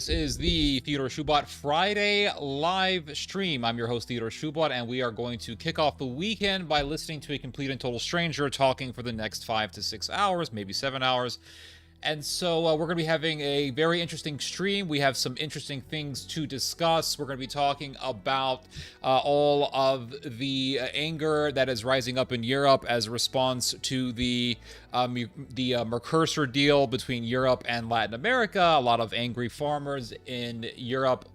This is the Theodore Schubot Friday live stream. I'm your host, Theodore Schubot, and we are going to kick off the weekend by listening to a complete and total stranger talking for the next 5 to 6 hours, maybe 7 hours. And so we're going to be having a very interesting stream. We have some interesting things to discuss. We're going to be talking about all of the anger that is rising up in Europe as a response to the Mercosur deal between Europe and Latin America. A lot of angry farmers in Europe,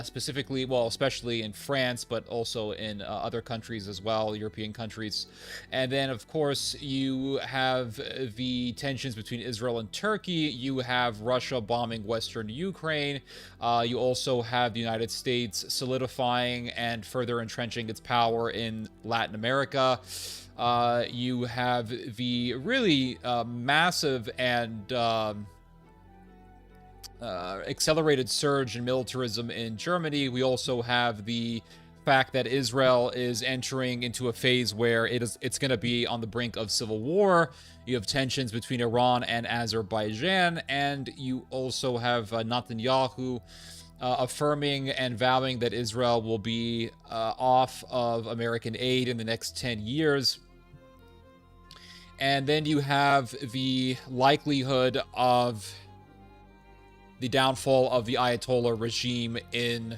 specifically, well, especially in France, but also in other countries as well, European countries. And then, of course, you have the tensions between Israel and Turkey. You have Russia bombing Western Ukraine. You also have the United States solidifying and further entrenching its power in Latin America. You have the really massive and accelerated surge in militarism in Germany. We also have the fact that Israel is entering into a phase where it's going to be on the brink of civil war. You have tensions between Iran and Azerbaijan, and you also have Netanyahu affirming and vowing that Israel will be off of American aid in the next 10 years. And then you have the likelihood of the downfall of the Ayatollah regime in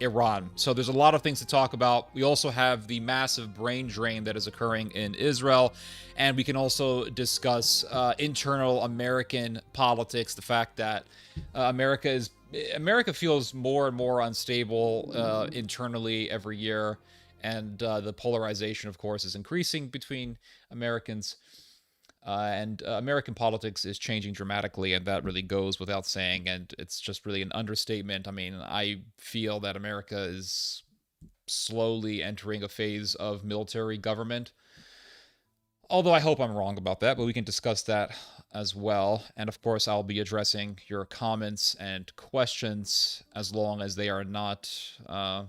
Iran. So there's a lot of things to talk about. We also have the massive brain drain that is occurring in Israel. And we can also discuss internal American politics, the fact that America feels more and more unstable internally every year. And the polarization, of course, is increasing between Americans. And American politics is changing dramatically, and that really goes without saying, and it's just really an understatement. I mean, I feel that America is slowly entering a phase of military government, although I hope I'm wrong about that, but we can discuss that as well. And of course, I'll be addressing your comments and questions as long as they are not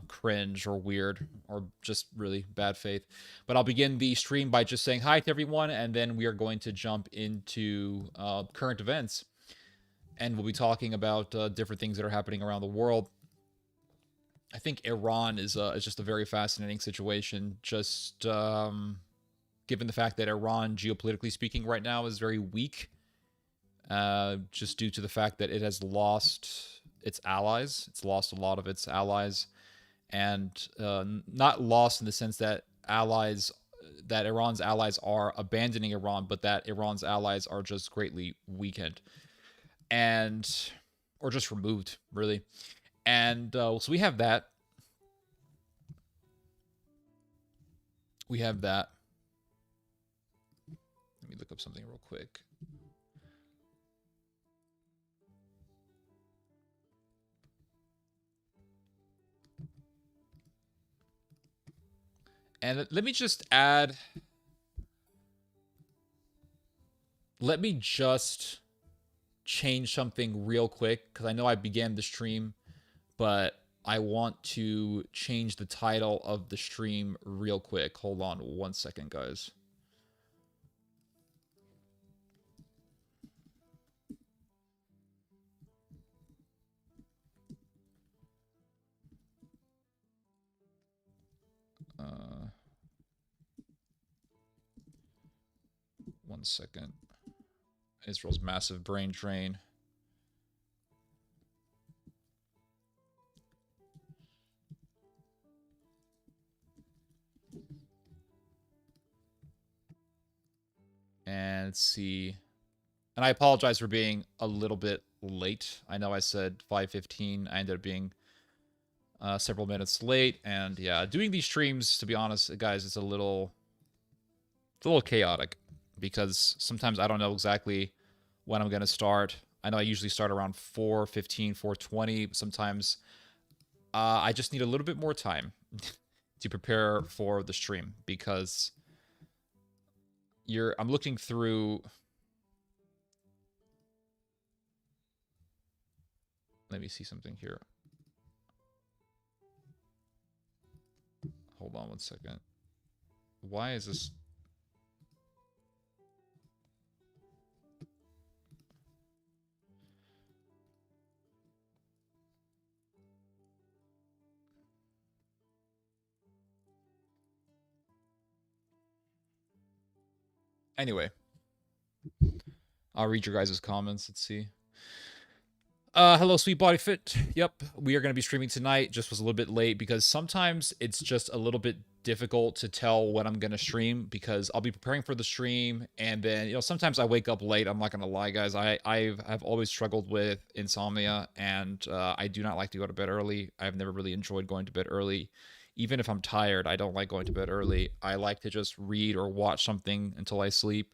cringe or weird or just really bad faith. But I'll begin the stream by just saying hi to everyone, and then we are going to jump into current events. And we'll be talking about different things that are happening around the world. I think Iran is just a very fascinating situation, just given the fact that Iran, geopolitically speaking, right now is very weak. Just due to the fact that it has lost its allies. It's lost a lot of its allies, and not lost in the sense that Iran's allies are abandoning Iran, but that Iran's allies are just greatly weakened, or just removed, really. And so we have that. Let me look up something real quick. And let me just change something real quick, because I know I began the stream, but I want to change the title of the stream real quick. Hold on 1 second, guys. One second. Israel's massive brain drain. And let's see. And I apologize for being a little bit late. I know I said 5:15. I ended up being several minutes late. And yeah, doing these streams, to be honest, guys, it's a little chaotic, because sometimes I don't know exactly when I'm going to start. I know I usually start around 4:15, 4:20. Sometimes I just need a little bit more time to prepare for the stream, because I'm looking through. Let me see something here. Hold on 1 second. Why is this? Anyway, I'll read your guys' comments. Let's see. Hello, Sweet Body Fit. Yep, we are going to be streaming tonight. Just was a little bit late because sometimes it's just a little bit difficult to tell when I'm going to stream because I'll be preparing for the stream and then, sometimes I wake up late. I'm not going to lie, guys. I've always struggled with insomnia and I do not like to go to bed early. I've never really enjoyed going to bed early. Even if I'm tired, I don't like going to bed early. I like to just read or watch something until I sleep.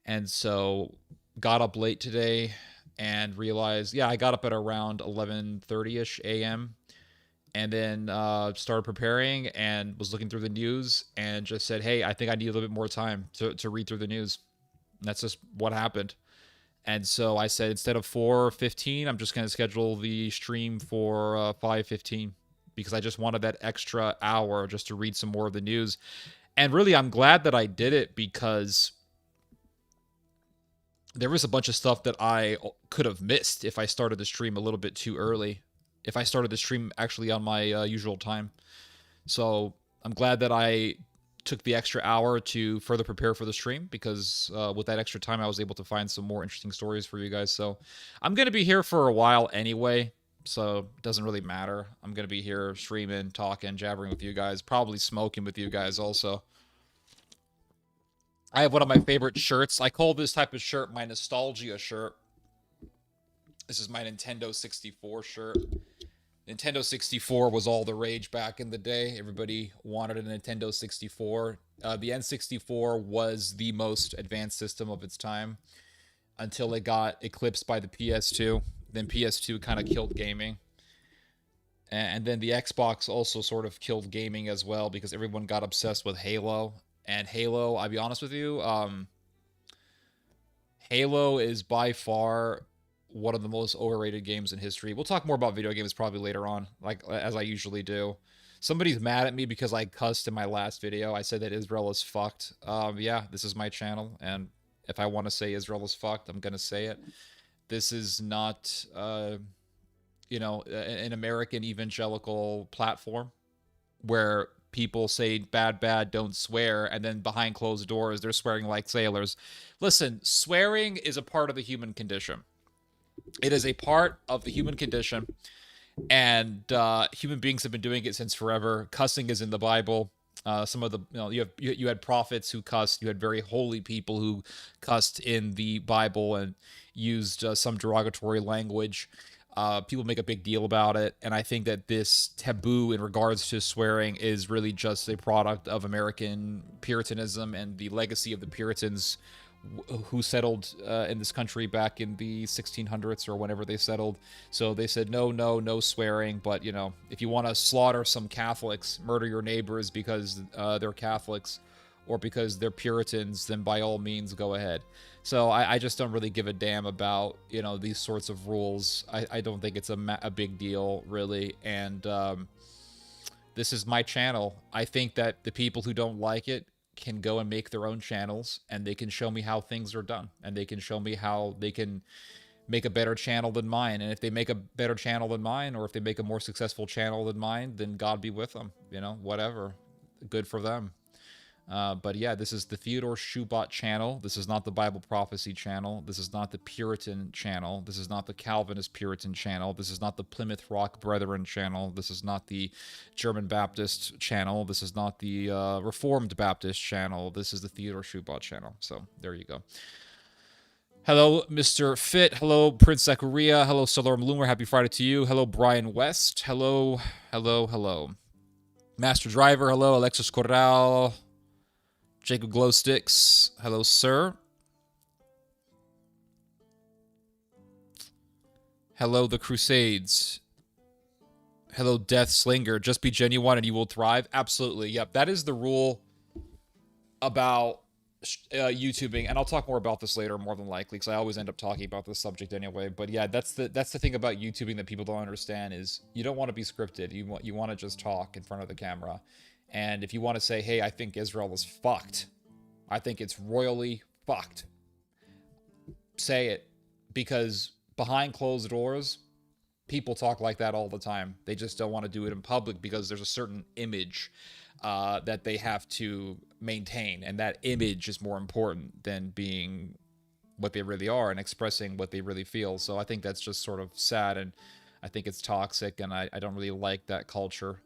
And so got up late today and realized, yeah, I got up at around 11:30ish a.m. and then started preparing and was looking through the news and just said, hey, I think I need a little bit more time to read through the news. And that's just what happened. And so I said, instead of 4:15, I'm just going to schedule the stream for 5:15 because I just wanted that extra hour just to read some more of the news. And really, I'm glad that I did it because there was a bunch of stuff that I could have missed if I started the stream a little bit too early. If I started the stream actually on my usual time. So I'm glad that I took the extra hour to further prepare for the stream because with that extra time, I was able to find some more interesting stories for you guys. So I'm going to be here for a while anyway. So it doesn't really matter. I'm going to be here streaming, talking, jabbering with you guys, probably smoking with you guys also. I have one of my favorite shirts. I call this type of shirt my nostalgia shirt. This is my Nintendo 64 shirt. Nintendo 64 was all the rage back in the day. Everybody wanted a Nintendo 64. The N64 was the most advanced system of its time until it got eclipsed by the PS2. Then PS2 kind of killed gaming. And then the Xbox also sort of killed gaming as well because everyone got obsessed with Halo. And Halo, I'll be honest with you, Halo is by far one of the most overrated games in history. We'll talk more about video games probably later on, like as I usually do. Somebody's mad at me because I cussed in my last video. I said that Israel is fucked. Yeah, this is my channel, and if I want to say Israel is fucked, I'm gonna say it. This is not, an American evangelical platform where people say bad, don't swear, and then behind closed doors, they're swearing like sailors. Listen, swearing is a part of the human condition. It is a part of the human condition, and human beings have been doing it since forever. Cussing is in the Bible. Some of the, you had prophets who cussed. You had very holy people who cussed in the Bible and used some derogatory language. People make a big deal about it, and I think that this taboo in regards to swearing is really just a product of American Puritanism and the legacy of the Puritans who settled in this country back in the 1600s or whenever they settled. So they said, no swearing, but, if you want to slaughter some Catholics, murder your neighbors because they're Catholics or because they're Puritans, then by all means, go ahead. So I just don't really give a damn about, these sorts of rules. I don't think it's a big deal, really. And this is my channel. I think that the people who don't like it can go and make their own channels, and they can show me how things are done, and they can show me how they can make a better channel than mine. And if they make a better channel than mine, or if they make a more successful channel than mine, then God be with them, whatever. Good for them. But yeah, this is the Theodore Schubot channel. This is not the Bible Prophecy channel. This is not the Puritan channel. This is not the Calvinist Puritan channel. This is not the Plymouth Rock Brethren channel. This is not the German Baptist channel. This is not the Reformed Baptist channel. This is the Theodore Schubot channel. So there you go. Hello, Mr. Fit. Hello, Prince Zachariah. Hello, Solar Bloomer. Happy Friday to you. Hello, Brian West. Hello. Master Driver. Hello, Alexis Corral. Jacob Glowsticks, hello, sir. Hello, the Crusades. Hello, Death Slinger. Just be genuine and you will thrive. Absolutely. Yep, that is the rule about YouTubing, and I'll talk more about this later, more than likely, because I always end up talking about this subject anyway. But yeah, that's the thing about YouTubing that people don't understand is you don't want to be scripted. You want to just talk in front of the camera. And if you want to say, hey, I think Israel is fucked, I think it's royally fucked, say it. Because behind closed doors, people talk like that all the time. They just don't want to do it in public because there's a certain image that they have to maintain, and that image is more important than being what they really are and expressing what they really feel. So I think that's just sort of sad, and I think it's toxic, and I don't really like that culture.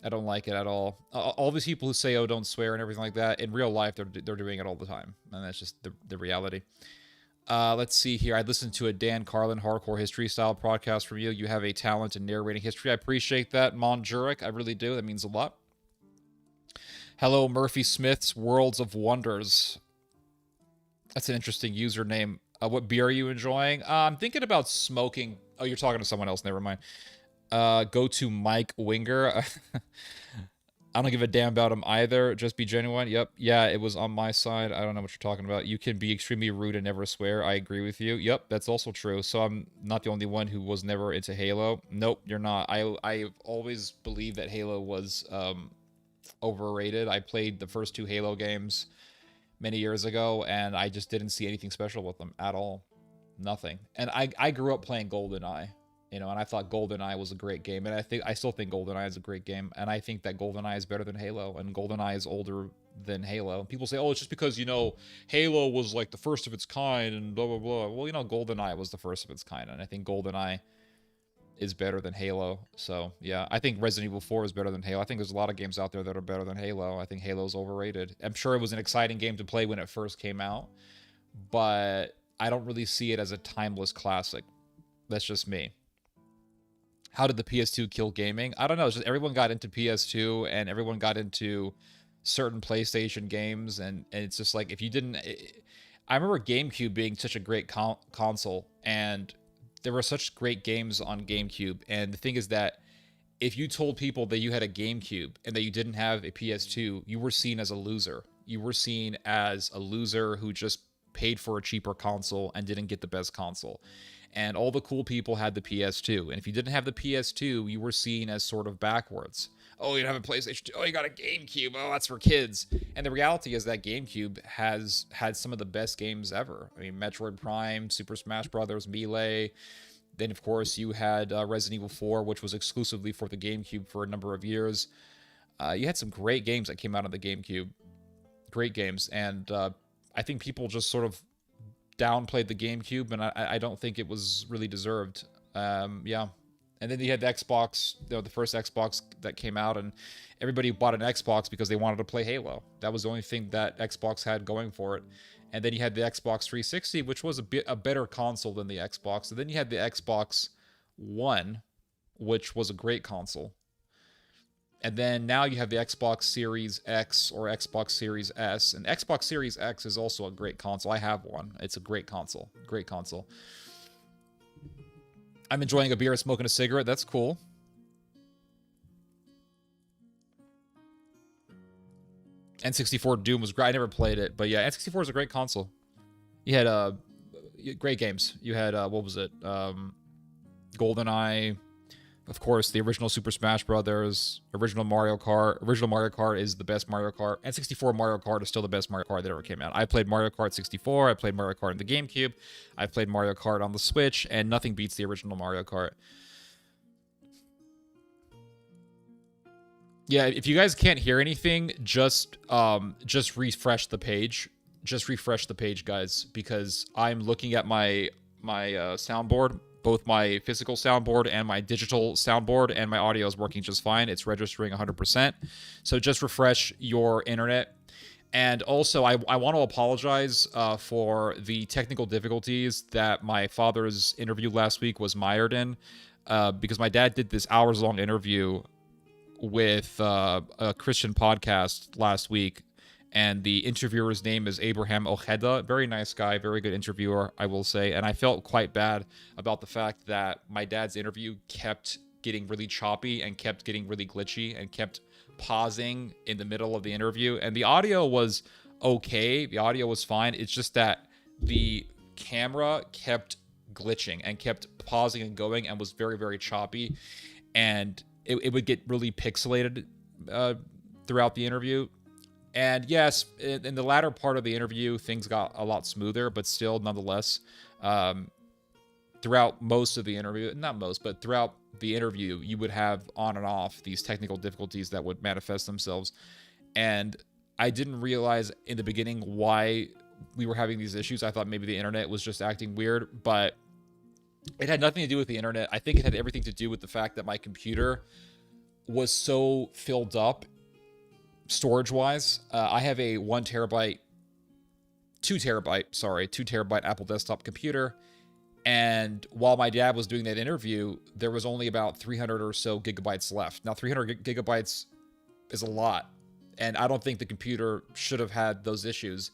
I don't like it at all. All these people who say, "Oh, don't swear" and everything like that, in real life, they're doing it all the time, and that's just the reality. Let's see here. I listened to a Dan Carlin hardcore history style podcast from you. You have a talent in narrating history. I appreciate that, Mon Jurek. I really do. That means a lot. Hello, Murphy Smith's Worlds of Wonders. That's an interesting username. What beer are you enjoying? I'm thinking about smoking. Oh, you're talking to someone else. Never mind. Go to Mike Winger. I don't give a damn about him either. Just be genuine. Yep. Yeah, it was on my side. I don't know what you're talking about. You can be extremely rude and never swear. I agree with you. Yep, that's also true. So I'm not the only one who was never into Halo. Nope, you're not. I always believed that Halo was overrated. I played the first 2 Halo games many years ago, and I just didn't see anything special with them at all. Nothing. And I grew up playing GoldenEye. And I thought GoldenEye was a great game, and I still think GoldenEye is a great game, and I think that GoldenEye is better than Halo, and GoldenEye is older than Halo. People say, "Oh, it's just because Halo was like the first of its kind," and blah blah blah. Well, GoldenEye was the first of its kind, and I think GoldenEye is better than Halo. So yeah, I think Resident Evil 4 is better than Halo. I think there's a lot of games out there that are better than Halo. I think Halo's overrated. I'm sure it was an exciting game to play when it first came out, but I don't really see it as a timeless classic. That's just me. How did the PS2 kill gaming? I don't know. It's just everyone got into PS2 and everyone got into certain PlayStation games. And it's just like, if you didn't... I remember GameCube being such a great console. And there were such great games on GameCube. And the thing is that if you told people that you had a GameCube and that you didn't have a PS2, you were seen as a loser. You were seen as a loser who just paid for a cheaper console and didn't get the best console. And all the cool people had the PS2. And if you didn't have the PS2, you were seen as sort of backwards. Oh, you don't have a PlayStation 2. Oh, you got a GameCube. Oh, that's for kids. And the reality is that GameCube has had some of the best games ever. I mean, Metroid Prime, Super Smash Bros., Melee. Then, of course, you had Resident Evil 4, which was exclusively for the GameCube for a number of years. You had some great games that came out of the GameCube. Great games. And I think people just sort of downplayed the GameCube, and I don't think it was really deserved. Yeah. And then you had the Xbox, the first Xbox that came out, and everybody bought an Xbox because they wanted to play Halo. That was the only thing that Xbox had going for it. And then you had the Xbox 360, which was a better console than the Xbox. And then you had the Xbox One, which was a great console. And then now you have the Xbox Series X or Xbox Series S. And Xbox Series X is also a great console. I have one. It's a great console. Great console. I'm enjoying a beer and smoking a cigarette. That's cool. N64 Doom was great. I never played it. But yeah, N64 is a great console. You had great games. You had, what was it? GoldenEye. Of course, the original Super Smash Brothers, original Mario Kart. Original Mario Kart is the best Mario Kart. N64 Mario Kart is still the best Mario Kart that ever came out. I played Mario Kart 64. I played Mario Kart on the GameCube. I played Mario Kart on the Switch, and nothing beats the original Mario Kart. Yeah, if you guys can't hear anything, just refresh the page. Just refresh the page, guys, because I'm looking at my soundboard. Both my physical soundboard and my digital soundboard, and my audio is working just fine. It's registering 100%. So just refresh your internet. And also, I want to apologize for the technical difficulties that my father's interview last week was mired in, because my dad did this hours-long interview with a Christian podcast last week. And the interviewer's name is Abraham Ojeda. Very nice guy, very good interviewer, I will say. And I felt quite bad about the fact that my dad's interview kept getting really choppy and kept getting really glitchy and kept pausing in the middle of the interview. And the audio was okay. The audio was fine. It's just that the camera kept glitching and kept pausing and going and was very, very choppy. And it would get really pixelated throughout the interview. And yes, in the latter part of the interview, things got a lot smoother, but still, nonetheless, throughout most of the interview, not most, but throughout the interview, you would have on and off these technical difficulties that would manifest themselves. And I didn't realize in the beginning why we were having these issues. I thought maybe the internet was just acting weird, but it had nothing to do with the internet. I think it had everything to do with the fact that my computer was so filled up storage-wise. I have a 2 terabyte Apple desktop computer. And while my dad was doing that interview, there was only about 300 or so gigabytes left. Now, 300 gigabytes is a lot. And I don't think the computer should have had those issues.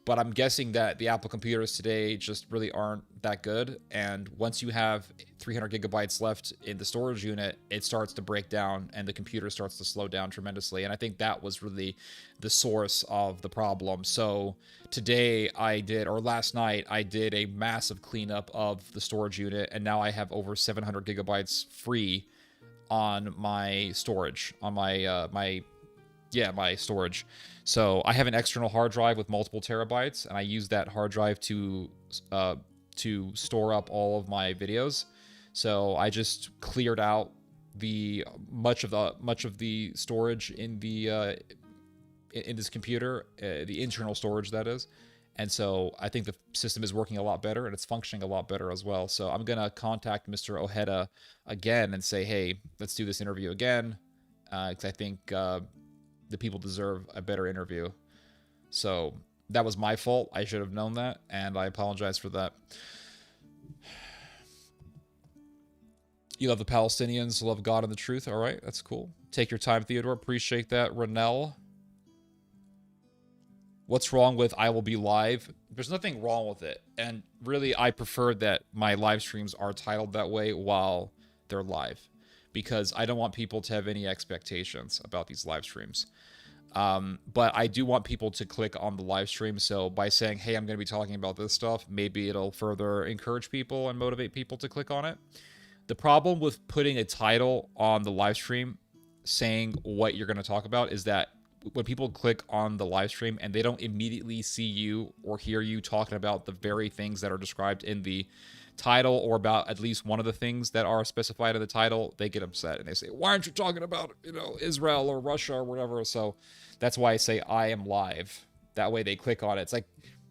But I'm guessing that the Apple computers today just really aren't that good. And once you have 300 gigabytes left in the storage unit, it starts to break down and the computer starts to slow down tremendously. And I think that was really the source of the problem. So today last night, I did a massive cleanup of the storage unit. And now I have over 700 gigabytes free on my storage, on my storage. So I have an external hard drive with multiple terabytes, and I use that hard drive to store up all of my videos. So I just cleared out much of the storage in this computer, the internal storage, that is. And so I think the system is working a lot better and it's functioning a lot better as well. So I'm gonna contact Mr. Ojeda again and say, hey, let's do this interview again, because I think the people deserve a better interview. So that was my fault. I should have known that, and I apologize for that. You love the Palestinians, love God and the truth. All right, that's cool. Take your time, Theodore. Appreciate that, Renell. What's wrong with I will be live? There's nothing wrong with it. And really, I prefer that my live streams are titled that way while they're live, because I don't want people to have any expectations about these live streams. But I do want people to click on the live stream. So by saying, hey, I'm going to be talking about this stuff, maybe it'll further encourage people and motivate people to click on it. The problem with putting a title on the live stream saying what you're going to talk about is that when people click on the live stream and they don't immediately see you or hear you talking about the very things that are described in the title, or about at least one of the things that are specified in the title, they get upset and they say, why aren't you talking about, Israel or Russia or whatever? So that's why I say I am live. That way they click on it. It's like,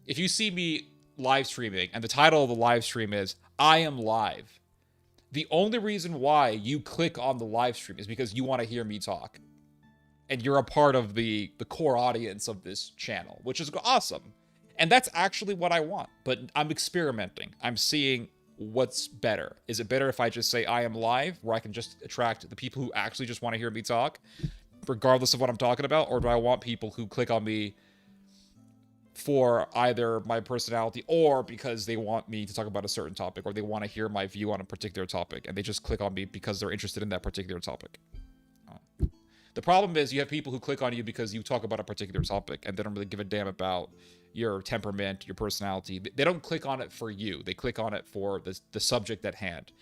if you see me live streaming and the title of the live stream is I am live, the only reason why you click on the live stream is because you want to hear me talk. And you're a part of the core audience of this channel, which is awesome. And that's actually what I want. But I'm experimenting. I'm seeing what's better. Is it better if I just say I am live, where I can just attract the people who actually just want to hear me talk, regardless of what I'm talking about? Or do I want people who click on me for either my personality or because they want me to talk about a certain topic, or they want to hear my view on a particular topic, and they just click on me because they're interested in that particular topic? The problem is you have people who click on you because you talk about a particular topic and they don't really give a damn about your temperament, your personality. They don't click on it for you. They click on it for the subject at hand.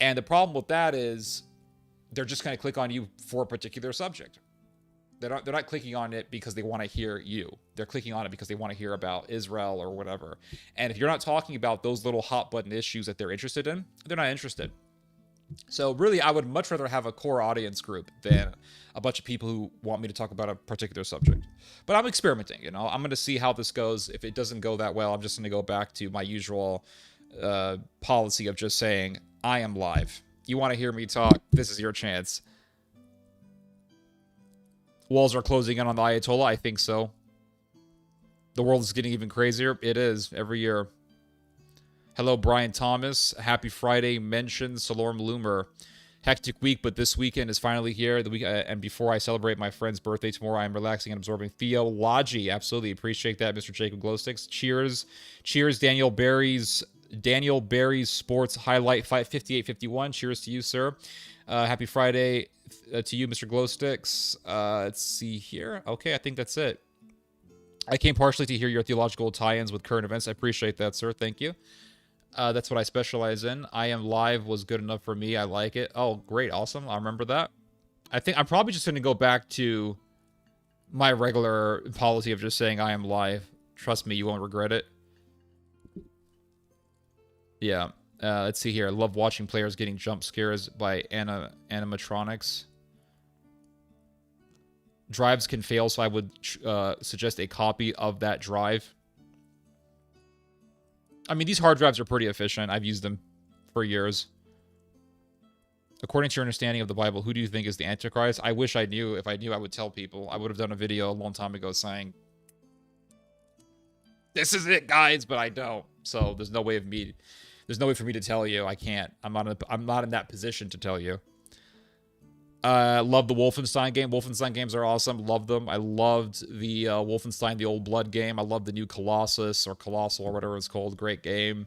And the problem with that is they're just going to click on you for a particular subject. They're not clicking on it because they want to hear you. They're clicking on it because they want to hear about Israel or whatever. And if you're not talking about those little hot button issues that they're interested in, they're not interested. So really, I would much rather have a core audience group than a bunch of people who want me to talk about a particular subject. But I'm experimenting, I'm going to see how this goes. If it doesn't go that well, I'm just going to go back to my usual policy of just saying, I am live. You want to hear me talk? This is your chance. Walls are closing in on the Ayatollah? I think so. The world is getting even crazier? It is, every year. Hello, Brian Thomas. Happy Friday. Mention Salorm Loomer. Hectic week, but this weekend is finally here. The week, and before I celebrate my friend's birthday tomorrow, I'm relaxing and absorbing theology. Absolutely appreciate that, Mr. Jacob Glowsticks. Cheers, Daniel Barry's Sports Highlight 5851. Cheers to you, sir. Happy Friday to you, Mr. Glowsticks. Let's see here. Okay, I think that's it. I came partially to hear your theological tie-ins with current events. I appreciate that, sir. Thank you. That's what I specialize in. I am live was good enough for me. I like it. Oh, great. Awesome. I remember that. I think I'm probably just going to go back to my regular policy of just saying I am live. Trust me, you won't regret it. Yeah. Let's see here. I love watching players getting jump scares by animatronics. Drives can fail, so I would suggest a copy of that drive. I mean, these hard drives are pretty efficient. I've used them for years. According to your understanding of the Bible, who do you think is the Antichrist? I wish I knew. If I knew, I would tell people. I would have done a video a long time ago saying, this is it, guys, but I don't. So there's no way for me to tell you. I can't. I'm not in that position to tell you. Love the Wolfenstein game. Wolfenstein games are awesome. Love them. I loved the Wolfenstein, the Old Blood game. I love the new Colossus or Colossal or whatever it's called. Great game.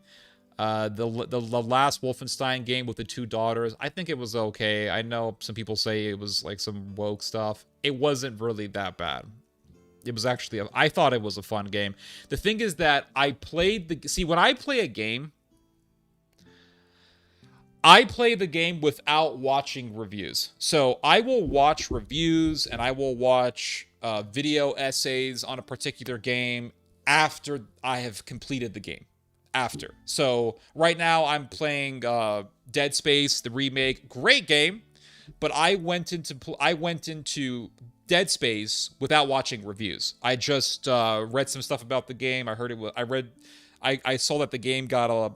The last Wolfenstein game with the two daughters, I think it was okay. I know some people say it was like some woke stuff. It wasn't really that bad. It was actually, I thought it was a fun game. The thing is that when I play a game, I play the game without watching reviews. So I will watch reviews and I will watch video essays on a particular game after I have completed the game. After. So right now I'm playing Dead Space, the remake. Great game, but I went into Dead Space without watching reviews. I just read some stuff about the game. I saw that the game got a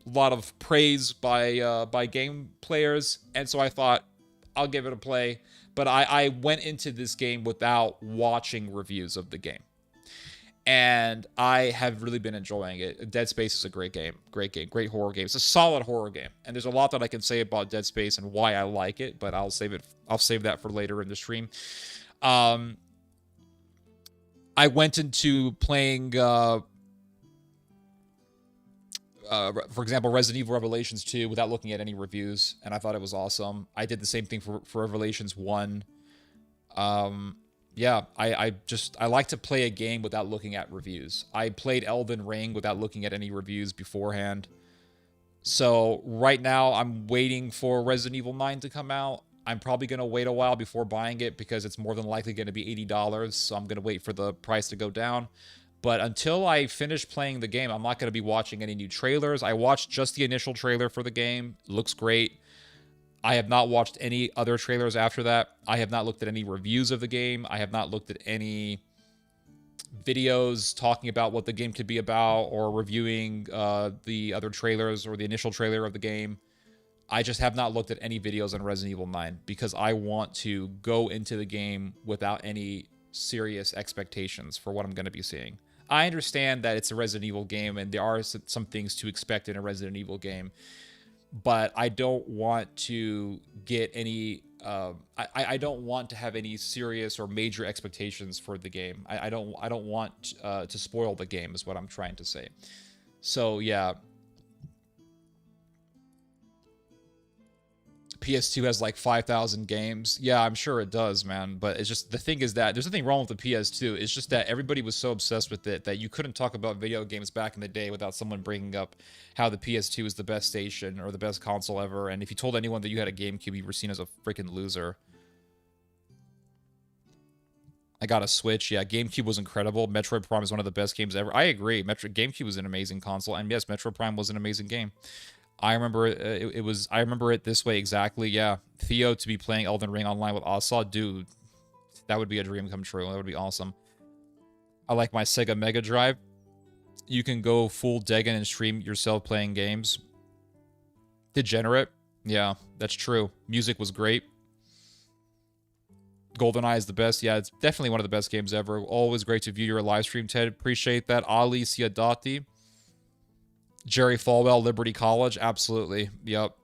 lot of praise by game players, and so I thought I'll give it a play. But I went into this game without watching reviews of the game, and I have really been enjoying it. Dead Space is a great game, great horror game. It's a solid horror game, and there's a lot that I can say about Dead Space and why I like it, but I'll save that for later in the stream. I went into playing, for example, Resident Evil Revelations 2 without looking at any reviews, and I thought it was awesome. I did the same thing for Revelations 1. Yeah, I like to play a game without looking at reviews. I played Elden Ring without looking at any reviews beforehand. So right now I'm waiting for Resident Evil 9 to come out. I'm probably going to wait a while before buying it because it's more than likely going to be $80, so I'm going to wait for the price to go down. But until I finish playing the game, I'm not going to be watching any new trailers. I watched just the initial trailer for the game. It looks great. I have not watched any other trailers after that. I have not looked at any reviews of the game. I have not looked at any videos talking about what the game could be about or reviewing the other trailers or the initial trailer of the game. I just have not looked at any videos on Resident Evil 9 because I want to go into the game without any serious expectations for what I'm going to be seeing. I understand that it's a Resident Evil game and there are some things to expect in a Resident Evil game, but I don't want to get any I don't want to have any serious or major expectations for the game. I don't want to spoil the game is what I'm trying to say. So yeah, PS2 has like 5,000 games. Yeah, I'm sure it does, man. But it's just, the thing is that there's nothing wrong with the PS2. It's just that everybody was so obsessed with it that you couldn't talk about video games back in the day without someone bringing up how the PS2 is the best station or the best console ever. And if you told anyone that you had a GameCube, you were seen as a freaking loser. I got a Switch. Yeah, GameCube was incredible. Metroid Prime is one of the best games ever. I agree. GameCube was an amazing console. And yes, Metroid Prime was an amazing game. I remember I remember it this way exactly. Yeah, Theo to be playing Elden Ring online with Asa, dude, that would be a dream come true. That would be awesome. I like my Sega Mega Drive. You can go full Degen and stream yourself playing games. Degenerate. Yeah, that's true. Music was great. GoldenEye is the best. Yeah, it's definitely one of the best games ever. Always great to view your live stream, Ted. Appreciate that. Ali Siadati. Jerry Falwell, Liberty College, absolutely. Yep.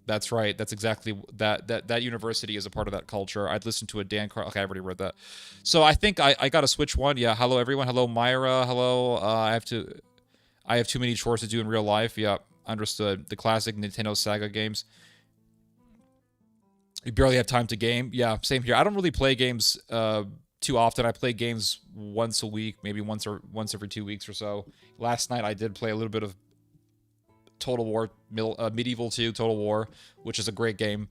That's right. That's exactly that university is a part of that culture. I'd listen to a Dan Carl. Okay, I already read that. So I think I got to switch one. Yeah. Hello everyone. Hello Myra. Hello. I have too many chores to do in real life. Yep. Understood. The classic Nintendo Saga games. You barely have time to game. Yeah. Same here. I don't really play games too often. I play games once a week, maybe once every 2 weeks or so. Last night I did play a little bit of Total War, Medieval 2, Total War, which is a great game.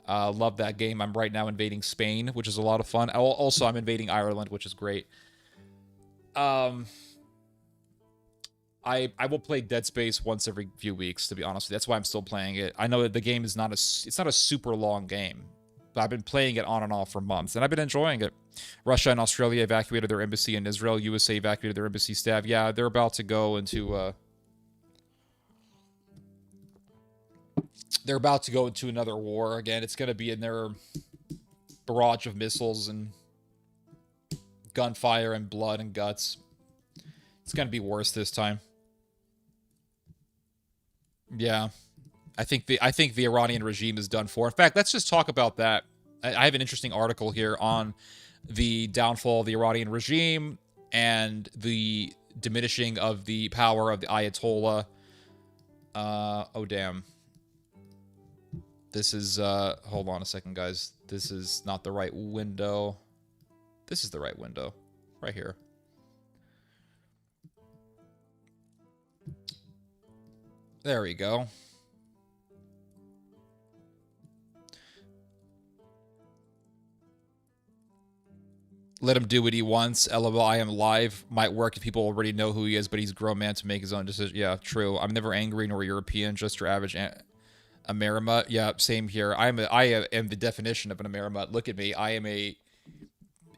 Love that game. I'm right now invading Spain, which is a lot of fun. Also, I'm invading Ireland, which is great. I I will play Dead Space once every few weeks, to be honest with you. That's why I'm still playing it. I know that the game is it's not a super long game, but I've been playing it on and off for months, and I've been enjoying it. Russia and Australia evacuated their embassy in Israel. USA evacuated their embassy staff. Yeah, they're about to go into another war again. It's going to be in their barrage of missiles and gunfire and blood and guts. It's going to be worse this time. Yeah. I think the Iranian regime is done for. In fact, let's just talk about that. I have an interesting article here on the downfall of the Iranian regime and the diminishing of the power of the Ayatollah. Oh, damn. This is, hold on a second, guys. This is not the right window. This is the right window. Right here. There we go. Let him do what he wants. LOL, I am live. Might work if people already know who he is, but he's a grown man to make his own decision. Yeah, true. I'm never angry nor European, just your average Amerimut. Yeah, same here. I am the definition of an Amerimut. Look at me. I am a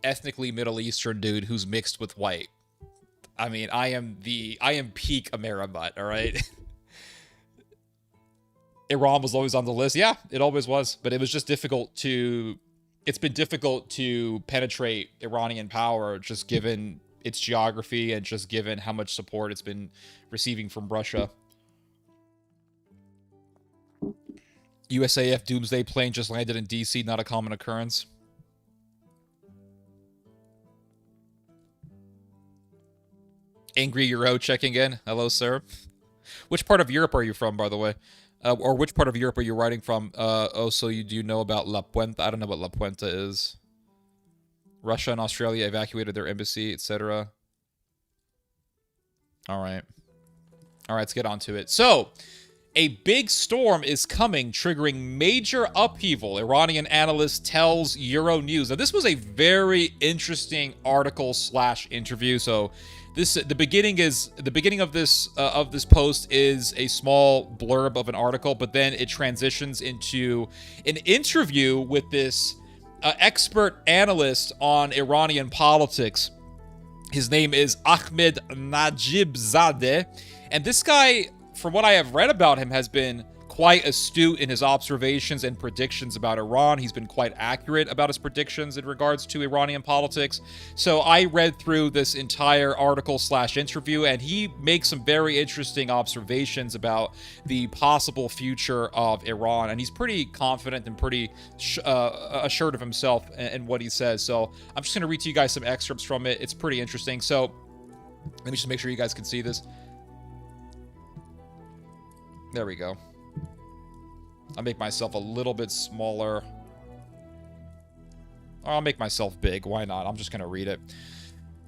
ethnically Middle Eastern dude who's mixed with white. I mean, I am peak Amerimut, all right? Iran was always on the list. Yeah, it always was. But it was just difficult to... It's been difficult to penetrate Iranian power, just given its geography and just given how much support it's been receiving from Russia. USAF Doomsday plane just landed in D.C., not a common occurrence. Angry Euro checking in. Hello, sir. Which part of Europe are you from, by the way? Or which part of Europe are you writing from? Oh, so do you know about La Puente? I don't know what La Puente is. Russia and Australia evacuated their embassy, etc. All right. All right, let's get on to it. So, a big storm is coming, triggering major upheaval, Iranian analyst tells Euronews. Now, this was a very interesting article / interview. So, the beginning of this post is a small blurb of an article, but then it transitions into an interview with this expert analyst on Iranian politics. His name is Ahmed Najibzadeh, and this guy, from what I have read about him, has been quite astute in his observations and predictions about Iran. He's been quite accurate about his predictions in regards to Iranian politics. So I read through this entire article / interview, and he makes some very interesting observations about the possible future of Iran. And he's pretty confident and pretty assured of himself in what he says. So I'm just going to read to you guys some excerpts from it. It's pretty interesting. So let me just make sure you guys can see this. There we go. I'll make myself a little bit smaller. Or I'll make myself big. Why not? I'm just going to read it.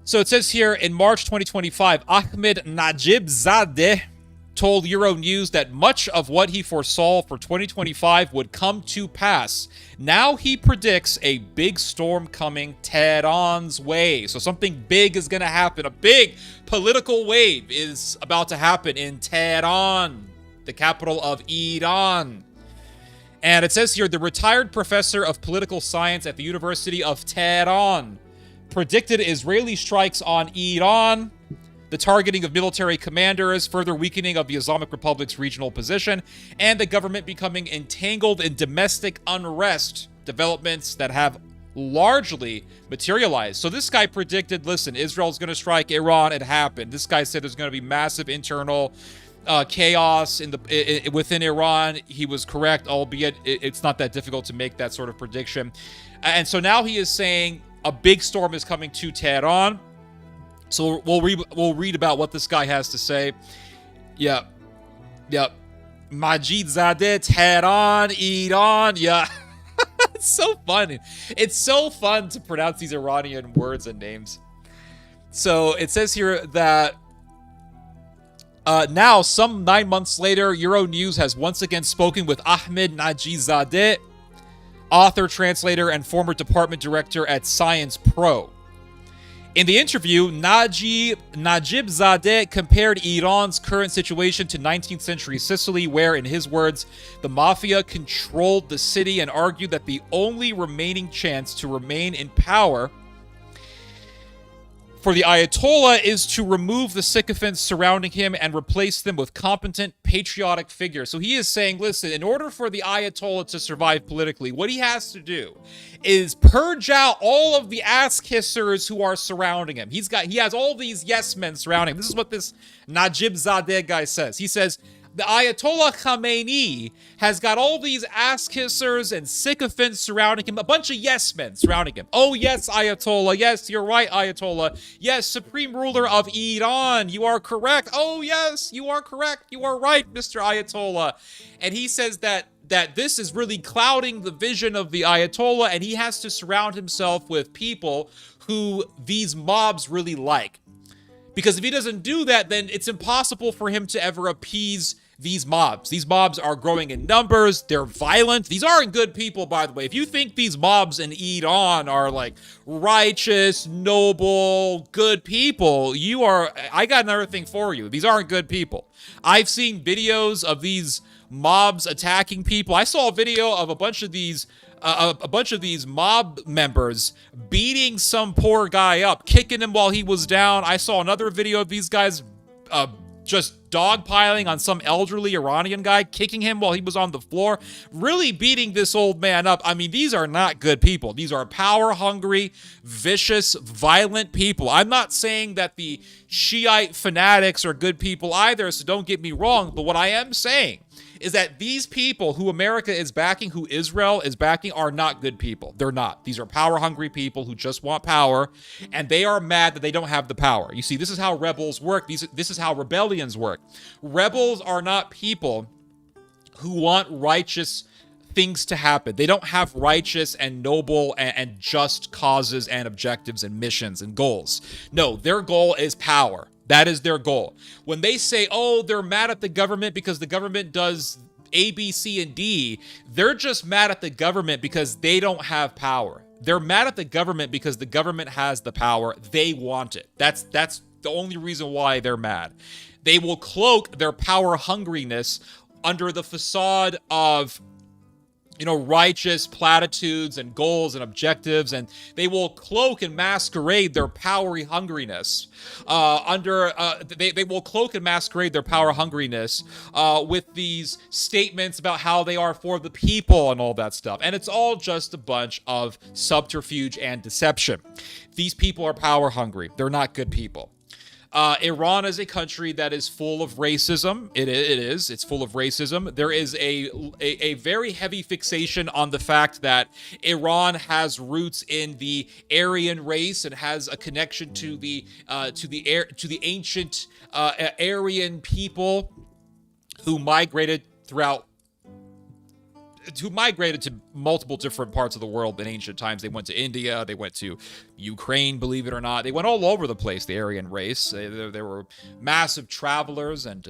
So it says here, in March 2025, Ahmed Najibzadeh told Euronews that much of what he foresaw for 2025 would come to pass. Now he predicts a big storm coming Tehran's way. So something big is going to happen. A big political wave is about to happen in Tehran, the capital of Iran. And it says here, the retired professor of political science at the University of Tehran predicted Israeli strikes on Iran, the targeting of military commanders, further weakening of the Islamic Republic's regional position, and the government becoming entangled in domestic unrest, developments that have largely materialized. So this guy predicted, listen, Israel's going to strike Iran. It happened. This guy said there's going to be massive internal chaos within Iran. He was correct, albeit it's not that difficult to make that sort of prediction. And so now he is saying a big storm is coming to Tehran. So we'll read about what this guy has to say. Yep. Majid-Zadeh, Tehran, Iran. Yeah. It's so fun. It's so fun to pronounce these Iranian words and names. So it says here that now, some 9 months later, Euronews has once again spoken with Ahmed Najibzadeh, author, translator, and former department director at Science Pro. In the interview, Najibzadeh compared Iran's current situation to 19th century Sicily, where, in his words, the mafia controlled the city, and argued that the only remaining chance to remain in power for the Ayatollah is to remove the sycophants surrounding him and replace them with competent, patriotic figures. So he is saying, listen, in order for the Ayatollah to survive politically, what he has to do is purge out all of the ass-kissers who are surrounding him. He has all these yes-men surrounding him. This is what this Najibzadeh guy says. He says, the Ayatollah Khamenei has got all these ass-kissers and sycophants surrounding him, a bunch of yes-men surrounding him. Oh, yes, Ayatollah. Yes, you're right, Ayatollah. Yes, Supreme Ruler of Iran. You are correct. Oh, yes, you are correct. You are right, Mr. Ayatollah. And he says that this is really clouding the vision of the Ayatollah, and he has to surround himself with people who these mobs really like. Because if he doesn't do that, then it's impossible for him to ever appease these mobs. These mobs are growing in numbers. They're violent. These aren't good people, by the way. If you think these mobs in Iran are like righteous, noble, good people, I got another thing for you. These aren't good people. I've seen videos of these mobs attacking people. I saw a video of a bunch of these mob members beating some poor guy up, kicking him while he was down. I saw another video of these guys just dogpiling on some elderly Iranian guy, kicking him while he was on the floor, really beating this old man up. I mean, these are not good people. These are power-hungry, vicious, violent people. I'm not saying that the Shiite fanatics are good people either, so don't get me wrong, but what I am saying is that these people who America is backing, who Israel is backing, are not good people. They're not. These are power-hungry people who just want power, and they are mad that they don't have the power. You see, this is how rebels work. This is how rebellions work. Rebels are not people who want righteous things to happen. They don't have righteous and noble and just causes and objectives and missions and goals. No, their goal is power. That is their goal. When they say, oh, they're mad at the government because the government does A, B, C, and D, they're just mad at the government because they don't have power. They're mad at the government because the government has the power. They want it. That's the only reason why they're mad. They will cloak their power hungriness under the facade of righteous platitudes and goals and objectives, and they will cloak and masquerade their power hungriness they will cloak and masquerade their power hungriness with these statements about how they are for the people and all that stuff. And it's all just a bunch of subterfuge and deception. These people are power hungry. They're not good people. Iran is a country that is full of racism. It is. It's full of racism. There is a very heavy fixation on the fact that Iran has roots in the Aryan race and has a connection to the ancient Aryan people who migrated to multiple different parts of the world in ancient times. They went to India, they went to Ukraine, believe it or not. They went all over the place, the Aryan race. They were massive travelers, and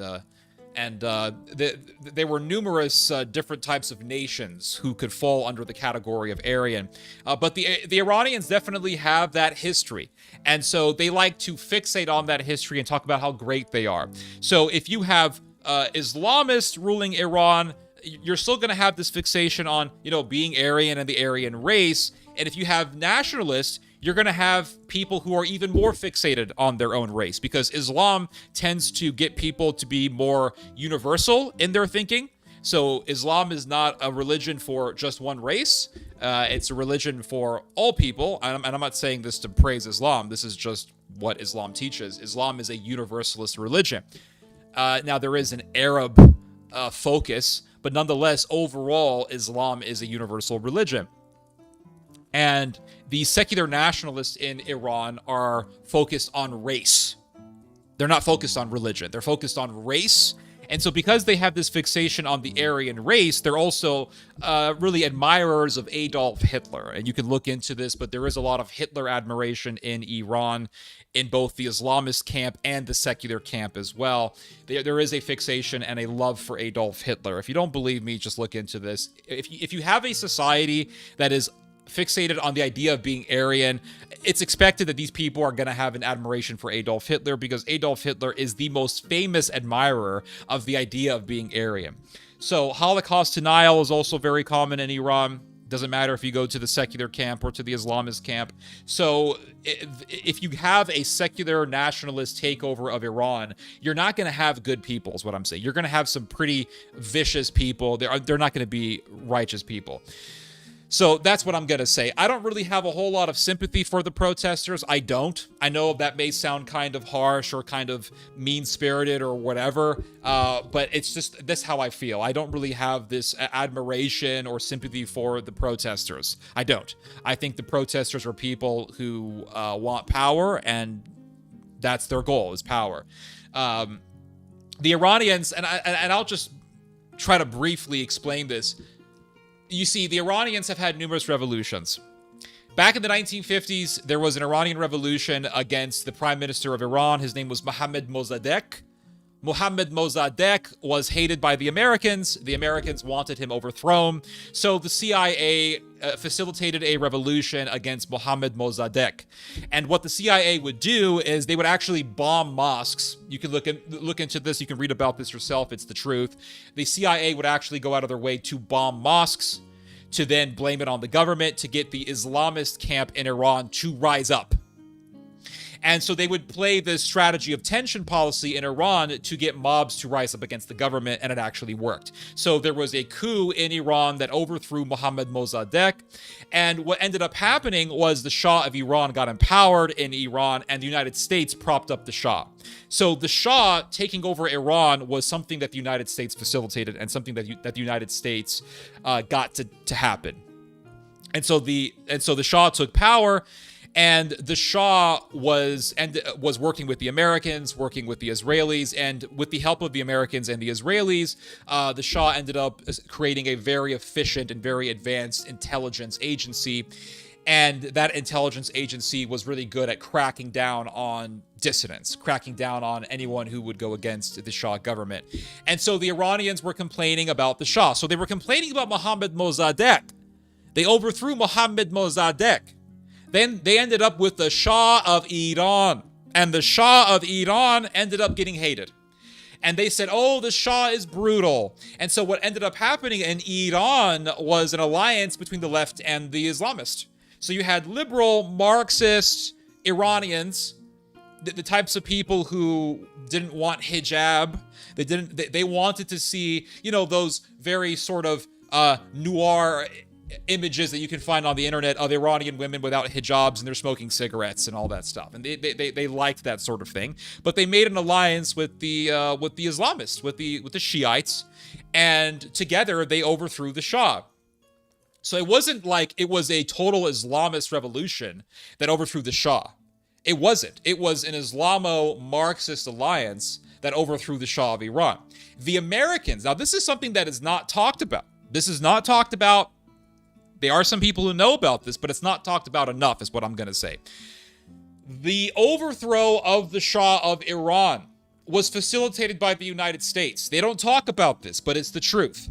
there were numerous different types of nations who could fall under the category of Aryan. But the Iranians definitely have that history. And so they like to fixate on that history and talk about how great they are. So if you have Islamists ruling Iran, you're still going to have this fixation on, being Aryan and the Aryan race. And if you have nationalists, you're going to have people who are even more fixated on their own race, because Islam tends to get people to be more universal in their thinking. So Islam is not a religion for just one race. It's a religion for all people. And I'm not saying this to praise Islam. This is just what Islam teaches. Islam is a universalist religion. Now, there is an Arab focus, but nonetheless, overall, Islam is a universal religion. And the secular nationalists in Iran are focused on race. They're not focused on religion. They're focused on race. And so because they have this fixation on the Aryan race, they're also really admirers of Adolf Hitler. And you can look into this, but there is a lot of Hitler admiration in Iran, in both the Islamist camp and the secular camp as well. There is a fixation and a love for Adolf Hitler. If you don't believe me, just look into this. If you have a society that is fixated on the idea of being Aryan, it's expected that these people are going to have an admiration for Adolf Hitler because Adolf Hitler is the most famous admirer of the idea of being Aryan. So Holocaust denial is also very common in Iran. Doesn't matter if you go to the secular camp or to the Islamist camp. So if you have a secular nationalist takeover of Iran, you're not going to have good people, is what I'm saying. You're going to have some pretty vicious people. They're not going to be righteous people. So that's what I'm going to say. I don't really have a whole lot of sympathy for the protesters. I don't. I know that may sound kind of harsh or kind of mean-spirited or whatever, but it's just that's how I feel. I don't really have this admiration or sympathy for the protesters. I don't. I think the protesters are people who want power, and that's their goal, is power. The Iranians, and I'll just try to briefly explain this. You see, the Iranians have had numerous revolutions. Back in the 1950s, there was an Iranian revolution against the prime minister of Iran. His name was Mohammad Mossadegh. Mohammad Mossadegh was hated by the Americans. The Americans wanted him overthrown. So the CIA facilitated a revolution against Mohammad Mossadegh. And what the CIA would do is they would actually bomb mosques. You can look into this. You can read about this yourself. It's the truth. The CIA would actually go out of their way to bomb mosques, to then blame it on the government, to get the Islamist camp in Iran to rise up. And so they would play this strategy of tension policy in Iran to get mobs to rise up against the government, and it actually worked. So there was a coup in Iran that overthrew Mohammad Mossadegh, and what ended up happening was the Shah of Iran got empowered in Iran, and the United States propped up the Shah. So the Shah taking over Iran was something that the United States facilitated and something that the United States got to happen. And so the Shah took power. And the Shah was working with the Americans, working with the Israelis, and with the help of the Americans and the Israelis, the Shah ended up creating a very efficient and very advanced intelligence agency. And that intelligence agency was really good at cracking down on dissidents, cracking down on anyone who would go against the Shah government. And so the Iranians were complaining about the Shah. So they were complaining about Mohammad Mossadegh. They overthrew Mohammad Mossadegh. Then they ended up with the Shah of Iran. And the Shah of Iran ended up getting hated. And they said, oh, the Shah is brutal. And so what ended up happening in Iran was an alliance between the left and the Islamists. So you had liberal, Marxist Iranians, the types of people who didn't want hijab. They wanted to see, those very sort of noir images that you can find on the internet of Iranian women without hijabs, and they're smoking cigarettes and all that stuff. And they liked that sort of thing. But they made an alliance with the Islamists, with the Shiites, and together they overthrew the Shah. So it wasn't like it was a total Islamist revolution that overthrew the Shah. It wasn't. It was an Islamo-Marxist alliance that overthrew the Shah of Iran. The Americans, now this is something that is not talked about. This is not talked about. There are some people who know about this, but it's not talked about enough, is what I'm going to say. The overthrow of the Shah of Iran was facilitated by the United States. They don't talk about this, but it's the truth.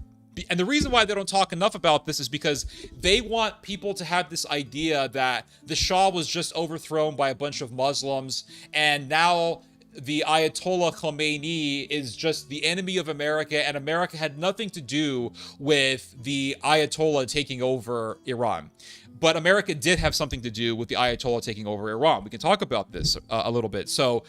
And the reason why they don't talk enough about this is because they want people to have this idea that the Shah was just overthrown by a bunch of Muslims, and now the Ayatollah Khomeini is just the enemy of America, and America had nothing to do with the Ayatollah taking over Iran. But America did have something to do with the Ayatollah taking over Iran. We can talk about this a little bit. So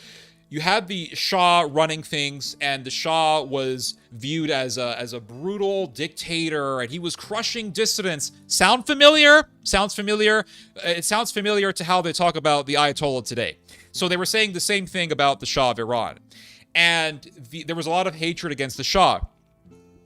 you had the Shah running things, and the Shah was viewed as a brutal dictator, and he was crushing dissidents. Sound familiar? Sounds familiar? It sounds familiar to how they talk about the Ayatollah today. So they were saying the same thing about the Shah of Iran. And there was a lot of hatred against the Shah.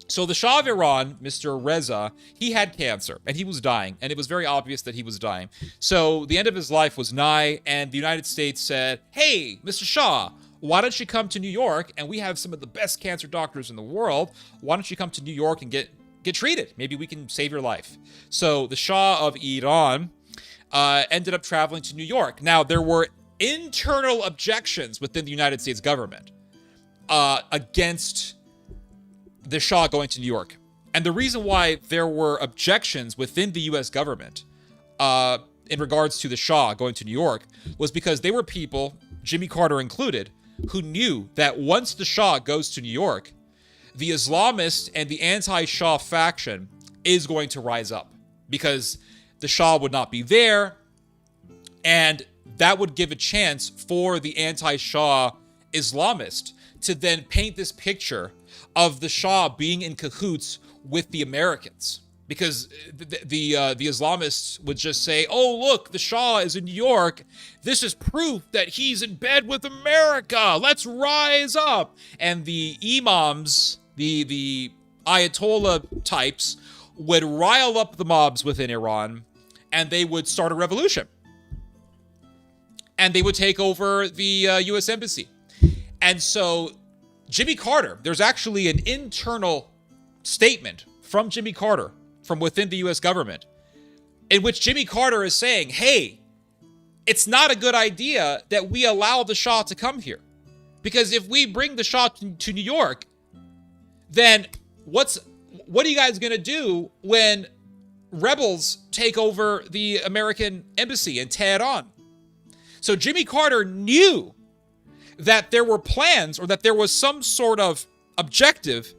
So the Shah of Iran, Mr. Reza, he had cancer, and he was dying, and it was very obvious that he was dying. So the end of his life was nigh, and the United States said, hey, Mr. Shah, why don't you come to New York, and we have some of the best cancer doctors in the world. Why don't you come to New York and get treated? Maybe we can save your life. So the Shah of Iran ended up traveling to New York. Now, there were internal objections within the United States government against the Shah going to New York. And the reason why there were objections within the U.S. government in regards to the Shah going to New York was because they were people, Jimmy Carter included, who knew that once the Shah goes to New York, the Islamist and the anti-Shah faction is going to rise up because the Shah would not be there, and that would give a chance for the anti-Shah Islamist to then paint this picture of the Shah being in cahoots with the Americans. Because the Islamists would just say, oh, look, the Shah is in New York. This is proof that he's in bed with America. Let's rise up. And the imams, the Ayatollah types, would rile up the mobs within Iran, and they would start a revolution. And they would take over the U.S. Embassy. And so Jimmy Carter, there's actually an internal statement from Jimmy Carter from within the U.S. government, in which Jimmy Carter is saying, hey, it's not a good idea that we allow the Shah to come here. Because if we bring the Shah to New York, then what are you guys going to do when rebels take over the American embassy and tear it on? So Jimmy Carter knew that there were plans, or that there was some sort of objective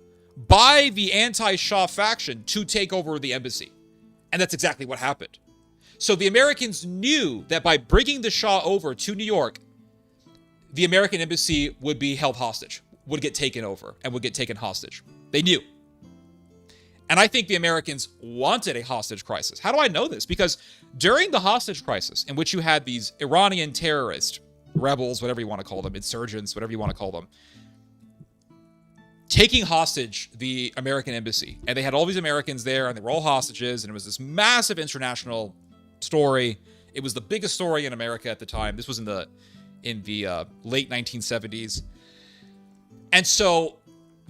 by the anti-Shah faction to take over the embassy. And that's exactly what happened. So the Americans knew that by bringing the Shah over to New York, the American embassy would be held hostage, would get taken over, and would get taken hostage. They knew. And I think the Americans wanted a hostage crisis. How do I know this? Because during the hostage crisis, in which you had these Iranian terrorists, rebels, whatever you want to call them, insurgents, whatever you want to call them, taking hostage the American embassy. And they had all these Americans there, and they were all hostages, and it was this massive international story. It was the biggest story in America at the time. This was in the late 1970s. And so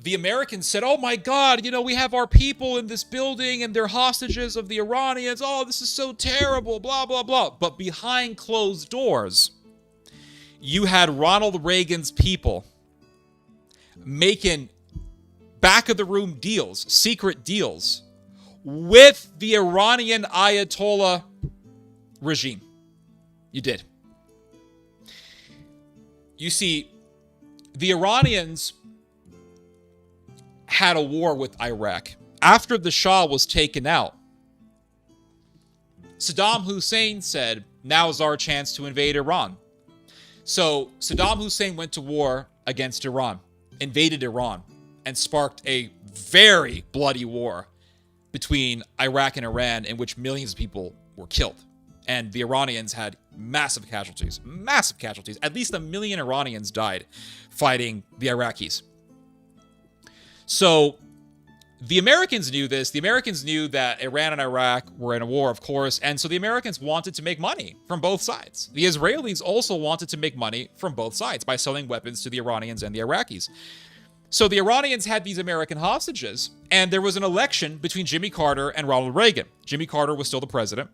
the Americans said, oh my God, we have our people in this building, and they're hostages of the Iranians. Oh, this is so terrible, blah, blah, blah. But behind closed doors, you had Ronald Reagan's people making back-of-the-room deals, secret deals, with the Iranian Ayatollah regime. You did. You see, the Iranians had a war with Iraq. After the Shah was taken out, Saddam Hussein said, now is our chance to invade Iran. So Saddam Hussein went to war against Iran, invaded Iran, and sparked a very bloody war between Iraq and Iran, in which millions of people were killed. And the Iranians had massive casualties. At least 1 million Iranians died fighting the Iraqis. So the Americans knew this. The Americans knew that Iran and Iraq were in a war, of course, and so the Americans wanted to make money from both sides. The Israelis also wanted to make money from both sides by selling weapons to the Iranians and the Iraqis. So the Iranians had these American hostages, and there was an election between Jimmy Carter and Ronald Reagan. Jimmy Carter was still the president,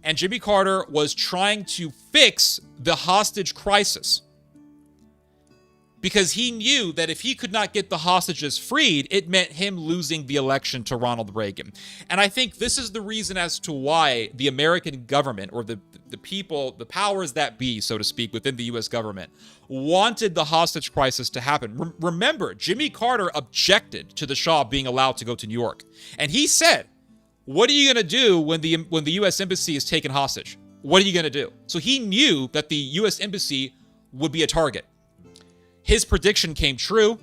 and Jimmy Carter was trying to fix the hostage crisis, because he knew that if he could not get the hostages freed, it meant him losing the election to Ronald Reagan. And I think this is the reason as to why the American government, or the people, the powers that be, so to speak, within the U.S. government, wanted the hostage crisis to happen. Remember, Jimmy Carter objected to the Shah being allowed to go to New York. And he said, what are you going to do when the U.S. embassy is taken hostage? What are you going to do? So he knew that the U.S. embassy would be a target. His prediction came true,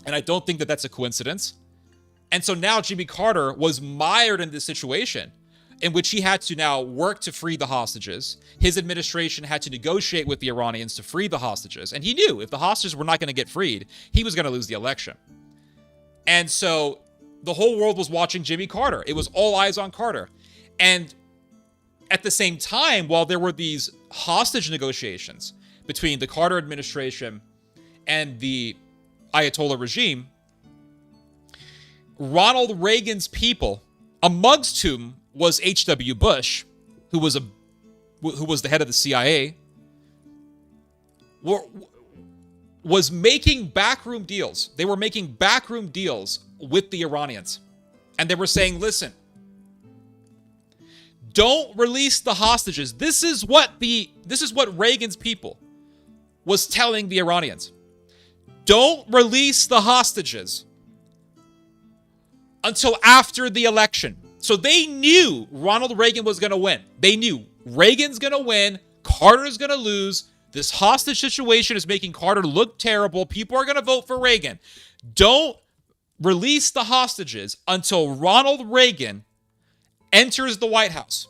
and I don't think that that's a coincidence. And so now Jimmy Carter was mired in this situation in which he had to now work to free the hostages. His administration had to negotiate with the Iranians to free the hostages. And he knew if the hostages were not going to get freed, he was going to lose the election. And so the whole world was watching Jimmy Carter. It was all eyes on Carter. And at the same time, while there were these hostage negotiations between the Carter administration and the Ayatollah regime, Ronald Reagan's people, amongst whom was H.W. Bush, who was the head of the CIA, was making backroom deals. They were making backroom deals with the Iranians. And they were saying, listen, Don't release the hostages. This is what Reagan's people was telling the Iranians. Don't release the hostages until after the election. So they knew Ronald Reagan was going to win. They knew Reagan's going to win. Carter's going to lose. This hostage situation is making Carter look terrible. People are going to vote for Reagan. Don't release the hostages until Ronald Reagan enters the White House.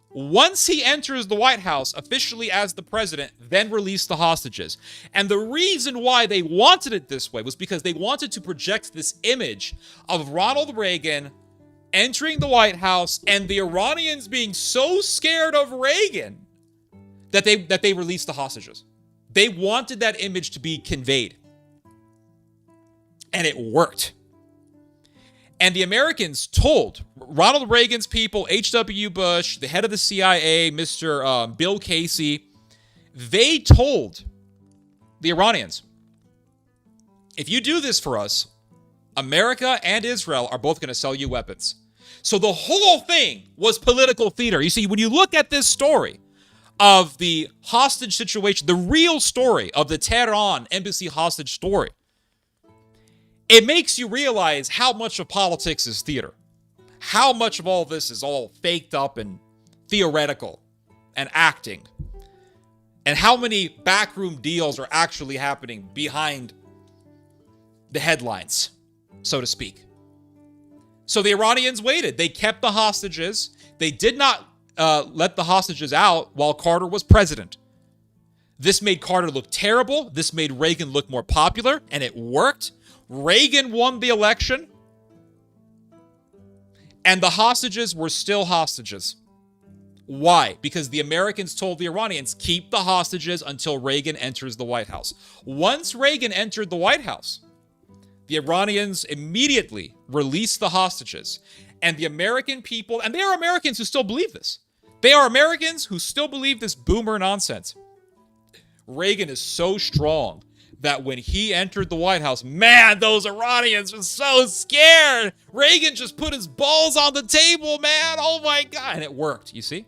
Once he enters the White House officially as the president, then release the hostages. And the reason why they wanted it this way was because they wanted to project this image of Ronald Reagan entering the White House and the Iranians being so scared of Reagan that they released the hostages. They wanted that image to be conveyed. And it worked. And the Americans told Ronald Reagan's people, H.W. Bush, the head of the CIA, Mr. Bill Casey, they told the Iranians, if you do this for us, America and Israel are both going to sell you weapons. So the whole thing was political theater. You see, when you look at this story of the hostage situation, the real story of the Tehran embassy hostage story, it makes you realize how much of politics is theater. How much of all this is all faked up and theoretical and acting. And how many backroom deals are actually happening behind the headlines, so to speak. So the Iranians waited. They kept the hostages. They did not let the hostages out while Carter was president. This made Carter look terrible. This made Reagan look more popular, and it worked. Reagan won the election, and the hostages were still hostages. Why? Because the Americans told the Iranians, keep the hostages until Reagan enters the White House. Once Reagan entered the White House, the Iranians immediately released the hostages. And the American people, and they are Americans who still believe this. They are Americans who still believe this boomer nonsense. Reagan is so strong that when he entered the White House, man, those Iranians were so scared. Reagan just put his balls on the table, man. Oh my God. And it worked, you see?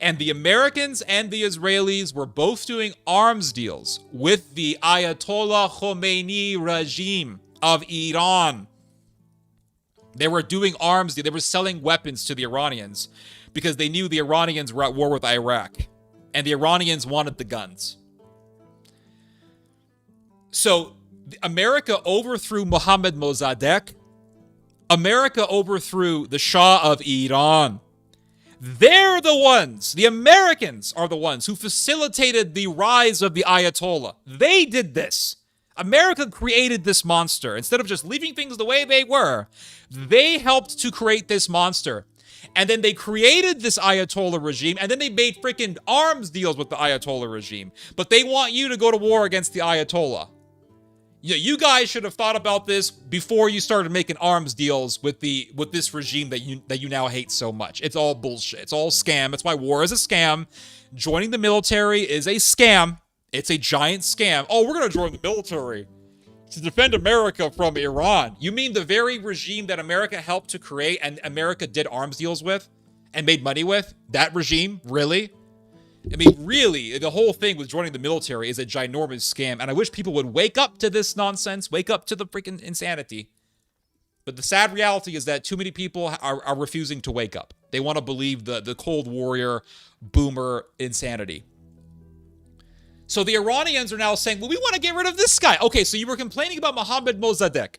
And the Americans and the Israelis were both doing arms deals with the Ayatollah Khomeini regime of Iran. They were doing arms deals. They were selling weapons to the Iranians because they knew the Iranians were at war with Iraq. And the Iranians wanted the guns. So America overthrew Mohammad Mossadegh. America overthrew the Shah of Iran. They're the ones, the Americans are the ones who facilitated the rise of the Ayatollah. They did this. America created this monster. Instead of just leaving things the way they were, they helped to create this monster. And then they created this Ayatollah regime, and then they made freaking arms deals with the Ayatollah regime. But they want you to go to war against the Ayatollah. You guys should have thought about this before you started making arms deals with this regime that you now hate so much. It's all bullshit. It's all scam. That's why war is a scam. Joining the military is a scam. It's a giant scam. Oh, we're going to join the military to defend America from Iran. You mean the very regime that America helped to create and America did arms deals with and made money with? That regime? Really? I mean, really, the whole thing with joining the military is a ginormous scam, and I wish people would wake up to this nonsense, wake up to the freaking insanity. But the sad reality is that too many people are refusing to wake up. They want to believe the Cold Warrior boomer insanity. So the Iranians are now saying, well, we want to get rid of this guy. Okay, so you were complaining about Mohammad Mossadegh.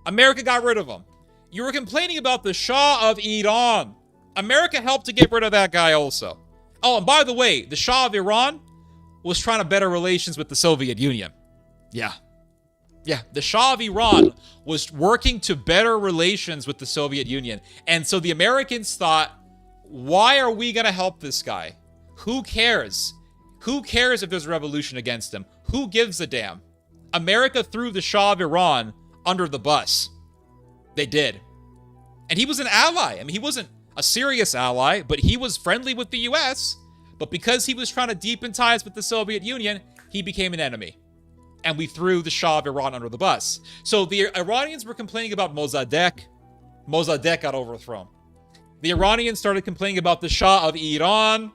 America got rid of him. You were complaining about the Shah of Iran. America helped to get rid of that guy also. Oh, and by the way, the Shah of Iran was trying to better relations with the Soviet Union. Yeah, the Shah of Iran was working to better relations with the Soviet Union. And so the Americans thought, why are we going to help this guy? Who cares? Who cares if there's a revolution against him? Who gives a damn? America threw the Shah of Iran under the bus. They did. And he was an ally. I mean, he wasn't a serious ally, but he was friendly with the US. But because he was trying to deepen ties with the Soviet Union, he became an enemy. And we threw the Shah of Iran under the bus. So the Iranians were complaining about Mossadegh. Mossadegh got overthrown. The Iranians started complaining about the Shah of Iran.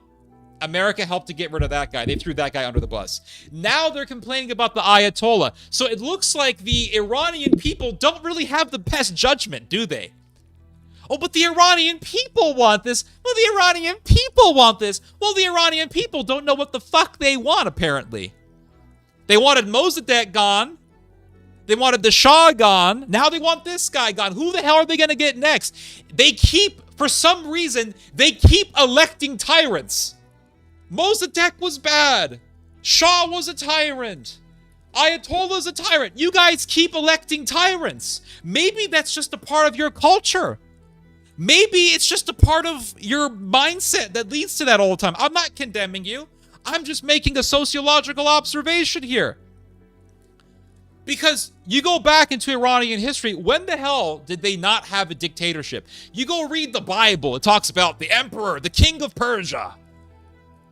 America helped to get rid of that guy. They threw that guy under the bus. Now they're complaining about the Ayatollah. So it looks like the Iranian people don't really have the best judgment, do they? Oh, but the Iranian people want this. Well, the Iranian people want this. Well, the Iranian people don't know what the fuck they want, apparently. They wanted Mossadegh gone. They wanted the Shah gone. Now they want this guy gone. Who the hell are they going to get next? For some reason, they keep electing tyrants. Mossadegh was bad. Shah was a tyrant. Ayatollah's a tyrant. You guys keep electing tyrants. Maybe that's just a part of your culture. Maybe it's just a part of your mindset that leads to that all the time. I'm not condemning you. I'm just making a sociological observation here. Because you go back into Iranian history, when the hell did they not have a dictatorship? You go read the Bible. It talks about the emperor, the king of Persia.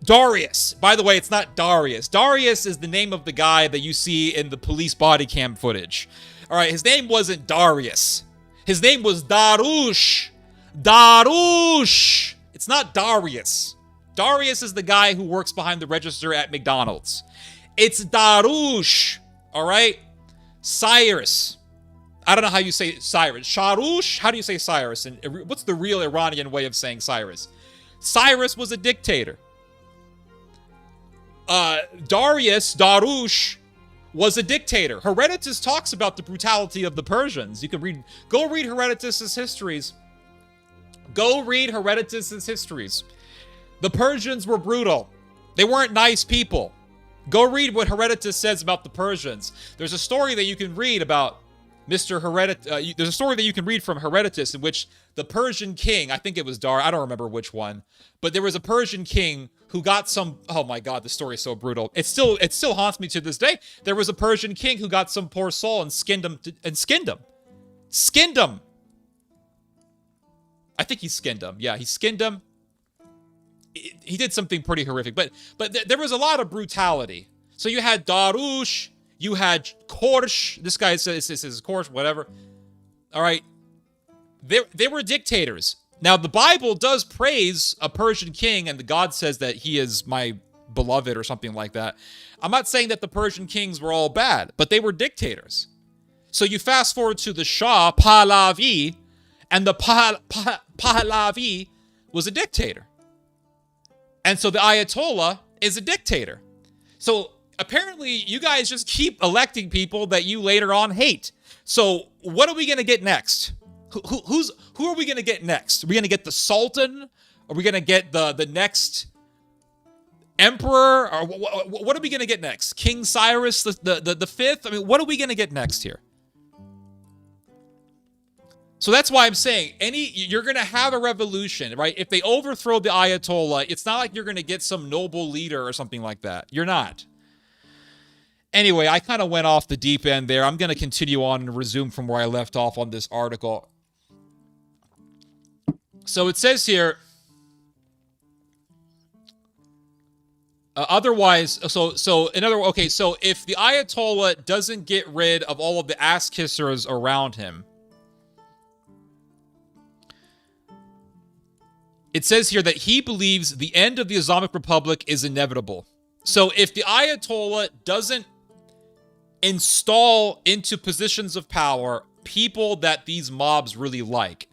Darius. By the way, it's not Darius. Darius is the name of the guy that you see in the police body cam footage. All right, his name wasn't Darius. His name was Darush. Darush. It's not Darius. Darius is the guy who works behind the register at McDonald's. It's Darush. All right? Cyrus. I don't know how you say Cyrus. Sharush? How do you say Cyrus? And what's the real Iranian way of saying Cyrus? Cyrus was a dictator. Darush, was a dictator. Herodotus talks about the brutality of the Persians. You can go read Herodotus's histories. Go read Herodotus's histories. The Persians were brutal. They weren't nice people. Go read what Herodotus says about the Persians. There's a story that you can read about Mr. Herodotus. There's a story that you can read from Herodotus in which the Persian king, I think it was I don't remember which one, but there was a Persian king who got some, oh my God, the story is so brutal. It still haunts me to this day. There was a Persian king who got some poor soul and skinned him. Skinned him. I think he skinned him. Yeah, he skinned him. He did something pretty horrific, but there was a lot of brutality. So you had Darush, you had Korsh. This guy says this is Korsh, whatever. All right, they were dictators. Now the Bible does praise a Persian king, and the God says that he is my beloved or something like that. I'm not saying that the Persian kings were all bad, but they were dictators. So you fast forward to the Shah Pahlavi, and the Pahlavi was a dictator. And so the Ayatollah is a dictator. So apparently you guys just keep electing people that you later on hate. So what are we going to get next? Who are we going to get next? Are we going to get the Sultan? Are we going to get the next emperor? Or what are we going to get next? King Cyrus the fifth? I mean, what are we going to get next here? So that's why I'm saying you're going to have a revolution, right? If they overthrow the Ayatollah, it's not like you're going to get some noble leader or something like that. You're not. Anyway, I kind of went off the deep end there. I'm going to continue on and resume from where I left off on this article. So it says here, otherwise, so if the Ayatollah doesn't get rid of all of the ass kissers around him, it says here that he believes the end of the Islamic Republic is inevitable. So if the Ayatollah doesn't install into positions of power people that these mobs really like,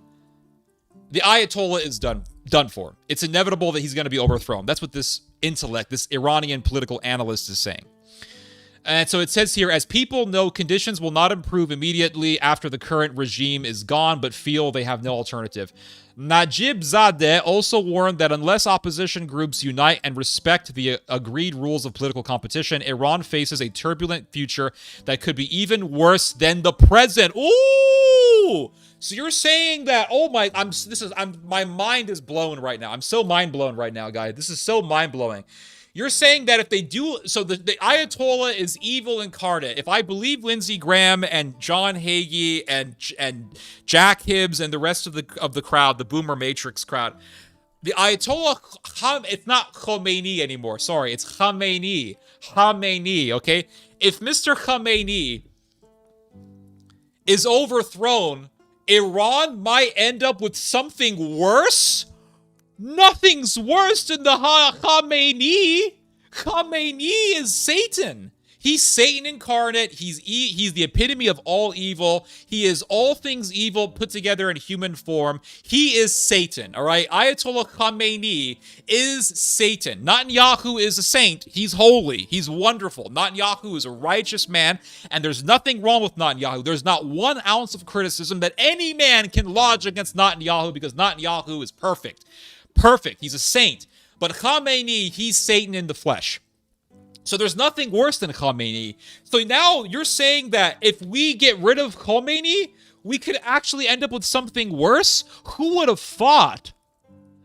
the Ayatollah is done for. It's inevitable that he's going to be overthrown. That's what this Iranian political analyst is saying. And so it says here, as people know, conditions will not improve immediately after the current regime is gone, but feel they have no alternative. Najib Zadeh also warned that unless opposition groups unite and respect the agreed rules of political competition, Iran faces a turbulent future that could be even worse than the present. Ooh! So you're saying that? Oh my! My mind is blown right now. I'm so mind blown right now, guys. This is so mind blowing. You're saying that if they do, so the Ayatollah is evil incarnate. If I believe Lindsey Graham and John Hagee and Jack Hibbs and the rest of the crowd, the Boomer Matrix crowd, the Ayatollah, it's not Khomeini anymore. Sorry, it's Khamenei. Khamenei, okay? If Mr. Khamenei is overthrown Iran might end up with something worse? Nothing's worse than the Khamenei. Khamenei is Satan. He's Satan incarnate. He's the epitome of all evil. He is all things evil put together in human form. He is Satan, all right? Ayatollah Khamenei is Satan. Netanyahu is a saint. He's holy. He's wonderful. Netanyahu is a righteous man, and there's nothing wrong with Netanyahu. There's not 1 ounce of criticism that any man can lodge against Netanyahu because Netanyahu is perfect. Perfect. He's a saint. But Khamenei, he's Satan in the flesh. So there's nothing worse than Khomeini. So now you're saying that if we get rid of Khomeini, we could actually end up with something worse? Who would have thought?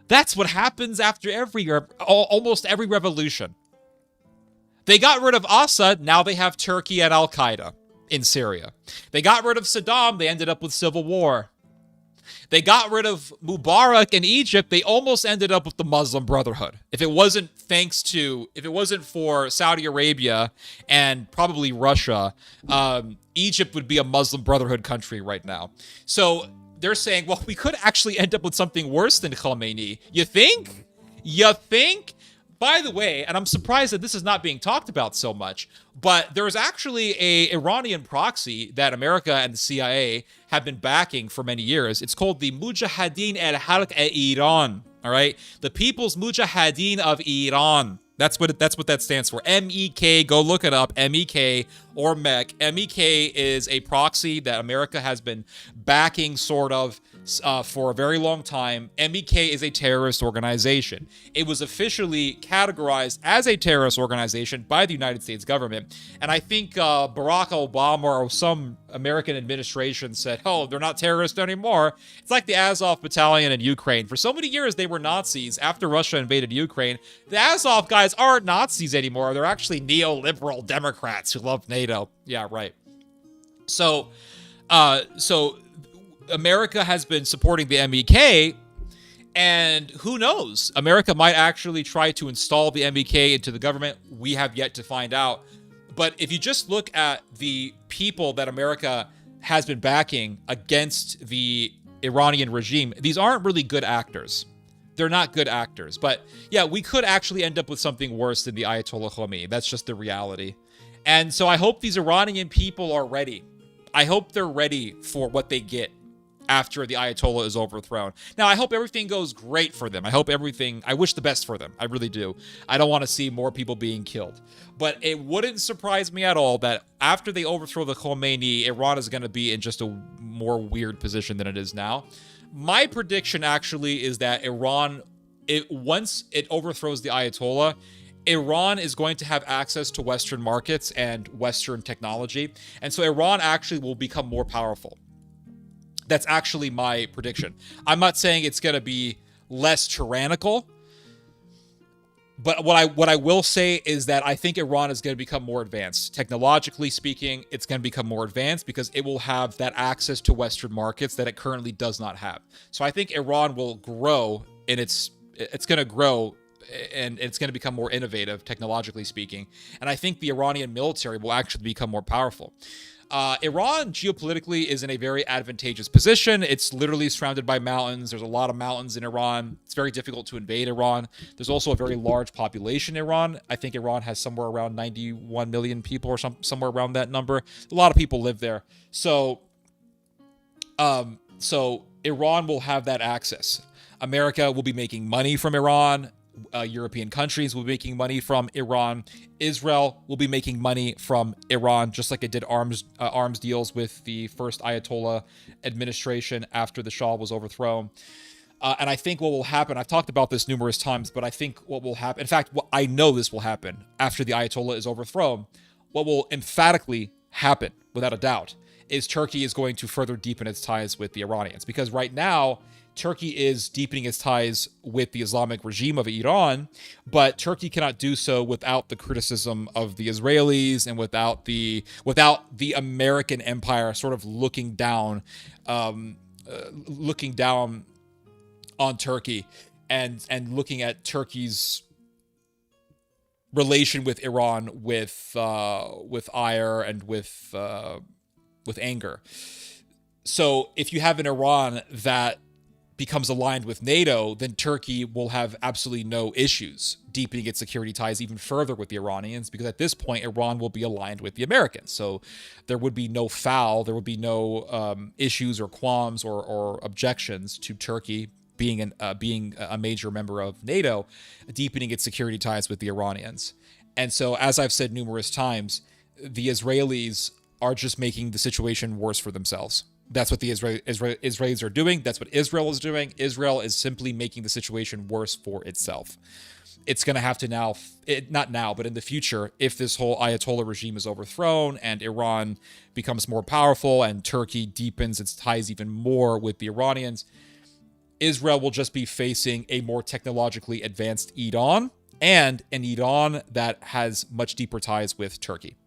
That's what happens after almost every revolution. They got rid of Assad, now they have Turkey and Al-Qaeda in Syria. They got rid of Saddam, they ended up with civil war. They got rid of Mubarak in Egypt, they almost ended up with the Muslim Brotherhood. If it wasn't for Saudi Arabia and probably Russia, Egypt would be a Muslim Brotherhood country right now. So they're saying, well, we could actually end up with something worse than Khamenei. You think? You think? By the way, and I'm surprised that this is not being talked about so much, but there is actually a Iranian proxy that America and the CIA have been backing for many years. It's called the Mujahideen al-Halq-e-Iran, all right? The People's Mujahideen of Iran. That's what that stands for. MEK, go look it up, MEK or MEK. MEK is a proxy that America has been backing sort of for a very long time. MEK is a terrorist organization. It was officially categorized as a terrorist organization by the United States government. And I think Barack Obama or some American administration said, oh, they're not terrorists anymore. It's like the Azov battalion in Ukraine. For so many years, they were Nazis. After Russia invaded Ukraine, the Azov guys aren't Nazis anymore. They're actually neoliberal Democrats who love NATO. Yeah, right. So America has been supporting the MEK, and who knows? America might actually try to install the MEK into the government. We have yet to find out. But if you just look at the people that America has been backing against the Iranian regime, these aren't really good actors. They're not good actors. But yeah, we could actually end up with something worse than the Ayatollah Khomeini. That's just the reality. And so I hope these Iranian people are ready. I hope they're ready for what they get after the Ayatollah is overthrown. Now, I hope everything goes great for them. I wish the best for them. I really do. I don't want to see more people being killed. But it wouldn't surprise me at all that after they overthrow the Khomeini, Iran is going to be in just a more weird position than it is now. My prediction actually is that once it overthrows the Ayatollah, Iran is going to have access to Western markets and Western technology. And so Iran actually will become more powerful. That's actually my prediction. I'm not saying it's going to be less tyrannical, but what I will say is that I think Iran is going to become more advanced. Technologically speaking, it's going to become more advanced because it will have that access to Western markets that it currently does not have. So I think Iran will grow, and it's going to grow, and it's going to become more innovative, technologically speaking. And I think the Iranian military will actually become more powerful. Iran geopolitically is in a very advantageous position. It's literally surrounded by mountains. There's a lot of mountains in Iran. It's very difficult to invade Iran. There's also a very large population in Iran. I think Iran has somewhere around 91 million people or somewhere around that number. A lot of people live there. So Iran will have that access. America will be making money from Iran. European countries will be making money from Iran. Israel will be making money from Iran, just like it did arms deals with the first Ayatollah administration after the Shah was overthrown. And I think what will happen, I've talked about this numerous times, but I think what will happen, in fact, I know this will happen after the Ayatollah is overthrown. What will emphatically happen, without a doubt, is Turkey is going to further deepen its ties with the Iranians. Because right now, Turkey is deepening its ties with the Islamic regime of Iran, but Turkey cannot do so without the criticism of the Israelis and without the American empire sort of looking down on Turkey and looking at Turkey's relation with Iran with ire and with anger. So if you have an Iran that becomes aligned with NATO, then Turkey will have absolutely no issues deepening its security ties even further with the Iranians, because at this point, Iran will be aligned with the Americans. So there would be no foul, there would be no issues or qualms or objections to Turkey being a major member of NATO, deepening its security ties with the Iranians. And so, as I've said numerous times, the Israelis are just making the situation worse for themselves. That's what the Israelis are doing. That's what Israel is doing. Israel is simply making the situation worse for itself. It's going to have to now, not now, but in the future, if this whole Ayatollah regime is overthrown and Iran becomes more powerful and Turkey deepens its ties even more with the Iranians, Israel will just be facing a more technologically advanced Iran, and an Iran that has much deeper ties with Turkey.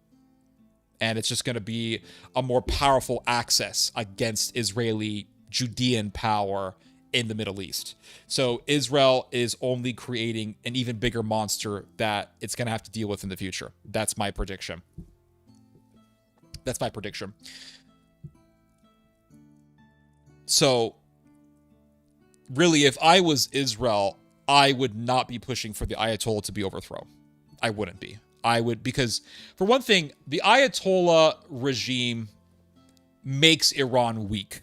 And it's just going to be a more powerful axis against Israeli Judean power in the Middle East. So Israel is only creating an even bigger monster that it's going to have to deal with in the future. That's my prediction. That's my prediction. So really, if I was Israel, I would not be pushing for the Ayatollah to be overthrown. I wouldn't be. I would, because for one thing, the Ayatollah regime makes Iran weak.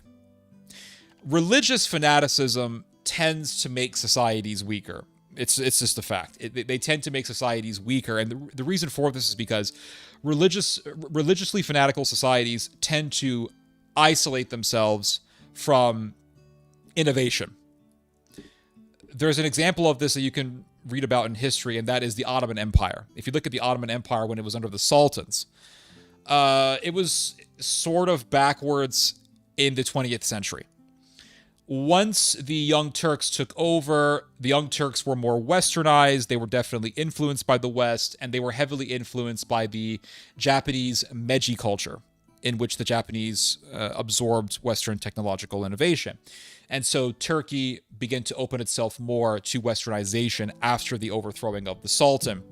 Religious fanaticism tends to make societies weaker. It's just a fact. They tend to make societies weaker, and the reason for this is because religiously fanatical societies tend to isolate themselves from innovation. There's an example of this that you can read about in history, and that is the Ottoman Empire. If you look at the Ottoman Empire when it was under the Sultans, it was sort of backwards in the 20th century. Once the Young Turks took over, the Young Turks were more westernized. They were definitely influenced by the West, and they were heavily influenced by the Japanese Meiji culture, in which the Japanese absorbed Western technological innovation. And so Turkey began to open itself more to westernization after the overthrowing of the Sultan.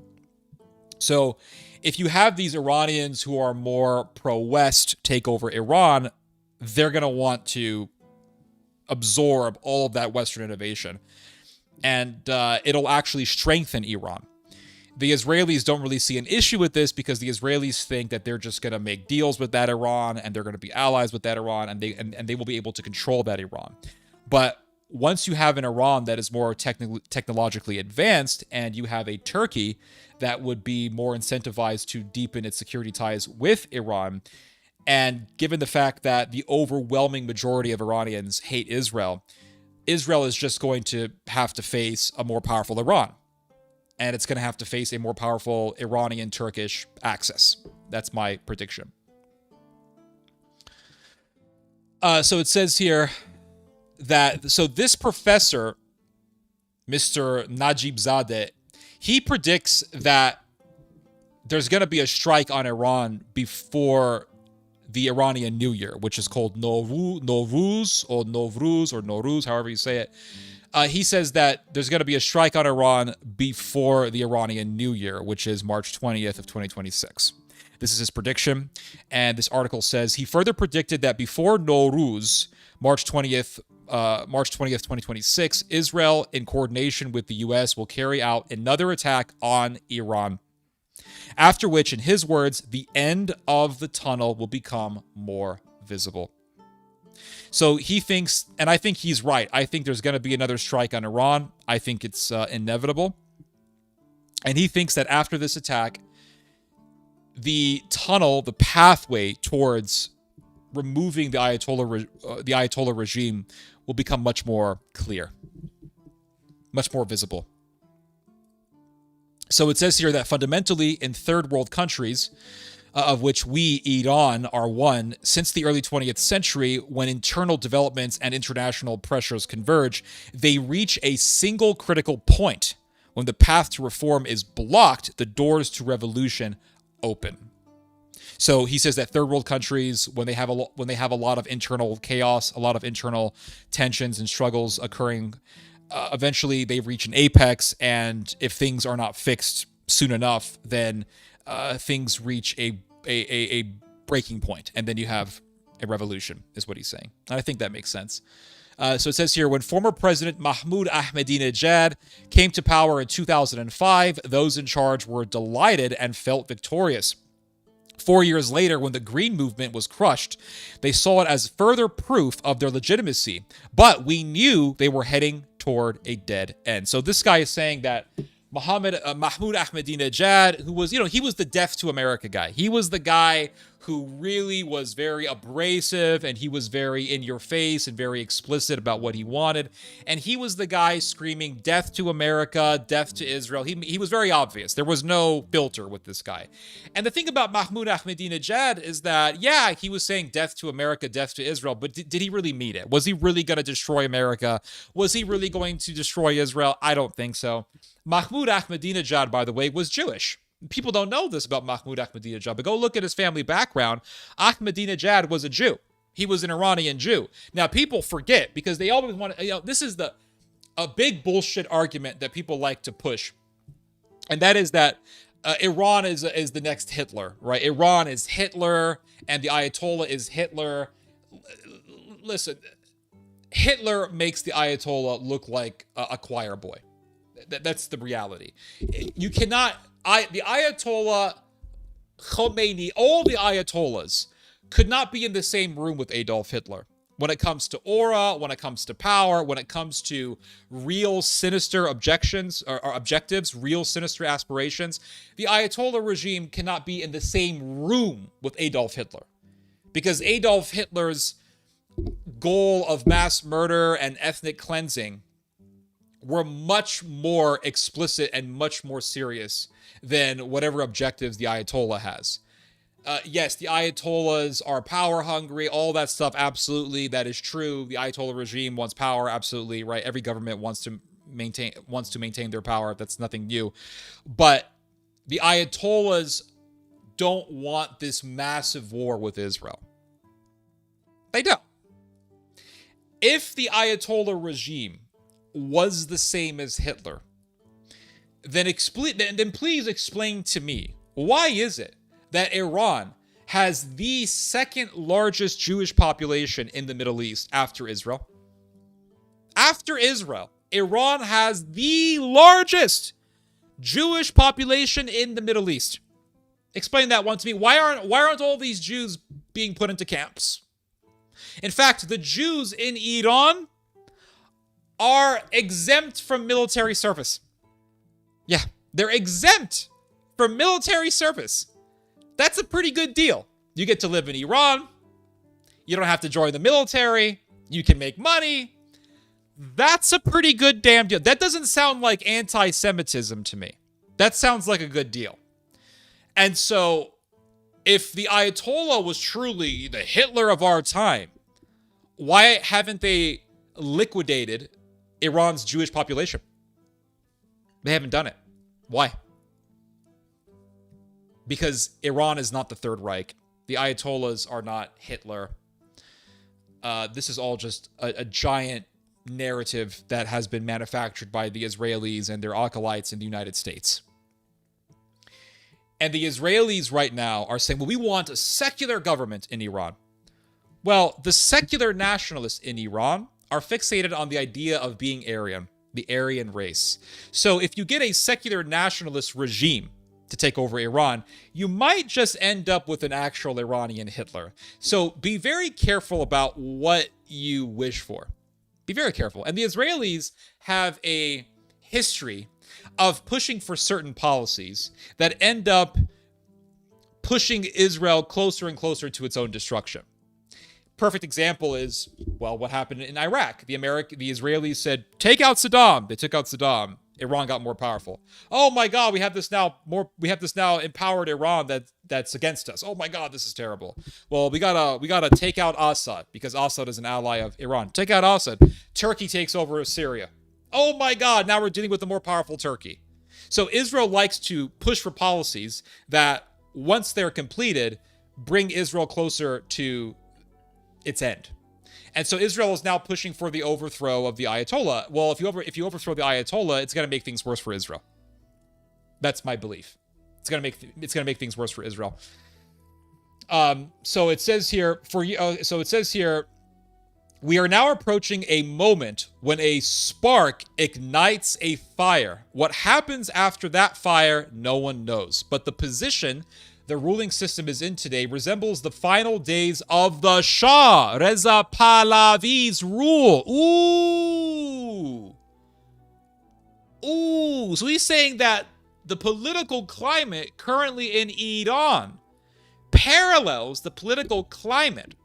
So if you have these Iranians who are more pro-West take over Iran, they're going to want to absorb all of that Western innovation. And it'll actually strengthen Iran. The Israelis don't really see an issue with this because the Israelis think that they're just going to make deals with that Iran and they're going to be allies with that Iran, and they will be able to control that Iran. But once you have an Iran that is more technologically advanced, and you have a Turkey that would be more incentivized to deepen its security ties with Iran, and given the fact that the overwhelming majority of Iranians hate Israel, Israel is just going to have to face a more powerful Iran. And it's going to have to face a more powerful Iranian-Turkish axis. That's my prediction. So it says here that, so this professor, Mr. Najibzadeh, he predicts that there's going to be a strike on Iran before the Iranian New Year, which is called Nowruz, however you say it. He says that there's going to be a strike on Iran before the Iranian New Year, which is March 20th of 2026. This is his prediction, and this article says he further predicted that before Nowruz, March 20th, 2026, Israel, in coordination with the U.S., will carry out another attack on Iran. After which, in his words, the end of the tunnel will become more visible. So he thinks, and I think he's right, I think there's going to be another strike on Iran. I think it's inevitable. And he thinks that after this attack, the tunnel, the pathway towards removing the Ayatollah regime will become much more clear, much more visible. So it says here that fundamentally in third world countries, of which we, Iran, are one, since the early 20th century, when internal developments and international pressures converge, they reach a single critical point. When the path to reform is blocked, the doors to revolution open. So he says that third world countries, when they have a lot of internal chaos, a lot of internal tensions and struggles occurring, eventually they reach an apex, and if things are not fixed soon enough, then things reach a breaking point, and then you have a revolution, is what he's saying. And I think that makes sense. So it says here, when former President Mahmoud Ahmadinejad came to power in 2005, those in charge were delighted and felt victorious. 4 years later, when the Green Movement was crushed, they saw it as further proof of their legitimacy. But we knew they were heading toward a dead end. So this guy is saying that Mahmoud Ahmadinejad, who was, he was the death to America guy. He was the guy who really was very abrasive, and he was very in your face and very explicit about what he wanted. And he was the guy screaming death to America, death to Israel. He was very obvious. There was no filter with this guy. And the thing about Mahmoud Ahmadinejad is that, yeah, he was saying death to America, death to Israel, but did he really mean it? Was he really going to destroy America? Was he really going to destroy Israel? I don't think so. Mahmoud Ahmadinejad, by the way, was Jewish. People don't know this about Mahmoud Ahmadinejad, but go look at his family background. Ahmadinejad was a Jew. He was an Iranian Jew. Now, people forget because they always want to, this is a big bullshit argument that people like to push. And that is that Iran is the next Hitler, right? Iran is Hitler and the Ayatollah is Hitler. Listen, Hitler makes the Ayatollah look like a choir boy. That's the reality. You cannot... the Ayatollah Khomeini, all the Ayatollahs could not be in the same room with Adolf Hitler. When it comes to aura, when it comes to power, when it comes to real sinister objectives, real sinister aspirations, the Ayatollah regime cannot be in the same room with Adolf Hitler. Because Adolf Hitler's goal of mass murder and ethnic cleansing were much more explicit and much more serious than whatever objectives the Ayatollah has. Yes, the Ayatollahs are power hungry, all that stuff, absolutely, that is true. The Ayatollah regime wants power, absolutely, right? Every government wants to maintain their power. That's nothing new. But the Ayatollahs don't want this massive war with Israel. They don't. If the Ayatollah regime was the same as Hitler, then please explain to me, why is it that Iran has the second largest Jewish population in the Middle East after Israel? After Israel, Iran has the largest Jewish population in the Middle East. Explain that one to me. Why aren't all these Jews being put into camps? In fact, the Jews in Iran are exempt from military service. Yeah, they're exempt from military service. That's a pretty good deal. You get to live in Iran. You don't have to join the military. You can make money. That's a pretty good damn deal. That doesn't sound like anti-Semitism to me. That sounds like a good deal. And so, if the Ayatollah was truly the Hitler of our time, why haven't they liquidated Iran's Jewish population? They haven't done it. Why? Because Iran is not the Third Reich. The Ayatollahs are not Hitler. This is all just a giant narrative that has been manufactured by the Israelis and their acolytes in the United States. And the Israelis right now are saying, well, we want a secular government in Iran. Well, the secular nationalists in Iran are fixated on the idea of being Aryan, the Aryan race. So if you get a secular nationalist regime to take over Iran, you might just end up with an actual Iranian Hitler. So be very careful about what you wish for. Be very careful. And the Israelis have a history of pushing for certain policies that end up pushing Israel closer and closer to its own destruction. Perfect example is, well, what happened in Iraq. The Israelis said, take out Saddam. They took out Saddam. Iran got more powerful. Oh my God, we have this now empowered Iran that's against us. Oh my God, this is terrible. Well, we gotta take out Assad because Assad is an ally of Iran. Take out Assad. Turkey takes over Syria. Oh my God, now we're dealing with a more powerful Turkey. So Israel likes to push for policies that, once they're completed, bring Israel closer to its end. And so Israel is now pushing for the overthrow of the Ayatollah. Well, if you overthrow the Ayatollah, it's going to make things worse for Israel. That's my belief. It's going to make things worse for Israel. So it says here so it says here, we are now approaching a moment when a spark ignites a fire. What happens after that fire, no one knows. But the position the ruling system is in today resembles the final days of the Shah Reza Pahlavi's rule. Ooh. So he's saying that the political climate currently in Iran parallels the political climate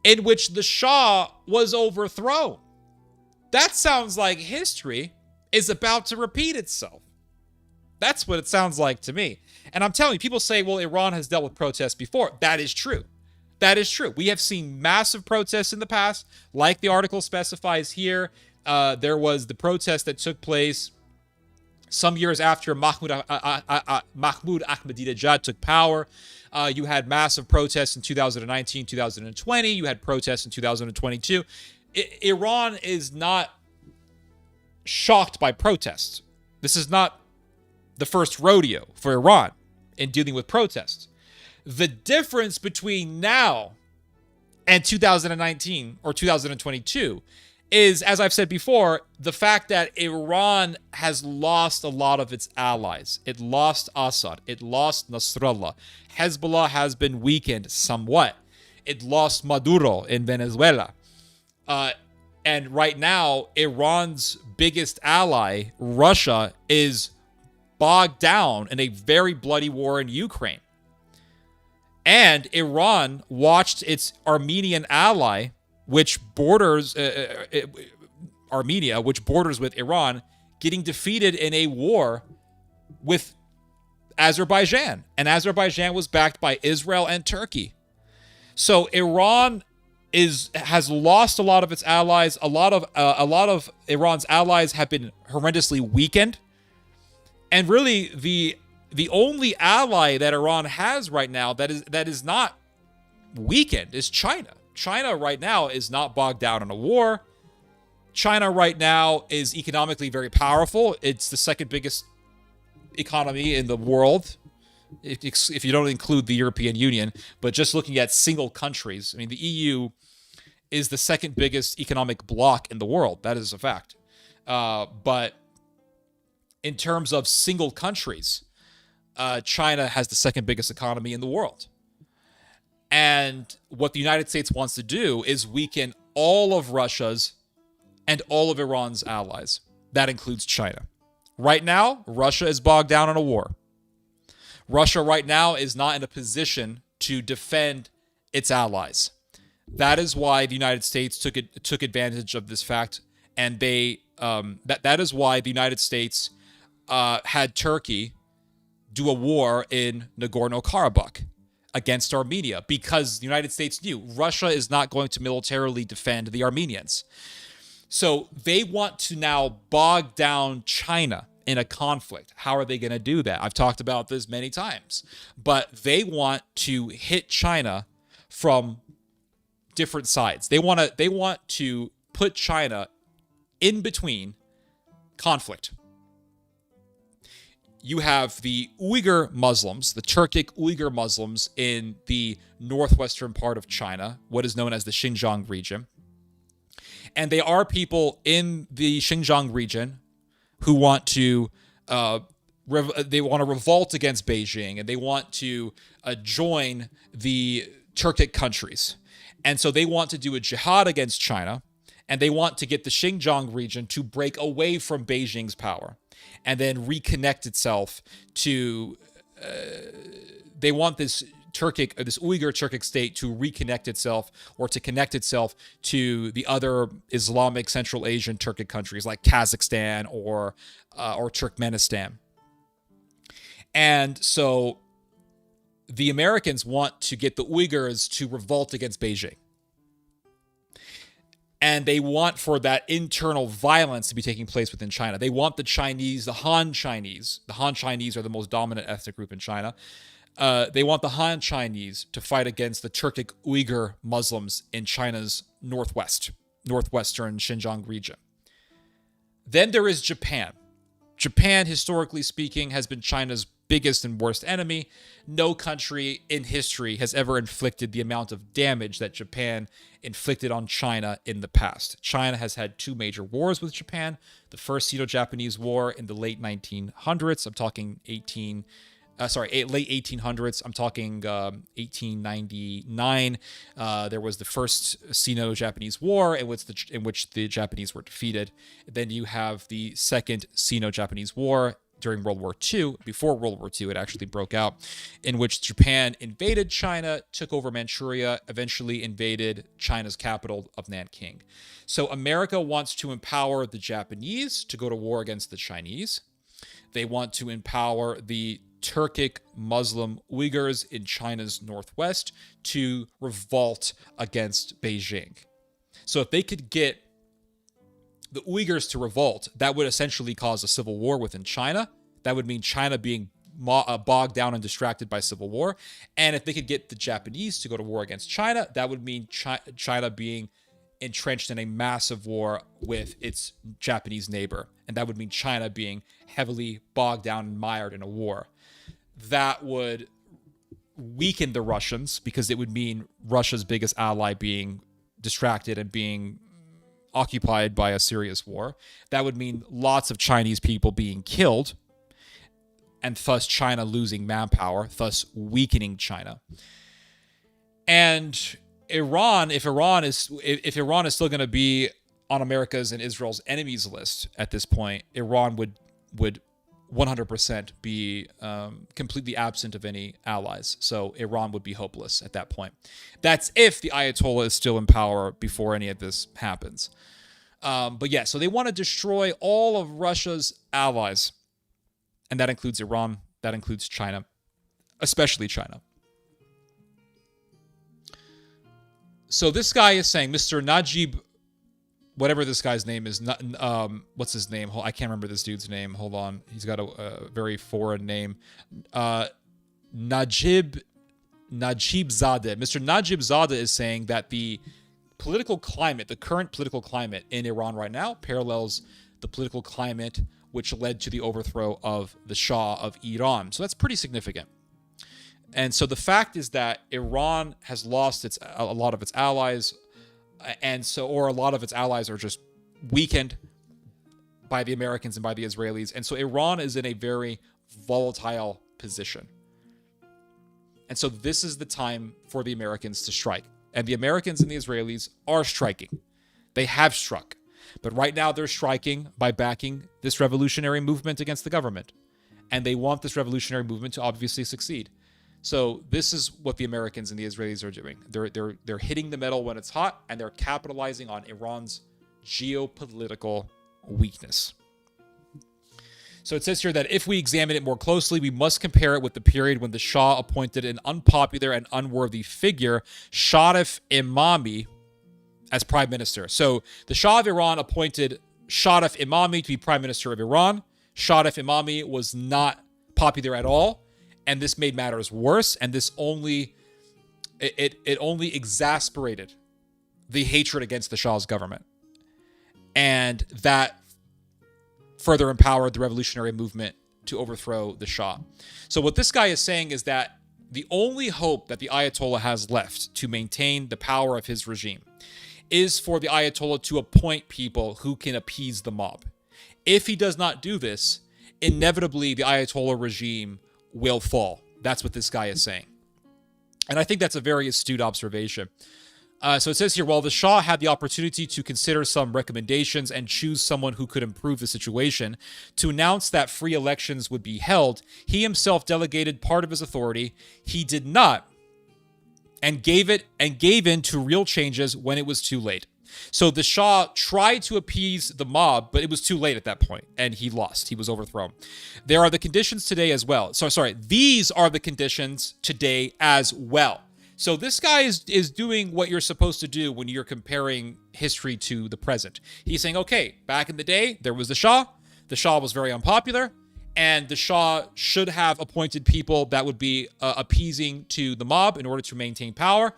in which the Shah was overthrown. That sounds like history is about to repeat itself. That's what it sounds like to me. And I'm telling you, people say, well, Iran has dealt with protests before. That is true. That is true. We have seen massive protests in the past, like the article specifies here. There was the protest that took place some years after Mahmoud Ahmadinejad took power. You had massive protests in 2019, 2020. You had protests in 2022. Iran is not shocked by protests. This is not the first rodeo for Iran in dealing with protests. The difference between now and 2019 or 2022 is, as I've said before, the fact that Iran has lost a lot of its allies. It lost Assad. It lost Nasrallah. Hezbollah has been weakened somewhat. It lost Maduro in Venezuela. And right now, Iran's biggest ally, Russia, is bogged down in a very bloody war in Ukraine. And Iran watched its Armenian ally, which borders Armenia, which borders with Iran, getting defeated in a war with Azerbaijan. And Azerbaijan was backed by Israel and Turkey. So Iran has lost a lot of its allies. A lot of Iran's allies have been horrendously weakened. And really, the only ally that Iran has right now that is not weakened is China. China right now is not bogged down in a war. China right now is economically very powerful. It's the second biggest economy in the world, if you don't include the European Union. But just looking at single countries, I mean, the EU is the second biggest economic bloc in the world. That is a fact. But in terms of single countries, China has the second biggest economy in the world. And what the United States wants to do is weaken all of Russia's and all of Iran's allies. That includes China. Right now, Russia is bogged down in a war. Russia right now is not in a position to defend its allies. That is why the United States took advantage of this fact, and that is why the United States had Turkey do a war in Nagorno-Karabakh against Armenia, because the United States knew Russia is not going to militarily defend the Armenians. So they want to now bog down China in a conflict. How are they going to do that? I've talked about this many times. But they want to hit China from different sides. They want to put China in between conflict. You have the Uyghur Muslims, the Turkic Uyghur Muslims in the northwestern part of China, what is known as the Xinjiang region. And they are people in the Xinjiang region who want to revolt against Beijing, and they want to join the Turkic countries. And so they want to do a jihad against China, and they want to get the Xinjiang region to break away from Beijing's power and then reconnect itself to, they want this Uyghur Turkic state to reconnect itself, or to connect itself to the other Islamic Central Asian Turkic countries like Kazakhstan or Turkmenistan. And so the Americans want to get the Uyghurs to revolt against Beijing. And they want for that internal violence to be taking place within China. They want the Chinese, the Han Chinese. The Han Chinese are the most dominant ethnic group in China. They want the Han Chinese to fight against the Turkic Uyghur Muslims in China's northwestern Xinjiang region. Then there is Japan. Japan, historically speaking, has been China's biggest and worst enemy. No country in history has ever inflicted the amount of damage that Japan inflicted on China in the past. China has had 2 major wars with Japan. The first Sino-Japanese War in the late 1900s. I'm talking late 1800s. I'm talking 1899. There was the first Sino-Japanese War in which the Japanese were defeated. Then you have the second Sino-Japanese War during World War II. Before World War II, it actually broke out, in which Japan invaded China, took over Manchuria, eventually invaded China's capital of Nanking. So America wants to empower the Japanese to go to war against the Chinese. They want to empower the Turkic Muslim Uyghurs in China's northwest to revolt against Beijing. So if they could get the Uyghurs to revolt, that would essentially cause a civil war within China. That would mean China being bogged down and distracted by civil war. And if they could get the Japanese to go to war against China, that would mean China being entrenched in a massive war with its Japanese neighbor. And that would mean China being heavily bogged down and mired in a war. That would weaken the Russians, because it would mean Russia's biggest ally being distracted and being occupied by a serious war. That would mean lots of Chinese people being killed, and thus China losing manpower, thus weakening China. And Iran, if Iran is still going to be on America's and Israel's enemies list at this point, Iran would 100% be completely absent of any allies. So Iran would be hopeless at that point. That's if the Ayatollah is still in power before any of this happens. But yeah, so they want to destroy all of Russia's allies. And that includes Iran. That includes China, especially China. So this guy is saying, Mr. Najib, whatever this guy's name is, what's his name? I can't remember this dude's name. Hold on. He's got a very foreign name. Najib Zadeh. Mr. Najib Zadeh is saying that the political climate, the current political climate in Iran right now, parallels the political climate which led to the overthrow of the Shah of Iran. So that's pretty significant. And so the fact is that Iran has lost a lot of its allies, or a lot of its allies are just weakened by the Americans and by the Israelis. And so Iran is in a very volatile position. And so this is the time for the Americans to strike. And the Americans and the Israelis are striking. They have struck. But right now they're striking by backing this revolutionary movement against the government. And they want this revolutionary movement to obviously succeed. So this is what the Americans and the Israelis are doing. They're hitting the metal when it's hot, and they're capitalizing on Iran's geopolitical weakness. So it says here that if we examine it more closely, we must compare it with the period when the Shah appointed an unpopular and unworthy figure, Sharif Imami, as prime minister. So the Shah of Iran appointed Sharif Imami to be prime minister of Iran. Sharif Imami was not popular at all, and this made matters worse, and this only exasperated the hatred against the Shah's government. And that further empowered the revolutionary movement to overthrow the Shah. So what this guy is saying is that the only hope that the Ayatollah has left to maintain the power of his regime is for the Ayatollah to appoint people who can appease the mob. If he does not do this, inevitably the Ayatollah regime will fall. That's what this guy is saying. And I think that's a very astute observation. So it says here, while the Shah had the opportunity to consider some recommendations and choose someone who could improve the situation, to announce that free elections would be held, he himself delegated part of his authority. He did not, and gave in to real changes when it was too late. So the Shah tried to appease the mob, but it was too late at that point, and he lost. He was overthrown. There are the conditions today as well. These are the conditions today as well. So this guy is doing what you're supposed to do when you're comparing history to the present. He's saying, okay, back in the day, there was the Shah. The Shah was very unpopular, and the Shah should have appointed people that would be appeasing to the mob in order to maintain power.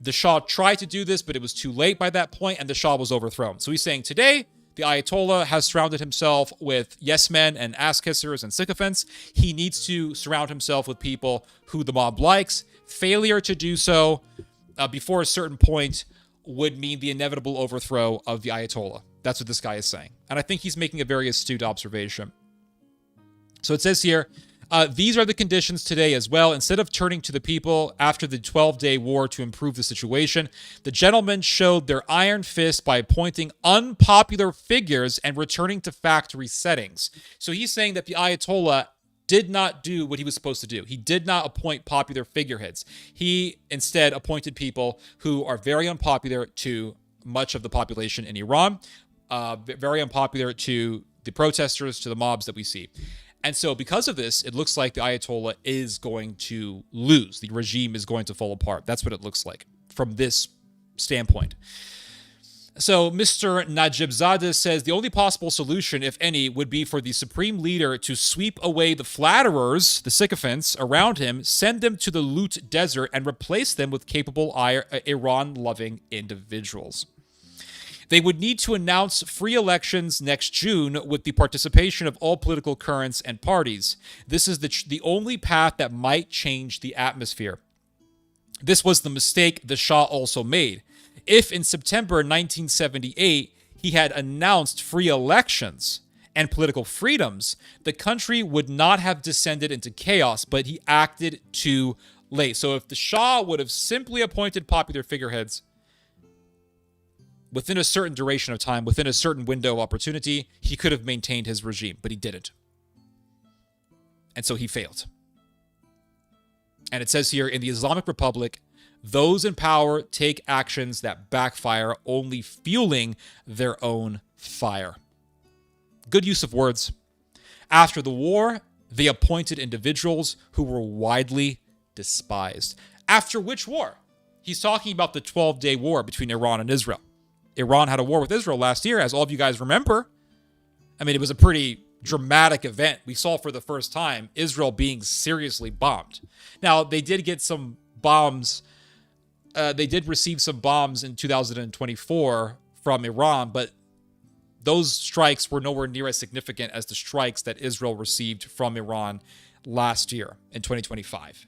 The Shah tried to do this, but it was too late by that point, and the Shah was overthrown. So he's saying today, The Ayatollah has surrounded himself with yes men and ass kissers and sycophants. He needs to surround himself with people who the mob likes. Failure to do so before a certain point would mean the inevitable overthrow of the Ayatollah. That's what this guy is saying. And I think he's making a very astute observation. So it says here, these are the conditions today as well. Instead of turning to the people after the 12-day war to improve the situation, the gentlemen showed their iron fist by appointing unpopular figures and returning to factory settings. So he's saying that the Ayatollah did not do what he was supposed to do. He did not appoint popular figureheads. He instead appointed people who are very unpopular to much of the population in Iran, very unpopular to the protesters, to the mobs that we see. And so because of this, it looks like the Ayatollah is going to lose. The regime is going to fall apart. That's what it looks like from this standpoint. So Mr. Najibzadeh says the only possible solution, if any, would be for the supreme leader to sweep away the flatterers, the sycophants around him, send them to the Lut Desert, and replace them with capable Iran-loving individuals. They would need to announce free elections next June with the participation of all political currents and parties. This is the only path that might change the atmosphere. This was the mistake the Shah also made. If in September 1978 he had announced free elections and political freedoms, the country would not have descended into chaos, but he acted too late. So if the Shah would have simply appointed popular figureheads within a certain duration of time, within a certain window of opportunity, he could have maintained his regime, but he didn't. And so he failed. And it says here, in the Islamic Republic, those in power take actions that backfire, only fueling their own fire. Good use of words. After the war, they appointed individuals who were widely despised. After which war? He's talking about the 12-day war between Iran and Israel. Iran had a war with Israel last year, as all of you guys remember. I mean, it was a pretty dramatic event. We saw for the first time Israel being seriously bombed. Now, they did get some bombs. They did receive some bombs in 2024 from Iran, but those strikes were nowhere near as significant as the strikes that Israel received from Iran last year in 2025.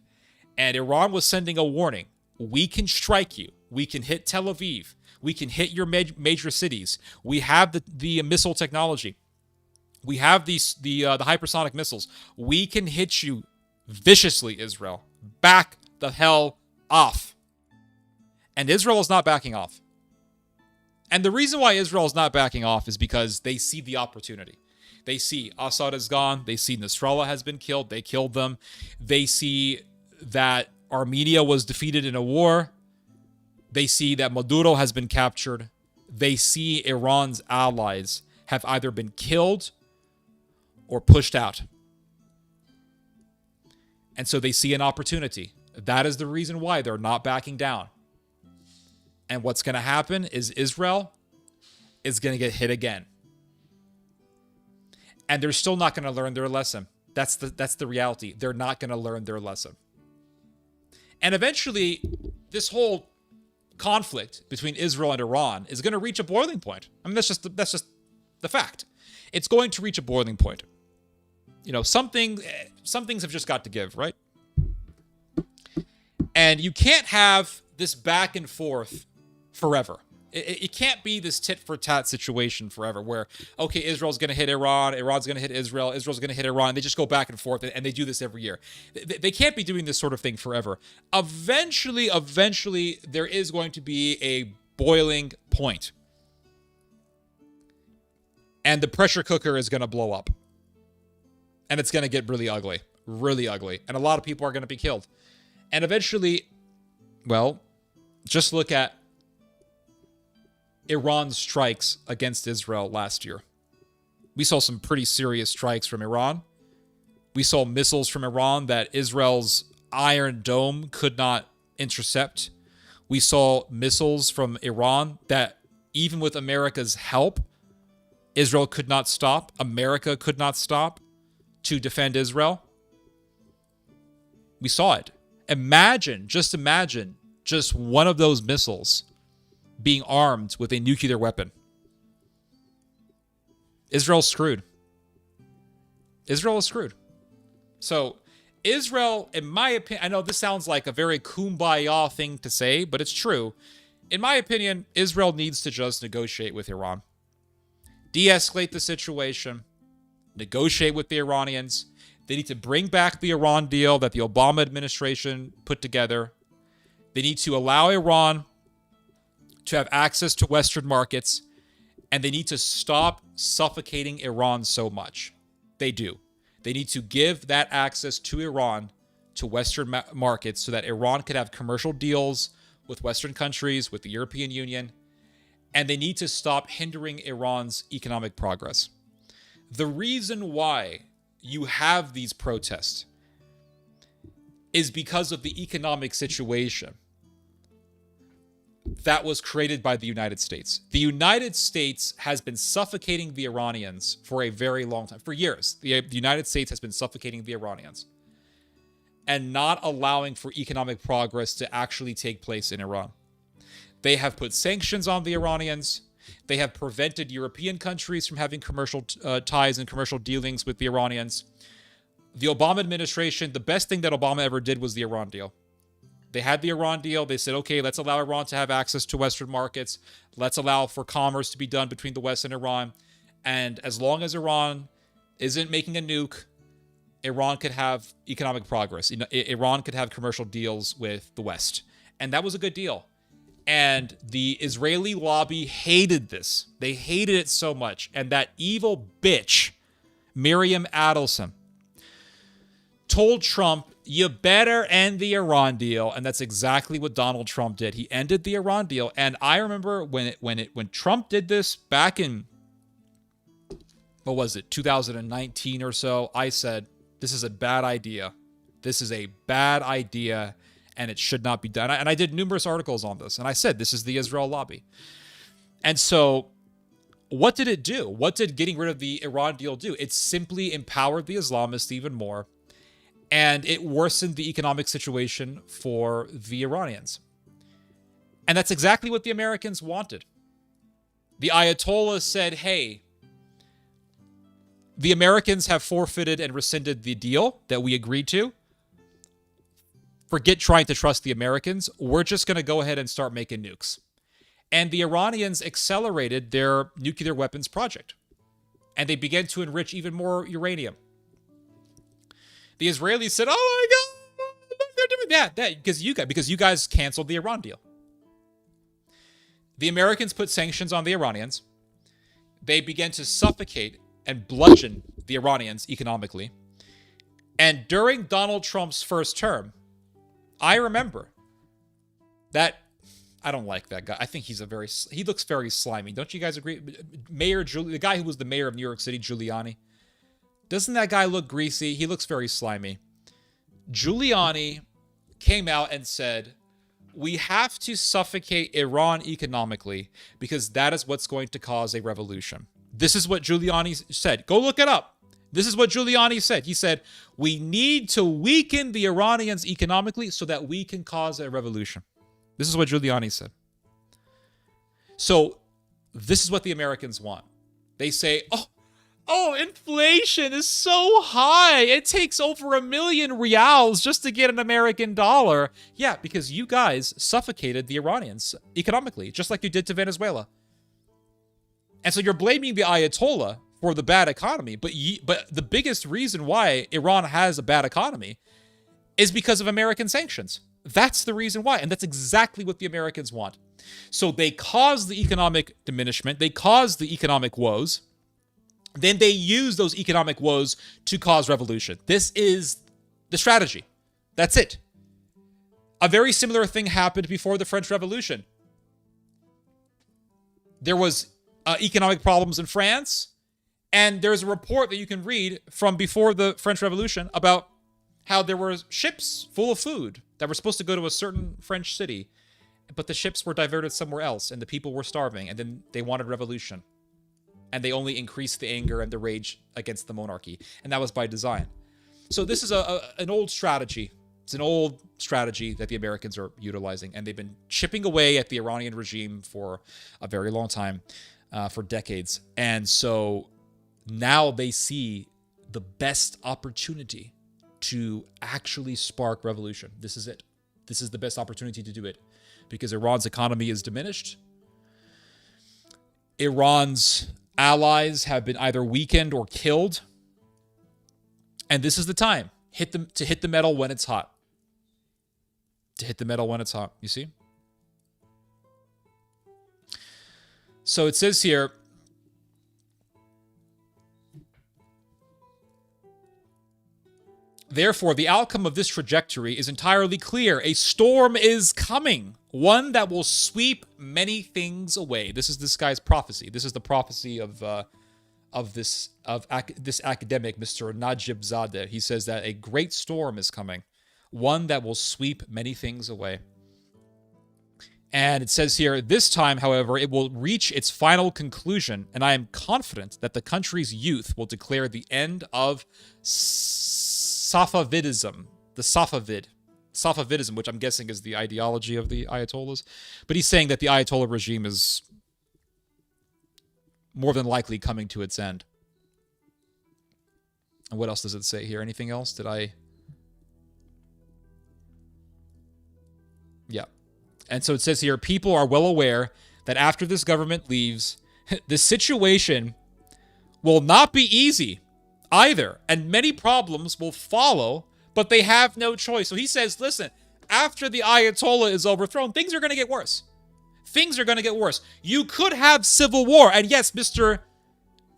And Iran was sending a warning. We can strike you. We can hit Tel Aviv. We can hit your major cities. We have the missile technology. We have the hypersonic missiles. We can hit you viciously, Israel. Back the hell off. And Israel is not backing off. And the reason why Israel is not backing off is because they see the opportunity. They see Assad is gone. They see Nasrallah has been killed. They killed them. They see that Armenia was defeated in a war. They see that Maduro has been captured. They see Iran's allies have either been killed or pushed out. And so they see an opportunity. That is the reason why they're not backing down. And what's going to happen is Israel is going to get hit again. And they're still not going to learn their lesson. That's the reality. They're not going to learn their lesson. And eventually, this whole conflict between Israel and Iran is going to reach a boiling point. I mean, that's just the fact. It's going to reach a boiling point. You know, some things have just got to give, right? And you can't have this back and forth forever. It can't be this tit-for-tat situation forever where, okay, Israel's going to hit Iran, Iran's going to hit Israel, Israel's going to hit Iran. They just go back and forth, and they do this every year. They can't be doing this sort of thing forever. Eventually, there is going to be a boiling point. And the pressure cooker is going to blow up. And it's going to get really ugly. Really ugly. And a lot of people are going to be killed. And eventually, well, just look at Iran's strikes against Israel last year. We saw some pretty serious strikes from Iran. We saw missiles from Iran that Israel's Iron Dome could not intercept. We saw missiles from Iran that, even with America's help, Israel could not stop. America could not stop to defend Israel. We saw it. Imagine just one of those missiles being armed with a nuclear weapon. Israel's screwed. Israel is screwed. So Israel, in my opinion, I know this sounds like a very kumbaya thing to say, but it's true. In my opinion, Israel needs to just negotiate with Iran. De-escalate the situation. Negotiate with the Iranians. They need to bring back the Iran deal that the Obama administration put together. They need to allow Iran to have access to Western markets, and they need to stop suffocating Iran so much. They do. They need to give that access to Iran, to Western markets, so that Iran could have commercial deals with Western countries, with the European Union, and they need to stop hindering Iran's economic progress. The reason why you have these protests is because of the economic situation that was created by the United States. The United States has been suffocating the Iranians for a very long time. For years, the United States has been suffocating the Iranians and not allowing for economic progress to actually take place in Iran. They have put sanctions on the Iranians. They have prevented European countries from having commercial ties and commercial dealings with the Iranians. The Obama administration, the best thing that Obama ever did was the Iran deal. They had the Iran deal. They said, okay, let's allow Iran to have access to Western markets. Let's allow for commerce to be done between the West and Iran. And as long as Iran isn't making a nuke, Iran could have economic progress. Iran could have commercial deals with the West. And that was a good deal. And the Israeli lobby hated this. They hated it so much. And that evil bitch, Miriam Adelson, told Trump, you better end the Iran deal. And that's exactly what Donald Trump did. He ended the Iran deal. And I remember when Trump did this back in, 2019 or so, I said, this is a bad idea. This is a bad idea, and it should not be done. And I did numerous articles on this, and I said, this is the Israel lobby. And so what did it do? What did getting rid of the Iran deal do? It simply empowered the Islamists even more, and it worsened the economic situation for the Iranians. And that's exactly what the Americans wanted. The Ayatollah said, hey, the Americans have forfeited and rescinded the deal that we agreed to. Forget trying to trust the Americans. We're just going to go ahead and start making nukes. And the Iranians accelerated their nuclear weapons project. And they began to enrich even more uranium. The Israelis said, oh my God, they're doing that because you guys canceled the Iran deal. The Americans put sanctions on the Iranians. They began to suffocate and bludgeon the Iranians economically. And during Donald Trump's first term, I remember that I don't like that guy. I think he looks very slimy. Don't you guys agree? The guy who was the mayor of New York City, Giuliani. Doesn't that guy look greasy? He looks very slimy. Giuliani came out and said, we have to suffocate Iran economically because that is what's going to cause a revolution. This is what Giuliani said. Go look it up. This is what Giuliani said. He said, we need to weaken the Iranians economically so that we can cause a revolution. This is what Giuliani said. So this is what the Americans want. They say, oh, inflation is so high. It takes over 1 million reals just to get an American dollar. Yeah, because you guys suffocated the Iranians economically, just like you did to Venezuela. And so you're blaming the Ayatollah for the bad economy. But the biggest reason why Iran has a bad economy is because of American sanctions. That's the reason why. And that's exactly what the Americans want. So they cause the economic diminishment. They cause the economic woes. Then they use those economic woes to cause revolution. This is the strategy. That's it. A very similar thing happened before the French Revolution. There was economic problems in France, and there's a report that you can read from before the French Revolution about how there were ships full of food that were supposed to go to a certain French city, but the ships were diverted somewhere else, and the people were starving, and then they wanted revolution. And they only increased the anger and the rage against the monarchy. And that was by design. So this is an old strategy. It's an old strategy that the Americans are utilizing. And they've been chipping away at the Iranian regime for a very long time, for decades. And so Now they see the best opportunity to actually spark revolution. This is it. This is the best opportunity to do it because Iran's economy is diminished. Iran's allies have been either weakened or killed. And this is the time to hit the metal when it's hot. To hit the metal when it's hot, you see? So it says here, therefore, the outcome of this trajectory is entirely clear. A storm is coming, one that will sweep many things away. This is this guy's prophecy. This is the prophecy of this academic, Mr. Najib Zadeh. He says that a great storm is coming, one that will sweep many things away. And it says here, this time, however, it will reach its final conclusion, and I am confident that the country's youth will declare the end of Safavidism, Safavidism, which I'm guessing is the ideology of the Ayatollahs. But he's saying that the Ayatollah regime is more than likely coming to its end. And what else does it say here? Anything else? Yeah. And so it says here, people are well aware that after this government leaves, the situation will not be easy either, and many problems will follow, but they have no choice. So he says, listen, after the Ayatollah is overthrown, things are going to get worse. Things are going to get worse. You could have civil war, and yes, Mr.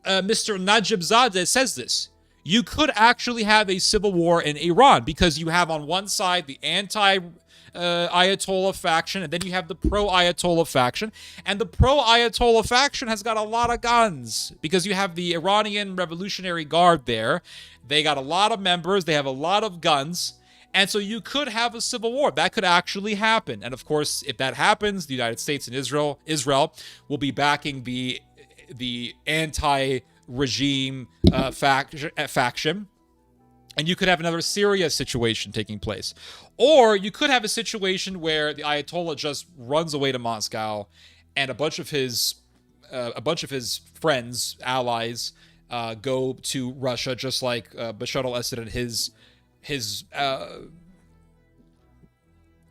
Najib Zadeh says this. You could actually have a civil war in Iran because you have on one side the anti-Ayatollah faction, and then you have the pro-Ayatollah faction. And the pro-Ayatollah faction has got a lot of guns because you have the Iranian Revolutionary Guard there. They got a lot of members. They have a lot of guns. And so you could have a civil war. That could actually happen. And of course, if that happens, the United States and Israel will be backing the anti-regime faction. And you could have another Syria situation taking place. Or you could have a situation where the Ayatollah just runs away to Moscow and a bunch of his friends, allies, go to Russia, just like Bashar al-Assad and his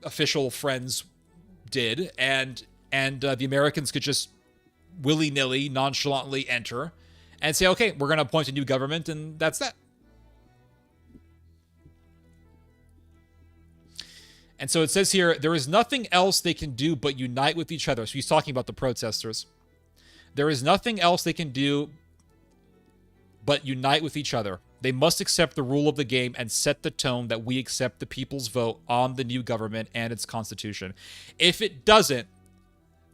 official friends did, and the Americans could just willy-nilly, nonchalantly enter and say, okay, we're going to appoint a new government, and that's that. And so it says here, there is nothing else they can do but unite with each other. So he's talking about the protesters. There is nothing else they can do but unite with each other. They must accept the rule of the game and set the tone that we accept the people's vote on the new government and its constitution. If it doesn't,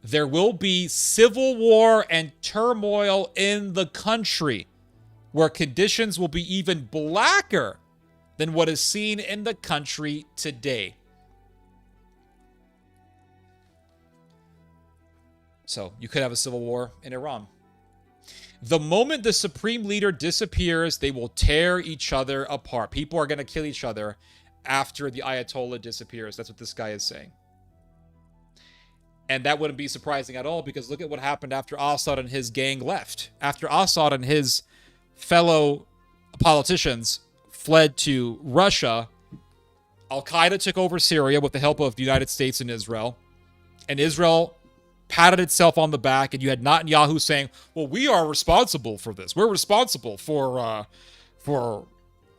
there will be civil war and turmoil in the country, where conditions will be even blacker than what is seen in the country today. So you could have a civil war in Iran. The moment the supreme leader disappears, they will tear each other apart. People are going to kill each other after the Ayatollah disappears. That's what this guy is saying. And that wouldn't be surprising at all, because look at what happened after Assad and his gang left. After Assad and his fellow politicians fled to Russia, Al-Qaeda took over Syria with the help of the United States and Israel. And Israel patted itself on the back, and you had Netanyahu saying, well, we are responsible for this. We're responsible for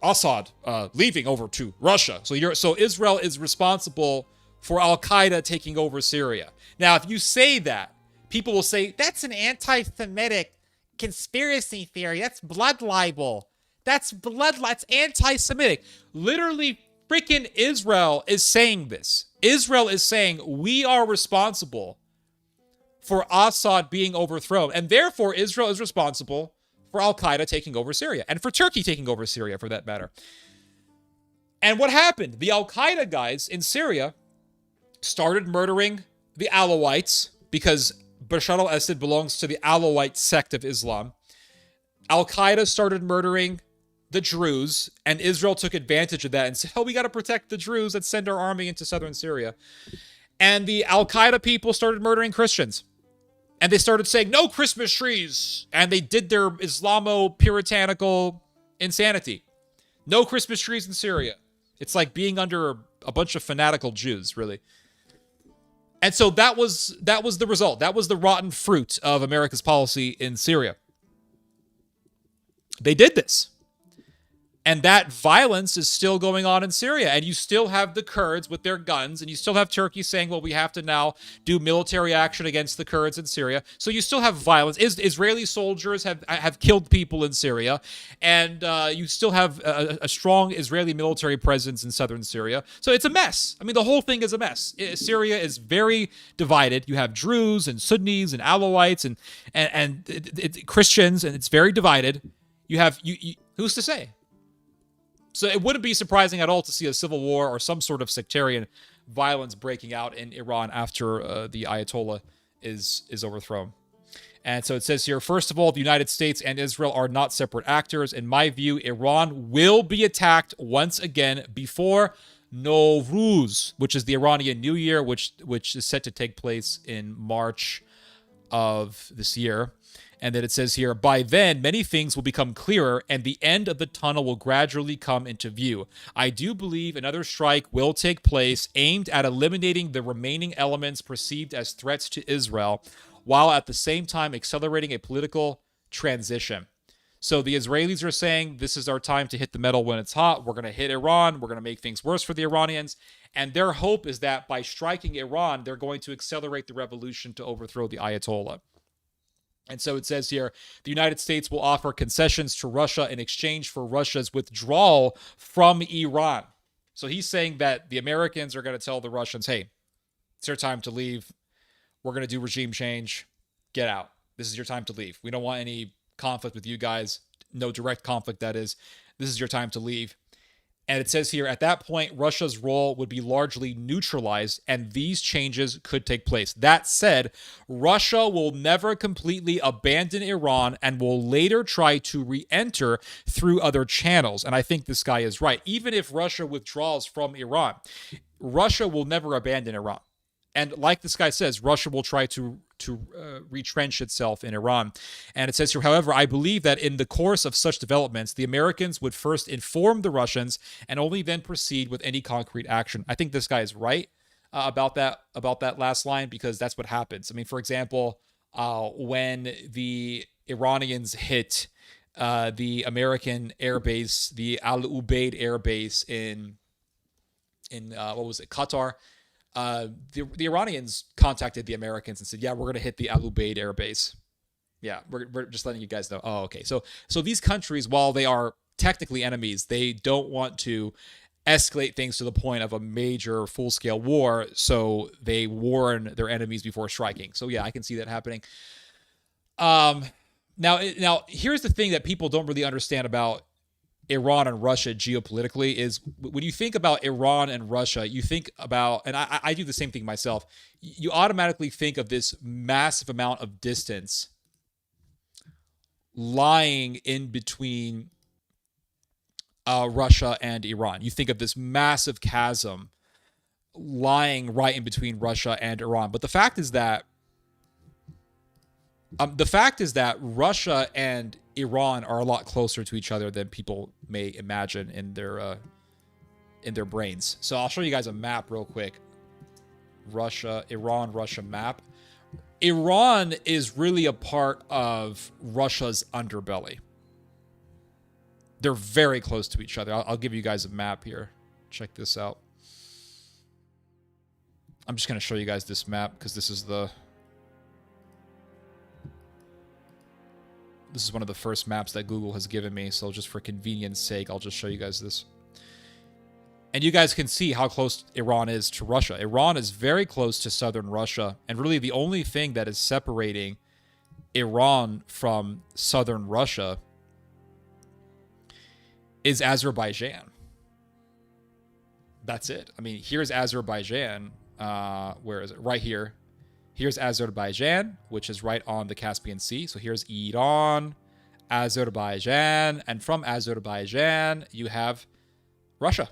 Assad leaving over to Russia. So Israel is responsible for Al-Qaeda taking over Syria. Now, if you say that, people will say, that's an anti-Semitic conspiracy theory. That's blood libel. That's anti-Semitic. Literally, freaking Israel is saying this. Israel is saying, we are responsible for Assad being overthrown. And therefore, Israel is responsible for Al-Qaeda taking over Syria, and for Turkey taking over Syria, for that matter. And what happened? The Al-Qaeda guys in Syria started murdering the Alawites, because Bashar al-Assad belongs to the Alawite sect of Islam. Al-Qaeda started murdering the Druze, and Israel took advantage of that and said, oh, we got to protect the Druze. Let's send our army into southern Syria. And the Al-Qaeda people started murdering Christians. And they started saying, no Christmas trees. And they did their Islamo-puritanical insanity. No Christmas trees in Syria. It's like being under a bunch of fanatical Jews, really. And so that was the result. That was the rotten fruit of America's policy in Syria. They did this. And that violence is still going on in Syria. And you still have the Kurds with their guns. And you still have Turkey saying, well, we have to now do military action against the Kurds in Syria. So you still have violence. Israeli soldiers have killed people in Syria. And you still have a strong Israeli military presence in southern Syria. So it's a mess. I mean, the whole thing is a mess. Syria is very divided. You have Druze and Sunnis and Alawites and Christians, and it's very divided. You have, who's to say? So it wouldn't be surprising at all to see a civil war or some sort of sectarian violence breaking out in Iran after the Ayatollah is overthrown. And so it says here, first of all, the United States and Israel are not separate actors. In my view, Iran will be attacked once again before Nowruz, which is the Iranian New Year, which is set to take place in March of this year. And then it says here, by then, many things will become clearer and the end of the tunnel will gradually come into view. I do believe another strike will take place aimed at eliminating the remaining elements perceived as threats to Israel, while at the same time accelerating a political transition. So the Israelis are saying, this is our time to hit the metal when it's hot. We're going to hit Iran. We're going to make things worse for the Iranians. And their hope is that by striking Iran, they're going to accelerate the revolution to overthrow the Ayatollah. And so it says here, the United States will offer concessions to Russia in exchange for Russia's withdrawal from Iran. So he's saying that the Americans are going to tell the Russians, hey, it's your time to leave. We're going to do regime change. Get out. This is your time to leave. We don't want any conflict with you guys. No direct conflict, that is. This is your time to leave. And it says here, at that point, Russia's role would be largely neutralized, and these changes could take place. That said, Russia will never completely abandon Iran and will later try to re-enter through other channels. And I think this guy is right. Even if Russia withdraws from Iran, Russia will never abandon Iran. And like this guy says, Russia will try to retrench itself in Iran. And it says here, however, I believe that in the course of such developments, the Americans would first inform the Russians and only then proceed with any concrete action. I think this guy is right about that last line, because that's what happens. I mean, for example, when the Iranians hit the American airbase, the Al Ubaid airbase in what was it, Qatar, the Iranians contacted the Americans and said, yeah, we're going to hit the Al Ubaid air base. Yeah, we're just letting you guys know. Oh, okay. So these countries, while they are technically enemies, they don't want to escalate things to the point of a major full-scale war, so they warn their enemies before striking. So yeah, I can see that happening. Now here's the thing that people don't really understand about Iran and Russia geopolitically is when you think about Iran and Russia, you think about, and I do the same thing myself, you automatically think of this massive amount of distance lying in between Russia and Iran. You think of this massive chasm lying right in between Russia and Iran. But the fact is that Russia and Iran are a lot closer to each other than people may imagine in their brains. So I'll show you guys a map real quick. Iran-Russia map. Iran is really a part of Russia's underbelly. They're very close to each other. I'll give you guys a map here. Check this out. I'm just going to show you guys this map because this is one of the first maps that Google has given me, so just for convenience sake, I'll just show you guys this. And you guys can see how close Iran is to Russia. Iran is very close to southern Russia, and really the only thing that is separating Iran from southern Russia is Azerbaijan. That's it. I mean, here's Azerbaijan. Where is it? Right here. Here's Azerbaijan, which is right on the Caspian Sea. So here's Iran, Azerbaijan, and from Azerbaijan, you have Russia.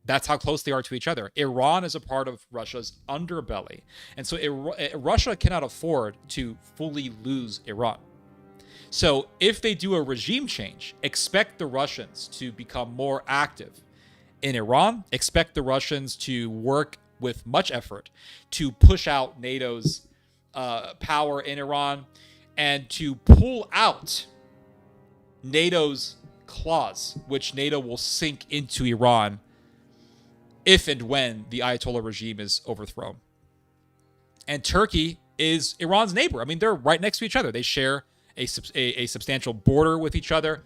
That's how close they are to each other. Iran is a part of Russia's underbelly. And so Russia cannot afford to fully lose Iran. So if they do a regime change, expect the Russians to become more active in Iran. Expect the Russians to work with much effort to push out NATO's power in Iran and to pull out NATO's clause, which NATO will sink into Iran if and when the Ayatollah regime is overthrown. And Turkey is Iran's neighbor. I mean, they're right next to each other. They share a substantial border with each other.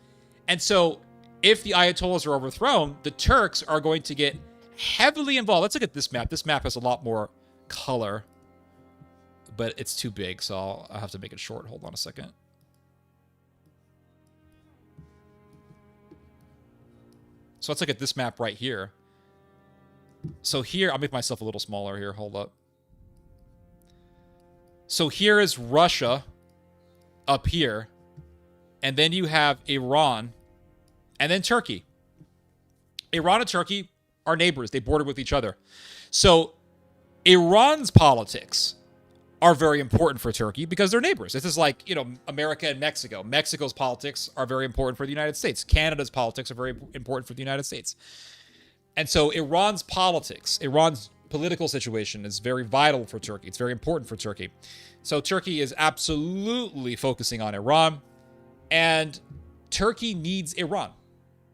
And so if the Ayatollahs are overthrown, the Turks are going to get heavily involved. Let's look at this map. This map has a lot more color, but it's too big, so I'll have to make it short. Hold on a second. So let's look at this map right here. So here, I'll make myself a little smaller here. Hold up. So here is Russia up here. And then you have Iran. And then Turkey. Iran and Turkey are neighbors. They border with each other. So Iran's politics are very important for Turkey because they're neighbors. This is like, America and Mexico. Mexico's politics are very important for the United States. Canada's politics are very important for the United States. And so Iran's politics, Iran's political situation is very vital for Turkey. It's very important for Turkey. So Turkey is absolutely focusing on Iran. And Turkey needs Iran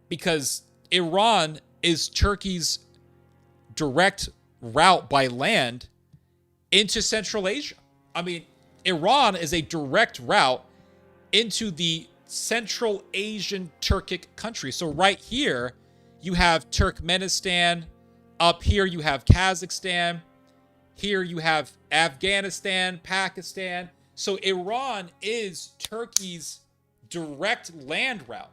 because Iran is Turkey's direct route by land into Central Asia. I mean, Iran is a direct route into the Central Asian Turkic country. So right here, you have Turkmenistan. Up here, you have Kazakhstan. Here you have Afghanistan, Pakistan. So Iran is Turkey's direct land route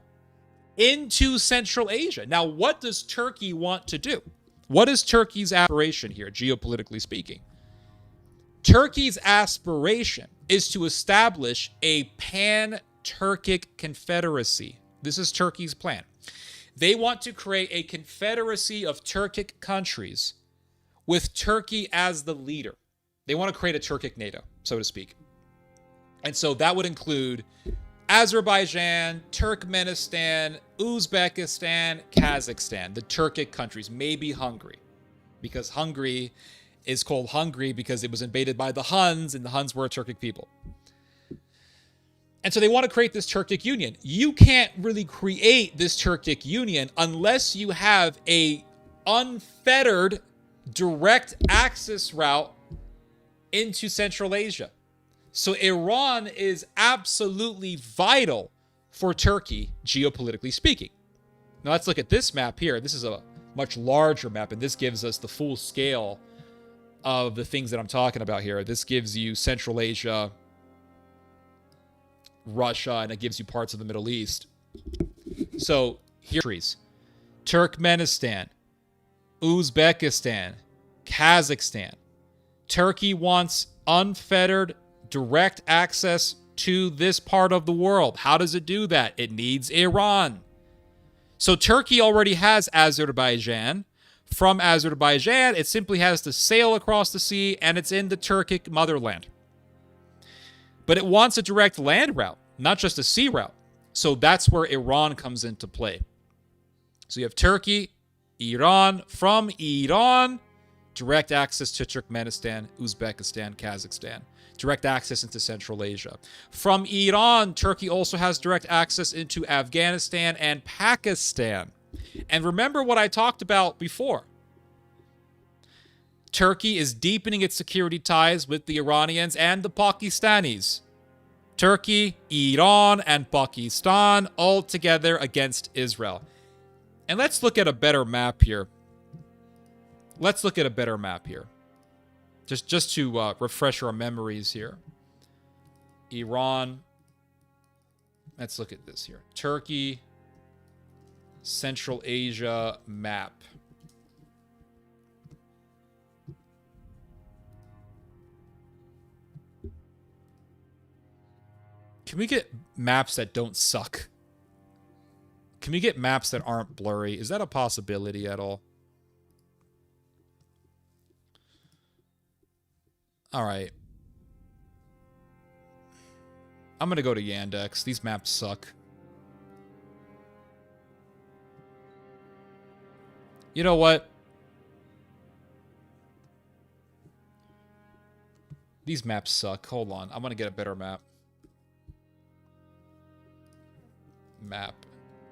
into Central Asia. Now, what does Turkey want to do? What is Turkey's aspiration here, geopolitically speaking? Turkey's aspiration is to establish a pan-Turkic confederacy. This is Turkey's plan. They want to create a confederacy of Turkic countries with Turkey as the leader. They want to create a Turkic NATO, so to speak. And so that would include Azerbaijan, Turkmenistan, Uzbekistan, Kazakhstan, the Turkic countries, maybe Hungary, because Hungary is called Hungary because it was invaded by the Huns, and the Huns were a Turkic people. And so they want to create this Turkic union. You can't really create this Turkic union unless you have a unfettered direct access route into Central Asia. So Iran is absolutely vital for Turkey, geopolitically speaking. Now let's look at this map here. This is a much larger map, and this gives us the full scale of the things that I'm talking about here. This gives you Central Asia, Russia, and it gives you parts of the Middle East. So here's Turkmenistan, Uzbekistan, Kazakhstan. Turkey wants unfettered direct access to this part of the world. How does it do that? It needs Iran. So Turkey already has Azerbaijan. From Azerbaijan, it simply has to sail across the sea, and it's in the Turkic motherland. But it wants a direct land route, not just a sea route. So that's where Iran comes into play. So you have Turkey, Iran. From Iran, direct access to Turkmenistan, Uzbekistan, Kazakhstan. Direct access into Central Asia. From Iran, Turkey also has direct access into Afghanistan and Pakistan. And remember what I talked about before. Turkey is deepening its security ties with the Iranians and the Pakistanis. Turkey, Iran, and Pakistan all together against Israel. And let's look at a better map here. Just to refresh our memories here. Iran. Let's look at this here. Turkey, Central Asia map. Can we get maps that don't suck? Can we get maps that aren't blurry? Is that a possibility at all? All right. I'm going to go to Yandex. These maps suck. You know what? These maps suck. Hold on. I'm going to get a better map. Map.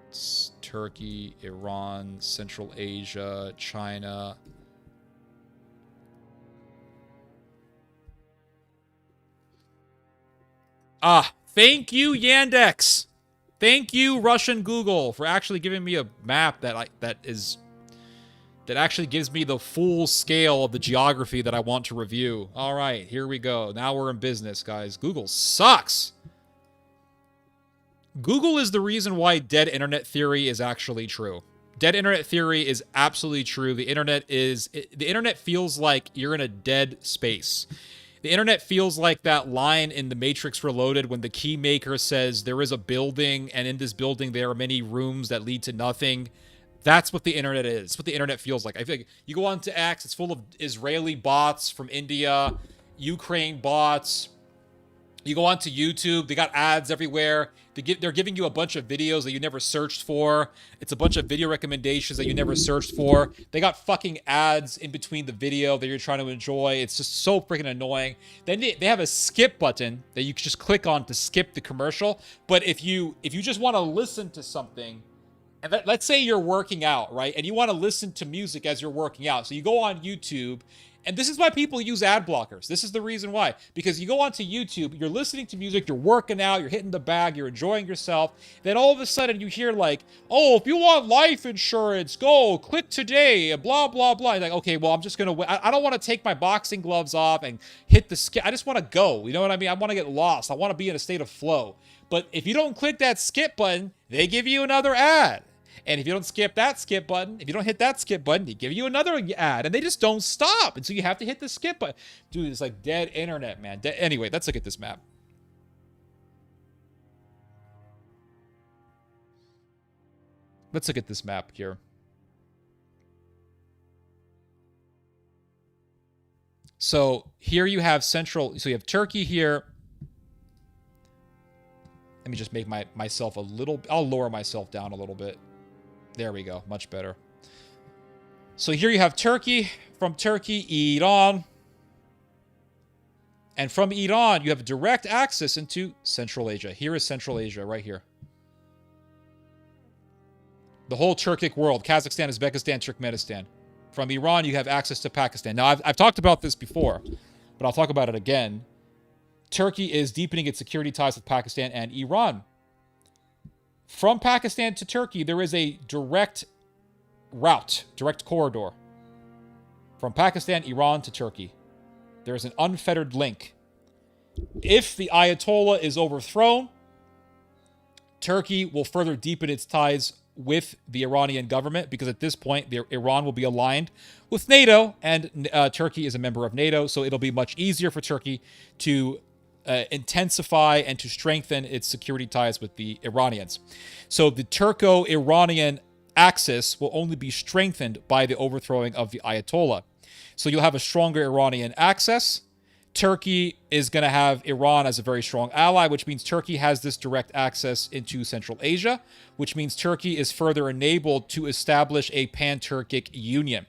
It's Turkey, Iran, Central Asia, China. Ah, thank you, Yandex. Thank you, Russian Google, for actually giving me a map that actually gives me the full scale of the geography that I want to review. All right, here we go. Now we're in business, guys. Google sucks. Google is the reason why dead internet theory is actually true. Dead internet theory is absolutely true. The internet feels like you're in a dead space. The internet feels like that line in The Matrix Reloaded when the keymaker says there is a building, and in this building there are many rooms that lead to nothing. That's what the internet is. That's what the internet feels like. I feel like you go on to X, it's full of Israeli bots from India, Ukraine bots. You go on to YouTube, they got ads everywhere. They're giving you a bunch of videos that you never searched for. It's a bunch of video recommendations that you never searched for. They got fucking ads in between the video that you're trying to enjoy. It's just so freaking annoying. Then they have a skip button that you can just click on to skip the commercial. But if you just want to listen to something, and let's say you're working out, right? And you want to listen to music as you're working out. So you go on YouTube, and this is why people use ad blockers. This is the reason why. Because you go onto YouTube, you're listening to music, you're working out, you're hitting the bag, you're enjoying yourself. Then all of a sudden you hear like, oh, if you want life insurance, go, click today, blah, blah, blah. You're like, okay, well, I'm just going to, I don't want to take my boxing gloves off and hit the skip. I just want to go. You know what I mean? I want to get lost. I want to be in a state of flow. But if you don't click that skip button, they give you another ad. And if you don't skip that skip button, if you don't hit that skip button, they give you another ad. And they just don't stop. And so you have to hit the skip button. Dude, it's like dead internet, man. Anyway, let's look at this map. Let's look at this map here. So here you have so you have Turkey here. Let me just make myself a little, I'll lower myself down a little bit. There we go. Much better. So here you have Turkey. From Turkey, Iran. And from Iran, you have direct access into Central Asia. Here is Central Asia, right here. The whole Turkic world. Kazakhstan, Uzbekistan, Turkmenistan. From Iran, you have access to Pakistan. Now, I've talked about this before, but I'll talk about it again. Turkey is deepening its security ties with Pakistan and Iran. From Pakistan to Turkey, there is a direct route, direct corridor. From Pakistan, Iran to Turkey. There is an unfettered link. If the Ayatollah is overthrown, Turkey will further deepen its ties with the Iranian government, because at this point, Iran will be aligned with NATO, and Turkey is a member of NATO, so it'll be much easier for Turkey to intensify and to strengthen its security ties with the Iranians. So the Turco-Iranian axis will only be strengthened by the overthrowing of the Ayatollah. So you'll have a stronger Iranian axis. Turkey is going to have Iran as a very strong ally, which means Turkey has this direct access into Central Asia, which means Turkey is further enabled to establish a pan-Turkic union.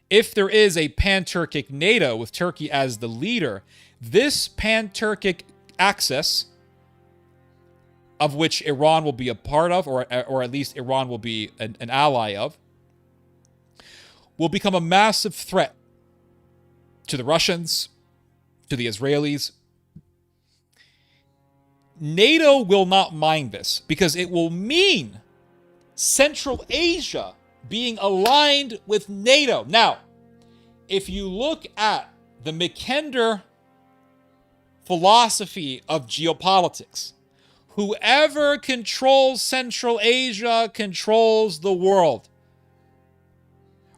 If there is a pan-Turkic NATO with Turkey as the leader, this pan-Turkic axis, of which Iran will be a part of, or at least Iran will be an ally of, will become a massive threat to the Russians, to the Israelis. NATO will not mind this, because it will mean Central Asia being aligned with NATO. Now, if you look at the Mackinder philosophy of geopolitics, whoever controls Central Asia controls the world.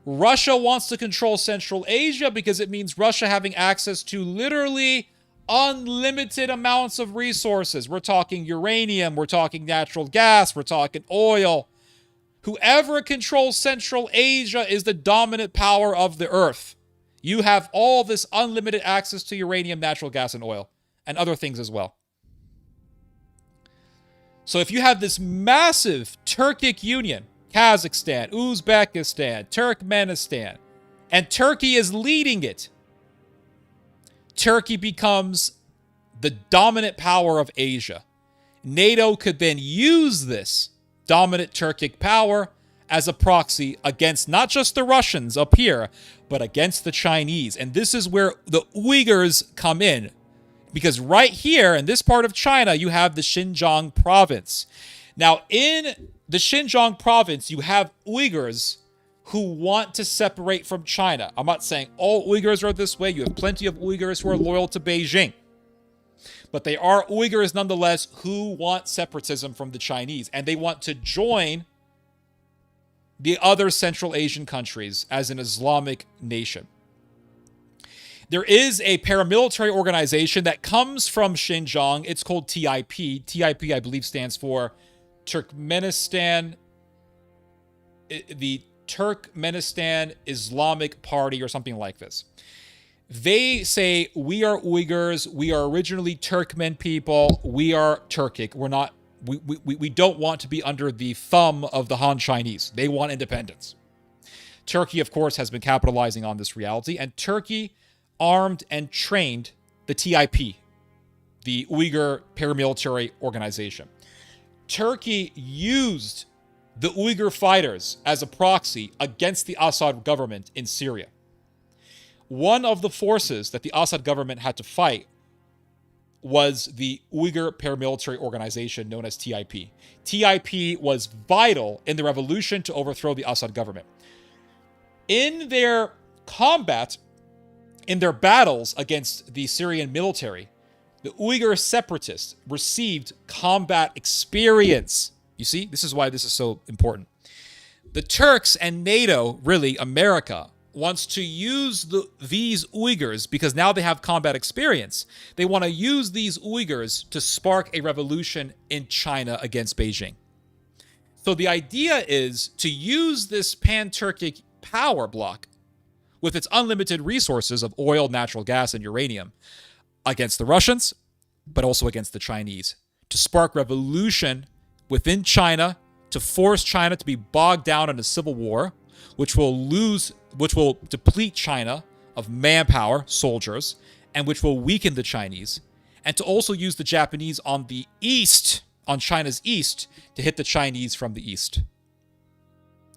Russia wants to control Central Asia because it means Russia having access to literally unlimited amounts of resources. We're talking uranium, we're talking natural gas, we're talking oil. Whoever controls Central Asia is the dominant power of the earth. You have all this unlimited access to uranium, natural gas, and oil, and other things as well. So if you have this massive Turkic union, Kazakhstan, Uzbekistan, Turkmenistan, and Turkey is leading it, Turkey becomes the dominant power of Asia. NATO could then use this dominant Turkic power as a proxy against not just the Russians up here, but against the Chinese. And this is where the Uyghurs come in. Because right here in this part of China, you have the Xinjiang province. Now, in the Xinjiang province, you have Uyghurs who want to separate from China. I'm not saying all Uyghurs are this way. You have plenty of Uyghurs who are loyal to Beijing. But they are Uyghurs nonetheless who want separatism from the Chinese. And they want to join the other Central Asian countries as an Islamic nation. There is a paramilitary organization that comes from Xinjiang. It's called TIP. TIP, I believe, stands for the Turkmenistan Islamic Party or something like this. They say, we are Uyghurs, we are originally Turkmen people, we are Turkic. We don't want to be under the thumb of the Han Chinese. They want independence. Turkey, of course, has been capitalizing on this reality, and Turkey armed and trained the TIP, the Uyghur paramilitary organization. Turkey used the Uyghur fighters as a proxy against the Assad government in Syria. One of the forces that the Assad government had to fight was the Uyghur paramilitary organization known as TIP. TIP was vital in the revolution to overthrow the Assad government. In their combat, in their battles against the Syrian military, the Uyghur separatists received combat experience. You see, this is why this is so important. The Turks and NATO, really America, wants to use these Uyghurs because now they have combat experience. They want to use these Uyghurs to spark a revolution in China against Beijing. So the idea is to use this pan-Turkic power bloc with its unlimited resources of oil, natural gas, and uranium against the Russians, but also against the Chinese, to spark revolution within China, to force China to be bogged down in a civil war, which will deplete China of manpower, soldiers, and which will weaken the Chinese, and to also use the Japanese on the east, on China's east, to hit the Chinese from the east,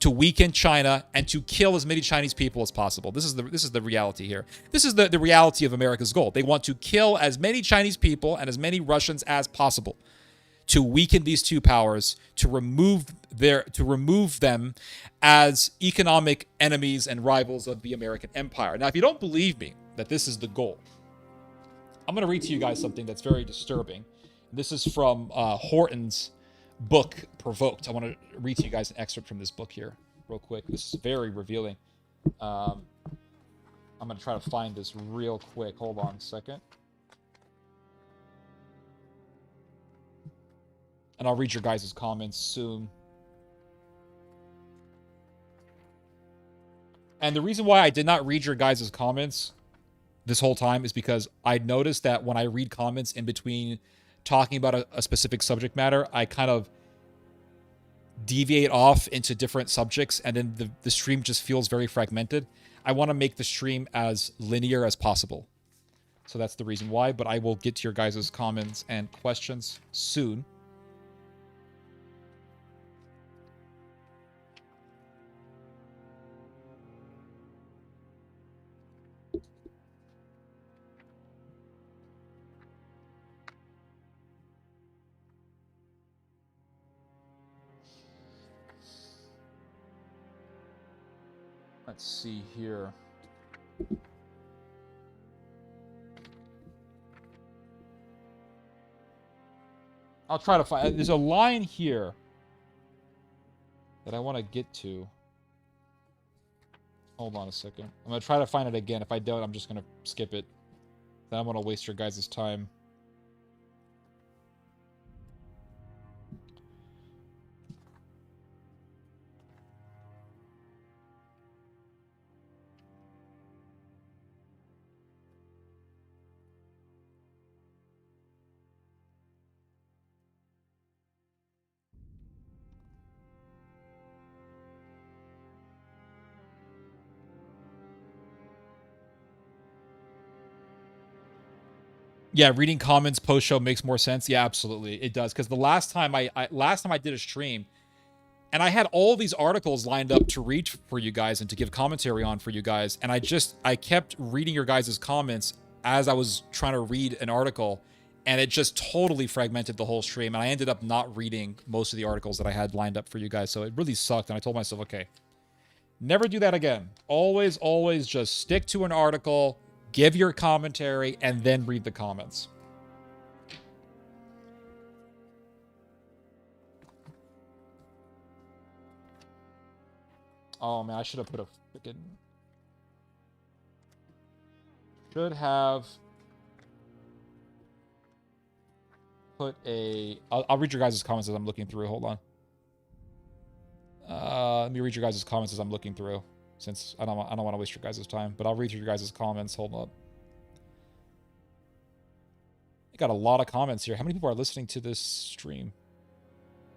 to weaken China and to kill as many Chinese people as possible. This is the reality here. This is the reality of America's goal. They want to kill as many Chinese people and as many Russians as possible, to weaken these two powers, to remove them as economic enemies and rivals of the American empire. Now, if you don't believe me that this is the goal, I'm going to read to you guys something that's very disturbing. This is from Horton's book, Provoked. I want to read to you guys an excerpt from this book here real quick. This is very revealing. I'm going to try to find this real quick. Hold on a second. And I'll read your guys' comments soon. And the reason why I did not read your guys' comments this whole time is because I noticed that when I read comments in between talking about a specific subject matter, I kind of deviate off into different subjects, and then the stream just feels very fragmented. I want to make the stream as linear as possible. So that's the reason why, but I will get to your guys' comments and questions soon. Let's see here. I'll try to find... There's a line here that I want to get to. Hold on a second. I'm going to try to find it again. If I don't, I'm just going to skip it. Then I'm going to waste your guys' time. Yeah, reading comments post show makes more sense. Yeah, absolutely, it does. Because the last time last time I did a stream, and I had all these articles lined up to read for you guys and to give commentary on for you guys, and I kept reading your guys' comments as I was trying to read an article, and it just totally fragmented the whole stream, and I ended up not reading most of the articles that I had lined up for you guys, so it really sucked, and I told myself, okay, never do that again. Always, always just stick to an article, give your commentary, and then read the comments. Oh man, I should have put a freaking... Should have put a... I'll read your guys' comments as I'm looking through. Hold on. Let me read your guys' comments as I'm looking through, since I don't want to waste your guys' time. But I'll read through your guys' comments. Hold up. You got a lot of comments here. How many people are listening to this stream?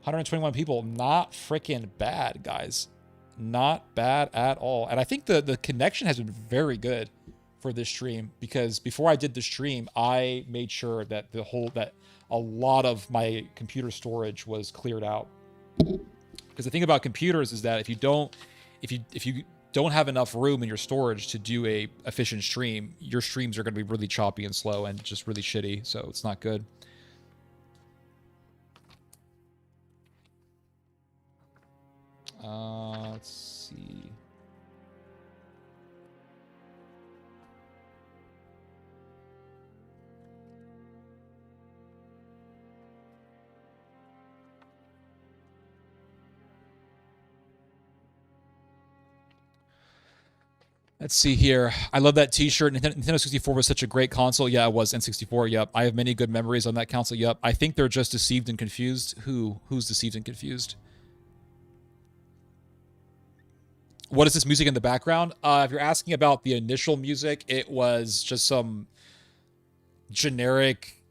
121 people. Not freaking bad, guys. Not bad at all. And I think the connection has been very good for this stream, because before I did the stream, I made sure that a lot of my computer storage was cleared out. Because the thing about computers is that if you don't have enough room in your storage to do a efficient stream, your streams are going to be really choppy and slow and just really shitty. So it's not good. Let's see. Let's see here. I love that t-shirt. Nintendo 64 was such a great console. Yeah, it was. N64, yep. I have many good memories on that console, yep. I think they're just deceived and confused. Who's deceived and confused? What is this music in the background? If you're asking about the initial music, it was just some generic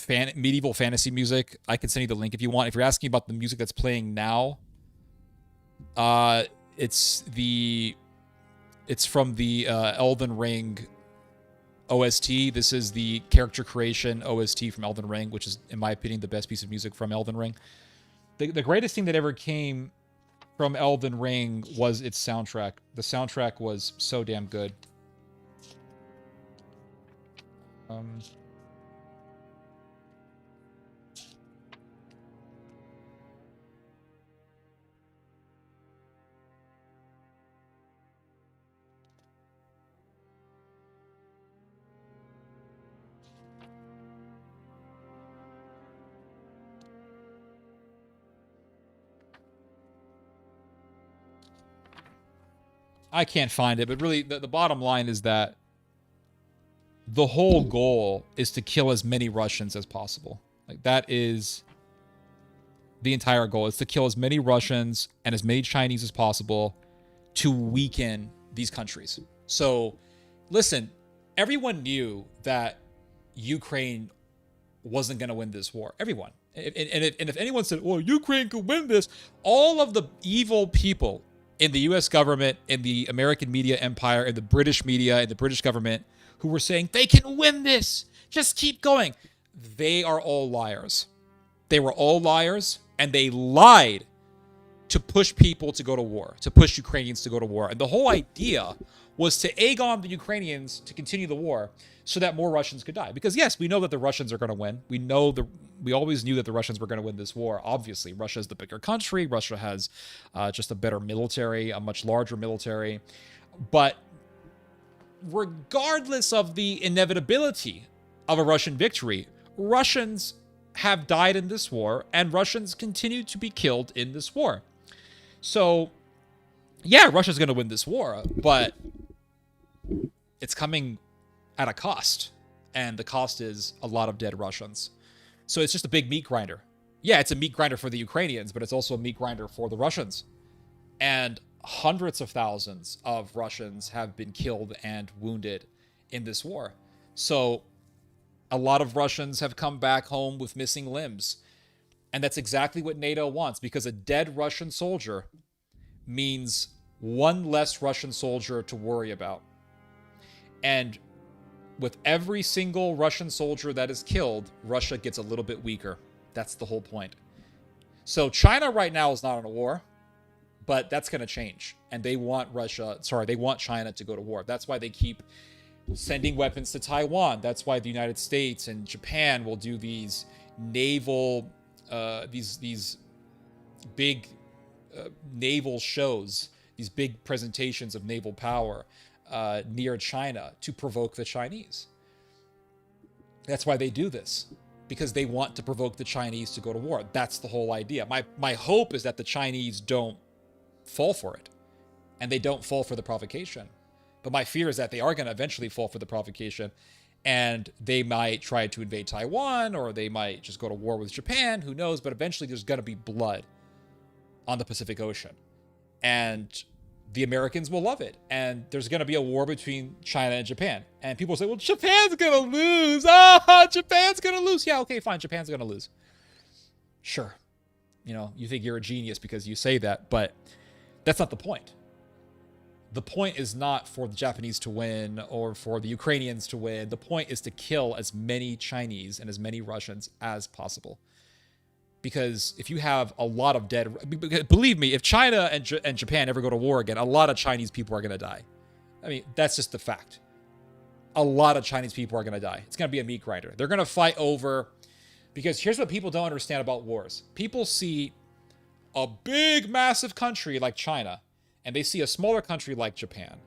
medieval fantasy music. I can send you the link if you want. If you're asking about the music that's playing now, it's from the Elden Ring OST. This is the character creation OST from Elden Ring, which is, in my opinion, the best piece of music from Elden Ring. The greatest thing that ever came from Elden Ring was its soundtrack. The soundtrack was so damn good. I can't find it, but really the bottom line is that the whole goal is to kill as many Russians as possible. Like, that is the entire goal, is to kill as many Russians and as many Chinese as possible to weaken these countries. So, listen, everyone knew that Ukraine wasn't going to win this war. Everyone. And if anyone said, well, Ukraine could win this, all of the evil people in the US government, in the American media empire, in the British media, in the British government, who were saying, they can win this, just keep going, they are all liars. They were all liars, and they lied to push people to go to war, to push Ukrainians to go to war. And the whole idea was to egg on the Ukrainians to continue the war so that more Russians could die. Because yes, we know that the Russians are going to win. We always knew that the Russians were going to win this war. Obviously, Russia is the bigger country. Russia has just a better military, a much larger military. But regardless of the inevitability of a Russian victory, Russians have died in this war, and Russians continue to be killed in this war. So, yeah, Russia's going to win this war, but it's coming at a cost, and the cost is a lot of dead Russians. So it's just a big meat grinder. Yeah, it's a meat grinder for the Ukrainians, but it's also a meat grinder for the Russians. And hundreds of thousands of Russians have been killed and wounded in this war. So a lot of Russians have come back home with missing limbs. And that's exactly what NATO wants, because a dead Russian soldier means one less Russian soldier to worry about. And With every single Russian soldier that is killed, Russia gets a little bit weaker. That's the whole point. So China right now is not in a war, but that's going to change. And they want China to go to war. That's why they keep sending weapons to Taiwan. That's why the United States and Japan will do these naval, these big naval shows, these big presentations of naval power near China to provoke the Chinese. That's why they do this, because they want to provoke the Chinese to go to war. That's the whole idea. My hope is that the Chinese don't fall for it, and they don't fall for the provocation. But my fear is that they are going to eventually fall for the provocation, and they might try to invade Taiwan, or they might just go to war with Japan. Who knows? But eventually there's going to be blood on the Pacific Ocean. And the Americans will love it. And there's going to be a war between China and Japan. And people say, well, Japan's going to lose. Japan's going to lose. Yeah, okay, fine. Japan's going to lose. Sure. You think you're a genius because you say that, but that's not the point. The point is not for the Japanese to win or for the Ukrainians to win. The point is to kill as many Chinese and as many Russians as possible. Because if you have a lot of dead... Believe me, if China and Japan ever go to war again, a lot of Chinese people are going to die. I mean, that's just the fact. A lot of Chinese people are going to die. It's going to be a meat grinder. They're going to fight over... Because here's what people don't understand about wars. People see a big, massive country like China, and they see a smaller country like Japan.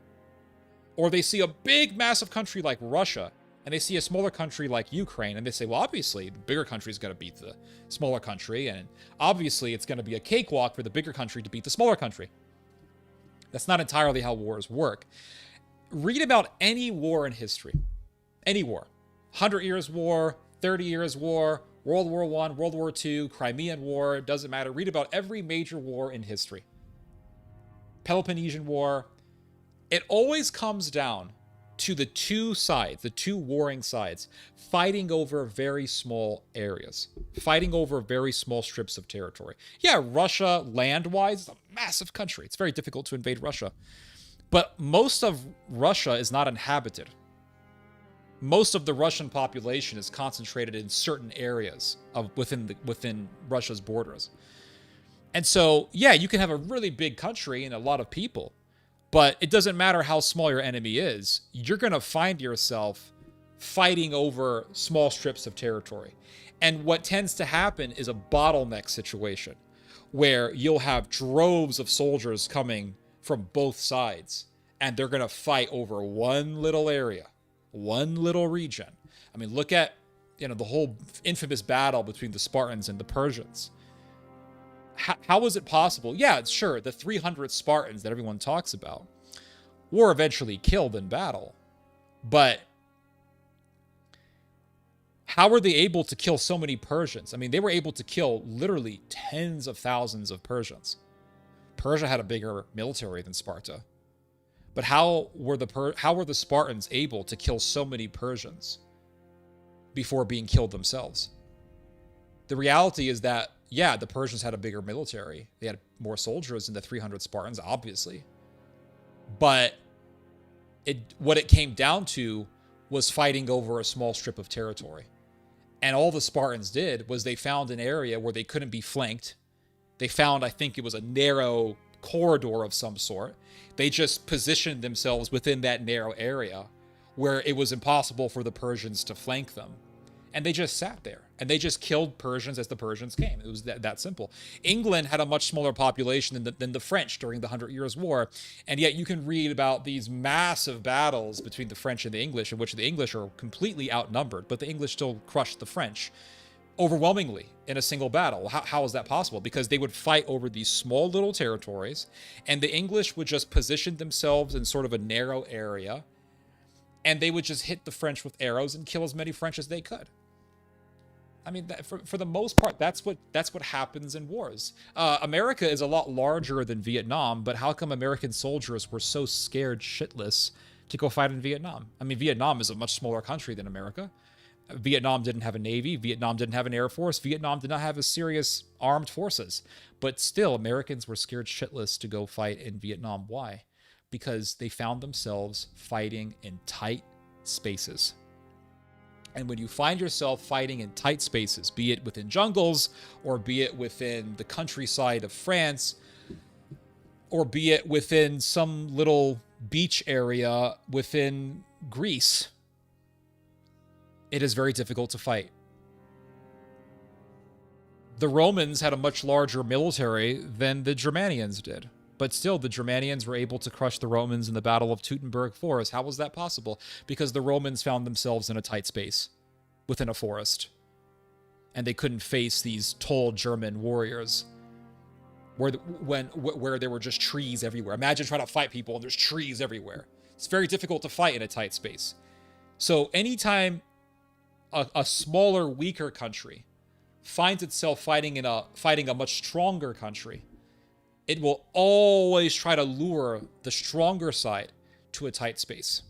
Or they see a big, massive country like Russia, and they see a smaller country like Ukraine, and they say, well, obviously, the bigger country is going to beat the smaller country, and obviously it's going to be a cakewalk for the bigger country to beat the smaller country. That's not entirely how wars work. Read about any war in history. Any war. 100 Years' War, 30 Years' War, World War I, World War II, Crimean War, it doesn't matter. Read about every major war in history. Peloponnesian War. It always comes down to the two sides, the two warring sides, fighting over very small areas, fighting over very small strips of territory. Yeah, Russia, land-wise, is a massive country. It's very difficult to invade Russia. But most of Russia is not inhabited. Most of the Russian population is concentrated in certain areas within Russia's borders. And so, yeah, you can have a really big country and a lot of people, but it doesn't matter how small your enemy is. You're going to find yourself fighting over small strips of territory. And what tends to happen is a bottleneck situation where you'll have droves of soldiers coming from both sides, and they're going to fight over one little area, one little region. I mean, look at, the whole infamous battle between the Spartans and the Persians. How was it possible? Yeah, sure, the 300 Spartans that everyone talks about were eventually killed in battle. But how were they able to kill so many Persians? I mean, they were able to kill literally tens of thousands of Persians. Persia had a bigger military than Sparta. But how were the Spartans able to kill so many Persians before being killed themselves? The reality is that, yeah, the Persians had a bigger military. They had more soldiers than the 300 Spartans, obviously. But what it came down to was fighting over a small strip of territory. And all the Spartans did was they found an area where they couldn't be flanked. They found, I think it was a narrow corridor of some sort. They just positioned themselves within that narrow area where it was impossible for the Persians to flank them. And they just sat there. And they just killed Persians as the Persians came. It was that simple. England had a much smaller population than the French during the 100 Years' War. And yet you can read about these massive battles between the French and the English, in which the English are completely outnumbered, but the English still crushed the French overwhelmingly in a single battle. How is that possible? Because they would fight over these small little territories, and the English would just position themselves in sort of a narrow area, and they would just hit the French with arrows and kill as many French as they could. I mean, for the most part, that's what happens in wars. America is a lot larger than Vietnam, but how come American soldiers were so scared shitless to go fight in Vietnam? I mean, Vietnam is a much smaller country than America. Vietnam didn't have a navy. Vietnam didn't have an air force. Vietnam did not have a serious armed forces. But still, Americans were scared shitless to go fight in Vietnam. Why? Because they found themselves fighting in tight spaces. And when you find yourself fighting in tight spaces, be it within jungles, or be it within the countryside of France, or be it within some little beach area within Greece, it is very difficult to fight. The Romans had a much larger military than the Germanians did. But still, the Germanians were able to crush the Romans in the Battle of Teutoburg Forest. How was that possible? Because the Romans found themselves in a tight space within a forest. And they couldn't face these tall German warriors where there were just trees everywhere. Imagine trying to fight people and there's trees everywhere. It's very difficult to fight in a tight space. So anytime a smaller, weaker country finds itself fighting a much stronger country, it will always try to lure the stronger side to a tight space.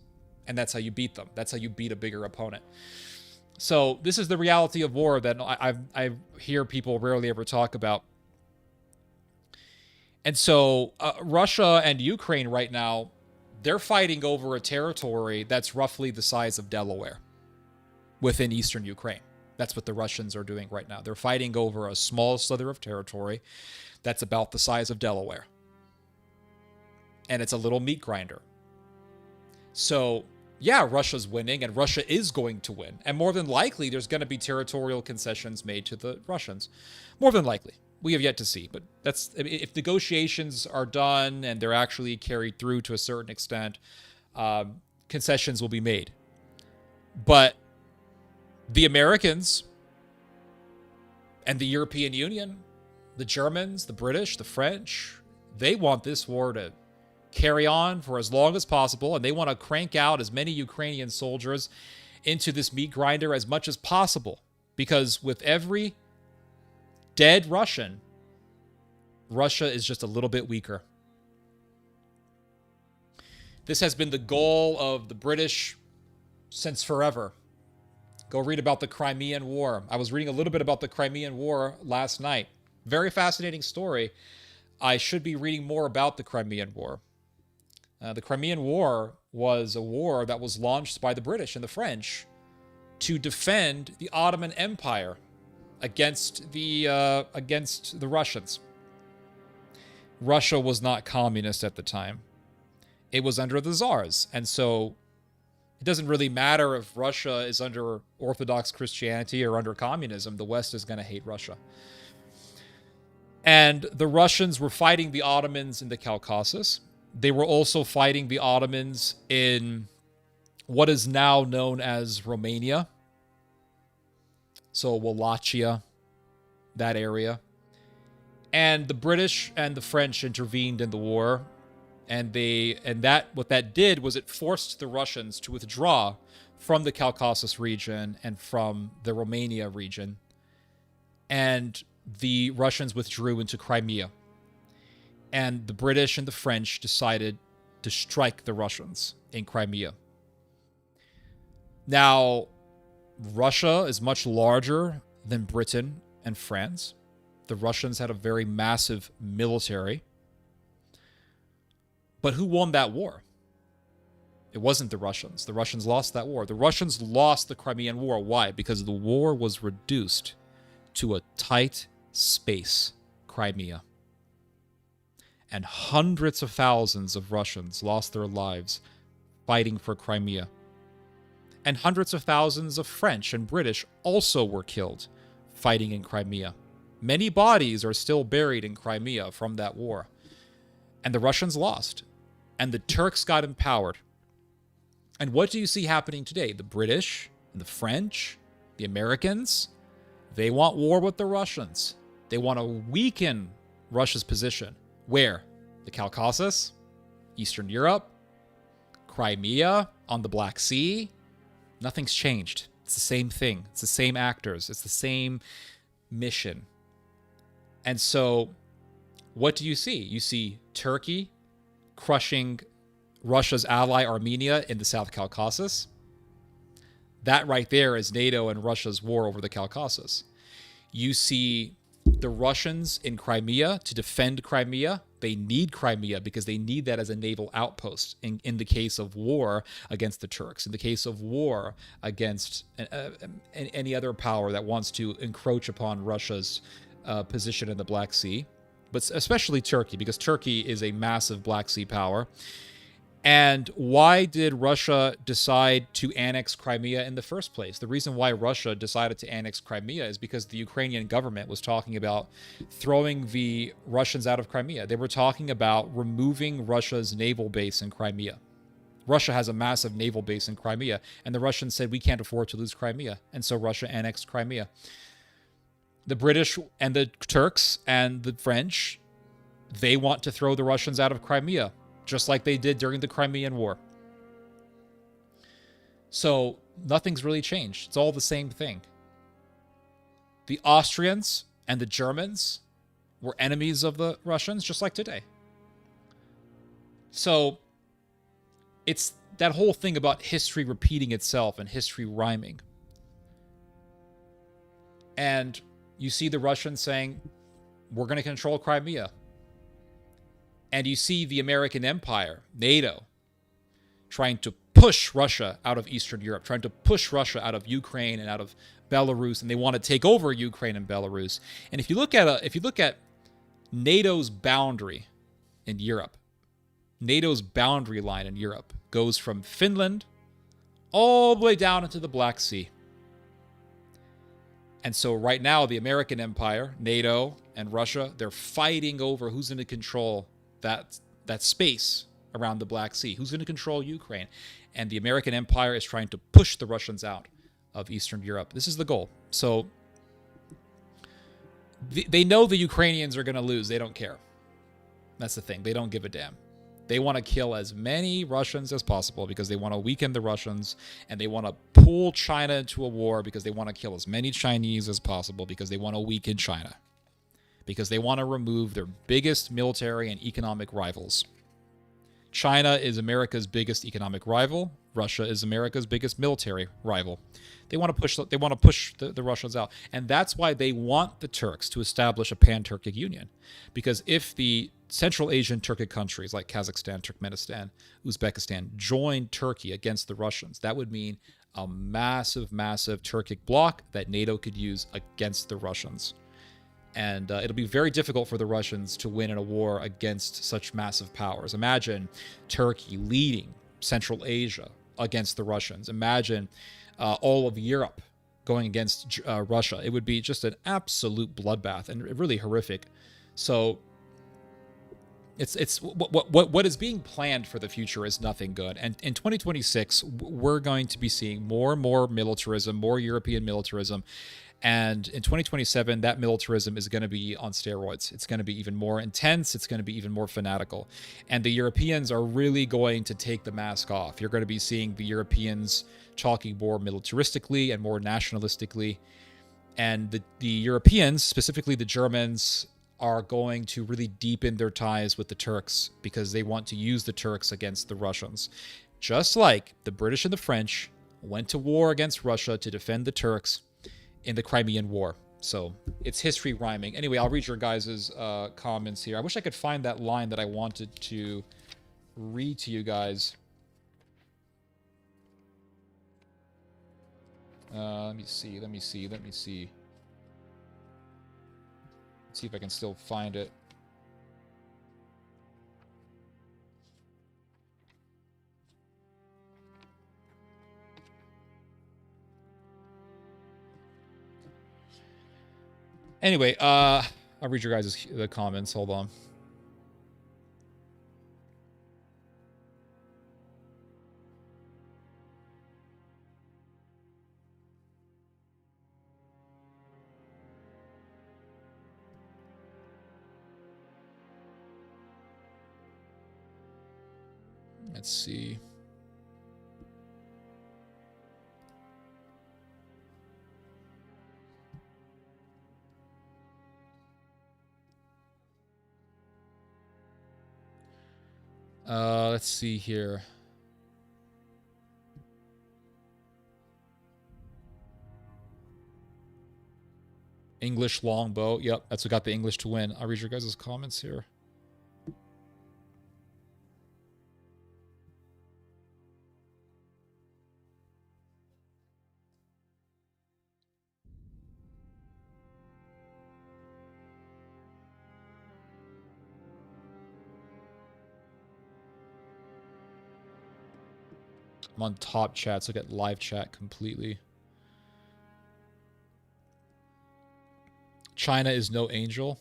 And that's how you beat them. That's how you beat a bigger opponent. So this is the reality of war that I hear people rarely ever talk about. And so Russia and Ukraine right now, they're fighting over a territory that's roughly the size of Delaware within eastern Ukraine. That's what the Russians are doing right now. They're fighting over a small slither of territory that's about the size of Delaware. And it's a little meat grinder. So, yeah, Russia's winning, and Russia is going to win. And more than likely, there's going to be territorial concessions made to the Russians. More than likely. We have yet to see. But that's, if negotiations are done and they're actually carried through to a certain extent, concessions will be made. But the Americans and the European Union, the Germans, the British, the French, they want this war to carry on for as long as possible, and they want to crank out as many Ukrainian soldiers into this meat grinder as much as possible. Because with every dead Russian, Russia is just a little bit weaker. This has been the goal of the British since forever. Go read about the Crimean War. I was reading a little bit about the Crimean War last night. Very fascinating story. I should be reading more about the Crimean War. The Crimean War was a war that was launched by the British and the French to defend the Ottoman Empire against the Russians. Russia was not communist at the time. It was under the Tsars, and so it doesn't really matter if Russia is under Orthodox Christianity or under communism. The West is going to hate Russia. And the Russians were fighting the Ottomans in the Caucasus. They were also fighting the Ottomans in what is now known as Romania. So Wallachia, that area. And the British and the French intervened in the war. And what that did was it forced the Russians to withdraw from the Caucasus region and from the Romania region. And the Russians withdrew into Crimea. And the British and the French decided to strike the Russians in Crimea. Now, Russia is much larger than Britain and France. The Russians had a very massive military. But who won that war? It wasn't the Russians. The Russians lost that war. The Russians lost the Crimean War. Why? Because the war was reduced to a tight space, Crimea. And hundreds of thousands of Russians lost their lives fighting for Crimea. And hundreds of thousands of French and British also were killed fighting in Crimea. Many bodies are still buried in Crimea from that war. And the Russians lost. And the Turks got empowered. And what do you see happening today? The British, the French, the Americans, they want war with the Russians. They want to weaken Russia's position. Where? The Caucasus, Eastern Europe, Crimea, on the Black Sea. Nothing's changed. It's the same thing. It's the same actors. It's the same mission. And so, what do you see? You see Turkey crushing Russia's ally Armenia in the South Caucasus. That right there is NATO and Russia's war over the Caucasus. You see the Russians in Crimea to defend Crimea. They need Crimea because they need that as a naval outpost in the case of war against the Turks, in the case of war against any other power that wants to encroach upon Russia's position in the Black Sea, but especially Turkey, because Turkey is a massive Black Sea power. And why did Russia decide to annex Crimea in the first place? The reason why Russia decided to annex Crimea is because the Ukrainian government was talking about throwing the Russians out of Crimea. They were talking about removing Russia's naval base in Crimea. Russia has a massive naval base in Crimea, and the Russians said, we can't afford to lose Crimea. And so Russia annexed Crimea. The British and the Turks and the French, they want to throw the Russians out of Crimea, just like they did during the Crimean War. So nothing's really changed. It's all the same thing. The Austrians and the Germans were enemies of the Russians, just like today. So it's that whole thing about history repeating itself and history rhyming. And you see the Russians saying, we're going to control Crimea. And you see the American empire, NATO, trying to push Russia out of Eastern Europe, trying to push Russia out of Ukraine and out of Belarus, and they want to take over Ukraine and Belarus. And if you look at NATO's boundary in Europe, NATO's boundary line in Europe goes from Finland all the way down into the Black Sea. And so right now, the American empire, NATO, and Russia, they're fighting over who's going to control that space around the Black Sea. Who's going to control Ukraine? And the American empire is trying to push the Russians out of Eastern Europe. This is the goal. So they know the Ukrainians are going to lose. They don't care. That's the thing. They don't give a damn. They want to kill as many Russians as possible because they want to weaken the Russians, and they want to pull China into a war because they want to kill as many Chinese as possible because they want to weaken China. Because they want to remove their biggest military and economic rivals. China is America's biggest economic rival. Russia is America's biggest military rival. They want to push the Russians out. And that's why they want the Turks to establish a pan-Turkic union. Because if the Central Asian Turkic countries like Kazakhstan, Turkmenistan, Uzbekistan join Turkey against the Russians, that would mean a massive, massive Turkic bloc that NATO could use against the Russians. And it'll be very difficult for the Russians to win in a war against such massive powers. Imagine Turkey leading Central Asia against the Russians. Imagine all of Europe going against Russia. It would be just an absolute bloodbath and really horrific. So it's what is being planned for the future is nothing good. And in 2026, we're going to be seeing more and more militarism, more European militarism. And in 2027, that militarism is going to be on steroids. It's going to be even more intense. It's going to be even more fanatical. And the Europeans are really going to take the mask off. You're going to be seeing the Europeans talking more militaristically and more nationalistically. And the Europeans, specifically the Germans, are going to really deepen their ties with the Turks because they want to use the Turks against the Russians. Just like the British and the French went to war against Russia to defend the Turks in the Crimean War. So it's history rhyming. Anyway, I'll read your guys' comments here. I wish I could find that line that I wanted to read to you guys. Let me see. Let's see if I can still find it. Anyway, I'll read your guys' the comments. Hold on. Let's see. Let's see here. English longbow. Yep, that's what got the English to win. I'll read your guys' comments here. I'm on top chat, so get live chat completely. China is no angel.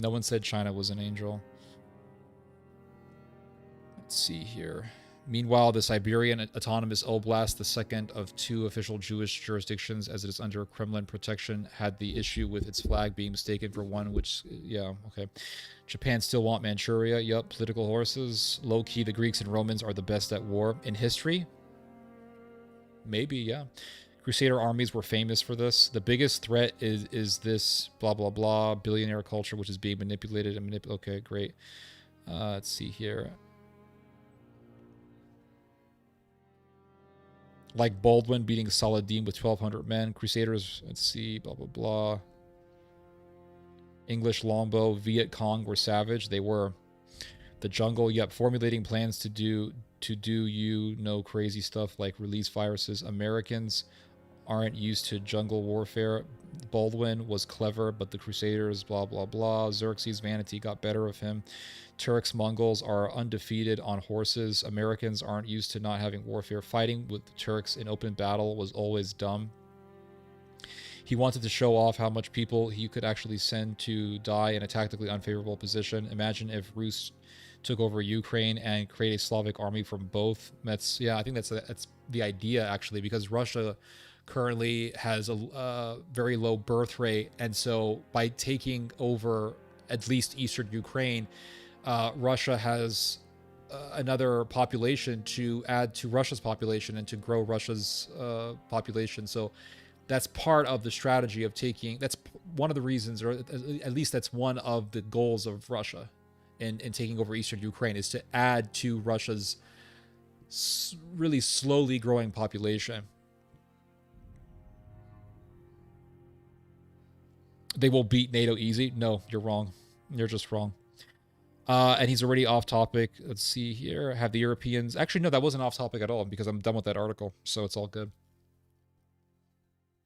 No one said China was an angel. Let's see here. Meanwhile, the Siberian Autonomous Oblast, the second of 2 official Jewish jurisdictions as it is under Kremlin protection, had the issue with its flag being mistaken for one which, yeah, okay. Japan still want Manchuria. Yup, political horses. Low-key, the Greeks and Romans are the best at war. In history? Maybe, yeah. Crusader armies were famous for this. The biggest threat is this blah, blah, blah, billionaire culture, which is being manipulated and okay, great. Let's see here. Like Baldwin beating Saladin with 1,200 men. Crusaders, let's see, blah, blah, blah. English longbow, Viet Cong were savage. They were. The jungle, yep, formulating plans to do crazy stuff like release viruses. Americans aren't used to jungle warfare. Baldwin was clever, but the Crusaders, blah, blah, blah. Xerxes' vanity got better of him. Turks, Mongols are undefeated on horses. Americans aren't used to not having warfare. Fighting with the Turks in open battle was always dumb. He wanted to show off how much people he could actually send to die in a tactically unfavorable position. Imagine if Rus took over Ukraine and create a Slavic army from both. That's, yeah, I think that's the idea, actually, because Russia currently has a very low birth rate, and so by taking over at least eastern Ukraine, Russia has another population to add to Russia's population and to grow Russia's population. So that's part of the strategy of taking, that's one of the reasons, or at least that's one of the goals of Russia in taking over eastern Ukraine, is to add to Russia's really slowly growing population. They will beat NATO easy. No, you're wrong. You're just wrong. And he's already off topic. Let's see here. Have the Europeans... Actually, no, that wasn't off topic at all because I'm done with that article, so it's all good.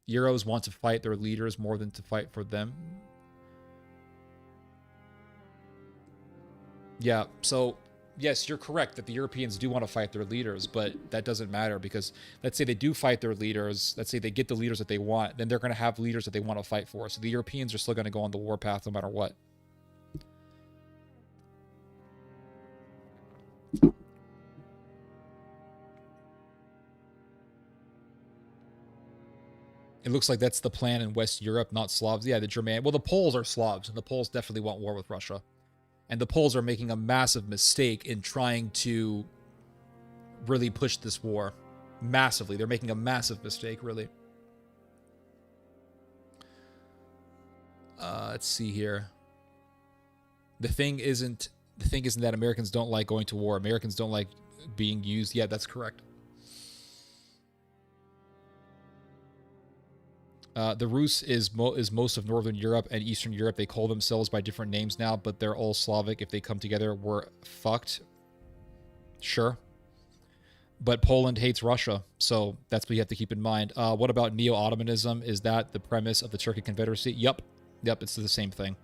Euros want to fight their leaders more than to fight for them. Yeah, so... Yes, you're correct that the Europeans do want to fight their leaders, but that doesn't matter because let's say they do fight their leaders, let's say they get the leaders that they want, then they're going to have leaders that they want to fight for. So the Europeans are still going to go on the war path no matter what. It looks like that's the plan in West Europe, not Slavs. Yeah, the German. Well, the Poles are Slavs, and the Poles definitely want war with Russia. And the Poles are making a massive mistake in trying to really push this war massively. They're making a massive mistake, really. Let's see here. The thing isn't that Americans don't like going to war. Americans don't like being used. Yeah, that's correct. The Rus is most of Northern Europe and Eastern Europe. They call themselves by different names now, but they're all Slavic. If they come together, we're fucked. Sure. But Poland hates Russia, so that's what you have to keep in mind. What about Neo-Ottomanism? Is that the premise of the Turkic Confederacy? Yep, it's the same thing.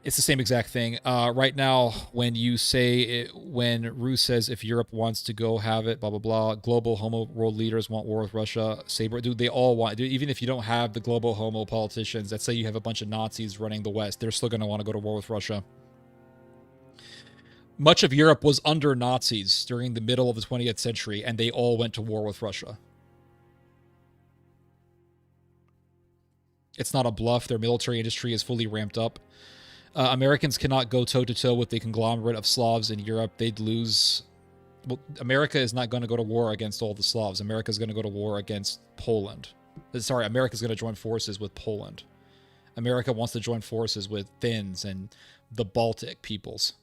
It's the same exact thing. Right now, when you say it, when Rus says if Europe wants to go have it, blah, blah, blah, global homo world leaders want war with Russia, Saber, dude, they all want, dude, even if you don't have the global homo politicians, let's say you have a bunch of Nazis running the West, they're still going to want to go to war with Russia. Much of Europe was under Nazis during the middle of the 20th century, and they all went to war with Russia. It's not a bluff. Their military industry is fully ramped up. Americans cannot go toe-to-toe with the conglomerate of Slavs in Europe. They'd lose. Well, America is not going to go to war against all the Slavs. America is going to go to war against Poland. Sorry, America is going to join forces with Poland. America wants to join forces with Finns and the Baltic peoples.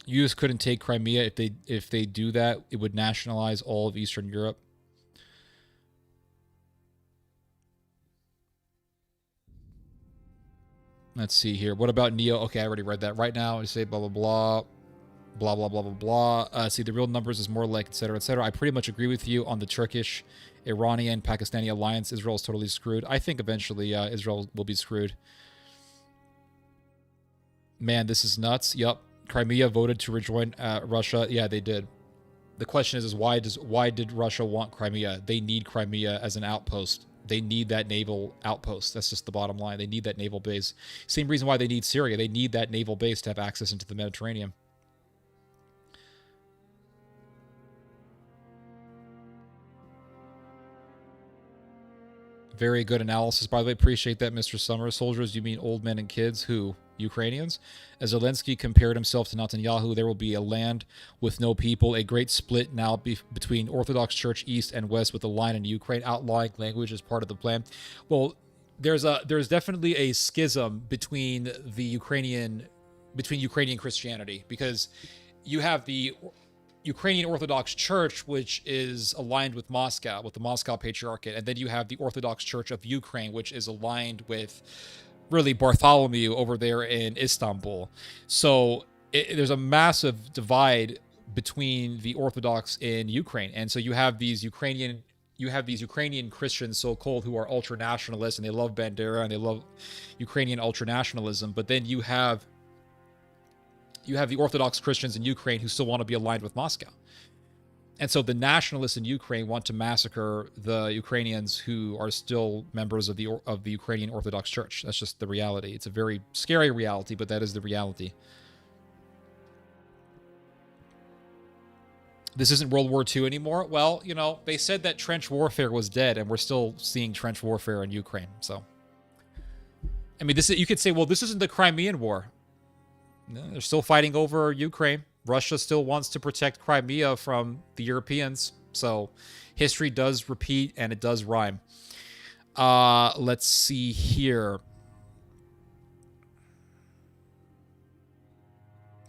You just couldn't take Crimea. If they do that, it would nationalize all of Eastern Europe. Let's see here. What about Neo? Okay, I already read that. Right now, I say blah, blah, blah. blah, blah, blah, blah, blah. See, the real numbers is more like, et cetera, et cetera. I pretty much agree with you on the Turkish, Iranian, Pakistani alliance. Israel is totally screwed. I think eventually Israel will be screwed. Man, this is nuts. Yup. Crimea voted to rejoin Russia. Yeah, they did. The question is why did Russia want Crimea? They need Crimea as an outpost. They need that naval outpost. That's just the bottom line. They need that naval base. Same reason why they need Syria. They need that naval base to have access into the Mediterranean. Very good analysis, by the way. Appreciate that, Mr. Summer. Soldiers, you mean old men and kids? Who? Ukrainians? As Zelensky compared himself to Netanyahu, there will be a land with no people, a great split now between Orthodox Church East and West with a line in Ukraine, outlawing language as part of the plan. Well, there's definitely a schism between Ukrainian Christianity, because you have the Ukrainian Orthodox Church, which is aligned with Moscow, with the Moscow Patriarchate, and then you have the Orthodox Church of Ukraine, which is aligned with really Bartholomew over there in Istanbul. So there's a massive divide between the Orthodox in Ukraine, and so you have these Ukrainian Christians, so-called, who are ultra-nationalists, and they love Bandera and they love Ukrainian ultra-nationalism, but then you have the Orthodox Christians in Ukraine who still want to be aligned with Moscow. And so the nationalists in Ukraine want to massacre the Ukrainians who are still members of the Ukrainian Orthodox Church. That's just the reality. It's a very scary reality, but that is the reality. This isn't World War II anymore. Well, you know, they said that trench warfare was dead, and we're still seeing trench warfare in Ukraine. So, I mean, you could say, well, this isn't the Crimean War. No, they're still fighting over Ukraine. Russia still wants to protect Crimea from the Europeans. So history does repeat, and it does rhyme. Let's see here.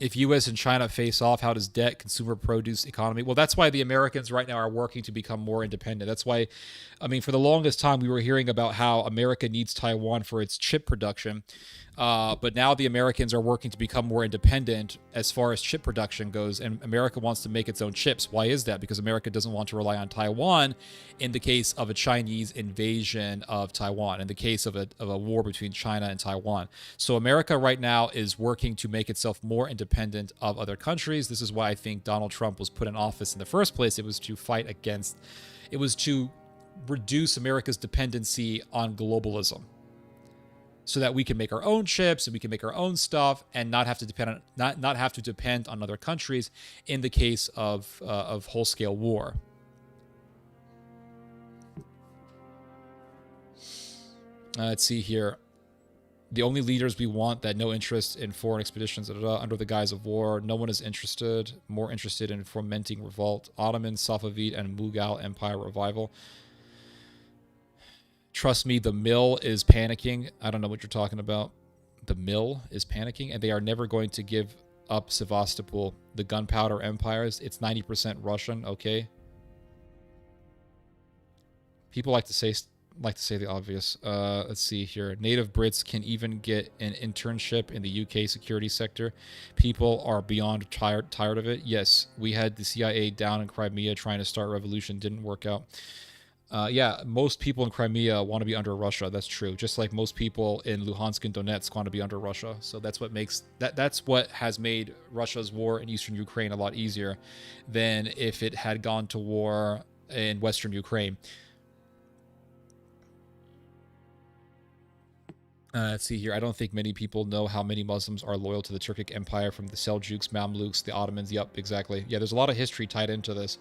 If U.S. and China face off, how does debt, consumer produce, economy? Well, that's why the Americans right now are working to become more independent. That's why, I mean, for the longest time, we were hearing about how America needs Taiwan for its chip production. But now the Americans are working to become more independent as far as chip production goes, and America wants to make its own chips. Why is that? Because America doesn't want to rely on Taiwan in the case of a Chinese invasion of Taiwan, in the case of a war between China and Taiwan. So America right now is working to make itself more independent of other countries. This is why I think Donald Trump was put in office in the first place. It was to reduce America's dependency on globalism, so that we can make our own chips and we can make our own stuff and not have to depend on other countries in the case of whole-scale war. Let's see here. The only leaders we want that no interest in foreign expeditions under the guise of war. No one is more interested in fomenting revolt. Ottoman, Safavid, and Mughal Empire revival. Trust me, the mill is panicking. I don't know what you're talking about. The mill is panicking, and they are never going to give up Sevastopol. The gunpowder empires, it's 90% Russian, okay? People like to say the obvious. Let's see here. Native Brits can even get an internship in the UK security sector. People are beyond tired of it. Yes, we had the CIA down in Crimea trying to start a revolution. Didn't work out. Yeah, most people in Crimea want to be under Russia. That's true. Just like most people in Luhansk and Donetsk want to be under Russia. So that's what has made Russia's war in eastern Ukraine a lot easier than if it had gone to war in western Ukraine. Let's see here. I don't think many people know how many Muslims are loyal to the Turkic Empire, from the Seljuks, Mamluks, the Ottomans. Yep, exactly. Yeah, there's a lot of history tied into this.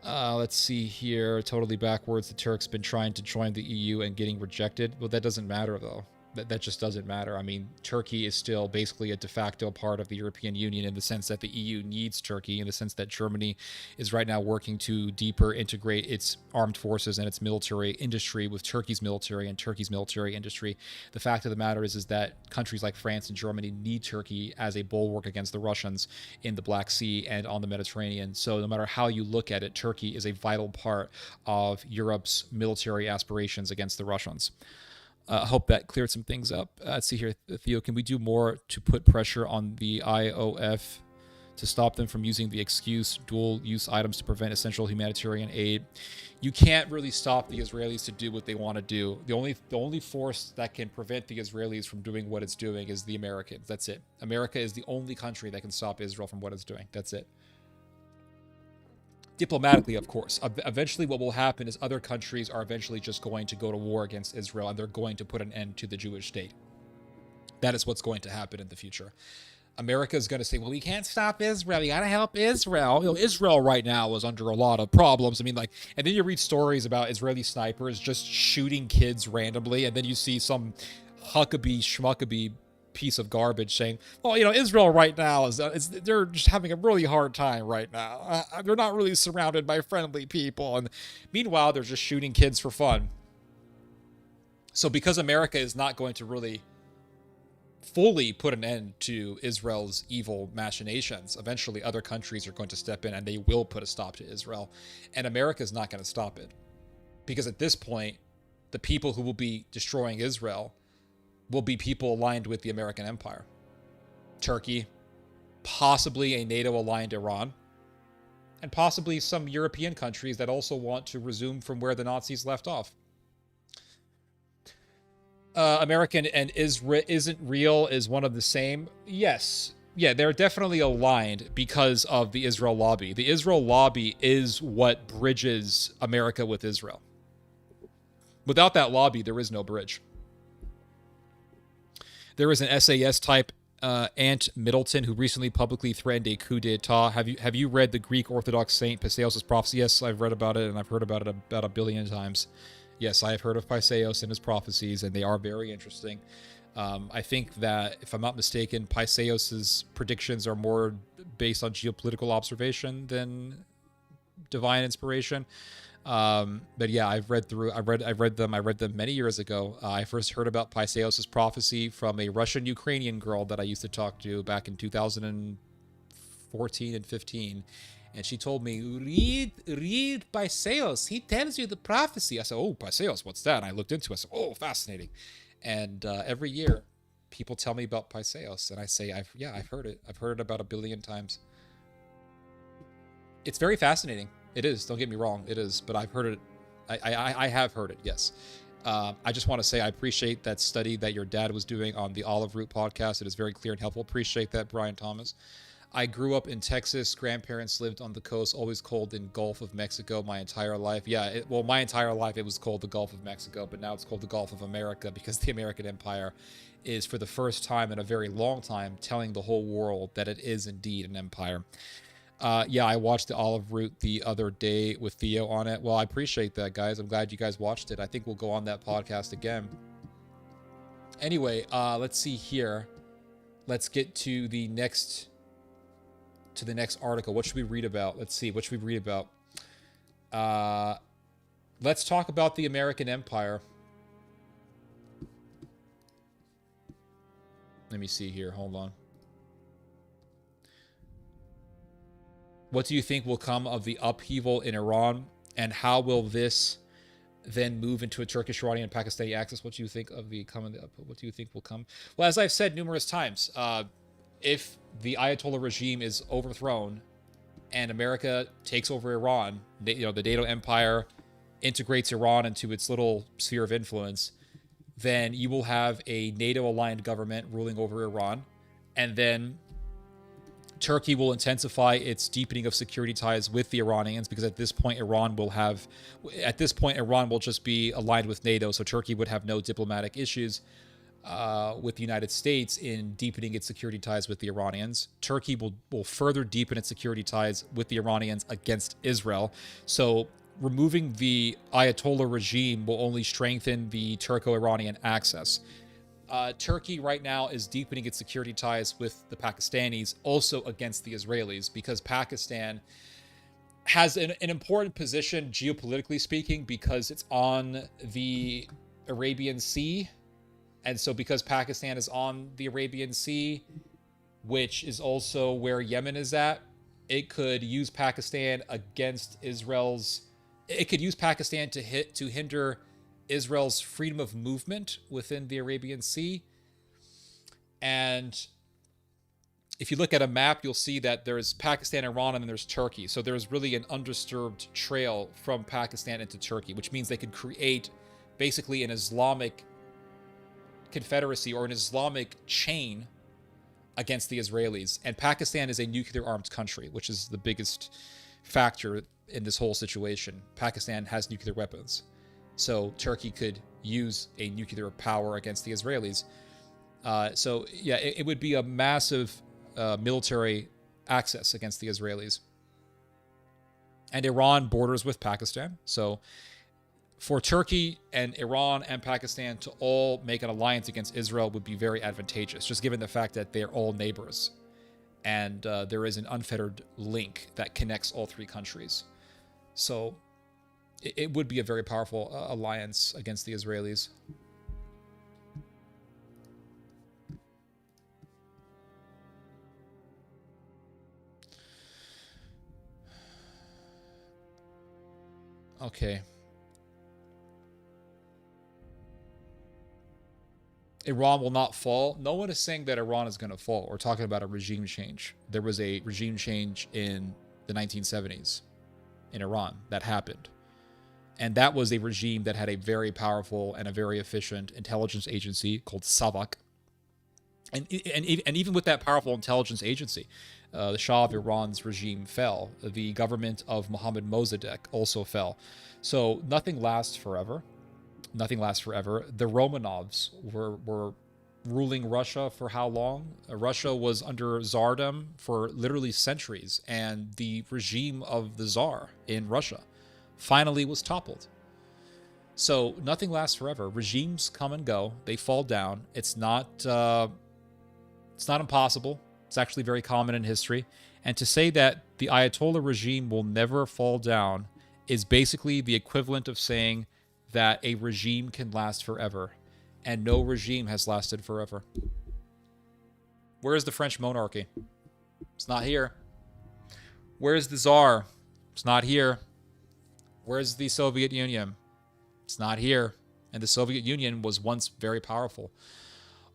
Let's see here. Totally backwards. The Turks been trying to join the EU and getting rejected. Well, that doesn't matter, though. That just doesn't matter. I mean, Turkey is still basically a de facto part of the European Union, in the sense that the EU needs Turkey, in the sense that Germany is right now working to deeper integrate its armed forces and its military industry with Turkey's military and Turkey's military industry. The fact of the matter is that countries like France and Germany need Turkey as a bulwark against the Russians in the Black Sea and on the Mediterranean. So no matter how you look at it, Turkey is a vital part of Europe's military aspirations against the Russians. I hope that cleared some things up. Let's see here, Theo. Can we do more to put pressure on the IOF to stop them from using the excuse dual-use items to prevent essential humanitarian aid. You can't really stop the Israelis to do what they want to do. The only force that can prevent the Israelis from doing what it's doing is the Americans. That's it. America is the only country that can stop Israel from what it's doing. That's it. Diplomatically, of course. Eventually what will happen is other countries are eventually just going to go to war against Israel, and they're going to put an end to the Jewish state. That is what's going to happen in the future. America is going to say, well, we can't stop Israel. We got to help Israel. You know, Israel right now is under a lot of problems. I mean, like, and then you read stories about Israeli snipers just shooting kids randomly. And then you see some Huckabee schmuckabee piece of garbage saying, well, you know, Israel right now they're just having a really hard time right now. They're not really surrounded by friendly people. And meanwhile, they're just shooting kids for fun. So because America is not going to really fully put an end to Israel's evil machinations, eventually other countries are going to step in and they will put a stop to Israel. And America is not going to stop it. Because at this point, the people who will be destroying Israel will be people aligned with the American empire. Turkey, possibly a NATO-aligned Iran, and possibly some European countries that also want to resume from where the Nazis left off. American and isn't real is one of the same. Yes. Yeah, they're definitely aligned because of the Israel lobby. The Israel lobby is what bridges America with Israel. Without that lobby, there is no bridge. There is an SAS type, Ant Middleton, who recently publicly threatened a coup d'etat. Have you read the Greek Orthodox saint Paisios' prophecy? Yes, I've read about it, and I've heard about it about a billion times. Yes, I have heard of Paisios and his prophecies, and they are very interesting. I think that, if I'm not mistaken, Paisios' predictions are more based on geopolitical observation than divine inspiration. But yeah, I've read them many years ago. I first heard about Paisios' prophecy from a Russian-Ukrainian girl that I used to talk to back in 2014 and 15. And she told me, read Paisios. He tells you the prophecy. I said, oh, Paisios, what's that? And I looked into it. I said, oh, fascinating. And every year, people tell me about Paisios. And I say, I've heard it. I've heard it about a billion times. It's very fascinating. It is. Don't get me wrong. It is. But I've heard it. I have heard it, yes. I just want to say I appreciate that study that your dad was doing on the Olive Root podcast. It is very clear and helpful. Appreciate that, Brian Thomas. I grew up in Texas. Grandparents lived on the coast, always called in Gulf of Mexico my entire life. Yeah, my entire life it was called the Gulf of Mexico, but now it's called the Gulf of America because the American empire is, for the first time in a very long time, telling the whole world that it is indeed an empire. Yeah, I watched the Olive Root the other day with Theo on it. Well, I appreciate that, guys. I'm glad you guys watched it. I think we'll go on that podcast again. Anyway, let's see here. Let's get to the next article. What should we read about? Let's see. What should we read about? Let's talk about the American empire. Let me see here. Hold on. What do you think will come of the upheaval in Iran, and how will this then move into a Turkish, Iranian, and Pakistani axis? What do you think of the coming? What do you think will come? Well, as I've said numerous times, if the Ayatollah regime is overthrown and America takes over Iran, the NATO empire integrates Iran into its little sphere of influence, then you will have a NATO-aligned government ruling over Iran, and then Turkey will intensify its deepening of security ties with the Iranians, because at this point Iran will just be aligned with NATO, so Turkey would have no diplomatic issues with the United States in deepening its security ties with the Iranians. Turkey will further deepen its security ties with the Iranians against Israel. So removing the Ayatollah regime will only strengthen the Turco-Iranian axis. Turkey right now is deepening its security ties with the Pakistanis, also against the Israelis, because Pakistan has an important position geopolitically speaking, because it's on the Arabian Sea. And so because Pakistan is on the Arabian Sea, which is also where Yemen is at, it could use Pakistan against Israel's... It could use Pakistan to hinder Israel's freedom of movement within the Arabian Sea. And if you look at a map, you'll see that there's Pakistan, Iran, and then there's Turkey. So there's really an undisturbed trail from Pakistan into Turkey, which means they could create basically an Islamic confederacy or an Islamic chain against the Israelis. And Pakistan is a nuclear-armed country, which is the biggest factor in this whole situation. Pakistan has nuclear weapons. So Turkey could use a nuclear power against the Israelis. So, yeah, it would be a massive military access against the Israelis. And Iran borders with Pakistan. So for Turkey and Iran and Pakistan to all make an alliance against Israel would be very advantageous, just given the fact that they're all neighbors. And there is an unfettered link that connects all three countries. So it would be a very powerful alliance against the Israelis. Okay. Iran will not fall. No one is saying that Iran is going to fall. We're talking about a regime change. There was a regime change in the 1970s in Iran that happened. And that was a regime that had a very powerful and a very efficient intelligence agency called SAVAK. And even with that powerful intelligence agency, the Shah of Iran's regime fell. The government of Mohammad Mossadegh also fell. So nothing lasts forever. Nothing lasts forever. The Romanovs were ruling Russia for how long? Russia was under Tsardom for literally centuries, and the regime of the Tsar in Russia finally was toppled. So nothing lasts forever. Regimes come and go. They fall down. It's not impossible. It's actually very common in history. And to say that the Ayatollah regime will never fall down is basically the equivalent of saying that a regime can last forever. And no regime has lasted forever. Where is the French monarchy? It's not here. Where is the Tsar? It's not here. Where's the Soviet Union? It's not here. And the Soviet Union was once very powerful.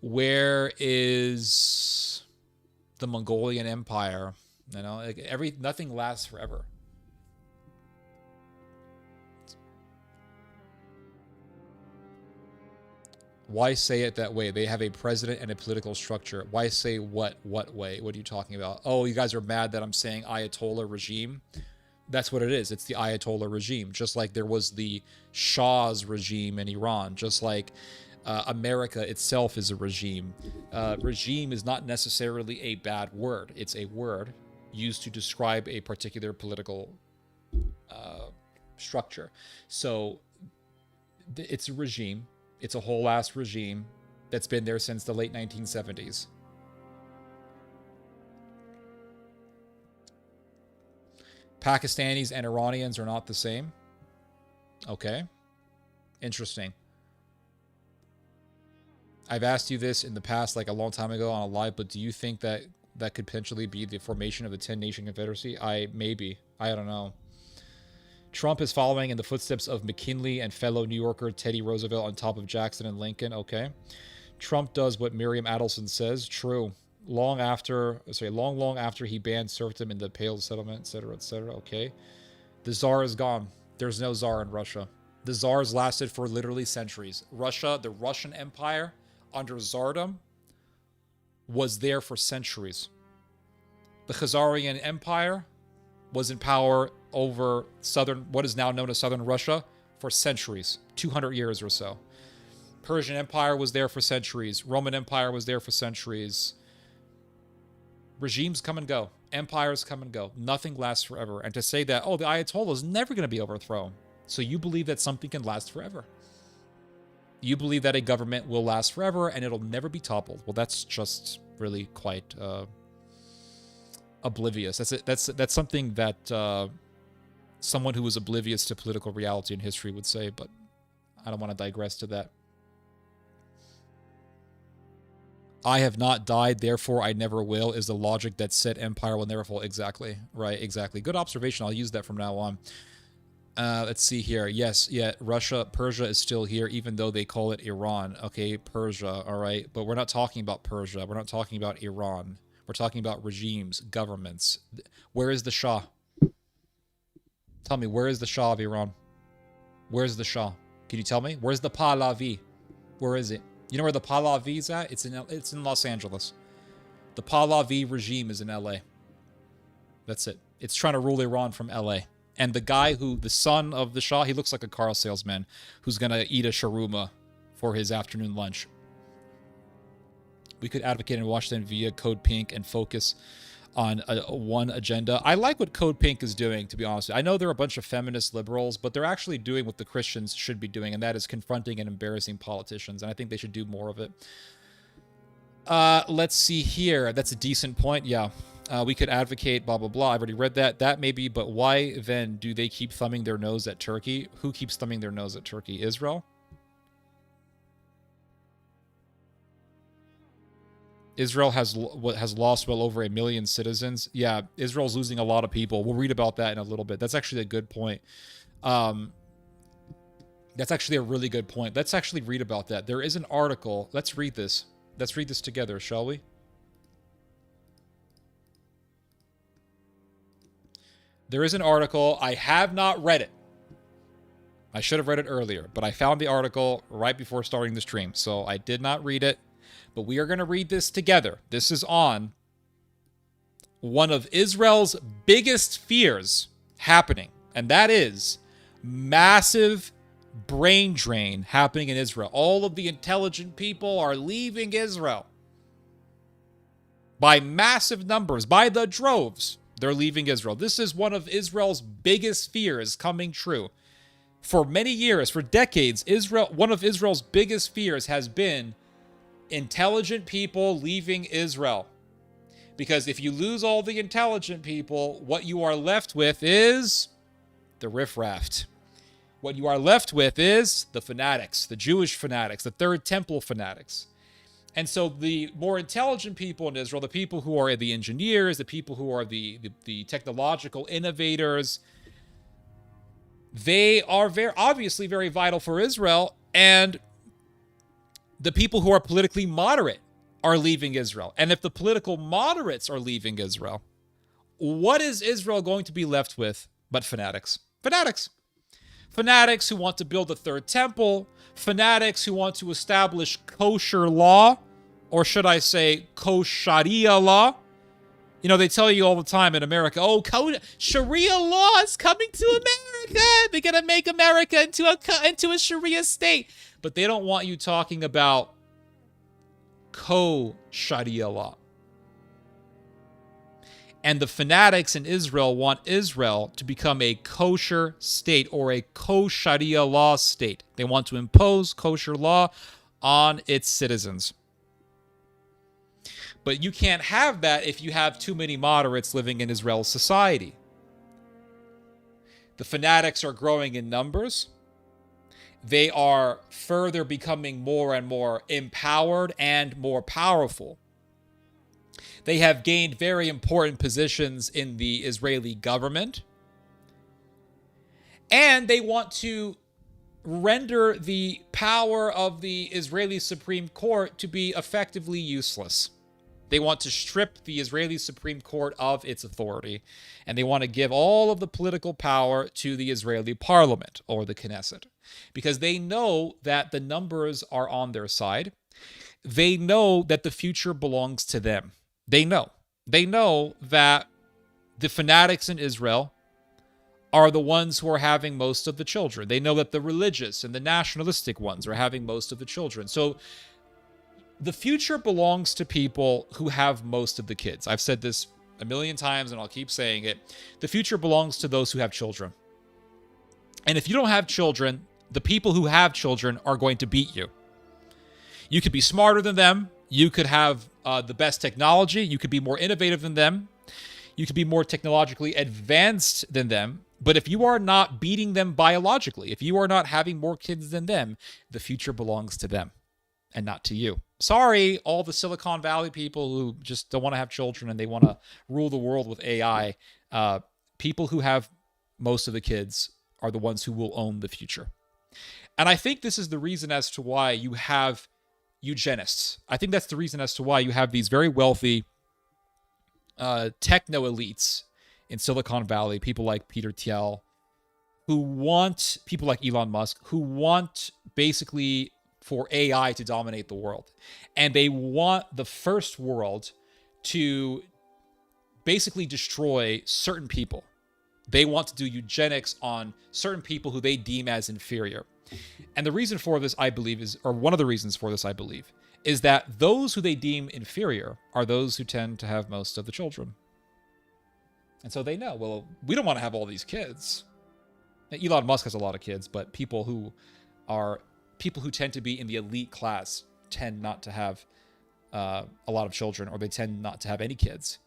Where is the Mongolian Empire? You know, like nothing lasts forever. Why say it that way? They have a president and a political structure. Why say what way? What are you talking about? Oh, you guys are mad that I'm saying Ayatollah regime? That's what it is. It's the Ayatollah regime. Just like there was the Shah's regime in Iran. Just like America itself is a regime. Regime is not necessarily a bad word. It's a word used to describe a particular political structure. So it's a regime. It's a whole ass regime that's been there since the late 1970s. Pakistanis and Iranians are not the same. Okay. Interesting. I've asked you this in the past, like a long time ago on a live, but do you think that that could potentially be the formation of a 10-nation confederacy? Maybe. I don't know. Trump is following in the footsteps of McKinley and fellow New Yorker Teddy Roosevelt on top of Jackson and Lincoln. Okay. Trump does what Miriam Adelson says. True. Long after he banned serfdom in the Pale settlement, etc., etc. Okay. The Tsar is gone. There's no Tsar in Russia. The Tsars lasted for literally centuries. Russia, the Russian Empire, under Tsardom, was there for centuries. The Khazarian Empire was in power over what is now known as southern Russia for centuries, 200 years or so. Persian Empire was there for centuries. Roman Empire was there for centuries. Regimes come and go. Empires come and go. Nothing lasts forever. And to say that, oh, the Ayatollah is never going to be overthrown. So you believe that something can last forever. You believe that a government will last forever and it'll never be toppled. Well, that's just really quite oblivious. That's something that someone who was oblivious to political reality and history would say, but I don't want to digress to that. I have not died, therefore I never will, is the logic that said empire will never fall. Exactly. Right, exactly. Good observation. I'll use that from now on. Let's see here. Yes, yeah, Persia is still here, even though they call it Iran. Okay, Persia, all right. But we're not talking about Persia. We're not talking about Iran. We're talking about regimes, governments. Where is the Shah? Tell me, where is the Shah of Iran? Where's the Shah? Can you tell me? Where's the Pahlavi? Where is it? You know where the Pahlavi is at? It's in Los Angeles. The Pahlavi regime is in LA. That's it. It's trying to rule Iran from LA. And the guy the son of the Shah, he looks like a car salesman who's going to eat a shawarma for his afternoon lunch. We could advocate in Washington via Code Pink and focus on one agenda. I like what Code Pink is doing, to be honest. I know they're a bunch of feminist liberals, but they're actually doing what the Christians should be doing, and that is confronting and embarrassing politicians, and I think they should do more of it. Let's see here. That's a decent point. Yeah. We could advocate blah, blah, blah. I've already read that. That may be, but why then do they keep thumbing their nose at Turkey? Who keeps thumbing their nose at Turkey? Israel? Israel has lost well over 1 million citizens. Yeah, Israel's losing a lot of people. We'll read about that in a little bit. That's actually a good point. That's actually a really good point. Let's actually read about that. There is an article. Let's read this. Let's read this together, shall we? There is an article. I have not read it. I should have read it earlier, but I found the article right before starting the stream, so I did not read it. But we are going to read this together. This is on one of Israel's biggest fears happening, and that is massive brain drain happening in Israel. All of the intelligent people are leaving Israel. By massive numbers, by the droves, they're leaving Israel. This is one of Israel's biggest fears coming true. For many years, for decades, one of Israel's biggest fears has been intelligent people leaving Israel. Because if you lose all the intelligent people, what you are left with is the riffraff. What you are left with is the fanatics, the Jewish fanatics, the Third Temple fanatics. And so the more intelligent people in Israel, the people who are the engineers, the people who are the technological innovators, they are obviously very vital for Israel. And the people who are politically moderate are leaving Israel. And if the political moderates are leaving Israel, what is Israel going to be left with but fanatics? Fanatics. Fanatics who want to build a third temple. Fanatics who want to establish kosher law, or should I say kosharia law. You know, they tell you all the time in America, oh, Sharia law is coming to America. They're going to make America into a Sharia state. But they don't want you talking about Sharia law. And the fanatics in Israel want Israel to become a kosher state or a Sharia law state. They want to impose kosher law on its citizens. But you can't have that if you have too many moderates living in Israel's society. The fanatics are growing in numbers. They are further becoming more and more empowered and more powerful. They have gained very important positions in the Israeli government. And they want to render the power of the Israeli Supreme Court to be effectively useless. They want to strip the Israeli Supreme Court of its authority, and they want to give all of the political power to the Israeli parliament, or the Knesset, because they know that the numbers are on their side. They know that the future belongs to them. They know that the fanatics in Israel are the ones who are having most of the children. They know that the religious and the nationalistic ones are having most of the children. So the future belongs to people who have most of the kids. I've said this a million times and I'll keep saying it. The future belongs to those who have children. And if you don't have children, the people who have children are going to beat you. You could be smarter than them. You could have the best technology. You could be more innovative than them. You could be more technologically advanced than them. But if you are not beating them biologically, if you are not having more kids than them, the future belongs to them and not to you. Sorry, all the Silicon Valley people who just don't want to have children and they want to rule the world with AI. People who have most of the kids are the ones who will own the future. And I think this is the reason as to why you have eugenists. I think that's the reason as to why you have these very wealthy techno elites in Silicon Valley, people like Peter Thiel, who want people like Elon Musk, who want basically for AI to dominate the world. And they want the first world to basically destroy certain people. They want to do eugenics on certain people who they deem as inferior. And the reason for this, I believe, or one of the reasons for this, I believe, is that those who they deem inferior are those who tend to have most of the children. And so they know, well, we don't want to have all these kids. Now, Elon Musk has a lot of kids, but people who tend to be in the elite class tend not to have a lot of children, or they tend not to have any kids.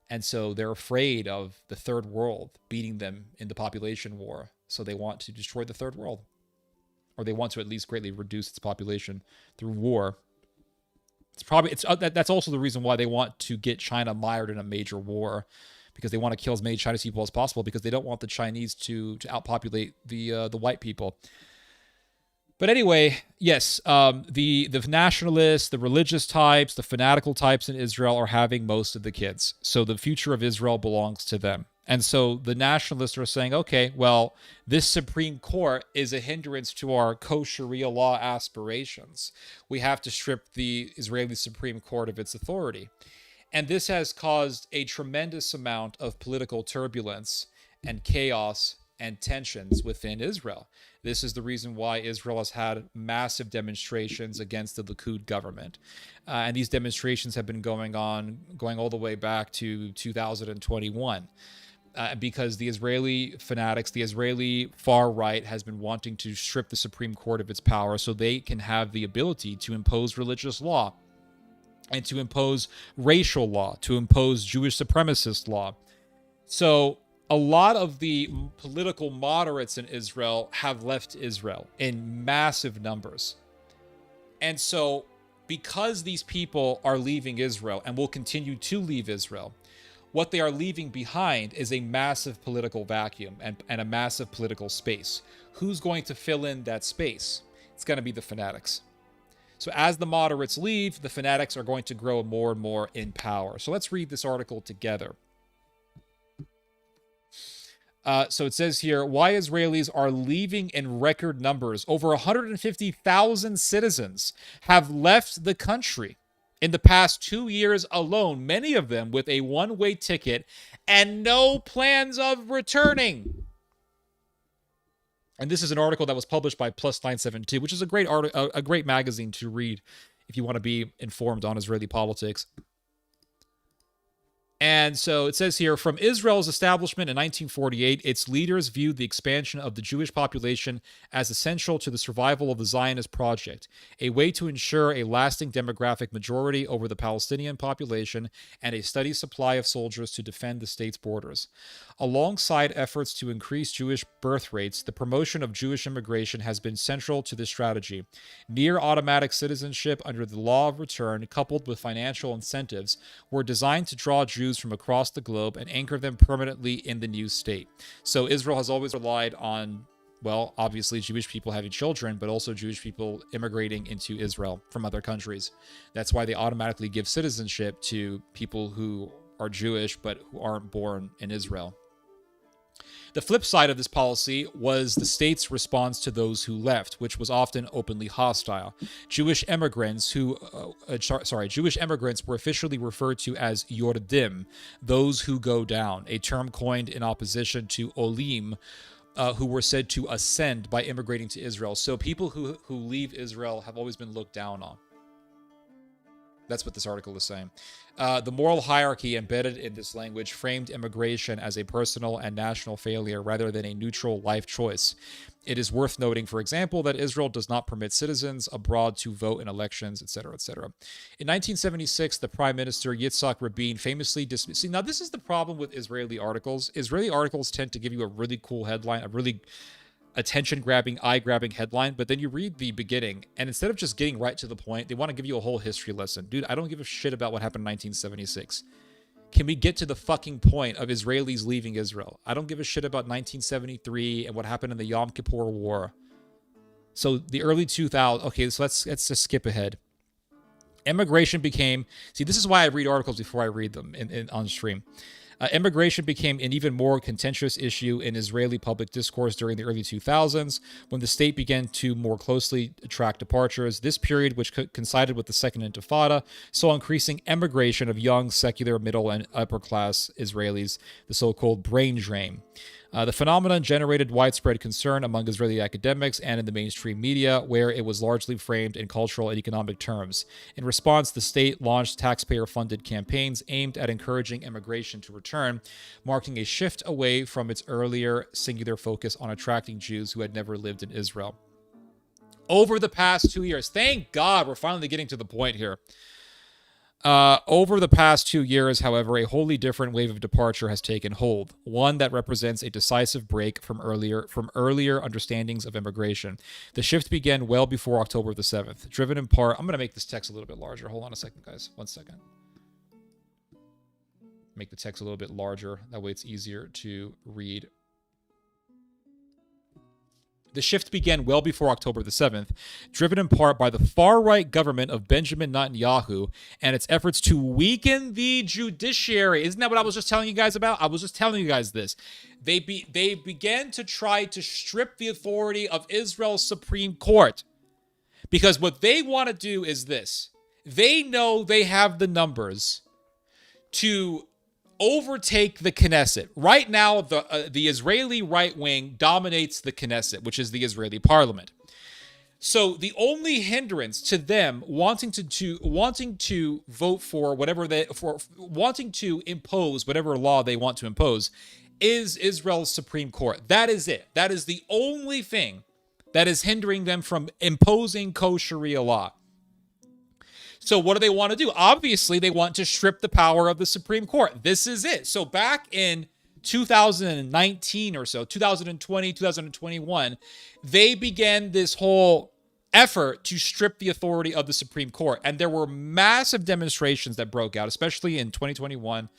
And so they're afraid of the third world beating them in the population war. So they want to destroy the third world, or they want to at least greatly reduce its population through war. That's also the reason why they want to get China mired in a major war, because they want to kill as many Chinese people as possible, because they don't want the Chinese to outpopulate the white people. But anyway, yes, the nationalists, the religious types, the fanatical types in Israel are having most of the kids. So the future of Israel belongs to them. And so the nationalists are saying, okay, well, this Supreme Court is a hindrance to our co-Sharia law aspirations. We have to strip the Israeli Supreme Court of its authority. And this has caused a tremendous amount of political turbulence and chaos and tensions within Israel. This is the reason why Israel has had massive demonstrations against the Likud government. And these demonstrations have been going all the way back to 2021. Because the Israeli fanatics, the Israeli far right, has been wanting to strip the Supreme Court of its power so they can have the ability to impose religious law and to impose racial law, to impose Jewish supremacist law. So a lot of the political moderates in Israel have left Israel in massive numbers. And so because these people are leaving Israel and will continue to leave Israel, what they are leaving behind is a massive political vacuum and a massive political space. Who's going to fill in that space? It's going to be the fanatics. So as the moderates leave, the fanatics are going to grow more and more in power. So let's read this article together. So it says here, why Israelis are leaving in record numbers. Over 150,000 citizens have left the country in the past 2 years alone, many of them with a one-way ticket and no plans of returning. And this is an article that was published by Plus 972, which is a great magazine to read if you want to be informed on Israeli politics. And so it says here, from Israel's establishment in 1948, its leaders viewed the expansion of the Jewish population as essential to the survival of the Zionist project, a way to ensure a lasting demographic majority over the Palestinian population and a steady supply of soldiers to defend the state's borders. Alongside efforts to increase Jewish birth rates, the promotion of Jewish immigration has been central to this strategy. Near automatic citizenship under the law of return, coupled with financial incentives, were designed to draw Jews from across the globe and anchor them permanently in the new state. So Israel has always relied on, well, obviously Jewish people having children, but also Jewish people immigrating into Israel from other countries. That's why they automatically give citizenship to people who are Jewish but who aren't born in Israel. The flip side of this policy was the state's response to those who left, which was often openly hostile. Jewish immigrants were officially referred to as Yordim, those who go down, a term coined in opposition to Olim, who were said to ascend by immigrating to Israel. So people who leave Israel have always been looked down on. That's what this article is saying. The moral hierarchy embedded in this language framed immigration as a personal and national failure rather than a neutral life choice. It is worth noting, for example, that Israel does not permit citizens abroad to vote in elections, etc., etc. In 1976, the Prime Minister Yitzhak Rabin famously dismissed... See, now this is the problem with Israeli articles. Israeli articles tend to give you a really cool headline, a really attention-grabbing, eye-grabbing headline, but then you read the beginning, and instead of just getting right to the point, they want to give you a whole history lesson. Dude, I don't give a shit about what happened in 1976. Can we get to the fucking point of Israelis leaving Israel? I don't give a shit about 1973 and what happened in the Yom Kippur War. So the early 2000s... Okay, so let's just skip ahead. Immigration became, see, this is why I read articles before I read them on stream. Immigration became an even more contentious issue in Israeli public discourse during the early 2000s, when the state began to more closely track departures. This period, which coincided with the Second Intifada, saw increasing emigration of young, secular, middle, and upper-class Israelis, the so-called brain drain. The phenomenon generated widespread concern among Israeli academics and in the mainstream media, where it was largely framed in cultural and economic terms. In response, the state launched taxpayer-funded campaigns aimed at encouraging immigration to return, marking a shift away from its earlier singular focus on attracting Jews who had never lived in Israel. Over the past 2 years, thank God we're finally getting to the point here. Over the past 2 years, however, a wholly different wave of departure has taken hold, one that represents a decisive break from earlier understandings of immigration. The shift began well before October the 7th, driven in part... I'm going to make this text a little bit larger. Hold on a second, guys. 1 second. Make the text a little bit larger. That way it's easier to read. The shift began well before October the 7th, driven in part by the far-right government of Benjamin Netanyahu and its efforts to weaken the judiciary. Isn't that what I was just telling you guys about? I was just telling you guys this. They began to try to strip the authority of Israel's Supreme Court. Because what they want to do is this. They know they have the numbers to overtake the Knesset. Right now, the Israeli right wing dominates the Knesset, which is the Israeli parliament. So the only hindrance to them wanting to vote for wanting to impose whatever law they want to impose is Israel's Supreme Court. That is it. That is the only thing that is hindering them from imposing kosher Sharia law. So what do they want to do? Obviously, they want to strip the power of the Supreme Court. This is it. So back in 2019 or so, 2020, 2021, they began this whole effort to strip the authority of the Supreme Court. And there were massive demonstrations that broke out, especially in 2021.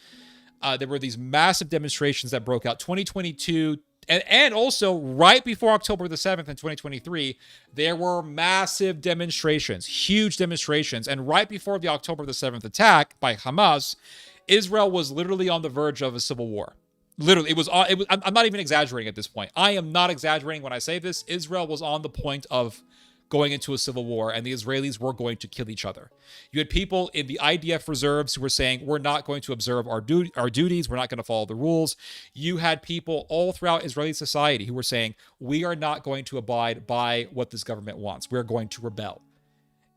There were these massive demonstrations that broke out. 2022, and also right before October the 7th in 2023, there were massive demonstrations, huge demonstrations. And right before the October the 7th attack by Hamas, Israel was literally on the verge of a civil war. Literally, it was. I'm not even exaggerating at this point. I am not exaggerating when I say this. Israel was on the point of going into a civil war, and the Israelis were going to kill each other. You had people in the IDF reserves who were saying, we're not going to observe our duties, we're not going to follow the rules. You had people all throughout Israeli society who were saying, we are not going to abide by what this government wants. We're going to rebel.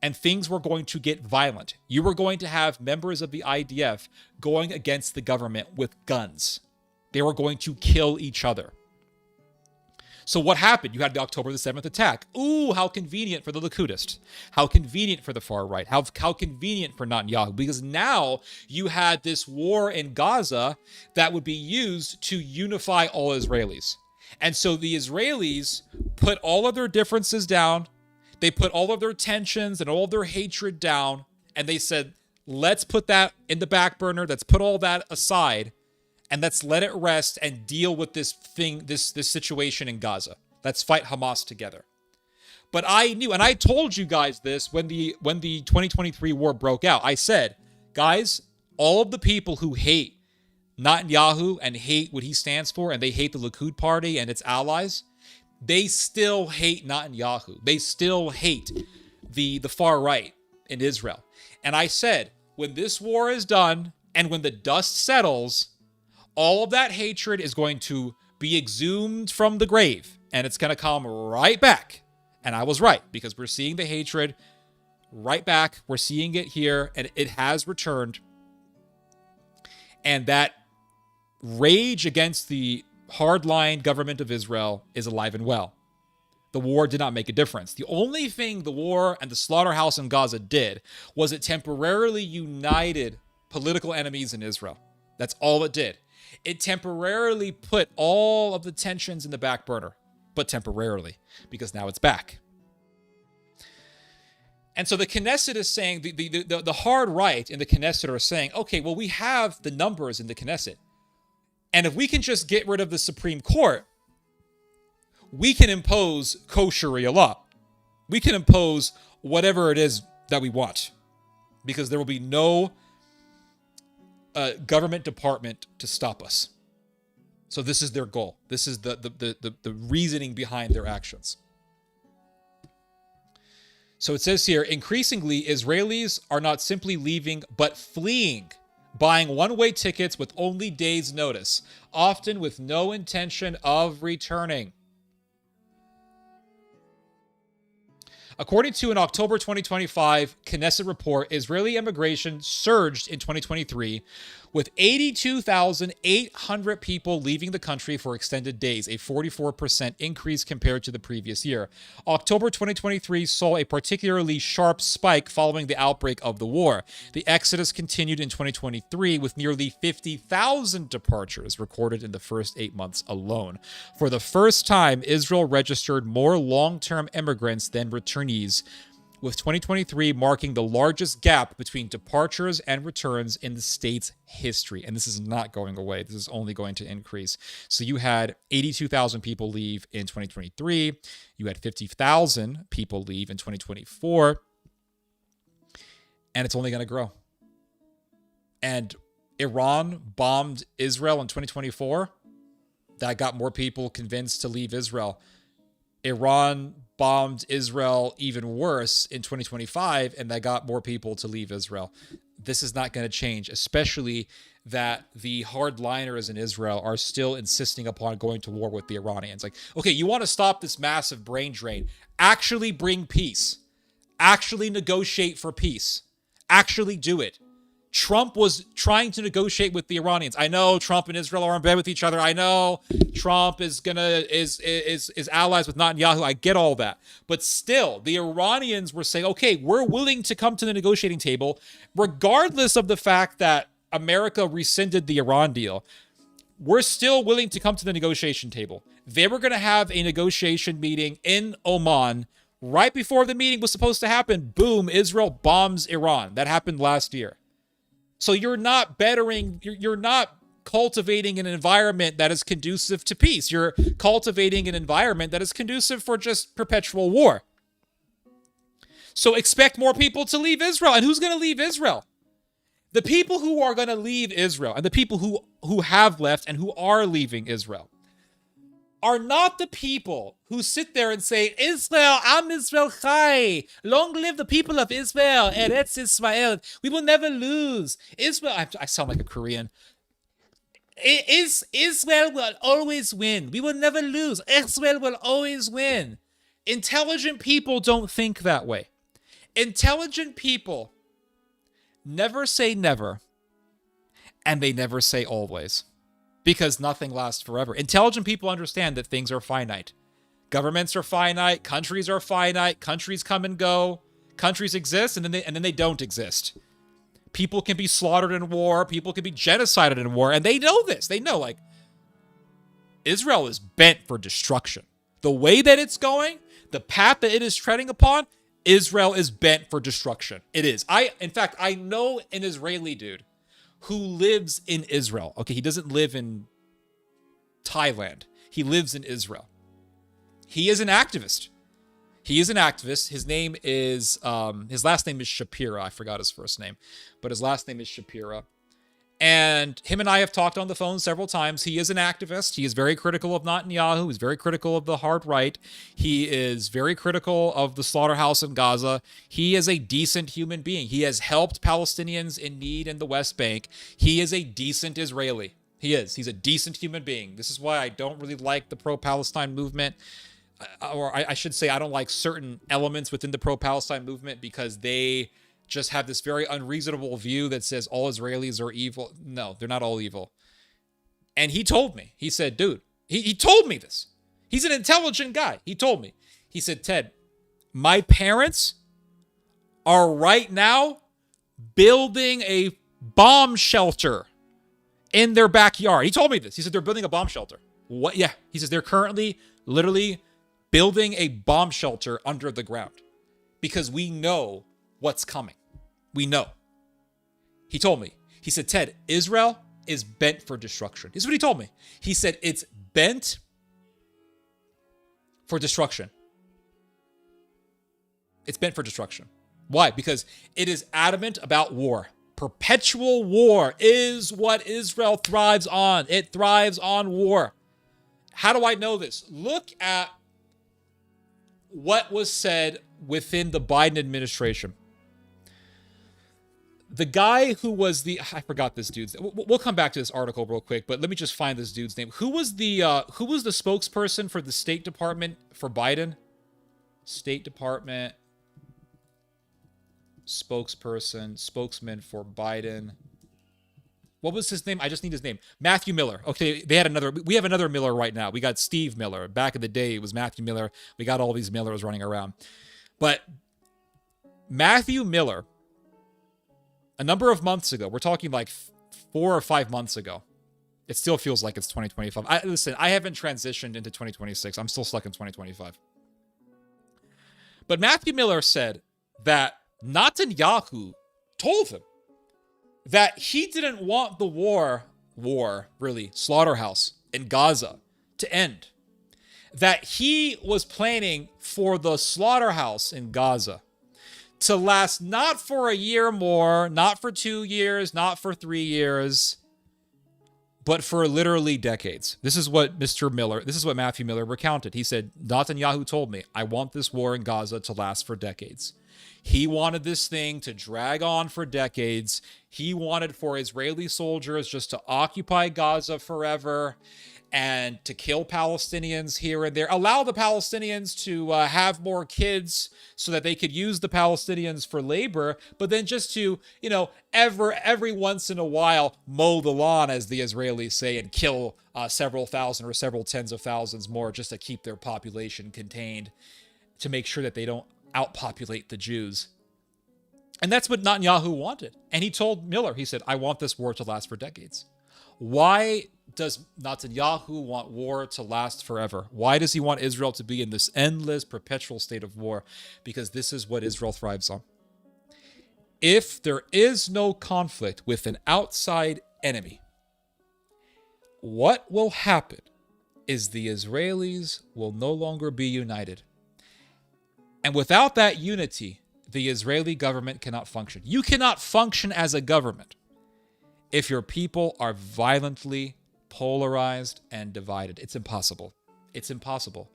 And things were going to get violent. You were going to have members of the IDF going against the government with guns. They were going to kill each other. So what happened? You had the October the 7th attack. Ooh, how convenient for the Likudists. How convenient for the far right. How convenient for Netanyahu. Because now you had this war in Gaza that would be used to unify all Israelis. And so the Israelis put all of their differences down. They put all of their tensions and all of their hatred down. And they said, let's put that in the back burner. Let's put all that aside. And let's let it rest and deal with this thing, this situation in Gaza. Let's fight Hamas together. But I knew, and I told you guys this when the 2023 war broke out. I said, guys, all of the people who hate Netanyahu and hate what he stands for, and they hate the Likud party and its allies, they still hate Netanyahu. They still hate the far right in Israel. And I said, when this war is done and when the dust settles, all of that hatred is going to be exhumed from the grave, and it's going to come right back. And I was right, because we're seeing the hatred right back. We're seeing it here, and it has returned. And that rage against the hardline government of Israel is alive and well. The war did not make a difference. The only thing the war and the slaughterhouse in Gaza did was it temporarily united political enemies in Israel. That's all it did. It temporarily put all of the tensions in the back burner, but temporarily, because now it's back. And so the Knesset is saying, the hard right in the Knesset are saying, okay, well, we have the numbers in the Knesset. And if we can just get rid of the Supreme Court, we can impose kosher Sharia law. We can impose whatever it is that we want. because there will be no government department to stop us. So this is their goal. This is the reasoning behind their actions. So it says here, increasingly, Israelis are not simply leaving, but fleeing, buying one-way tickets with only days' notice, often with no intention of returning. According to an October 2025 Knesset report, Israeli immigration surged in 2023, with 82,800 people leaving the country for extended days, a 44% increase compared to the previous year. October 2023 saw a particularly sharp spike following the outbreak of the war. The exodus continued in 2023, with nearly 50,000 departures recorded in the first 8 months alone. For the first time, Israel registered more long-term immigrants than returnees, with 2023 marking the largest gap between departures and returns in the state's history. And this is not going away. This is only going to increase. So you had 82,000 people leave in 2023. You had 50,000 people leave in 2024. And it's only going to grow. And Iran bombed Israel in 2024. That got more people convinced to leave Israel. Iran bombed Israel even worse in 2025, and that got more people to leave Israel. This is not going to change, especially that the hardliners in Israel are still insisting upon going to war with the Iranians. Like, okay, you want to stop this massive brain drain. Actually bring peace. Actually negotiate for peace. Actually do it. Trump was trying to negotiate with the Iranians. I know Trump and Israel are in bed with each other. I know Trump is allies with Netanyahu. I get all that. But still, the Iranians were saying, okay, we're willing to come to the negotiating table, regardless of the fact that America rescinded the Iran deal. We're still willing to come to the negotiation table. They were going to have a negotiation meeting in Oman. Right before the meeting was supposed to happen, boom, Israel bombs Iran. That happened last year. So you're not you're not cultivating an environment that is conducive to peace. You're cultivating an environment that is conducive for just perpetual war. So expect more people to leave Israel. And who's going to leave Israel? The people who are going to leave Israel and the people who have left and who are leaving Israel are not the people who sit there and say, Israel, Am Israel Chai, long live the people of Israel, Eretz Israel, we will never lose. Israel, I sound like a Korean. Israel will always win. We will never lose. Israel will always win. Intelligent people don't think that way. Intelligent people never say never, and they never say always. Because nothing lasts forever. Intelligent people understand that things are finite. Governments are finite. Countries are finite. Countries come and go. Countries exist and then they don't exist. People can be slaughtered in war. People can be genocided in war. And they know this. They know, like, Israel is bent for destruction. The way that it's going, the path that it is treading upon, Israel is bent for destruction. It is. In fact, I know an Israeli dude who lives in Israel. Okay, he doesn't live in Thailand. He lives in Israel. He is an activist. His name is, his last name is Shapira. I forgot his first name, but his last name is Shapira. And him and I have talked on the phone several times. He is an activist. He is very critical of Netanyahu. He's very critical of the hard right. He is very critical of the slaughterhouse in Gaza. He is a decent human being. He has helped Palestinians in need in the West Bank. He is a decent Israeli. He is. He's a decent human being. This is why I don't really like the pro-Palestine movement. Or I should say I don't like certain elements within the pro-Palestine movement because they just have this very unreasonable view that says all Israelis are evil. No, they're not all evil. And he told me, he said, dude, he told me this. He's an intelligent guy. He told me, he said, Ted, my parents are right now building a bomb shelter in their backyard. He told me this. He said, they're building a bomb shelter. What? Yeah. He says, they're currently literally building a bomb shelter under the ground because we know what's coming. We know. He told me. He said, Ted, Israel is bent for destruction. This is what he told me. He said, it's bent for destruction. It's bent for destruction. Why? Because it is adamant about war. Perpetual war is what Israel thrives on. It thrives on war. How do I know this? Look at what was said within the Biden administration. The guy who was I forgot this dude's name. We'll come back to this article real quick, but let me just find this dude's name. Who was the spokesperson for the State Department for Biden? State Department spokesman for Biden. What was his name? I just need his name. Matthew Miller. Okay, we have another Miller right now. We got Steve Miller. Back in the day, it was Matthew Miller. We got all these Millers running around. But Matthew Miller, a number of months ago, we're talking like 4 or 5 months ago. It still feels like it's 2025. Listen, I haven't transitioned into 2026. I'm still stuck in 2025. But Matthew Miller said that Netanyahu told him that he didn't want the war, really, slaughterhouse in Gaza to end. That he was planning for the slaughterhouse in Gaza to last not for a year more, not for 2 years, not for 3 years, but for literally decades. This is what Matthew Miller recounted. He said, Netanyahu told me, I want this war in Gaza to last for decades. He wanted this thing to drag on for decades. He wanted for Israeli soldiers just to occupy Gaza forever and to kill Palestinians here and there. Allow the Palestinians to have more kids so that they could use the Palestinians for labor, but then just to, every once in a while mow the lawn, as the Israelis say, and kill several thousand or several tens of thousands more just to keep their population contained, to make sure that they don't outpopulate the Jews. And that's what Netanyahu wanted. And he told Miller, he said, I want this war to last for decades. Why does Netanyahu want war to last forever? Why does he want Israel to be in this endless, perpetual state of war? Because this is what Israel thrives on. If there is no conflict with an outside enemy, what will happen is the Israelis will no longer be united. And without that unity, the Israeli government cannot function. You cannot function as a government if your people are violently polarized and divided. It's impossible. It's impossible.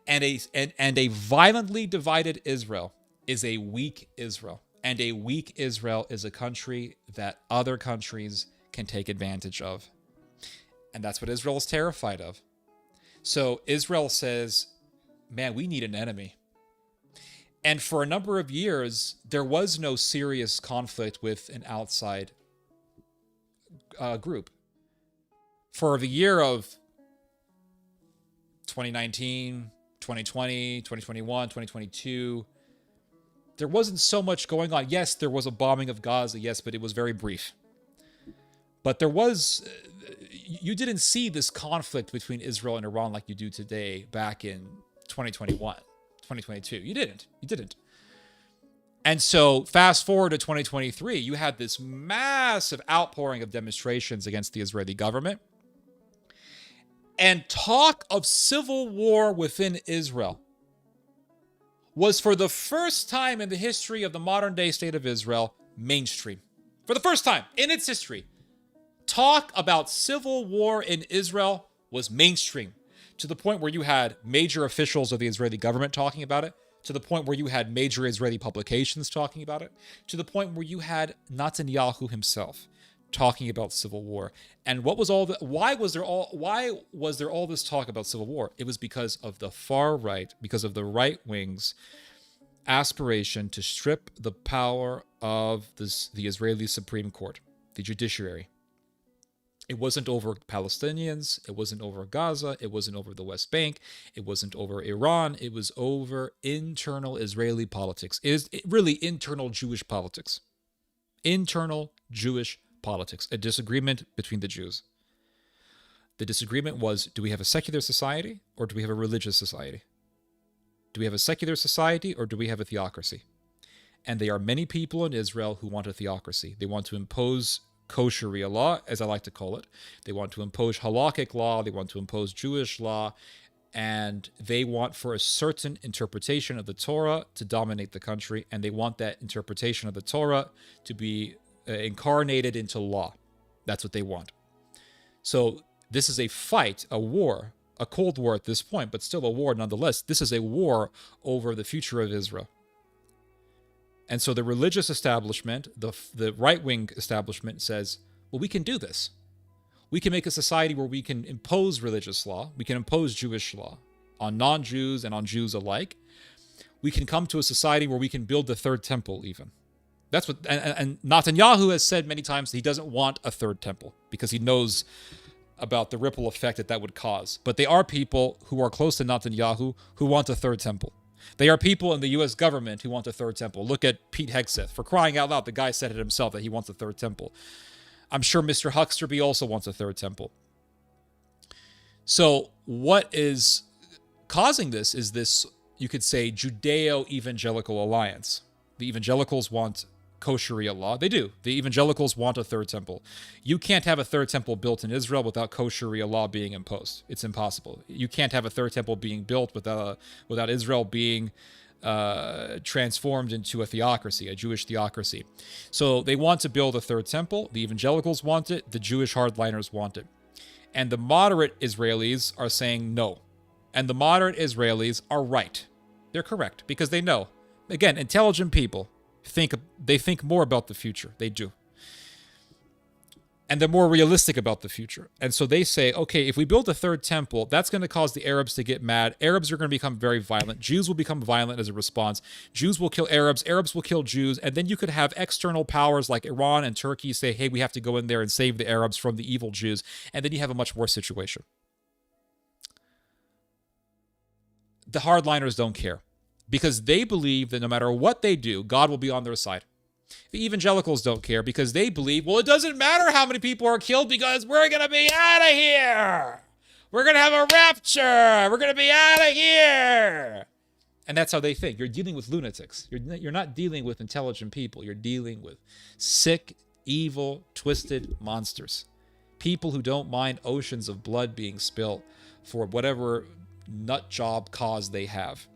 And a violently divided Israel is a weak Israel. And a weak Israel is a country that other countries can take advantage of. And that's what Israel is terrified of. So Israel says, man, we need an enemy. And for a number of years, there was no serious conflict with an outside group. For the year of 2019, 2020, 2021, 2022, there wasn't so much going on. Yes, there was a bombing of Gaza, yes, but it was very brief. But you didn't see this conflict between Israel and Iran like you do today back in 2021. 2022. You didn't. And so fast forward to 2023, you had this massive outpouring of demonstrations against the Israeli government and talk of civil war within Israel was, for the first time in the history of the modern day state of Israel, mainstream. For the first time in its history, talk about civil war in Israel was mainstream. To the point where you had major officials of the Israeli government talking about it, to the point where you had major Israeli publications talking about it, to the point where you had Netanyahu himself talking about civil war. And what was why was there all this talk about civil war? It was because of the far right, because of the right wing's aspiration to strip the power of the Israeli Supreme Court, the judiciary. It wasn't over Palestinians. It wasn't over Gaza. It wasn't over the West Bank. It wasn't over Iran. It was over internal Israeli politics. It is really internal Jewish politics. Internal Jewish politics. A disagreement between the Jews. The disagreement was, do we have a secular society or do we have a religious society? Do we have a secular society or do we have a theocracy? And there are many people in Israel who want a theocracy. They want to impose kosher law, as I like to call it. They want to impose halakhic law. They want to impose Jewish law. and they want for a certain interpretation of the Torah to dominate the country, and they want that interpretation of the Torah to be incarnated into law. That's what they want. So this is a fight, a war, a Cold War at this point, but still a war nonetheless. This is a war over the future of Israel. And so the religious establishment, the right-wing establishment says, well, we can do this. We can make a society where we can impose religious law. We can impose Jewish law on non-Jews and on Jews alike. We can come to a society where we can build the third temple even. That's what, and Netanyahu has said many times that he doesn't want a third temple because he knows about the ripple effect that would cause. But there are people who are close to Netanyahu who want a third temple. They are people in the U.S. government who want a third temple. Look at Pete Hegseth. For crying out loud, the guy said it himself that he wants a third temple. I'm sure Mr. Hucksterby also wants a third temple. So what is causing this is this, you could say, Judeo-evangelical alliance. The evangelicals want kosher law. They do. The evangelicals want a third temple. You can't have a third temple built in Israel without kosher law being imposed. It's impossible. You can't have a third temple being built without Israel being transformed into a theocracy, a Jewish theocracy. So they want to build a third temple. The evangelicals want it. The Jewish hardliners want it. And the moderate Israelis are saying no. And the moderate Israelis are right. They're correct because they know. Again, intelligent people think more about the future. They do. And they're more realistic about the future. And so they say, okay, if we build a third temple, that's going to cause the Arabs to get mad. Arabs are going to become very violent. Jews will become violent as a response. Jews will kill Arabs. Arabs will kill Jews. And then you could have external powers like Iran and Turkey say, hey, we have to go in there and save the Arabs from the evil Jews. And then you have a much worse situation. The hardliners don't care because they believe that no matter what they do, God will be on their side. The evangelicals don't care because they believe, well, it doesn't matter how many people are killed because we're going to be out of here. We're going to have a rapture. We're going to be out of here. And that's how they think. You're dealing with lunatics. You're not dealing with intelligent people. You're dealing with sick, evil, twisted monsters. People who don't mind oceans of blood being spilled for whatever nut job cause they have.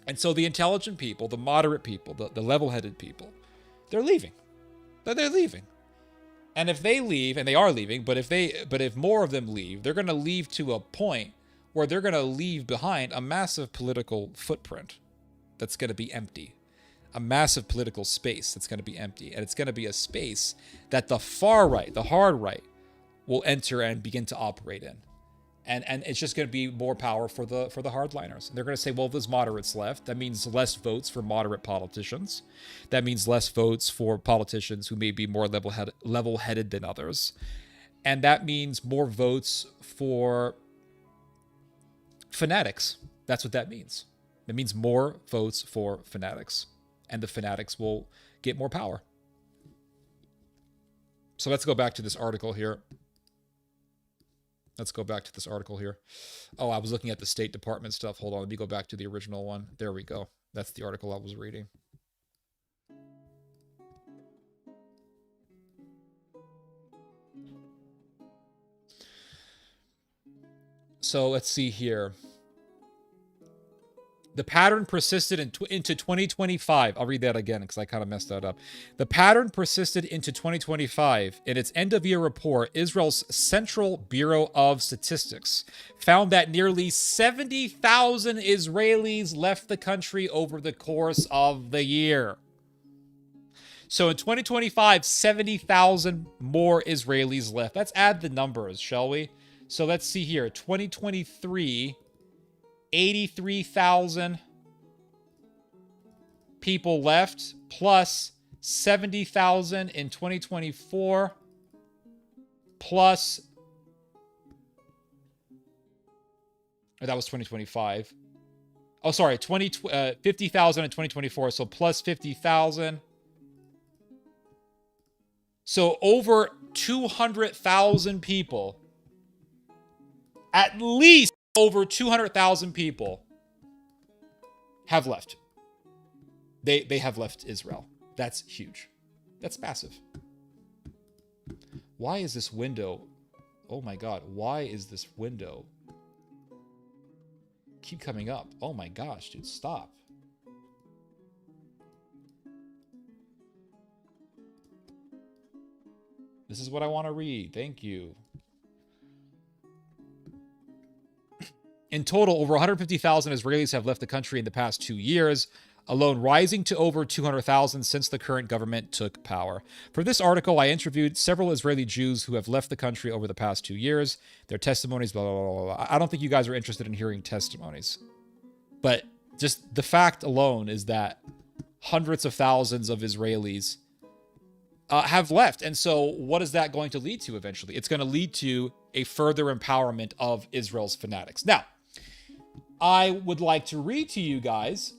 And so the intelligent people, the moderate people, the level-headed people, they're leaving. They're leaving. And if they leave, and they are leaving, but if more of them leave, they're going to leave to a point where they're going to leave behind a massive political footprint that's going to be empty. A massive political space that's going to be empty. And it's going to be a space that the far right, the hard right, will enter and begin to operate in. And it's just going to be more power for the hardliners. And they're going to say, well, there's moderates left. That means less votes for moderate politicians. That means less votes for politicians who may be more level-headed than others. And that means more votes for fanatics. That's what that means. It means more votes for fanatics. And the fanatics will get more power. So let's go back to this article here. Oh, I was looking at the State Department stuff. Hold on, let me go back to the original one. There we go. That's the article I was reading. So let's see here. The pattern persisted into 2025. I'll read that again because I kind of messed that up. The pattern persisted into 2025. In its end-of-year report, Israel's Central Bureau of Statistics found that nearly 70,000 Israelis left the country over the course of the year. So in 2025, 70,000 more Israelis left. Let's add the numbers, shall we? So let's see here. 2023... 83,000 people left, plus 70,000 in 2024, plus, oh, that was 2025. Oh, sorry, 50,000 in 2024, so plus 50,000. So over 200,000 people, at least over 200,000 people have left. They have left Israel. That's huge. That's massive. Why is this window... Oh my God, why is this window keep coming up. Oh my gosh, dude, stop. This is what I want to read. Thank you. In total, over 150,000 Israelis have left the country in the past 2 years, alone rising to over 200,000 since the current government took power. For this article, I interviewed several Israeli Jews who have left the country over the past 2 years. Their testimonies, blah, blah, blah, blah. I don't think you guys are interested in hearing testimonies. But just the fact alone is that hundreds of thousands of Israelis have left. And so what is that going to lead to eventually? It's going to lead to a further empowerment of Israel's fanatics. Now, I would like to read to you guys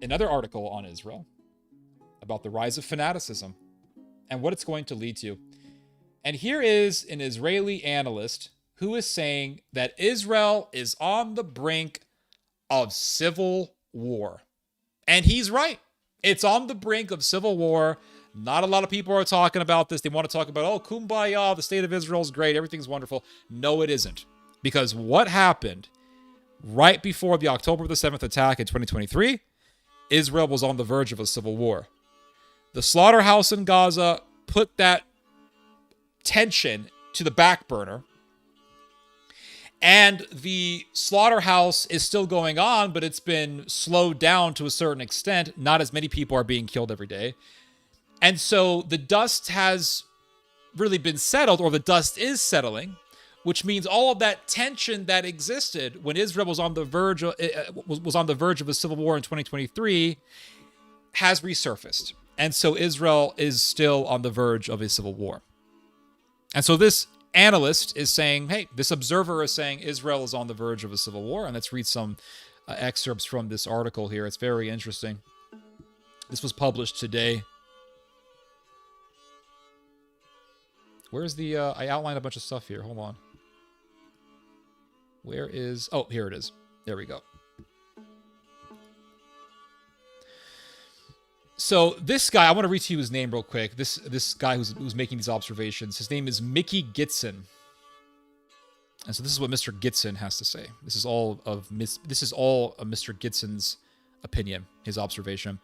another article on Israel about the rise of fanaticism and what it's going to lead to. And here is an Israeli analyst who is saying that Israel is on the brink of civil war. And he's right. It's on the brink of civil war. Not a lot of people are talking about this. They want to talk about, oh, kumbaya, the state of Israel is great, everything's wonderful. No, it isn't. Because what happened right before the October the 7th attack in 2023, Israel was on the verge of a civil war. The slaughterhouse in Gaza put that tension to the back burner. And the slaughterhouse is still going on, but it's been slowed down to a certain extent. Not as many people are being killed every day. And so the dust has really been settled, or the dust is settling, which means all of that tension that existed when Israel was on the verge of, a civil war in 2023 has resurfaced. And so Israel is still on the verge of a civil war. And so this analyst is saying, hey, this observer is saying Israel is on the verge of a civil war. And let's read some excerpts from this article here. It's very interesting. This was published today. Where's the, I outlined a bunch of stuff here. Hold on. Where is, oh, here it is. There we go. So this guy, I want to read to you his name real quick. This guy who's making these observations, his name is Mickey Gitson. And so this is what Mr. Gitson has to say. This is all of Mr. Gitson's opinion, his observation.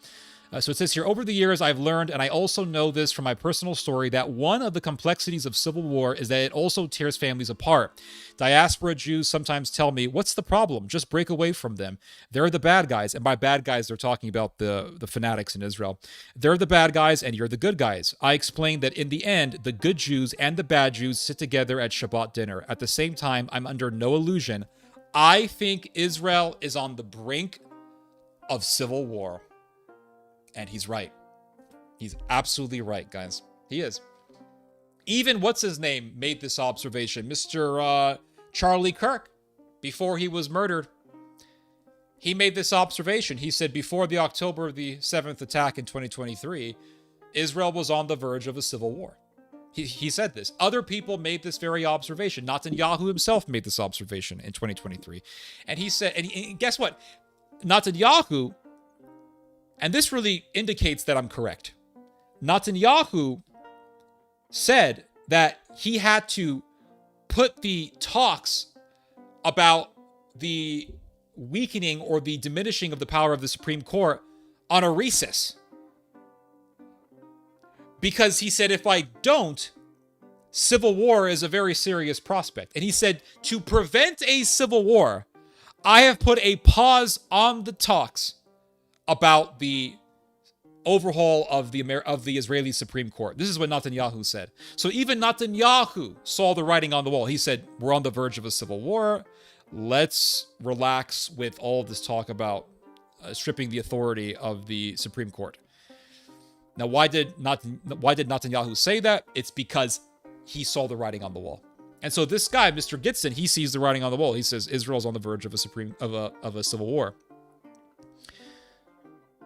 So it says here, over the years, I've learned, and I also know this from my personal story, that one of the complexities of civil war is that it also tears families apart. Diaspora Jews sometimes tell me, what's the problem? Just break away from them. They're the bad guys. And by bad guys, they're talking about the fanatics in Israel. They're the bad guys, and you're the good guys. I explain that in the end, the good Jews and the bad Jews sit together at Shabbat dinner. At the same time, I'm under no illusion. I think Israel is on the brink of civil war. And he's right. He's absolutely right, guys. He is. Even what's-his-name made this observation. Mr. Charlie Kirk, before he was murdered, he made this observation. He said before the October the 7th attack in 2023, Israel was on the verge of a civil war. He said this. Other people made this very observation. Netanyahu himself made this observation in 2023. And he said, and guess what? Netanyahu, and this really indicates that I'm correct. Netanyahu said that he had to put the talks about the weakening or the diminishing of the power of the Supreme Court on a recess. Because he said, if I don't, civil war is a very serious prospect. And he said, to prevent a civil war, I have put a pause on the talks about the overhaul of the Israeli Supreme Court. This is what Netanyahu said. So even Netanyahu saw the writing on the wall. He said, we're on the verge of a civil war. Let's relax with all this talk about stripping the authority of the Supreme Court. Now, why did Netanyahu say that? It's because he saw the writing on the wall. And so this guy, Mr. Gitson, he sees the writing on the wall. He says Israel's on the verge of a civil war.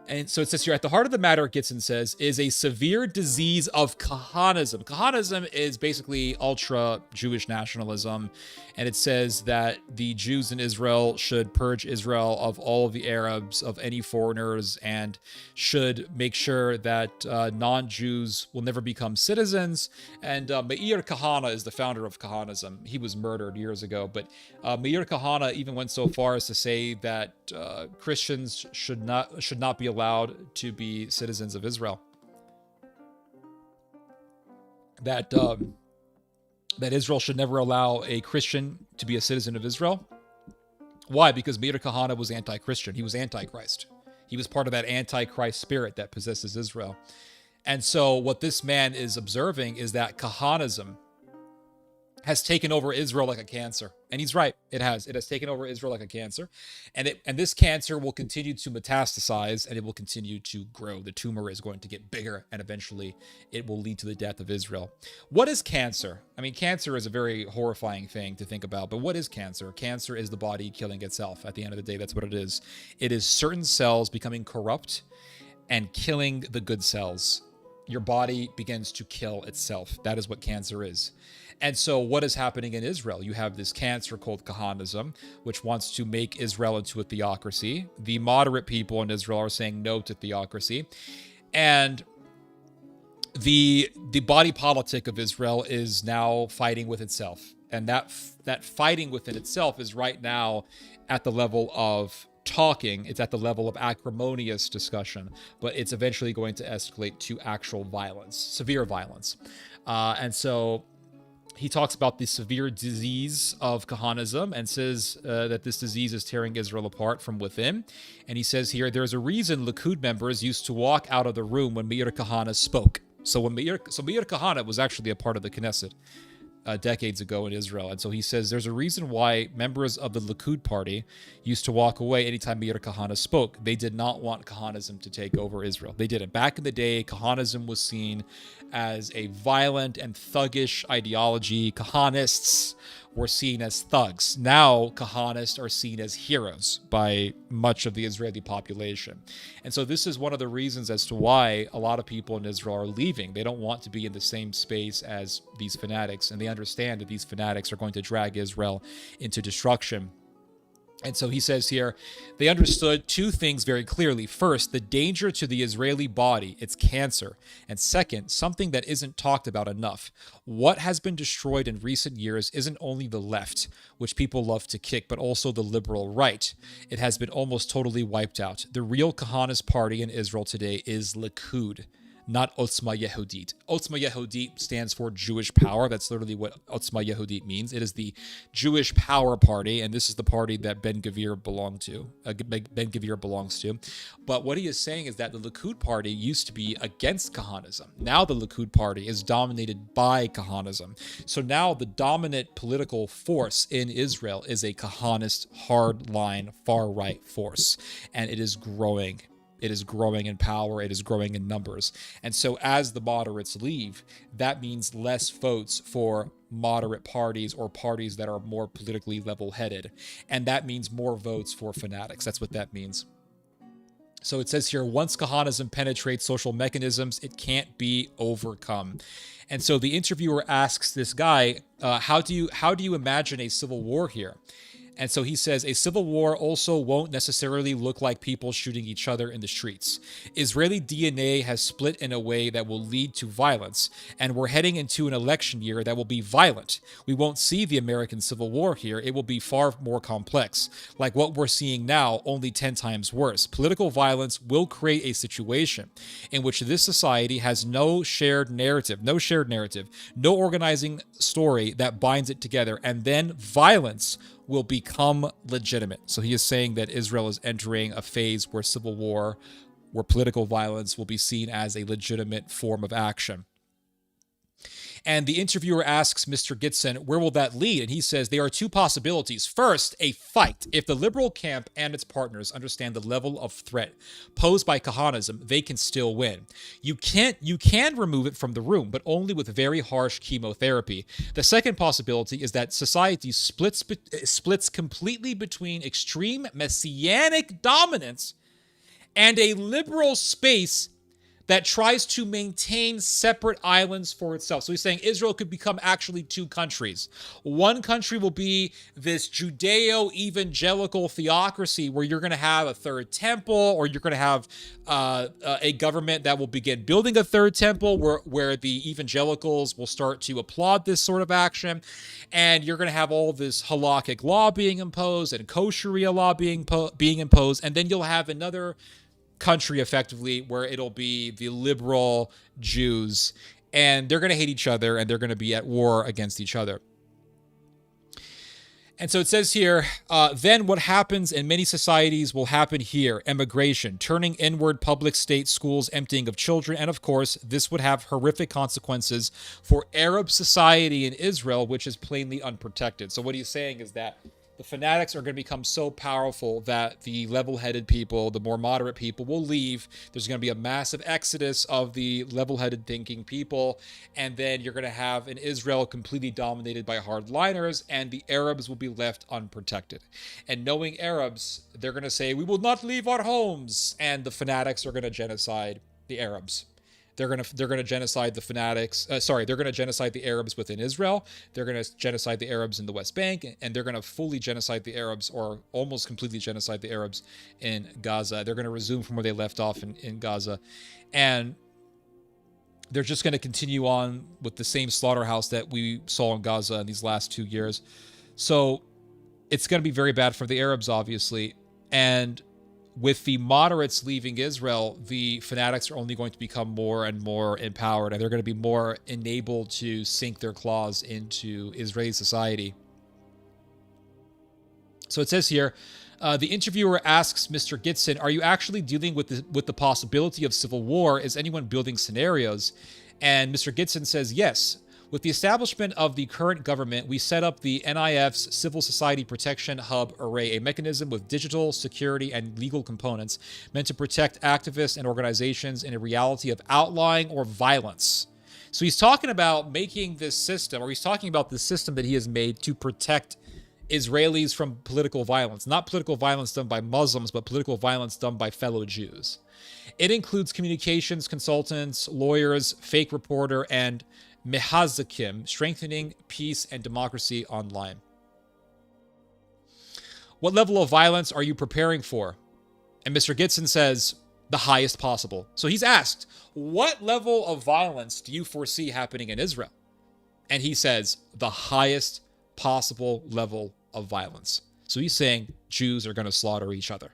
And so it says here, at the heart of the matter, Gitson says, is a severe disease of Kahanism. Kahanism is basically ultra-Jewish nationalism, and it says that the Jews in Israel should purge Israel of all of the Arabs, of any foreigners, and should make sure that non-Jews will never become citizens. And Meir Kahane is the founder of Kahanism. He was murdered years ago, but Meir Kahane even went so far as to say that Christians should not be allowed to be citizens of Israel. That Israel should never allow a Christian to be a citizen of Israel. Why? Because Meir Kahane was anti-Christian. He was antichrist. He was part of that antichrist spirit that possesses Israel. And so what this man is observing is that Kahanism has taken over Israel like a cancer. And he's right. It has taken over Israel like a cancer. And this cancer will continue to metastasize, and it will continue to grow. The tumor is going to get bigger, and eventually it will lead to the death of Israel. What is cancer? I mean, cancer is a very horrifying thing to think about, but what is cancer? Cancer is the body killing itself. At the end of the day, that's what it is. It is certain cells becoming corrupt and killing the good cells. Your body begins to kill itself. That is what cancer is. And so what is happening in Israel? You have this cancer called Kahanism, which wants to make Israel into a theocracy. The moderate people in Israel are saying no to theocracy. And the body politic of Israel is now fighting with itself. And that fighting within itself is right now at the level of talking. It's at the level of acrimonious discussion, but it's eventually going to escalate to actual violence, severe violence. And so he talks about the severe disease of Kahanism and says that this disease is tearing Israel apart from within. And he says here, there's a reason Likud members used to walk out of the room when Meir Kahane spoke. So Meir Kahane was actually a part of the Knesset decades ago in Israel. And so he says there's a reason why members of the Likud party used to walk away anytime Meir Kahane spoke. They did not want Kahanism to take over Israel. They didn't. Back in the day, Kahanism was seen as a violent and thuggish ideology. Kahanists were seen as thugs. Now, Kahanists are seen as heroes by much of the Israeli population. And so this is one of the reasons as to why a lot of people in Israel are leaving. They don't want to be in the same space as these fanatics, and they understand that these fanatics are going to drag Israel into destruction. And so he says here, they understood two things very clearly. First, the danger to the Israeli body, it's cancer. And second, something that isn't talked about enough. What has been destroyed in recent years isn't only the left, which people love to kick, but also the liberal right. It has been almost totally wiped out. The real Kahanist party in Israel today is Likud, not Otzma Yehudit. Otzma Yehudit stands for Jewish power. That's literally what Otzma Yehudit means. It is the Jewish power party, and this is the party that Ben Gvir belongs to. But what he is saying is that the Likud party used to be against Kahanism. Now the Likud party is dominated by Kahanism. So now the dominant political force in Israel is a Kahanist, hardline, far-right force, and it is growing. It is growing in power. It is growing in numbers. And so as the moderates leave, that means less votes for moderate parties or parties that are more politically level-headed. And that means more votes for fanatics. That's what that means. So it says here, once Kahanism penetrates social mechanisms, it can't be overcome. And so the interviewer asks this guy, how do you imagine a civil war here? And so he says, a civil war also won't necessarily look like people shooting each other in the streets. Israeli DNA has split in a way that will lead to violence, and we're heading into an election year that will be violent. We won't see the American Civil War here. It will be far more complex, like what we're seeing now, only 10 times worse. Political violence will create a situation in which this society has no shared narrative, no organizing story that binds it together, and then violence will become legitimate. So he is saying that Israel is entering a phase where civil war, where political violence will be seen as a legitimate form of action. And the interviewer asks Mr. Gitson, where will that lead? And he says there are two possibilities. First, a fight. If the liberal camp and its partners understand the level of threat posed by Kahanism, they can still win. You can remove it from the room, but only with very harsh chemotherapy. The second possibility is that society splits completely between extreme messianic dominance and a liberal space that tries to maintain separate islands for itself. So he's saying Israel could become actually two countries. One country will be this Judeo-evangelical theocracy where you're going to have a third temple, or you're going to have a government that will begin building a third temple where the evangelicals will start to applaud this sort of action. And you're going to have all this halakhic law being imposed and kosheria law being imposed. And then you'll have another country effectively where it'll be the liberal Jews, and they're going to hate each other and they're going to be at war against each other. And so it says here, then what happens in many societies will happen here: emigration, turning inward, public state schools emptying of children, and of course this would have horrific consequences for Arab society in Israel, which is plainly unprotected. So what he's saying is that the fanatics are going to become so powerful that the level-headed people, the more moderate people, will leave. There's going to be a massive exodus of the level-headed thinking people. And then you're going to have an Israel completely dominated by hardliners, and the Arabs will be left unprotected. And knowing Arabs, they're going to say, we will not leave our homes. And the fanatics are going to genocide the Arabs. They're gonna genocide the fanatics. They're gonna genocide the Arabs within Israel. They're gonna genocide the Arabs in the West Bank, and they're gonna fully genocide the Arabs, or almost completely genocide the Arabs in Gaza. They're gonna resume from where they left off in Gaza, and they're just gonna continue on with the same slaughterhouse that we saw in Gaza in these last 2 years. So it's gonna be very bad for the Arabs, obviously, and with the moderates leaving Israel, the fanatics are only going to become more and more empowered, and they're going to be more enabled to sink their claws into Israeli society. So it says here, the interviewer asks Mr. Gitson, are you actually dealing with the possibility of civil war? Is anyone building scenarios? And Mr. Gitson says, yes. With the establishment of the current government, we set up the NIF's Civil Society Protection Hub Array, a mechanism with digital, security, and legal components meant to protect activists and organizations in a reality of outlying or violence. So he's talking about making this system, or he's talking about the system that he has made to protect Israelis from political violence. Not political violence done by Muslims, but political violence done by fellow Jews. It includes communications consultants, lawyers, fake reporter, and Mehazakim, strengthening peace and democracy online. What level of violence are you preparing for? And Mr. Gitson says, the highest possible. So he's asked, what level of violence do you foresee happening in Israel? And he says, the highest possible level of violence. So he's saying Jews are going to slaughter each other.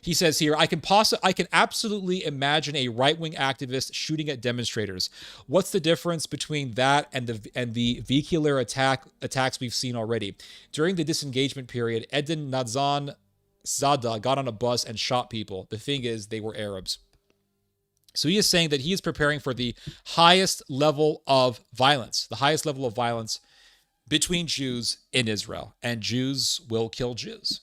He says here, I can absolutely imagine a right-wing activist shooting at demonstrators. What's the difference between that and the vehicular attacks we've seen already? During the disengagement period, Eden Nadzan Zada got on a bus and shot people. The thing is, they were Arabs. So he is saying that he is preparing for the highest level of violence, between Jews in Israel, and Jews will kill Jews.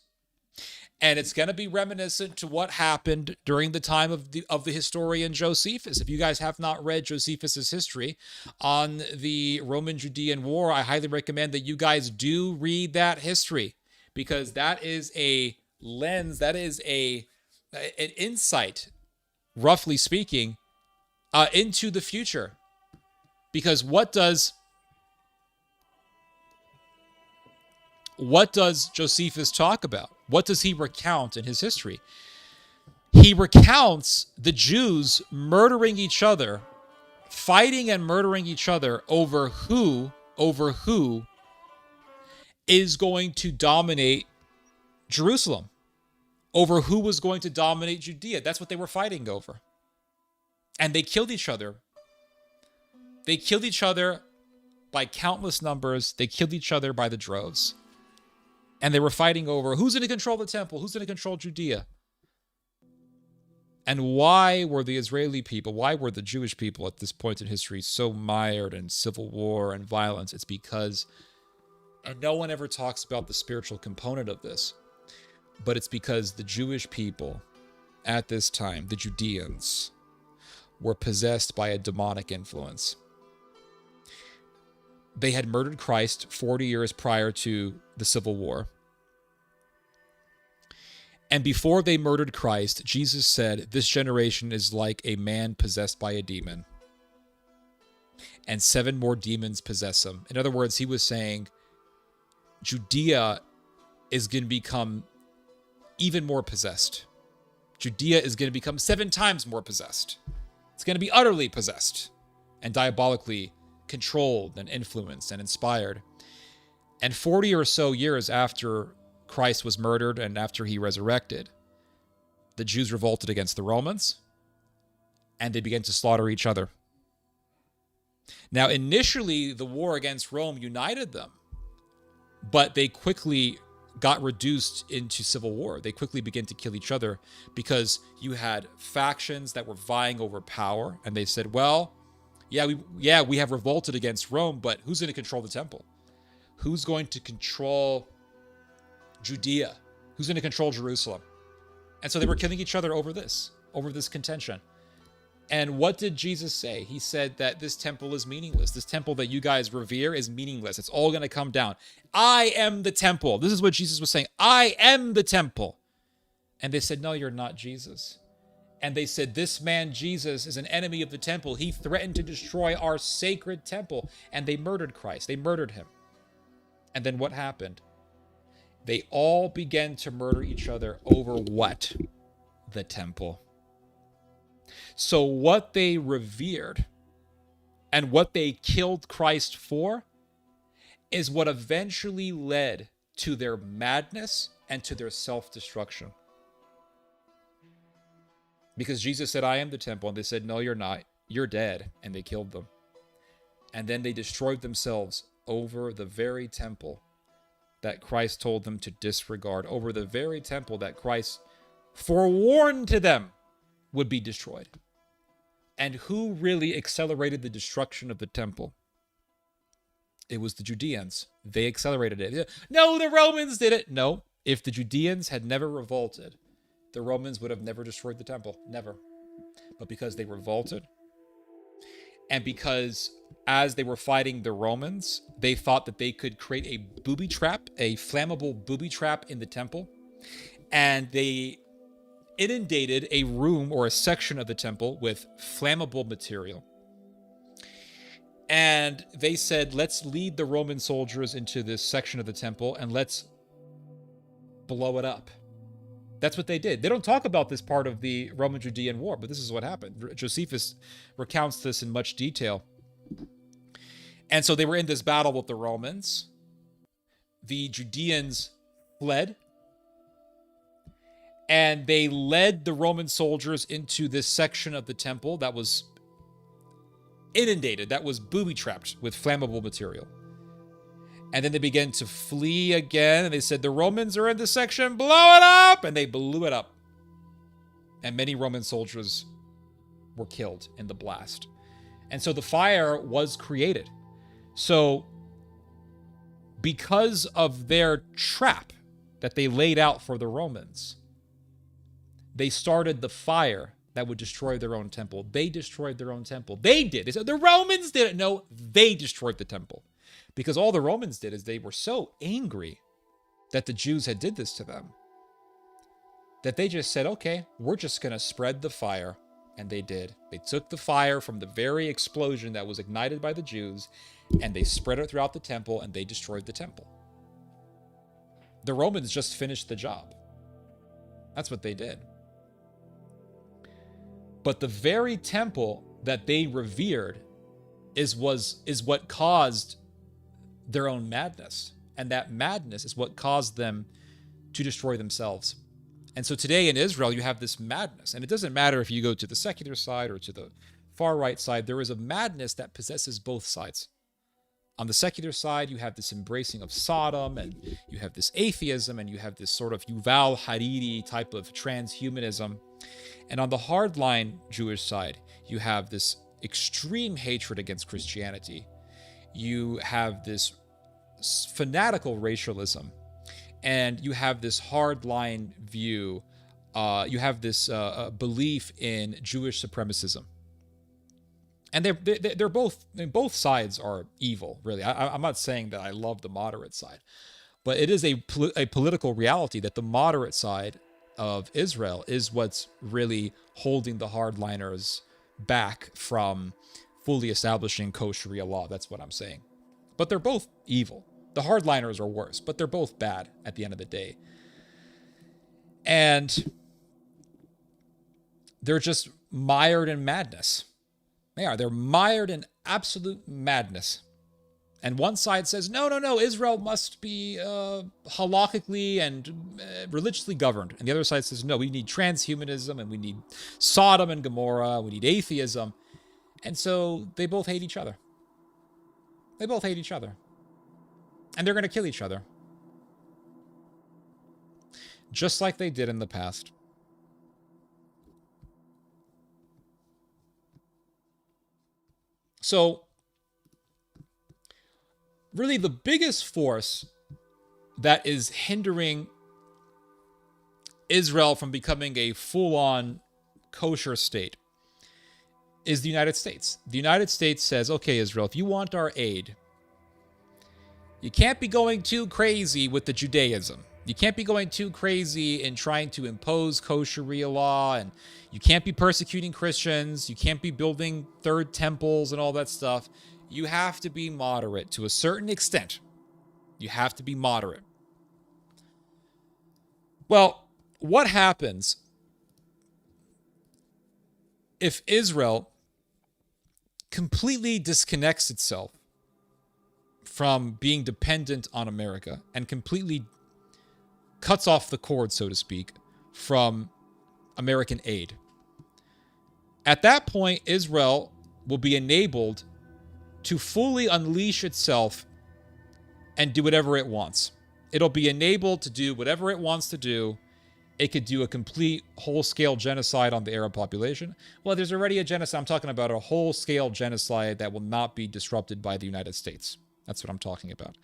And it's going to be reminiscent to what happened during the time of the historian Josephus. If you guys have not read Josephus's history on the Roman-Judean War, I highly recommend that you guys do read that history, because that is a lens, that is an insight, roughly speaking, into the future. Because what does Josephus talk about? What does he recount in his history? He recounts the Jews murdering each other, fighting and murdering each other over who is going to dominate Jerusalem, over who was going to dominate Judea. That's what they were fighting over. And they killed each other. They killed each other by countless numbers. They killed each other by the droves. And they were fighting over who's going to control the temple, who's going to control Judea. And why were the Israeli people, why were the Jewish people at this point in history so mired in civil war and violence? It's because, and no one ever talks about the spiritual component of this, but it's because the Jewish people at this time, the Judeans, were possessed by a demonic influence. They had murdered Christ 40 years prior to the Civil War. And before they murdered Christ, Jesus said, "This generation is like a man possessed by a demon, and 7 more demons possess him." In other words, he was saying Judea is going to become even more possessed. Judea is going to become 7 times more possessed. It's going to be utterly possessed and diabolically controlled and influenced and inspired. And 40 or so years after Christ was murdered and after he resurrected, the Jews revolted against the Romans, and they began to slaughter each other. Now, initially, the war against Rome united them, but they quickly got reduced into civil war. They quickly began to kill each other because you had factions that were vying over power, and they said, well, we have revolted against Rome, but who's going to control the temple? Who's going to control Judea? Who's going to control Jerusalem? And so they were killing each other over this contention. And what did Jesus say? He said that this temple is meaningless. This temple that you guys revere is meaningless. It's all going to come down. I am the temple. This is what Jesus was saying. I am the temple. And they said, no, you're not Jesus. And they said, this man, Jesus, is an enemy of the temple. He threatened to destroy our sacred temple. And they murdered Christ. They murdered him. And then what happened? They all began to murder each other over what? The temple. So what they revered and what they killed Christ for is what eventually led to their madness and to their self-destruction. Because Jesus said, I am the temple. And they said, no, you're not. You're dead. And they killed them. And then they destroyed themselves over the very temple that Christ told them to disregard, over the very temple that Christ forewarned to them would be destroyed. And who really accelerated the destruction of the temple? It was the Judeans. They accelerated it. No, the Romans did it. No, if the Judeans had never revolted, the Romans would have never destroyed the temple. Never. But because they revolted, and because as they were fighting the Romans, they thought that they could create a booby trap, a flammable booby trap in the temple, and they inundated a room or a section of the temple with flammable material. And they said, let's lead the Roman soldiers into this section of the temple and let's blow it up. That's what they did. They don't talk about this part of the Roman-Judean War, but this is what happened. Josephus recounts this in much detail. And so they were in this battle with the Romans. The Judeans fled. And they led the Roman soldiers into this section of the temple that was inundated, that was booby-trapped with flammable material. And then they began to flee again, and they said, the Romans are in this section, blow it up! And they blew it up. And many Roman soldiers were killed in the blast. And so the fire was created. So because of their trap that they laid out for the Romans, they started the fire that would destroy their own temple. They destroyed their own temple. They did. They said, the Romans did it. No, they destroyed the temple. Because all the Romans did is they were so angry that the Jews had did this to them, that they just said, okay, we're just going to spread the fire. And they did. They took the fire from the very explosion that was ignited by the Jews, and they spread it throughout the temple, and they destroyed the temple. The Romans just finished the job. That's what they did. But the very temple that they revered is what caused their own madness. And that madness is what caused them to destroy themselves. And so today in Israel, you have this madness. And it doesn't matter if you go to the secular side or to the far right side, there is a madness that possesses both sides. On the secular side, you have this embracing of Sodom, and you have this atheism, and you have this sort of Yuval Hariri type of transhumanism. And on the hardline Jewish side, you have this extreme hatred against Christianity. You have this fanatical racialism, and you have this hardline view. You have this belief in Jewish supremacism. And they're both, I mean, both sides are evil, really. I'm not saying that I love the moderate side, but it is a political reality that the moderate side of Israel is what's really holding the hardliners back from fully establishing kosher Sharia law. That's what I'm saying. But they're both evil. The hardliners are worse, but they're both bad at the end of the day. And they're just mired in madness. They are. They're mired in absolute madness. And one side says, no, Israel must be halakhically and religiously governed. And the other side says, no, we need transhumanism and we need Sodom and Gomorrah. We need atheism. And so they both hate each other. They both hate each other. And they're going to kill each other. Just like they did in the past. So, really the biggest force that is hindering Israel from becoming a full-on kosher state is the United States. The United States says, okay, Israel, if you want our aid, you can't be going too crazy with the Judaism. You can't be going too crazy in trying to impose kosher Sharia law, and you can't be persecuting Christians. You can't be building third temples and all that stuff. You have to be moderate to a certain extent. You have to be moderate. Well, what happens if Israel completely disconnects itself from being dependent on America and completely cuts off the cord, so to speak, from American aid? At that point, Israel will be enabled to fully unleash itself and do whatever it wants. It'll be enabled to do whatever it wants to do. It could do a complete whole-scale genocide on the Arab population. Well, there's already a genocide. I'm talking about a whole-scale genocide that will not be disrupted by the United States. That's what I'm talking about.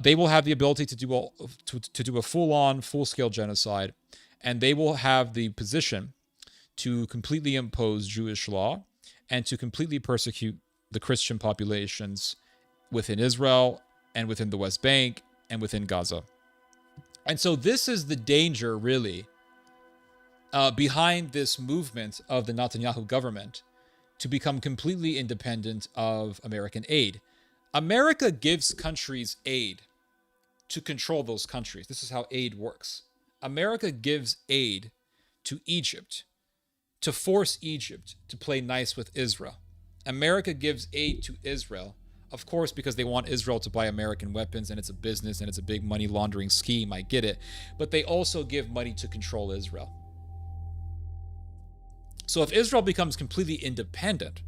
They will have the ability to do a full-on, full-scale genocide, and they will have the position to completely impose Jewish law and to completely persecute the Christian populations within Israel and within the West Bank and within Gaza. And so this is the danger, really, behind this movement of the Netanyahu government to become completely independent of American aid. America gives countries aid to control those countries. This is how aid works. America gives aid to Egypt to force Egypt to play nice with Israel. America gives aid to Israel, of course, because they want Israel to buy American weapons, and it's a business and it's a big money laundering scheme. I get it. But they also give money to control Israel. So if Israel becomes completely independent,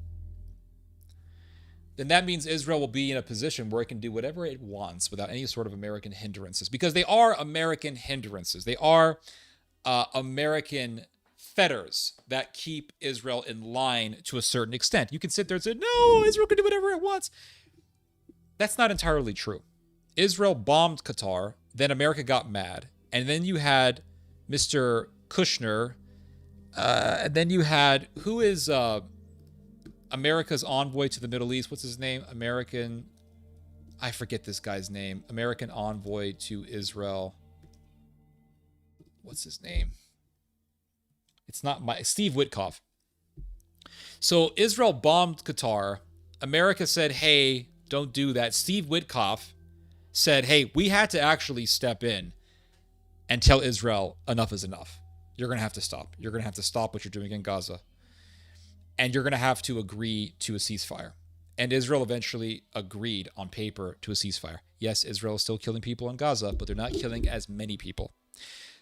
then that means Israel will be in a position where it can do whatever it wants without any sort of American hindrances, because they are American hindrances. They are American fetters that keep Israel in line to a certain extent. You can sit there and say, no, Israel can do whatever it wants. That's not entirely true. Israel bombed Qatar, then America got mad, and then you had Mr. Kushner, and then you had, who is America's envoy to the Middle East? What's his name? I forget this guy's name. American envoy to Israel. What's his name? It's not Steve Witkoff. So Israel bombed Qatar. America said, hey, don't do that. Steve Witkoff said, hey, we had to actually step in and tell Israel enough is enough. You're going to have to stop. You're going to have to stop what you're doing in Gaza. And you're going to have to agree to a ceasefire. And Israel eventually agreed on paper to a ceasefire. Yes, Israel is still killing people in Gaza, but they're not killing as many people.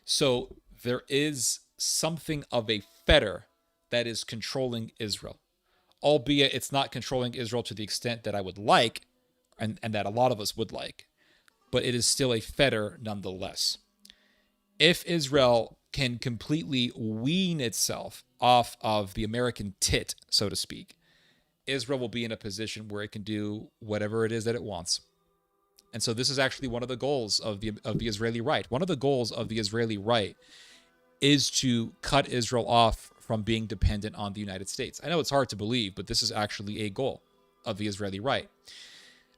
So there is something of a fetter that is controlling Israel, albeit it's not controlling Israel to the extent that I would like, and that a lot of us would like, but it is still a fetter nonetheless. If Israel can completely wean itself off of the American tit, so to speak, Israel will be in a position where it can do whatever it is that it wants. And so this is actually one of the goals of the Israeli right. One of the goals of the Israeli right is to cut Israel off from being dependent on the United States. I know it's hard to believe, but this is actually a goal of the Israeli right.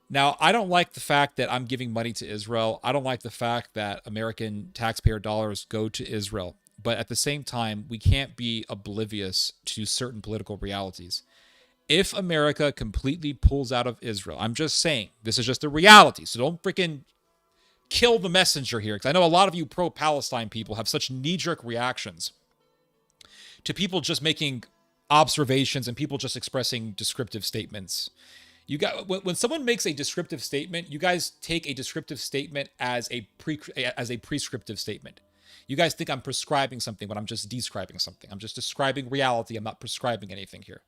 Now, I don't like the fact that I'm giving money to Israel. I don't like the fact that American taxpayer dollars go to Israel. but at the same time, we can't be oblivious to certain political realities. If America completely pulls out of Israel, I'm just saying, this is just a reality, so don't freaking kill the messenger here, because I know a lot of you pro-Palestine people have such knee-jerk reactions to people just making observations and people just expressing descriptive statements. You got when someone makes a descriptive statement, you guys take a descriptive statement as a prescriptive statement. You guys think I'm prescribing something, but I'm just describing something. I'm just describing reality. I'm not prescribing anything here.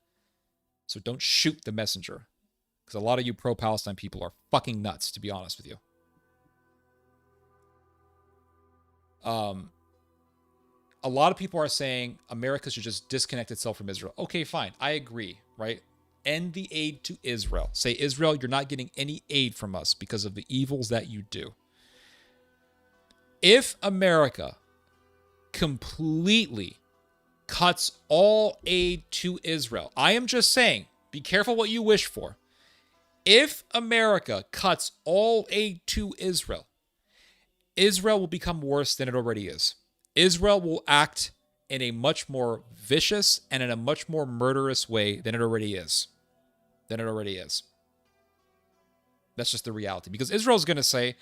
So don't shoot the messenger, because a lot of you pro-Palestine people are fucking nuts, to be honest with you. A lot of people are saying America should just disconnect itself from Israel. Okay, fine. I agree, right? End the aid to Israel. Say, Israel, you're not getting any aid from us because of the evils that you do. If America completely cuts all aid to Israel, I am just saying, be careful what you wish for. If America cuts all aid to Israel, Israel will become worse than it already is. Israel will act in a much more vicious and in a much more murderous way than it already is. That's just the reality. Because Israel's going to say,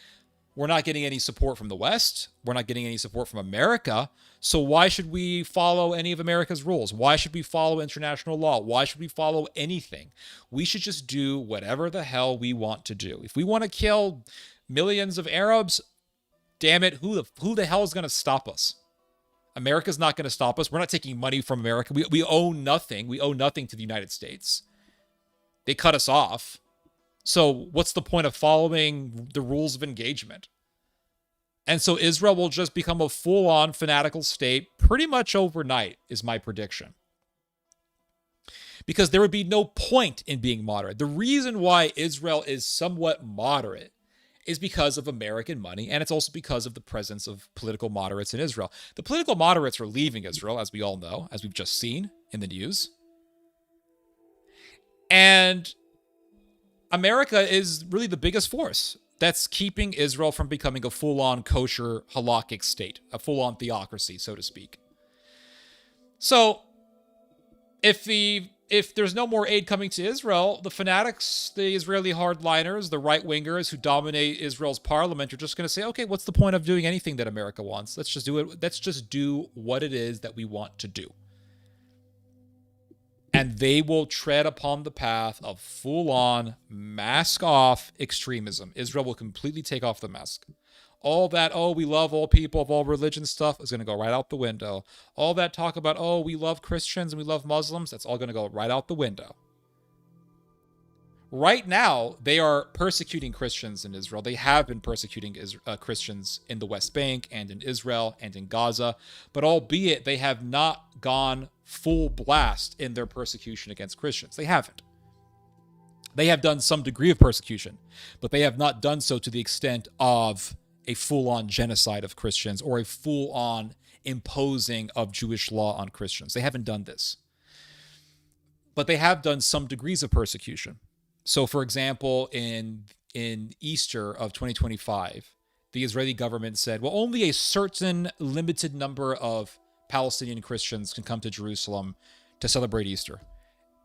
we're not getting any support from the West. We're not getting any support from America. So why should we follow any of America's rules? Why should we follow international law? Why should we follow anything? We should just do whatever the hell we want to do. If we want to kill millions of Arabs, damn it, who the hell is going to stop us? America's not going to stop us. We're not taking money from America. We own nothing. We owe nothing to the United States. They cut us off. So what's the point of following the rules of engagement? And so Israel will just become a full-on fanatical state pretty much overnight, is my prediction. Because there would be no point in being moderate. The reason why Israel is somewhat moderate is because of American money, and it's also because of the presence of political moderates in Israel. The political moderates are leaving Israel, as we all know, as we've just seen in the news. And America is really the biggest force that's keeping Israel from becoming a full-on kosher halakhic state, a full-on theocracy, so to speak. So, if there's no more aid coming to Israel, the fanatics, the Israeli hardliners, the right-wingers who dominate Israel's parliament are just going to say, okay, what's the point of doing anything that America wants? Let's just do it. Let's just do what it is that we want to do. And they will tread upon the path of full-on, mask-off extremism. Israel will completely take off the mask. All that, oh, we love all people of all religions stuff is going to go right out the window. All that talk about, oh, we love Christians and we love Muslims, that's all going to go right out the window. Right now, they are persecuting Christians in Israel. They have been persecuting Christians in the West Bank and in Israel and in Gaza. But albeit they have not gone full blast in their persecution against Christians. They haven't. They have done some degree of persecution, but they have not done so to the extent of a full-on genocide of Christians or a full-on imposing of Jewish law on Christians. They haven't done this. But they have done some degrees of persecution. So, for example, in Easter of 2025, the Israeli government said, well, only a certain limited number of Palestinian Christians can come to Jerusalem to celebrate Easter.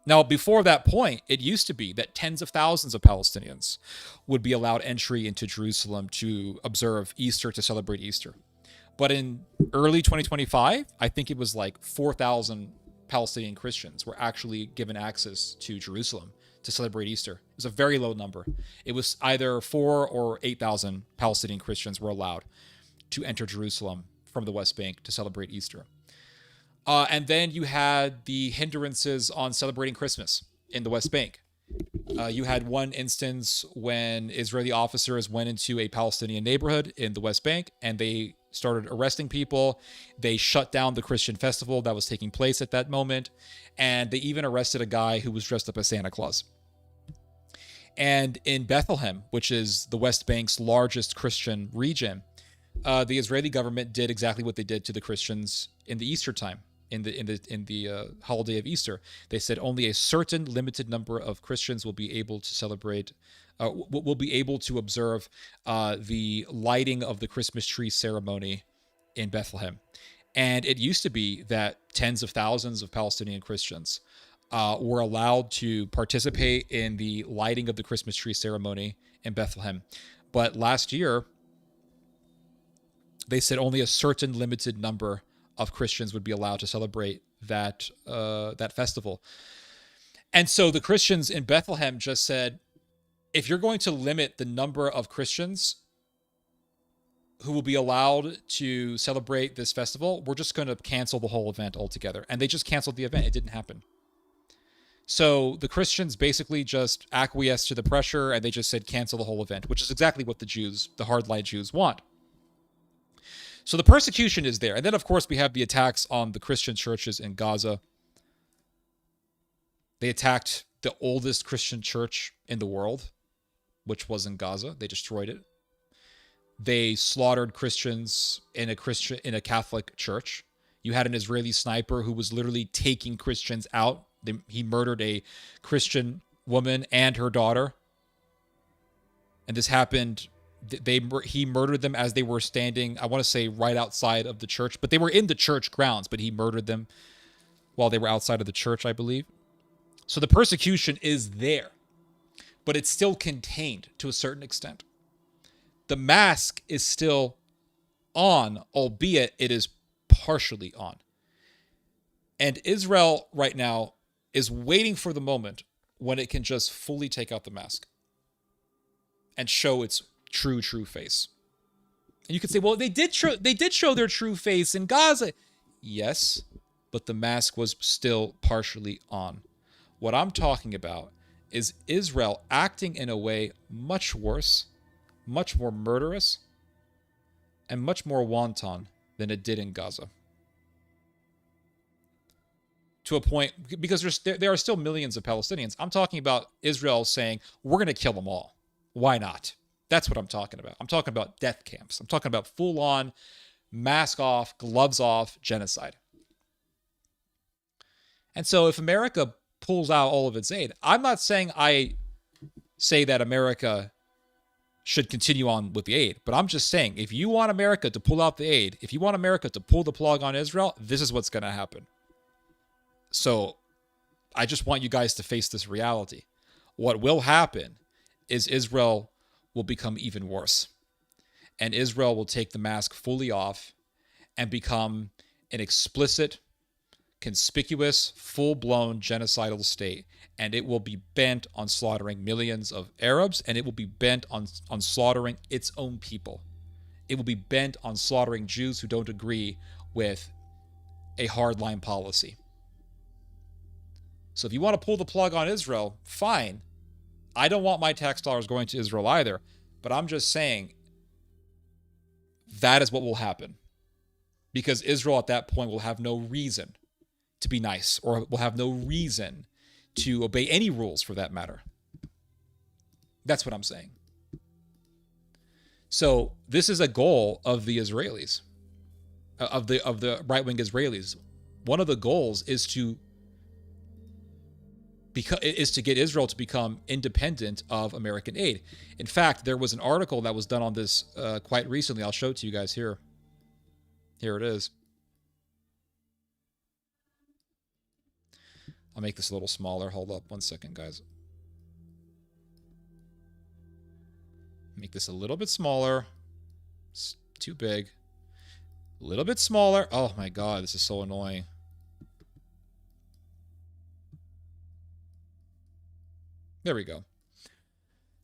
Now, before that point, it used to be that tens of thousands of Palestinians would be allowed entry into Jerusalem to observe Easter, to celebrate Easter. But in early 2025, I think it was like 4,000 Palestinian Christians were actually given access to Jerusalem to celebrate Easter. It was a very low number. It was either 4,000 or 8,000 Palestinian Christians were allowed to enter Jerusalem from the West Bank to celebrate Easter. And then you had the hindrances on celebrating Christmas in the West Bank. You had one instance when Israeli officers went into a Palestinian neighborhood in the West Bank and they started arresting people. They shut down the Christian festival that was taking place at that moment. And they even arrested a guy who was dressed up as Santa Claus. And in Bethlehem, which is the West Bank's largest Christian region, the Israeli government did exactly what they did to the Christians in the Easter time, in the holiday of Easter. They said only a certain limited number of Christians will be able to celebrate, will be able to observe the lighting of the Christmas tree ceremony in Bethlehem. And it used to be that tens of thousands of Palestinian Christians were allowed to participate in the lighting of the Christmas tree ceremony in Bethlehem. But last year, they said only a certain limited number of Christians would be allowed to celebrate that festival. And so the Christians in Bethlehem just said, if you're going to limit the number of Christians who will be allowed to celebrate this festival, we're just going to cancel the whole event altogether. And they just canceled the event. It didn't happen. So the Christians basically just acquiesced to the pressure, and they just said cancel the whole event, which is exactly what the Jews, the hardline Jews, want. So the persecution is there. And then, of course, we have the attacks on the Christian churches in Gaza. They attacked the oldest Christian church in the world, which was in Gaza. They destroyed it. They slaughtered Christians in a Catholic church. You had an Israeli sniper who was literally taking Christians out. He murdered a Christian woman and her daughter. And this happened. He murdered them as they were standing, I want to say, right outside of the church. But they were in the church grounds, but he murdered them while they were outside of the church, I believe. So the persecution is there, but it's still contained to a certain extent. The mask is still on, albeit it is partially on. And Israel right now is waiting for the moment when it can just fully take out the mask and show its true face. And you could say, well, they did show their true face in Gaza. Yes, but the mask was still partially on. What I'm talking about is Israel acting in a way much worse, much more murderous, and much more wanton than it did in Gaza. To a point, because there are still millions of Palestinians. I'm talking about Israel saying, we're going to kill them all. Why not? That's what I'm talking about. I'm talking about death camps. I'm talking about full-on, mask off, gloves off genocide. And so if America pulls out all of its aid, I'm not saying I say that America should continue on with the aid, but I'm just saying, if you want America to pull out the aid, if you want America to pull the plug on Israel, this is what's going to happen. So I just want you guys to face this reality. What will happen is Israel will become even worse. And Israel will take the mask fully off and become an explicit, conspicuous, full-blown genocidal state. And it will be bent on slaughtering millions of Arabs, and it will be bent on slaughtering its own people. It will be bent on slaughtering Jews who don't agree with a hardline policy. So if you want to pull the plug on Israel, fine. I don't want my tax dollars going to Israel either, but I'm just saying that is what will happen. Because Israel at that point will have no reason to be nice, or will have no reason to obey any rules for that matter. That's what I'm saying. So this is a goal of the Israelis, of the right-wing Israelis. One of the goals is to get Israel to become independent of American aid. In fact, there was an article that was done on this quite recently. I'll show it to you guys here. Here it is. I'll make this a little smaller. Hold up 1 second, guys. Make this a little bit smaller. It's too big. A little bit smaller. Oh my God, this is so annoying. There we go.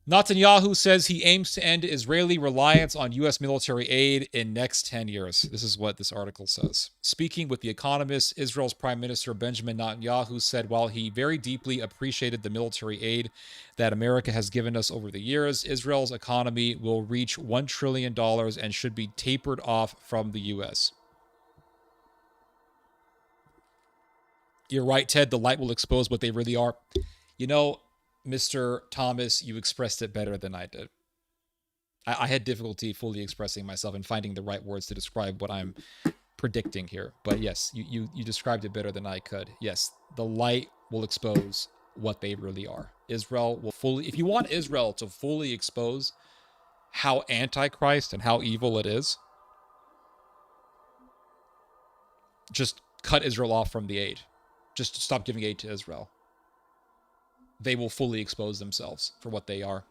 Netanyahu says he aims to end Israeli reliance on U.S. military aid in next 10 years. This is what this article says. Speaking with The Economist, Israel's Prime Minister Benjamin Netanyahu said while he very deeply appreciated the military aid that America has given us over the years, Israel's economy will reach $1 trillion and should be tapered off from the U.S. You're right, Ted. The light will expose what they really are. You know, Mr. Thomas, you expressed it better than I did. I had difficulty fully expressing myself and finding the right words to describe what I'm predicting here. But yes, you described it better than I could. Yes, the light will expose what they really are. Israel will fully, if you want Israel to fully expose how antichrist and how evil it is, just cut Israel off from the aid. Just stop giving aid to Israel. They will fully expose themselves for what they are.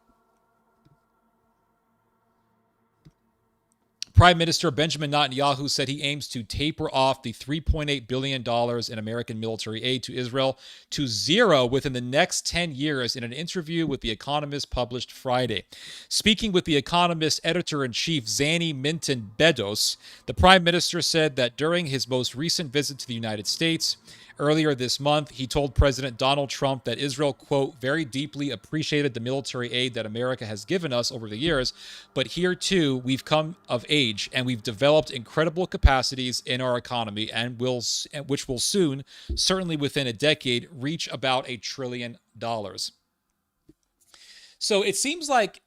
Prime Minister Benjamin Netanyahu said he aims to taper off the $3.8 billion in American military aid to Israel to zero within the next 10 years in an interview with The Economist published Friday. Speaking with The Economist editor-in-chief Zani Minton Bedos, the Prime Minister said that during his most recent visit to the United States, earlier this month, he told President Donald Trump that Israel, quote, very deeply appreciated the military aid that America has given us over the years, but here too, we've come of age and we've developed incredible capacities in our economy which will soon, certainly within a decade, reach about $1 trillion. So it seems like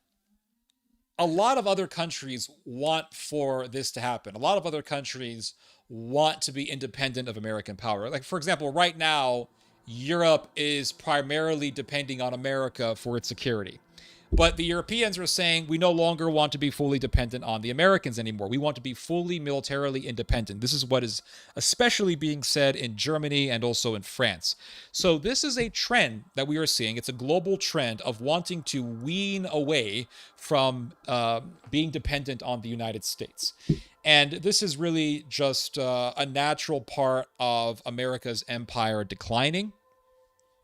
a lot of other countries want for this to happen. A lot of other countries want to be independent of American power. Like, for example, right now, Europe is primarily depending on America for its security. But the Europeans are saying we no longer want to be fully dependent on the Americans anymore. We want to be fully militarily independent. This is what is especially being said in Germany and also in France. So this is a trend that we are seeing. It's a global trend of wanting to wean away from being dependent on the United States. And this is really just a natural part of America's empire declining.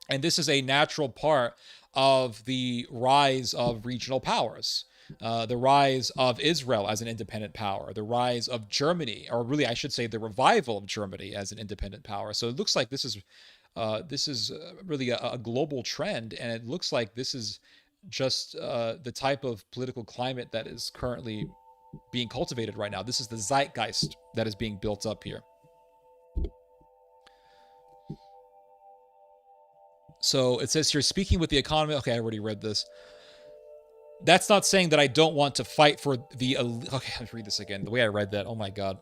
And this is a natural part of the rise of regional powers, the rise of Israel as an independent power, the rise of Germany, or really I should say the revival of Germany as an independent power. So it looks like this is really a global trend, and it looks like this is just the type of political climate that is currently being cultivated right now. This is the zeitgeist that is being built up here. So it says here, speaking with The Economist. Okay, I already read this. That's not saying that I don't want to fight for the... Okay, let's read this again. The way I read that, oh my God.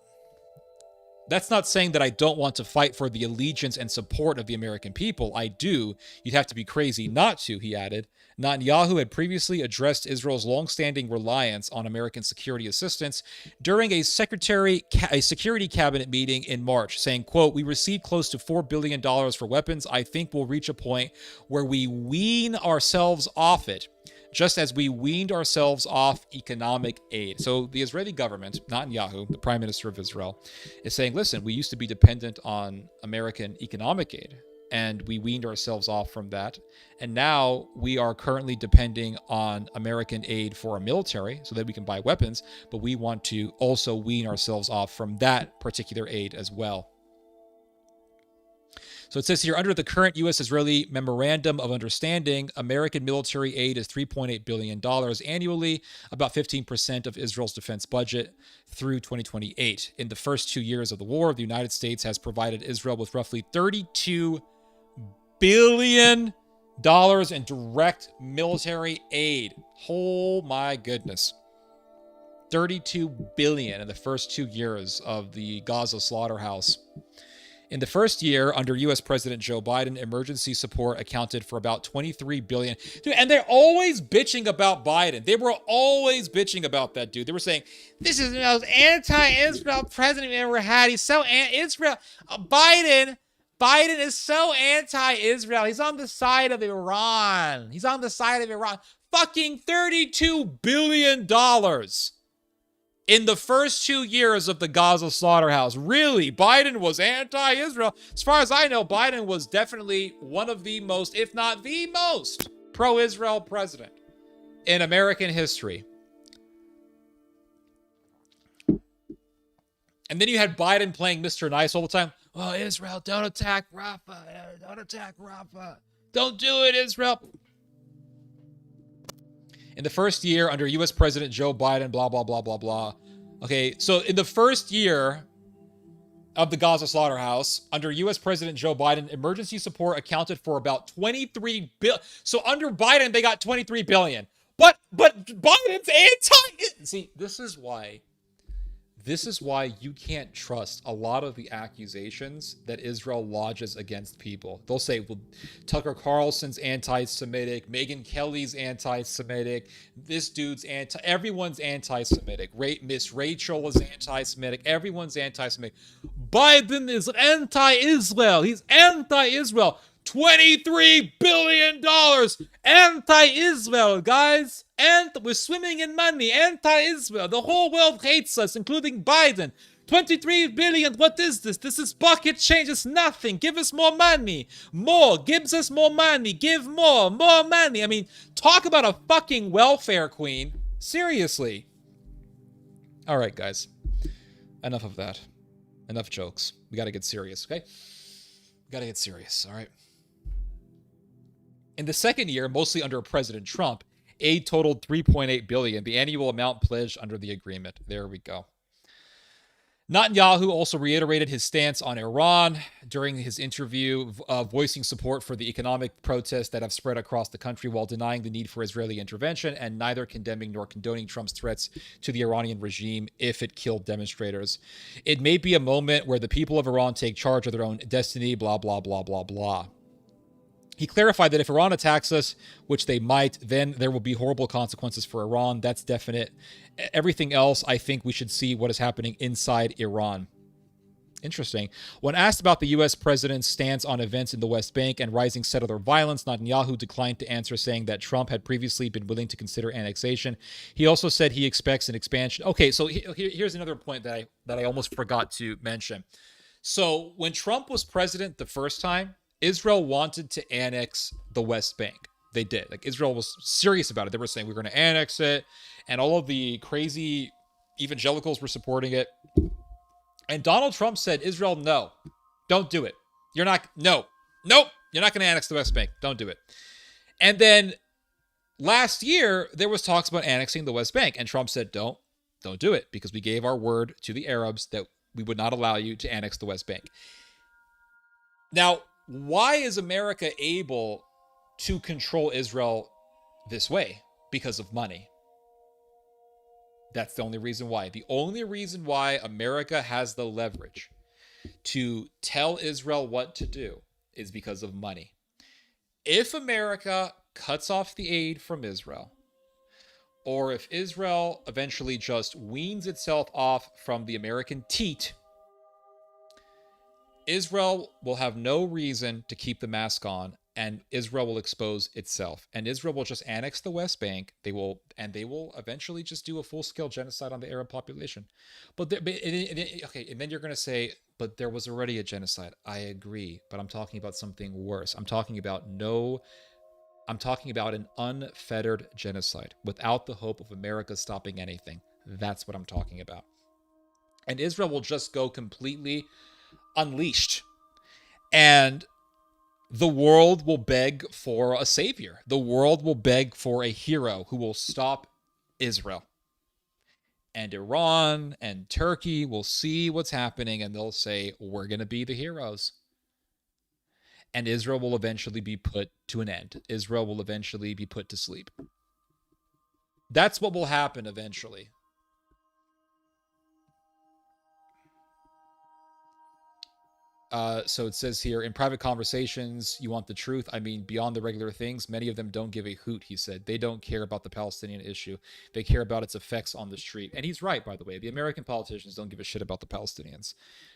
That's not saying that I don't want to fight for the allegiance and support of the American people. I do. You'd have to be crazy not to, he added. Netanyahu had previously addressed Israel's longstanding reliance on American security assistance during a security cabinet meeting in March, saying, quote, we received close to $4 billion for weapons. I think we'll reach a point where we wean ourselves off it, just as we weaned ourselves off economic aid. So the Israeli government, Netanyahu, the prime minister of Israel, is saying, listen, we used to be dependent on American economic aid, and we weaned ourselves off from that. And now we are currently depending on American aid for our military so that we can buy weapons, but we want to also wean ourselves off from that particular aid as well. So it says here, under the current U.S.-Israeli Memorandum of Understanding, American military aid is $3.8 billion annually, about 15% of Israel's defense budget through 2028. In the first 2 years of the war, the United States has provided Israel with roughly $32 billion in direct military aid. Oh my goodness. $32 billion in the first 2 years of the Gaza slaughterhouse. In the first year, under U.S. President Joe Biden, emergency support accounted for about $23 billion. Dude, and they're always bitching about Biden. They were always bitching about that dude. They were saying, this is the most anti-Israel president we ever had. He's so anti-Israel. Biden is so anti-Israel. He's on the side of Iran. Fucking $32 billion in the first 2 years of the Gaza slaughterhouse. Really, Biden was anti-Israel. As far as I know, Biden was definitely one of the most, if not the most, pro-Israel president in American history. And then you had Biden playing Mr. Nice all the time. Oh, Israel, don't attack Rafah. Don't attack Rafah. Don't do it, Israel. In the first year under U.S. President Joe Biden, blah, blah, blah, blah, blah. Okay, so in the first year of the Gaza slaughterhouse, under U.S. President Joe Biden, emergency support accounted for about $23 billion. So under Biden, they got $23 billion. But Biden's anti... See, this is why you can't trust a lot of the accusations that Israel lodges against people. They'll say, well, Tucker Carlson's anti-Semitic, Megyn Kelly's anti-Semitic, this dude's everyone's anti-Semitic. Miss Rachel is anti-Semitic, everyone's anti-Semitic. Biden is anti-Israel. He's anti-Israel. $23 billion anti-Israel, guys. And we're swimming in money. Anti-Israel. The whole world hates us, including Biden. 23 billion, what is this? This is pocket change, it's nothing. Give us more money. More, gives us more money. Give more money. I mean, talk about a fucking welfare queen. Seriously. All right, guys. Enough of that. Enough jokes. We gotta get serious, okay? We gotta get serious, all right? In the second year, mostly under President Trump, aid totaled $3.8 billion, the annual amount pledged under the agreement. There we go. Netanyahu also reiterated his stance on Iran during his interview, voicing support for the economic protests that have spread across the country while denying the need for Israeli intervention and neither condemning nor condoning Trump's threats to the Iranian regime if it killed demonstrators. It may be a moment where the people of Iran take charge of their own destiny, blah, blah, blah, blah, blah. He clarified that if Iran attacks us, which they might, then there will be horrible consequences for Iran. That's definite. Everything else, I think we should see what is happening inside Iran. Interesting. When asked about the U.S. president's stance on events in the West Bank and rising settler violence, Netanyahu declined to answer, saying that Trump had previously been willing to consider annexation. He also said he expects an expansion. Okay, so here's another point that I almost forgot to mention. So when Trump was president the first time, Israel wanted to annex the West Bank. They did. Like, Israel was serious about it. They were saying, we're going to annex it. And all of the crazy evangelicals were supporting it. And Donald Trump said, Israel, no, don't do it. You're not, nope, you're not going to annex the West Bank. Don't do it. And then last year, there was talks about annexing the West Bank. And Trump said, don't do it, because we gave our word to the Arabs that we would not allow you to annex the West Bank. Now, why is America able to control Israel this way? Because of money. That's the only reason why. The only reason why America has the leverage to tell Israel what to do is because of money. If America cuts off the aid from Israel, or if Israel eventually just weans itself off from the American teat, Israel will have no reason to keep the mask on, and Israel will expose itself. And Israel will just annex the West Bank. They will eventually just do a full-scale genocide on the Arab population. Okay, and then you're going to say, but there was already a genocide. I agree, but I'm talking about something worse. I'm talking about an unfettered genocide without the hope of America stopping anything. That's what I'm talking about. And Israel will just go completely unleashed, and the world will beg for a savior. The world will beg for a hero who will stop Israel. And Iran and Turkey will see what's happening, and they'll say, we're going to be the heroes. And Israel will eventually be put to an end. Israel will eventually be put to sleep. That's what will happen eventually. So it says here, in private conversations, you want the truth. I mean, beyond the regular things, many of them don't give a hoot, he said. They don't care about the Palestinian issue. They care about its effects on the street. And he's right, by the way. The American politicians don't give a shit about the Palestinians.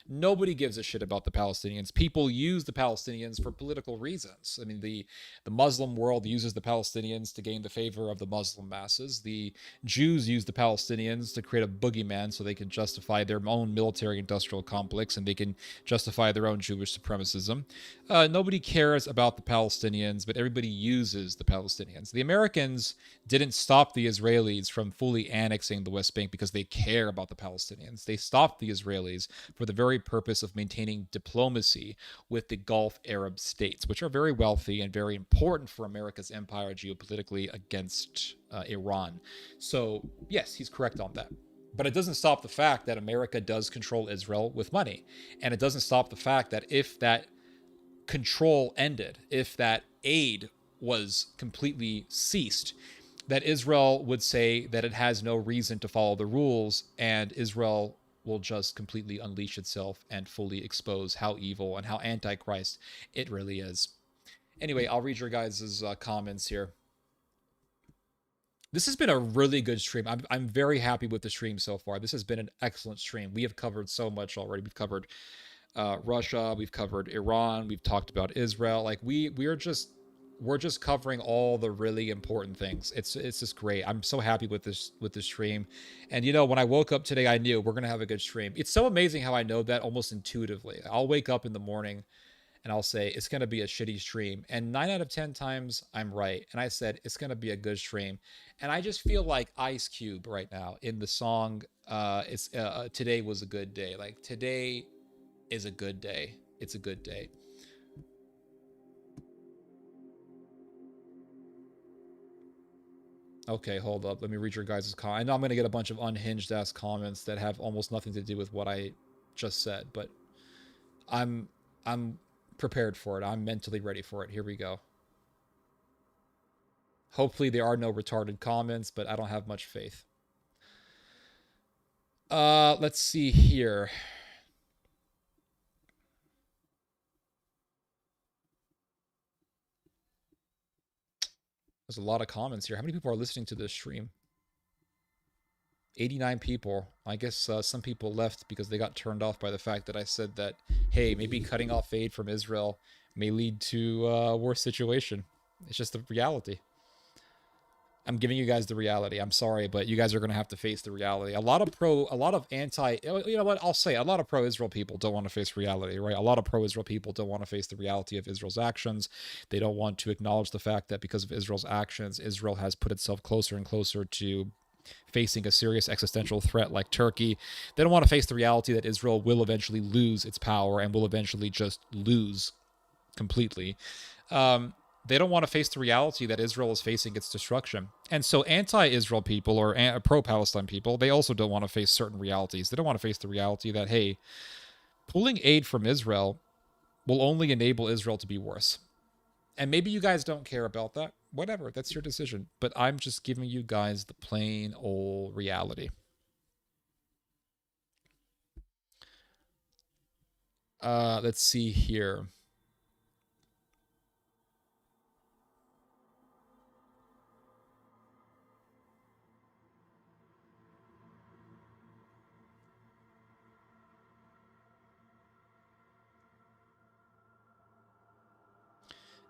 Nobody gives a shit about the Palestinians. People use the Palestinians for political reasons. I mean, the Muslim world uses the Palestinians to gain the favor of the Muslim masses. The Jews use the Palestinians to create a boogeyman so they can justify their own military-industrial complex, and they can justify their own Jewish supremacism. Nobody cares about the Palestinians, but everybody uses the Palestinians. The Americans didn't stop the Israelis from fully annexing the West Bank because they care about the Palestinians. They stopped the Israelis for the very purpose of maintaining diplomacy with the Gulf Arab states, which are very wealthy and very important for America's empire geopolitically against Iran. So, yes, he's correct on that. But it doesn't stop the fact that America does control Israel with money. And it doesn't stop the fact that if that control ended, if that aid was completely ceased, that Israel would say that it has no reason to follow the rules, and Israel will just completely unleash itself and fully expose how evil and how antichrist it really is. Anyway, I'll read your guys' comments here. This has been a really good stream. I'm very happy with the stream so far. This has been an excellent stream. We have covered so much already. We've covered Russia, we've covered Iran, we've talked about Israel. Like we're just covering all the really important things. It's just great. I'm so happy with this stream. And you know, when I woke up today, I knew we're gonna have a good stream. It's so amazing how I know that almost intuitively. I'll wake up in the morning and I'll say it's gonna be a shitty stream, and 9 out of 10 times I'm right. And I said it's gonna be a good stream, and I just feel like Ice Cube right now in the song. It's Today was a good day. Like today is a good day. It's a good day. Okay, hold up. Let me read your guys' comment. I know I'm going to get a bunch of unhinged ass comments that have almost nothing to do with what I just said, but I'm I'm prepared for it. I'm mentally ready for it. Here we go. Hopefully there are no retarded comments, but I don't have much faith. Let's see here. There's a lot of comments here. How many people are listening to this stream? 89 people. I guess some people left because they got turned off by the fact that I said that, hey, maybe cutting off aid from Israel may lead to a worse situation. It's just the reality. I'm giving you guys the reality. I'm sorry, but you guys are going to have to face the reality. A lot of anti, you know what, I'll say, a lot of pro-Israel people don't want to face reality, right? A lot of pro-Israel people don't want to face the reality of Israel's actions. They don't want to acknowledge the fact that because of Israel's actions, Israel has put itself closer and closer to facing a serious existential threat like Turkey. They don't want to face the reality that Israel will eventually lose its power and will eventually just lose completely. They don't want to face the reality that Israel is facing its destruction. And so anti-Israel people or pro-Palestine people, they also don't want to face certain realities. They don't want to face the reality that, hey, pulling aid from Israel will only enable Israel to be worse. And maybe you guys don't care about that. Whatever, that's your decision. But I'm just giving you guys the plain old reality. Let's see here.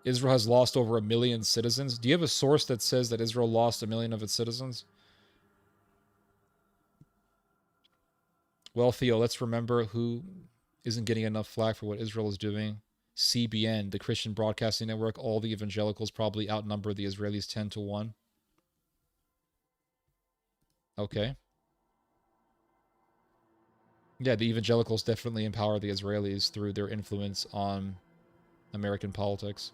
Israel has lost over 1 million citizens. Do you have a source that says that Israel lost 1 million of its citizens? Well, Theo, let's remember who isn't getting enough flack for what Israel is doing. CBN, the Christian Broadcasting Network, all the evangelicals probably outnumber the Israelis 10 to 1. Okay. Yeah, the evangelicals definitely empower the Israelis through their influence on American politics.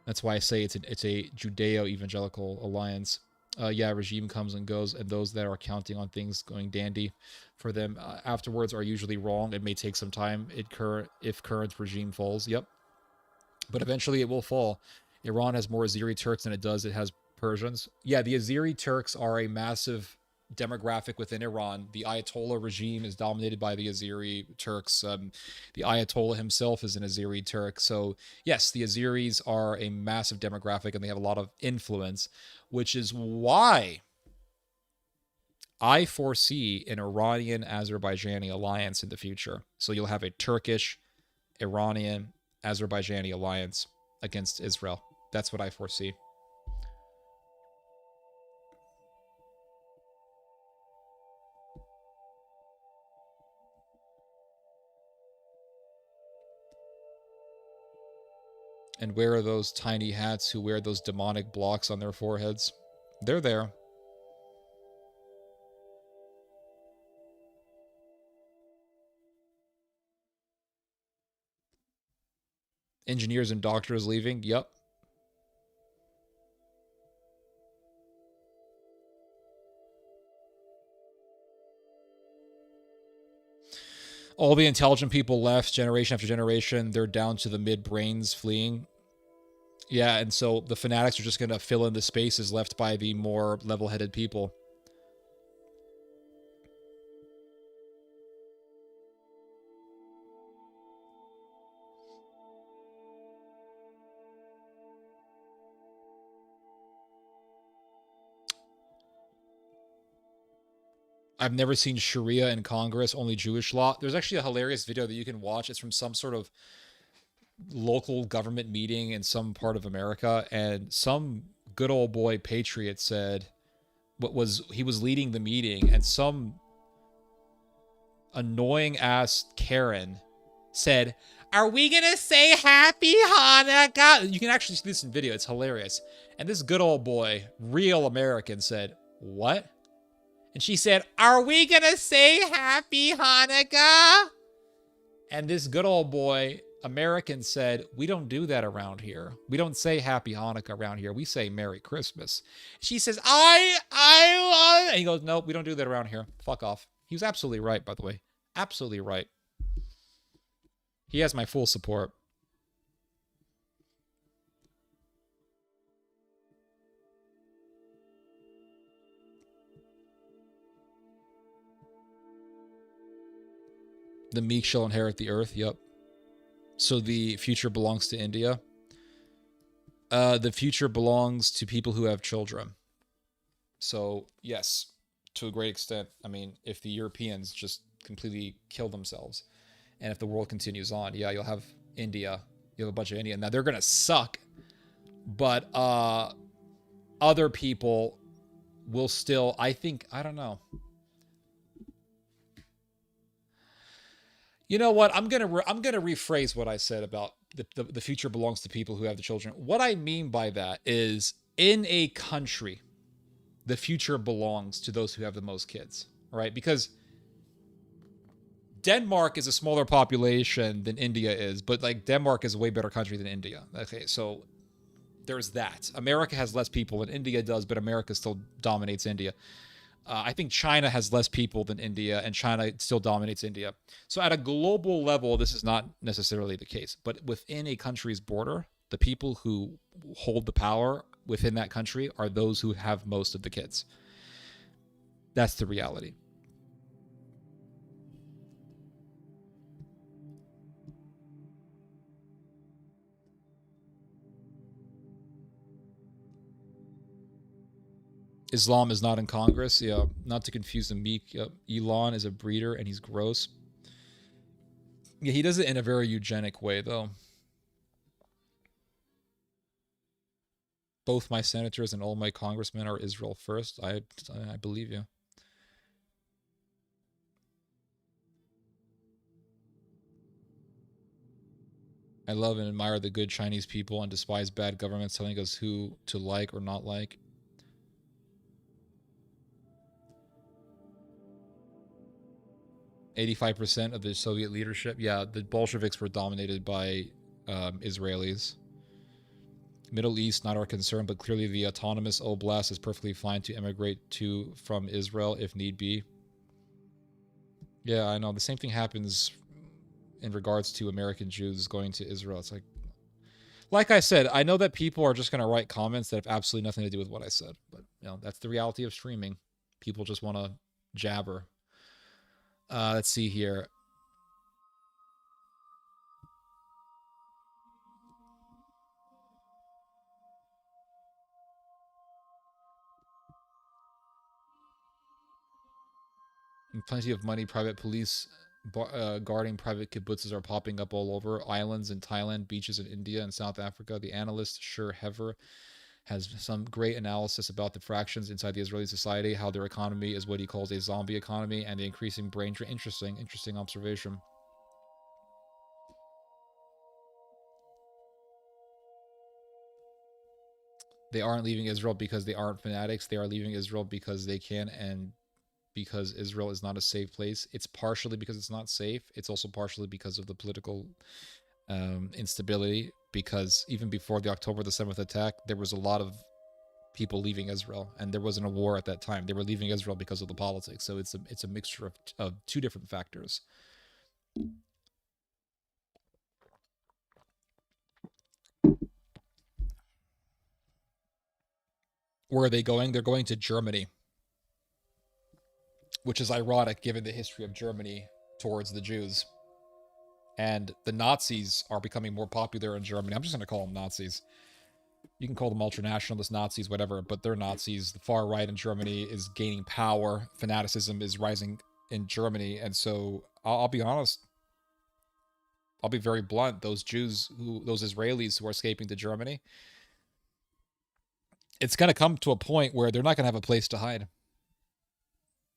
That's why I say it's a Judeo-evangelical alliance. Yeah, regime comes and goes, and those that are counting on things going dandy for them afterwards are usually wrong. It may take some time if current regime falls. Yep, but eventually it will fall. Iran has more Azeri Turks than it has Persians. Yeah, the Azeri Turks are a massive demographic within Iran. The Ayatollah regime is dominated by the Azeri Turks. The Ayatollah himself is an Azeri Turk. So, yes, the Azeris are a massive demographic and they have a lot of influence, which is why I foresee an Iranian Azerbaijani alliance in the future. So, you'll have a Turkish, Iranian, Azerbaijani alliance against Israel. That's what I foresee. And where are those tiny hats who wear those demonic blocks on their foreheads? They're there. Engineers and doctors leaving? Yep. All the intelligent people left generation after generation. They're down to the mid brains fleeing. Yeah, and so the fanatics are just going to fill in the spaces left by the more level headed people. I've never seen Sharia in Congress, only Jewish law. There's actually a hilarious video that you can watch. It's from some sort of local government meeting in some part of America, and some good old boy patriot said he was leading the meeting, and some annoying ass Karen said, "Are we gonna say Happy Hanukkah?" You can actually see this in video. It's hilarious. And this good old boy, real American, said, "What?" And she said, "Are we gonna say Happy Hanukkah?" And this good old boy, American, said, "We don't do that around here. We don't say Happy Hanukkah around here. We say Merry Christmas." She says, and he goes, "Nope, we don't do that around here. Fuck off." He was absolutely right, by the way. Absolutely right. He has my full support. The meek shall inherit the earth. Yep. So the future belongs to India. The future belongs to people who have children. So, yes, to a great extent. I mean, if the Europeans just completely kill themselves, and if the world continues on, yeah, you'll have India. You have a bunch of India. Now, they're going to suck, but other people will still, I think, I don't know. You know what? I'm gonna rephrase what I said about the future belongs to people who have the children. What I mean by that is, in a country, the future belongs to those who have the most kids, right? Because Denmark is a smaller population than India is, but like Denmark is a way better country than India. Okay, so there's that. America has less people than India does, but America still dominates India. I think China has less people than India, and China still dominates India. So at a global level, this is not necessarily the case. But within a country's border, the people who hold the power within that country are those who have most of the kids. That's the reality. Islam is not in Congress. Yeah, not to confuse the meek. Elon is a breeder and he's gross. Yeah, he does it in a very eugenic way, though. Both my senators and all my congressmen are Israel first. I believe you. I love and admire the good Chinese people and despise bad governments telling us who to like or not like. "85% of the Soviet leadership." Yeah, the Bolsheviks were dominated by Israelis. Middle East, not our concern, but clearly the autonomous oblast is perfectly fine to immigrate to from Israel if need be. Yeah, I know. The same thing happens in regards to American Jews going to Israel. It's like I said, I know that people are just going to write comments that have absolutely nothing to do with what I said, but that's the reality of streaming. People just want to jabber. Let's see here. Plenty of money, private police guarding private kibbutzes are popping up all over. Islands in Thailand, beaches in India and South Africa. The analyst Sher Hever has some great analysis about the fractions inside the Israeli society, how their economy is what he calls a zombie economy, and the increasing brain drain. Interesting observation. They aren't leaving Israel because they aren't fanatics. They are leaving Israel because they can, and because Israel is not a safe place. It's partially because it's not safe. It's also partially because of the political instability, because even before the October the 7th attack, there was a lot of people leaving Israel, and there wasn't a war at that time. They were leaving Israel because of the politics. So it's a mixture of two different factors. Where are they going? They're going to Germany, which is ironic given the history of Germany towards the Jews. And the Nazis are becoming more popular in Germany. I'm just going to call them Nazis. You can call them ultranationalists, Nazis, whatever, but they're Nazis. The far right in Germany is gaining power. Fanaticism is rising in Germany. And so I'll be honest, I'll be very blunt. Those those Israelis who are escaping to Germany, it's going to come to a point where they're not going to have a place to hide.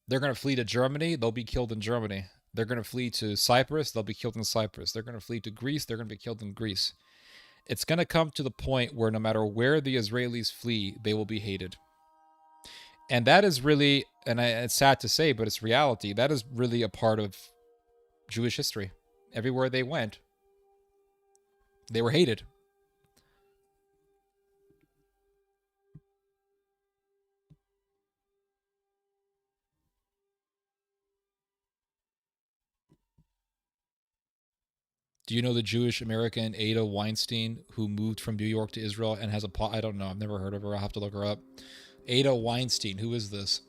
They're going to flee to Germany. They'll be killed in Germany. They're going to flee to Cyprus. They'll be killed in Cyprus. They're going to flee to Greece. They're going to be killed in Greece. It's going to come to the point where no matter where the Israelis flee, they will be hated. And that is really, and it's sad to say, but it's reality. That is really a part of Jewish history. Everywhere they went, they were hated. Do you know the Jewish American Ada Weinstein who moved from New York to Israel and has a I don't know. I've never heard of her. I'll have to look her up. Ada Weinstein. Who is this?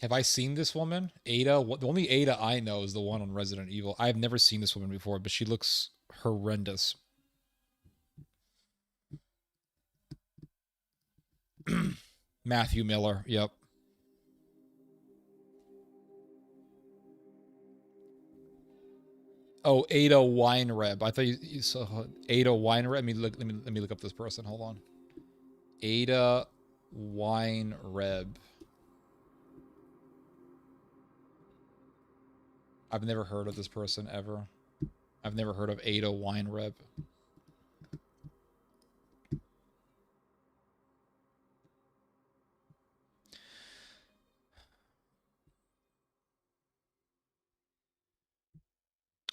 Have I seen this woman? Ada. The only Ada I know is the one on Resident Evil. I've never seen this woman before, but she looks horrendous. Matthew Miller. Yep. Oh, Ada Weinreb. I thought you saw Ada Weinreb. Let me look up this person. Hold on. Ada Weinreb. I've never heard of this person ever. I've never heard of Ada Weinreb.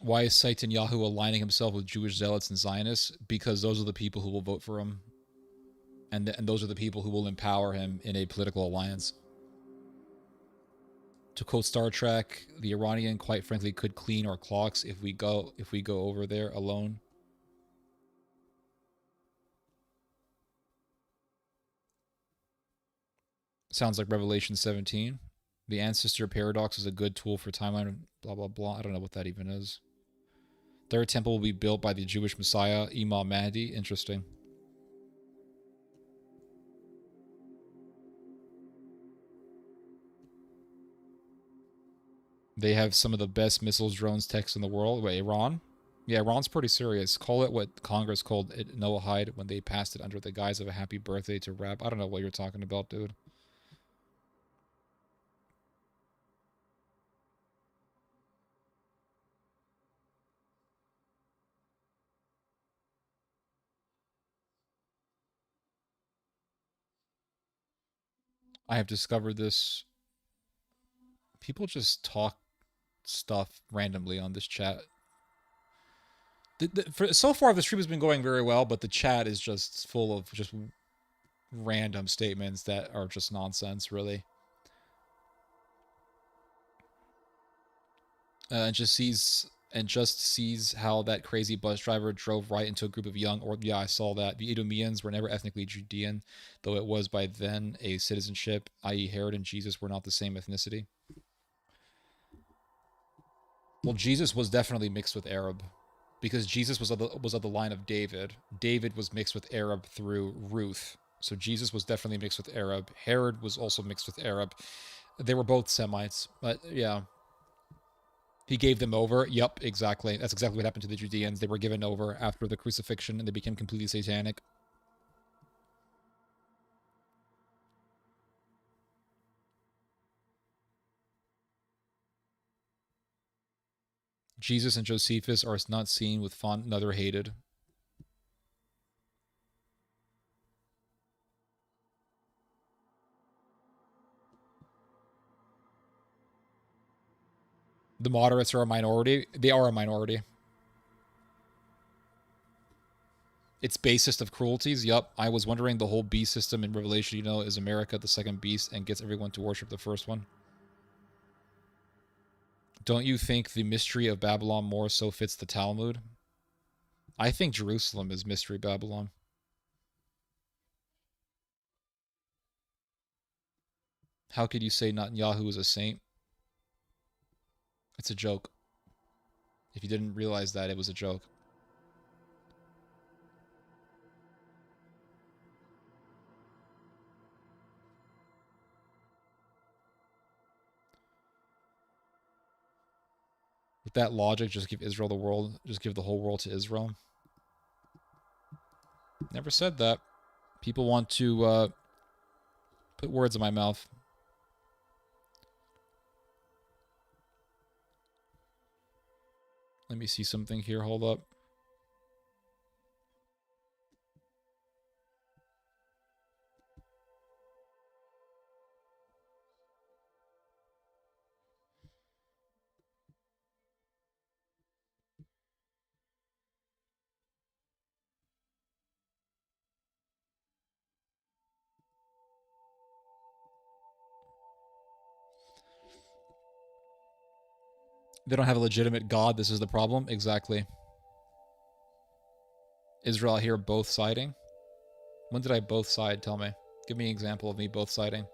Why is Netanyahu aligning himself with Jewish zealots and Zionists? Because those are the people who will vote for him. And those are the people who will empower him in a political alliance. To quote Star Trek, the Iranian, quite frankly, could clean our clocks if we go over there alone. Sounds like Revelation 17. The ancestor paradox is a good tool for timeline. Blah blah blah. I don't know what that even is. Third temple will be built by the Jewish Messiah, Imam Mahdi. Interesting. They have some of the best missiles, drones, techs in the world. Wait, Iran? Yeah, Iran's pretty serious. Call it what Congress called it Noahide when they passed it under the guise of a happy birthday to rap. I don't know what you're talking about, dude. I have discovered this. People just talk stuff randomly on this chat. So far, the stream has been going very well, but the chat is just full of just random statements that are just nonsense, really. And just sees how that crazy bus driver drove right into a group of young, or yeah, I saw that. The Edomians were never ethnically Judean, though it was by then a citizenship, i.e. Herod and Jesus were not the same ethnicity. Well, Jesus was definitely mixed with Arab, because Jesus was of the line of David. David was mixed with Arab through Ruth. So Jesus was definitely mixed with Arab. Herod was also mixed with Arab. They were both Semites, but yeah. He gave them over. Yup, exactly. That's exactly what happened to the Judeans. They were given over after the crucifixion and they became completely satanic. Jesus and Josephus are not seen with fond, neither hated. The moderates are a minority. They are a minority. It's basest of cruelties. Yup. I was wondering the whole beast system in Revelation, is America the second beast and gets everyone to worship the first one. Don't you think the mystery of Babylon more so fits the Talmud? I think Jerusalem is mystery Babylon. How could you say Netanyahu is a saint? It's a joke. If you didn't realize that, it was a joke. With that logic, just give Israel the world. Just give the whole world to Israel. Never said that. People want to put words in my mouth. Let me see something here. Hold up. They don't have a legitimate God. This is the problem. Exactly. Israel here both siding. When did I both side? Tell me. Give me an example of me both siding.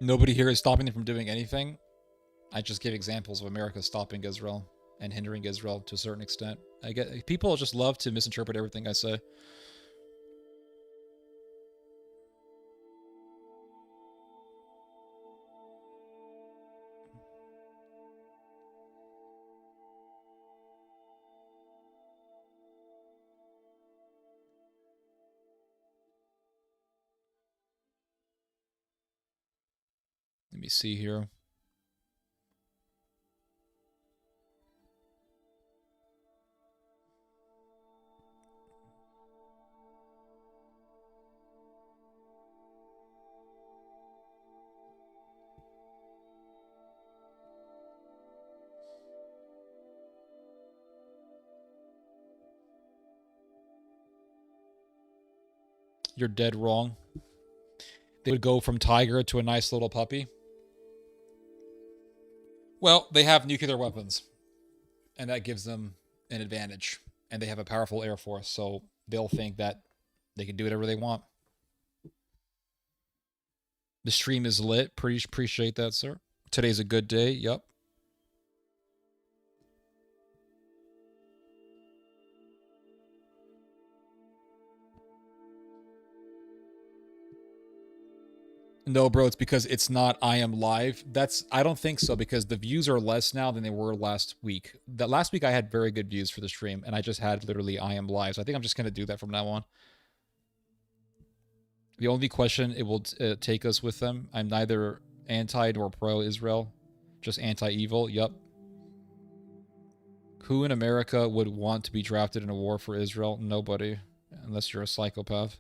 Nobody here is stopping them from doing anything. I just give examples of America stopping Israel and hindering Israel to a certain extent. I get people just love to misinterpret everything I say. Let me see here. You're dead wrong. They would go from tiger to a nice little puppy. Well, they have nuclear weapons, and that gives them an advantage. And they have a powerful air force, so they'll think that they can do whatever they want. The stream is lit. Appreciate that, sir. Today's a good day. Yup. No, bro, it's because it's not I am live. I don't think so because the views are less now than they were last week. That last week I had very good views for the stream and I just had literally I am live. So I think I'm just going to do that from now on. The only question it will take us with them. I'm neither anti nor pro Israel, just anti-evil. Yup. Who in America would want to be drafted in a war for Israel? Nobody, unless you're a psychopath.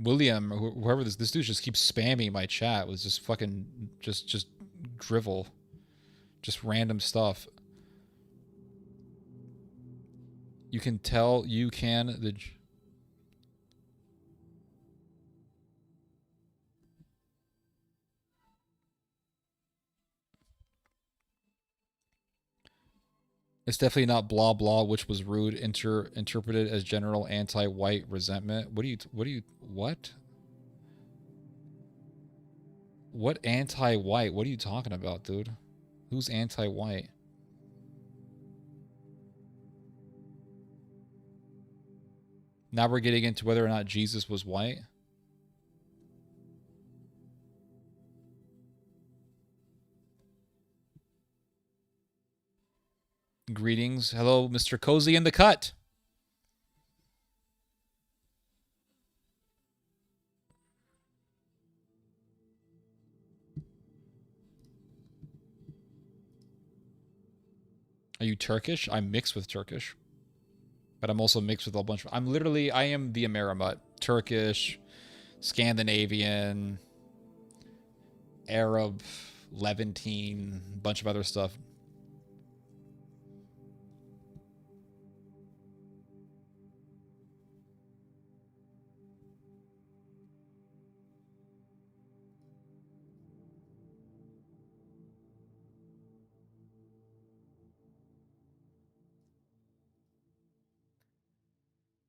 William, or whoever this dude just keeps spamming my chat with just fucking just drivel, just random stuff. You can tell you can the. It's definitely not blah blah, which was rude. Interpreted as general anti-white resentment. What? What anti-white? What are you talking about, dude? Who's anti-white? Now we're getting into whether or not Jesus was white. Greetings. Hello, Mr. Cozy in the cut. Are you Turkish? I'm mixed with Turkish. But I'm also mixed with a bunch of... I am the Amerimut. Turkish, Scandinavian, Arab, Levantine, a bunch of other stuff.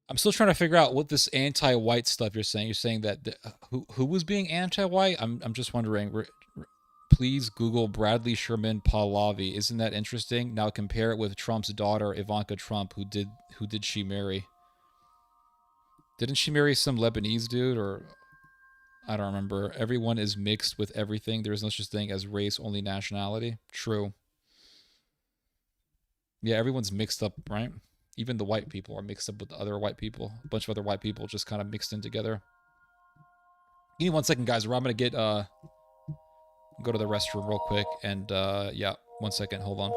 I'm still trying to figure out what this anti-white stuff you're saying. You're saying that who was being anti-white? I'm just wondering. Please Google Bradley Sherman Pahlavi. Isn't that interesting? Now compare it with Trump's daughter Ivanka Trump. Who did she marry? Didn't she marry some Lebanese dude, or I don't remember. Everyone is mixed with everything. There is no such thing as race, only nationality. True. Yeah, everyone's mixed up, right? Even the white people are mixed up with the other white people. A bunch of other white people just kind of mixed in together. Give me 1 second, guys, or I'm gonna get go to the restroom real quick, and yeah, 1 second, hold on.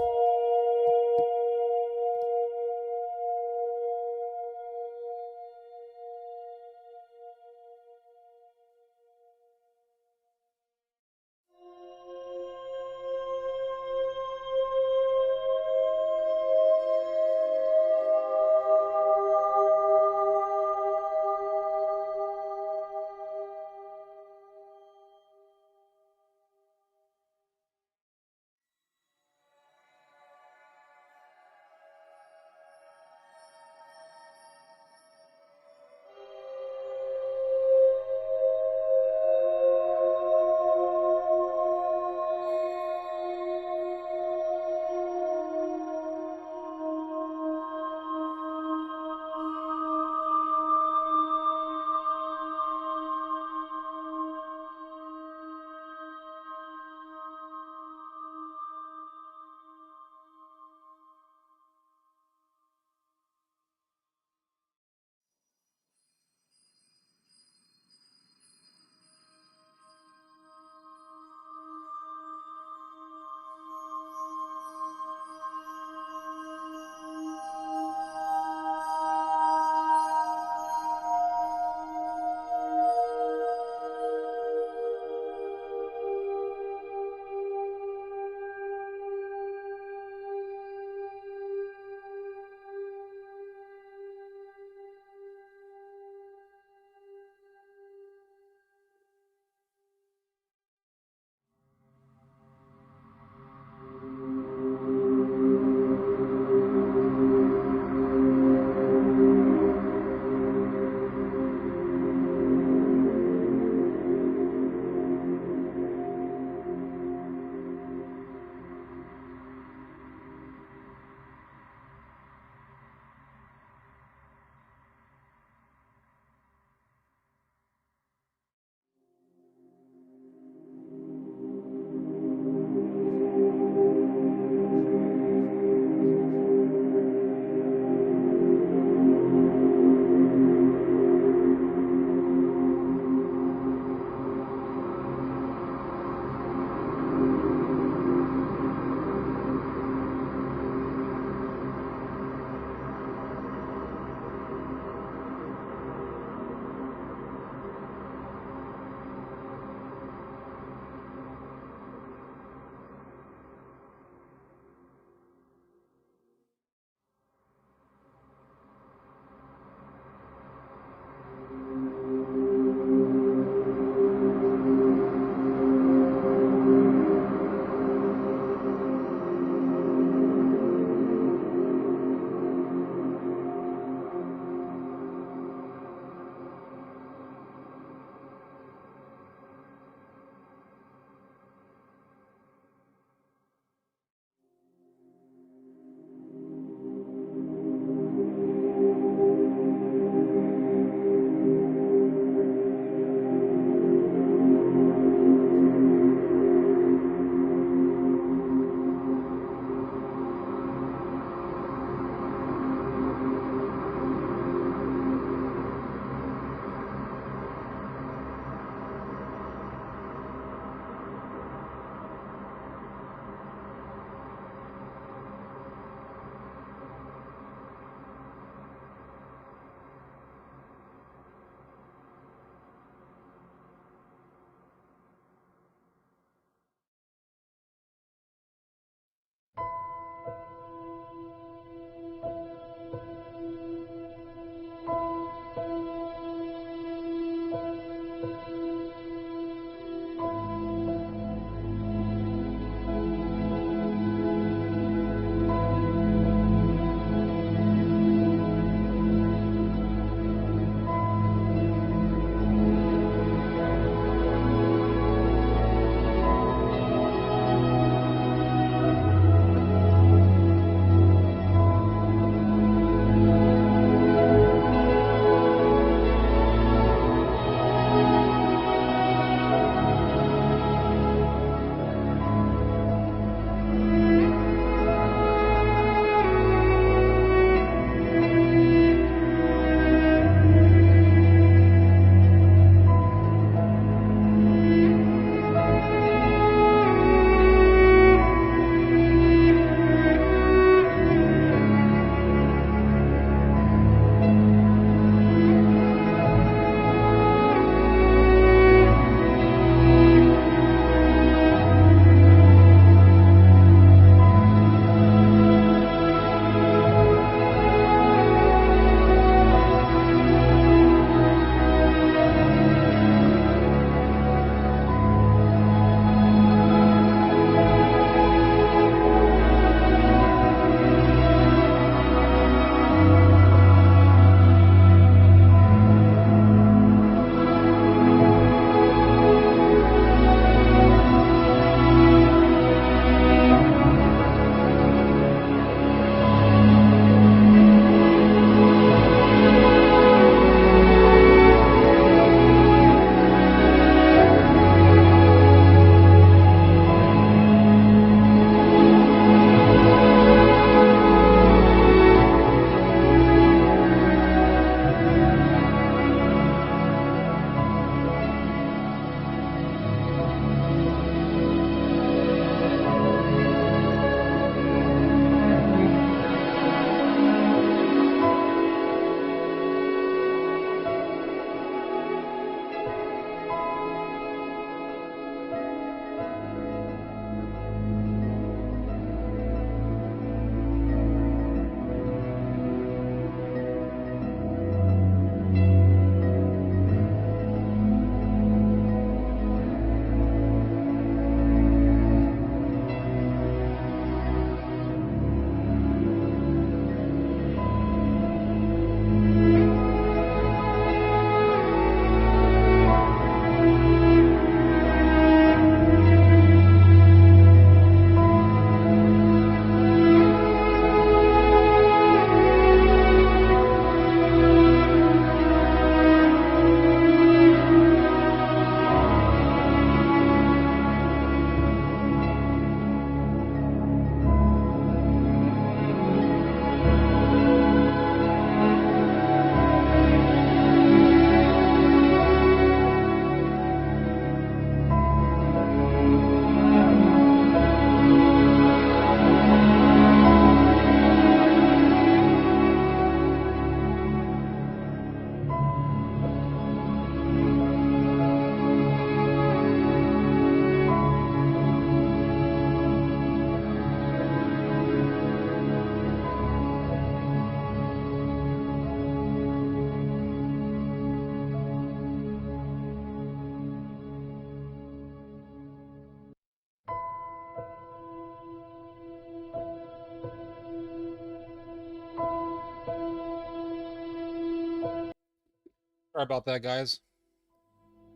Sorry about that, guys.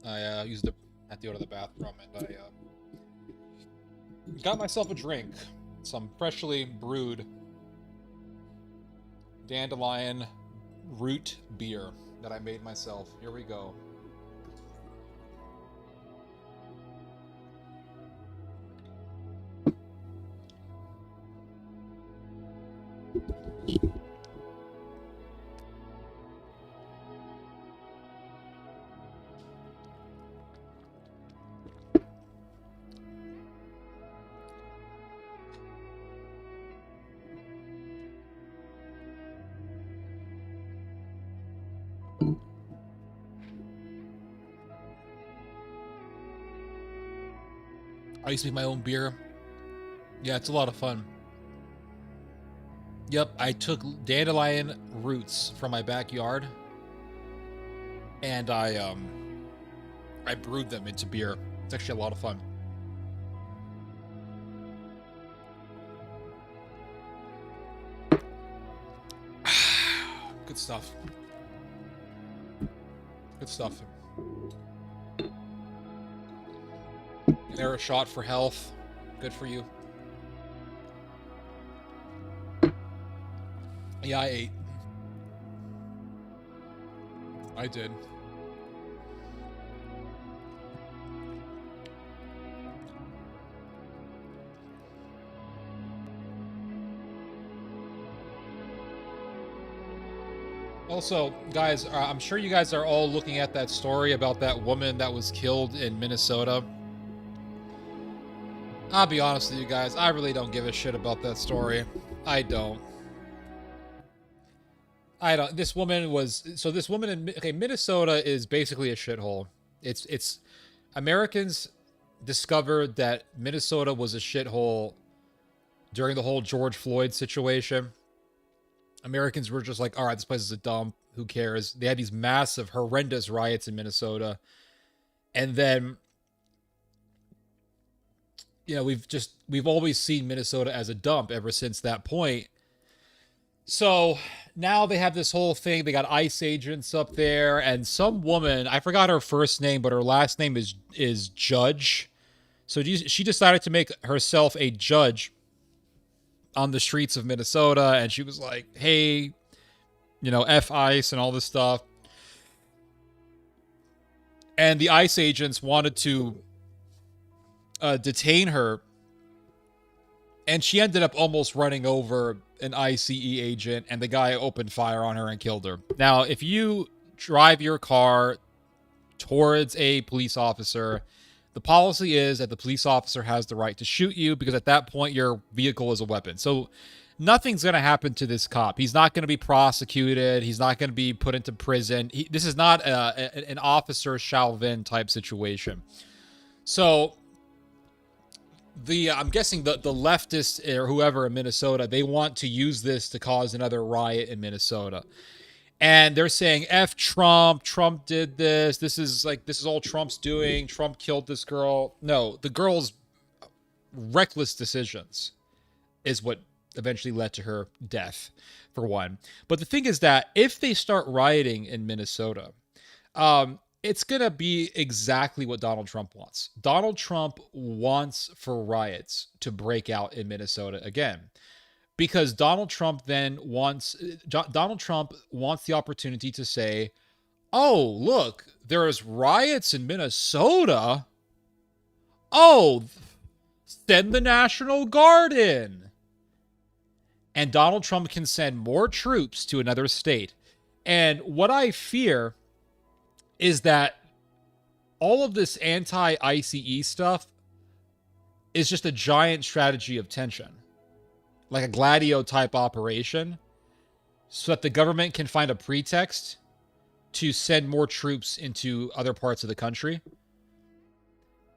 I had to go to the bathroom, and I got myself a drink. Some freshly brewed dandelion root beer that I made myself. Here we go. I used to make my own beer. Yeah, it's a lot of fun. Yep, I took dandelion roots from my backyard and I brewed them into beer. It's actually a lot of fun. Good stuff. Good stuff. They're a shot for health. Good for you. Yeah, I ate. I did. Also, guys, I'm sure you guys are all looking at that story about that woman that was killed in Minnesota. I'll be honest with you guys, I really don't give a shit about that story. I don't. This woman was, so this woman in, okay, Minnesota is basically a shithole. It's Americans discovered that Minnesota was a shithole during the whole George Floyd situation. Americans were just like, all right, this place is a dump. Who cares? They had these massive, horrendous riots in Minnesota. And then, you know, we've always seen Minnesota as a dump ever since that point. So now they have this whole thing. They got ICE agents up there, and some woman, I forgot her first name, but her last name is Judge. So she decided to make herself a judge on the streets of Minnesota, and she was like, hey, you know, F ICE and all this stuff. And the ICE agents wanted to detain her, and she ended up almost running over an ICE agent, and the guy opened fire on her and killed her. Now, if you drive your car towards a police officer, the policy is that the police officer has the right to shoot you, because at that point your vehicle is a weapon. So nothing's going to happen to this cop. He's not going to be prosecuted. He's not going to be put into prison. This is not an officer Chauvin type situation. So I'm guessing the leftists or whoever in Minnesota, they want to use this to cause another riot in Minnesota. And they're saying, F Trump, Trump did this. This is all Trump's doing. Trump killed this girl. No, the girl's reckless decisions is what eventually led to her death, for one. But the thing is that if they start rioting in Minnesota, it's going to be exactly what Donald Trump wants. Donald Trump wants for riots to break out in Minnesota again. Because Donald Trump wants the opportunity to say, oh, look, there's riots in Minnesota. Oh, send the National Guard in. And Donald Trump can send more troops to another state. And what I fear is that all of this anti-ICE stuff is just a giant strategy of tension. Like a Gladio type operation, so that the government can find a pretext to send more troops into other parts of the country.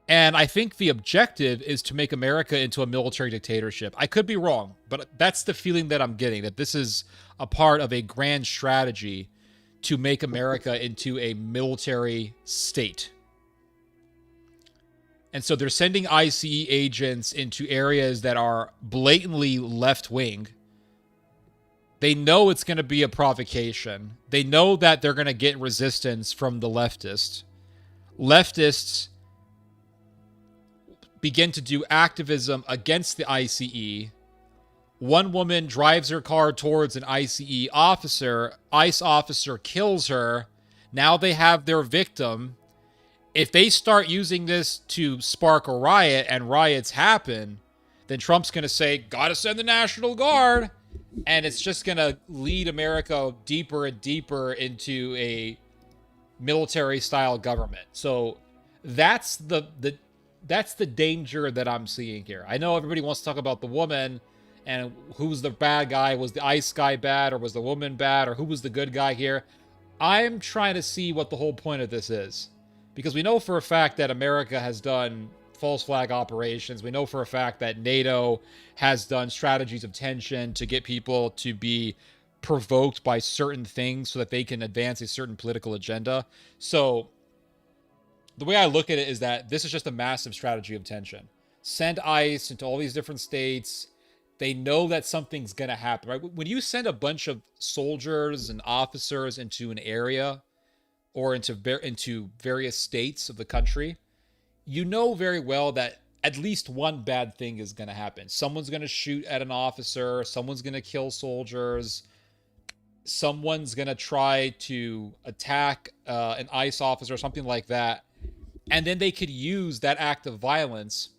And I think the objective is to make America into a military dictatorship. I could be wrong, but that's the feeling that I'm getting, that this is a part of a grand strategy to make America into a military state. And so they're sending ICE agents into areas that are blatantly left-wing, They know it's going to be a provocation. They know that they're going to get resistance from the leftists. Leftists begin to do activism against the ICE. One woman drives her car towards an ICE officer. ICE officer kills her. Now they have their victim. If they start using this to spark a riot and riots happen, then Trump's going to say, gotta send the National Guard. And it's just going to lead America deeper and deeper into a military-style government. So that's the danger that I'm seeing here. I know everybody wants to talk about the woman and who's the bad guy. Was the ICE guy bad, or was the woman bad, or who was the good guy here? I'm trying to see what the whole point of this is. Because we know for a fact that America has done false flag operations. We know for a fact that NATO has done strategies of tension to get people to be provoked by certain things so that they can advance a certain political agenda. So the way I look at it is that this is just a massive strategy of tension. Send ICE into all these different states. They know that something's going to happen, right? When you send a bunch of soldiers and officers into an area or into various states of the country, you know very well that at least one bad thing is going to happen. Someone's going to shoot at an officer. Someone's going to kill soldiers. Someone's going to try to attack an ICE officer or something like that. And then they could use that act of violence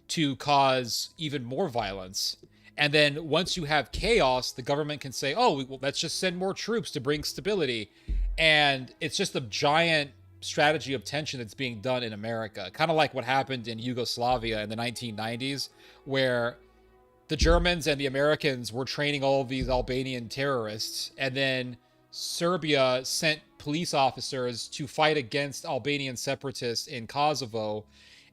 to cause even more violence. And then once you have chaos, the government can say, oh, well, let's just send more troops to bring stability. And it's just a giant strategy of tension that's being done in America. Kind of like what happened in Yugoslavia in the 1990s, where the Germans and the Americans were training all of these Albanian terrorists. And then Serbia sent police officers to fight against Albanian separatists in Kosovo.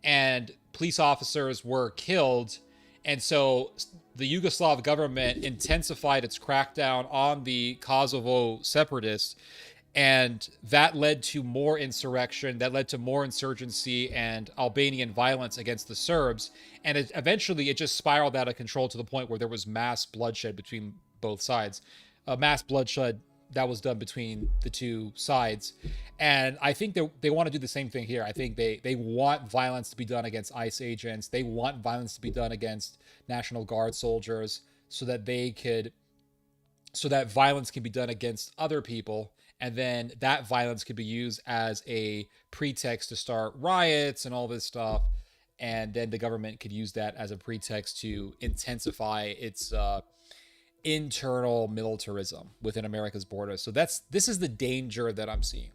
And police officers were killed. And so the Yugoslav government intensified its crackdown on the Kosovo separatists. And that led to more insurrection, that led to more insurgency and Albanian violence against the Serbs. And eventually it just spiraled out of control to the point where there was mass bloodshed between both sides. Mass bloodshed that was done between the two sides. And I think they want to do the same thing here. I think they want violence to be done against ICE agents. They want violence to be done against National Guard soldiers so that violence can be done against other people. And then that violence could be used as a pretext to start riots and all this stuff. And then the government could use that as a pretext to intensify its internal militarism within America's borders. So this is the danger that I'm seeing.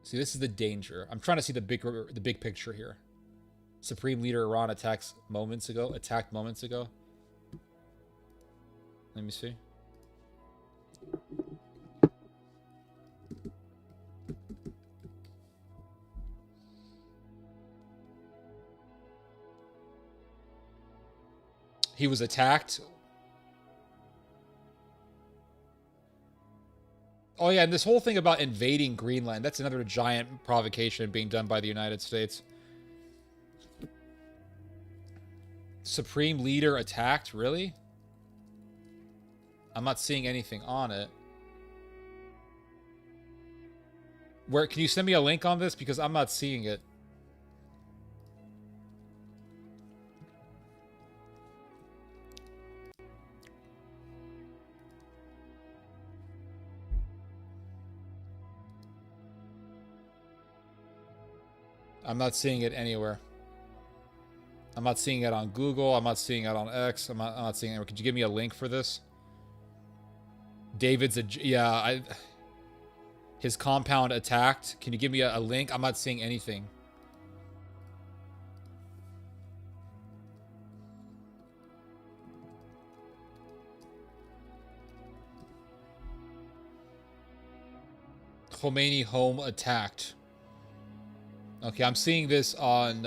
See, this is the danger. I'm trying to see the big picture here. Supreme Leader Iran attacked moments ago. Let me see. He was attacked. Oh yeah, and this whole thing about invading Greenland, that's another giant provocation being done by the United States. Supreme Leader attacked? Really? I'm not seeing anything on it. Where, can you send me a link on this? Because I'm not seeing it. I'm not seeing it anywhere. I'm not seeing it on Google. I'm not seeing it on X. I'm not seeing it anywhere. Could you give me a link for this? David's his compound attacked. Can you give me a link? I'm not seeing anything. Khomeini home attacked. Okay, I'm seeing this on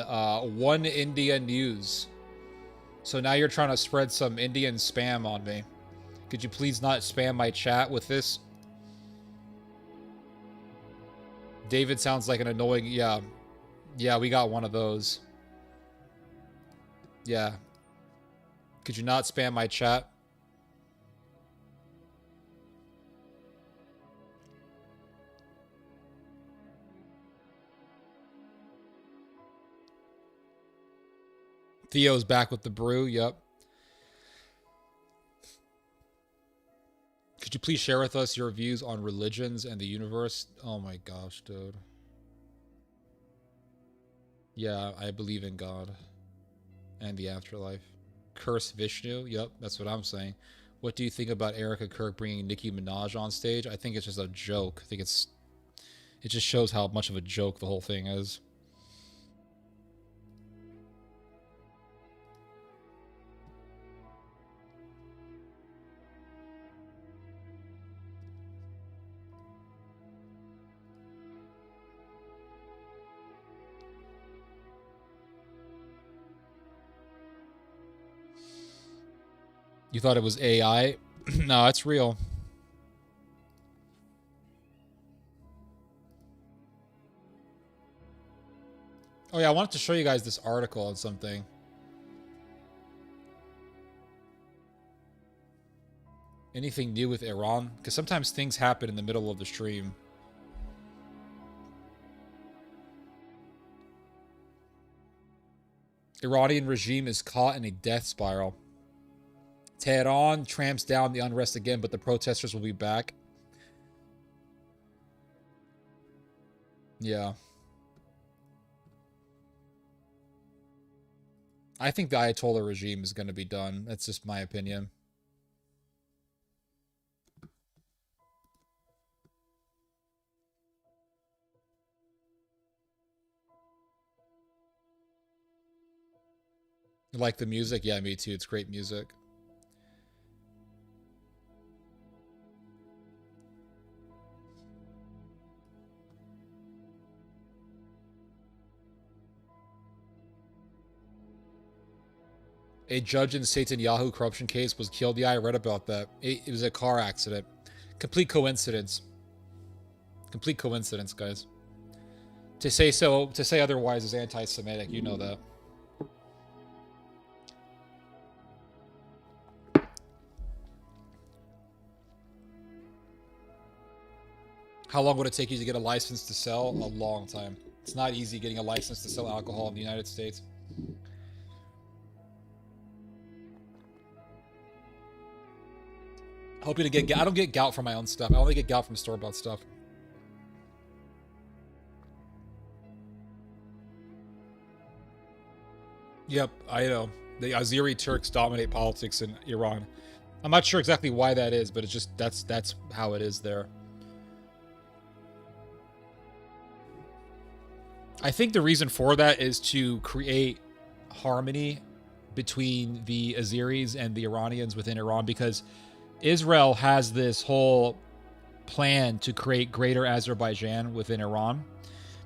One India News. So now you're trying to spread some Indian spam on me. Could you please not spam my chat with this? David sounds like an annoying... Yeah, we got one of those. Yeah. Could you not spam my chat? Theo's back with the brew. Yep. Could you please share with us your views on religions and the universe? Oh my gosh, dude. Yeah, I believe in God and the afterlife. Curse Vishnu. Yep, that's what I'm saying. What do you think about Erica Kirk bringing Nicki Minaj on stage? I think it's just a joke. I think it just shows how much of a joke the whole thing is. You thought it was AI? No, it's real. Oh yeah, I wanted to show you guys this article on something. Anything new with Iran? Because sometimes things happen in the middle of the stream. Iranian regime is caught in a death spiral. Tehran tramps down the unrest again, but the protesters will be back. Yeah. I think the Ayatollah regime is going to be done. That's just my opinion. You like the music? Yeah, me too. It's great music. A judge in Satan Yahoo corruption case was killed. Yeah, I read about that. It was a car accident. Complete coincidence. Complete coincidence, guys. To say otherwise is anti-Semitic. You know that. How long would it take you to get a license to sell? A long time. It's not easy getting a license to sell alcohol in the United States. Hoping to get. I don't get gout from my own stuff. I only get gout from store-bought stuff. Yep, I know. The Azeri Turks dominate politics in Iran. I'm not sure exactly why that is, but it's just that's how it is there. I think the reason for that is to create harmony between the Azeris and the Iranians within Iran, because Israel has this whole plan to create greater Azerbaijan within Iran.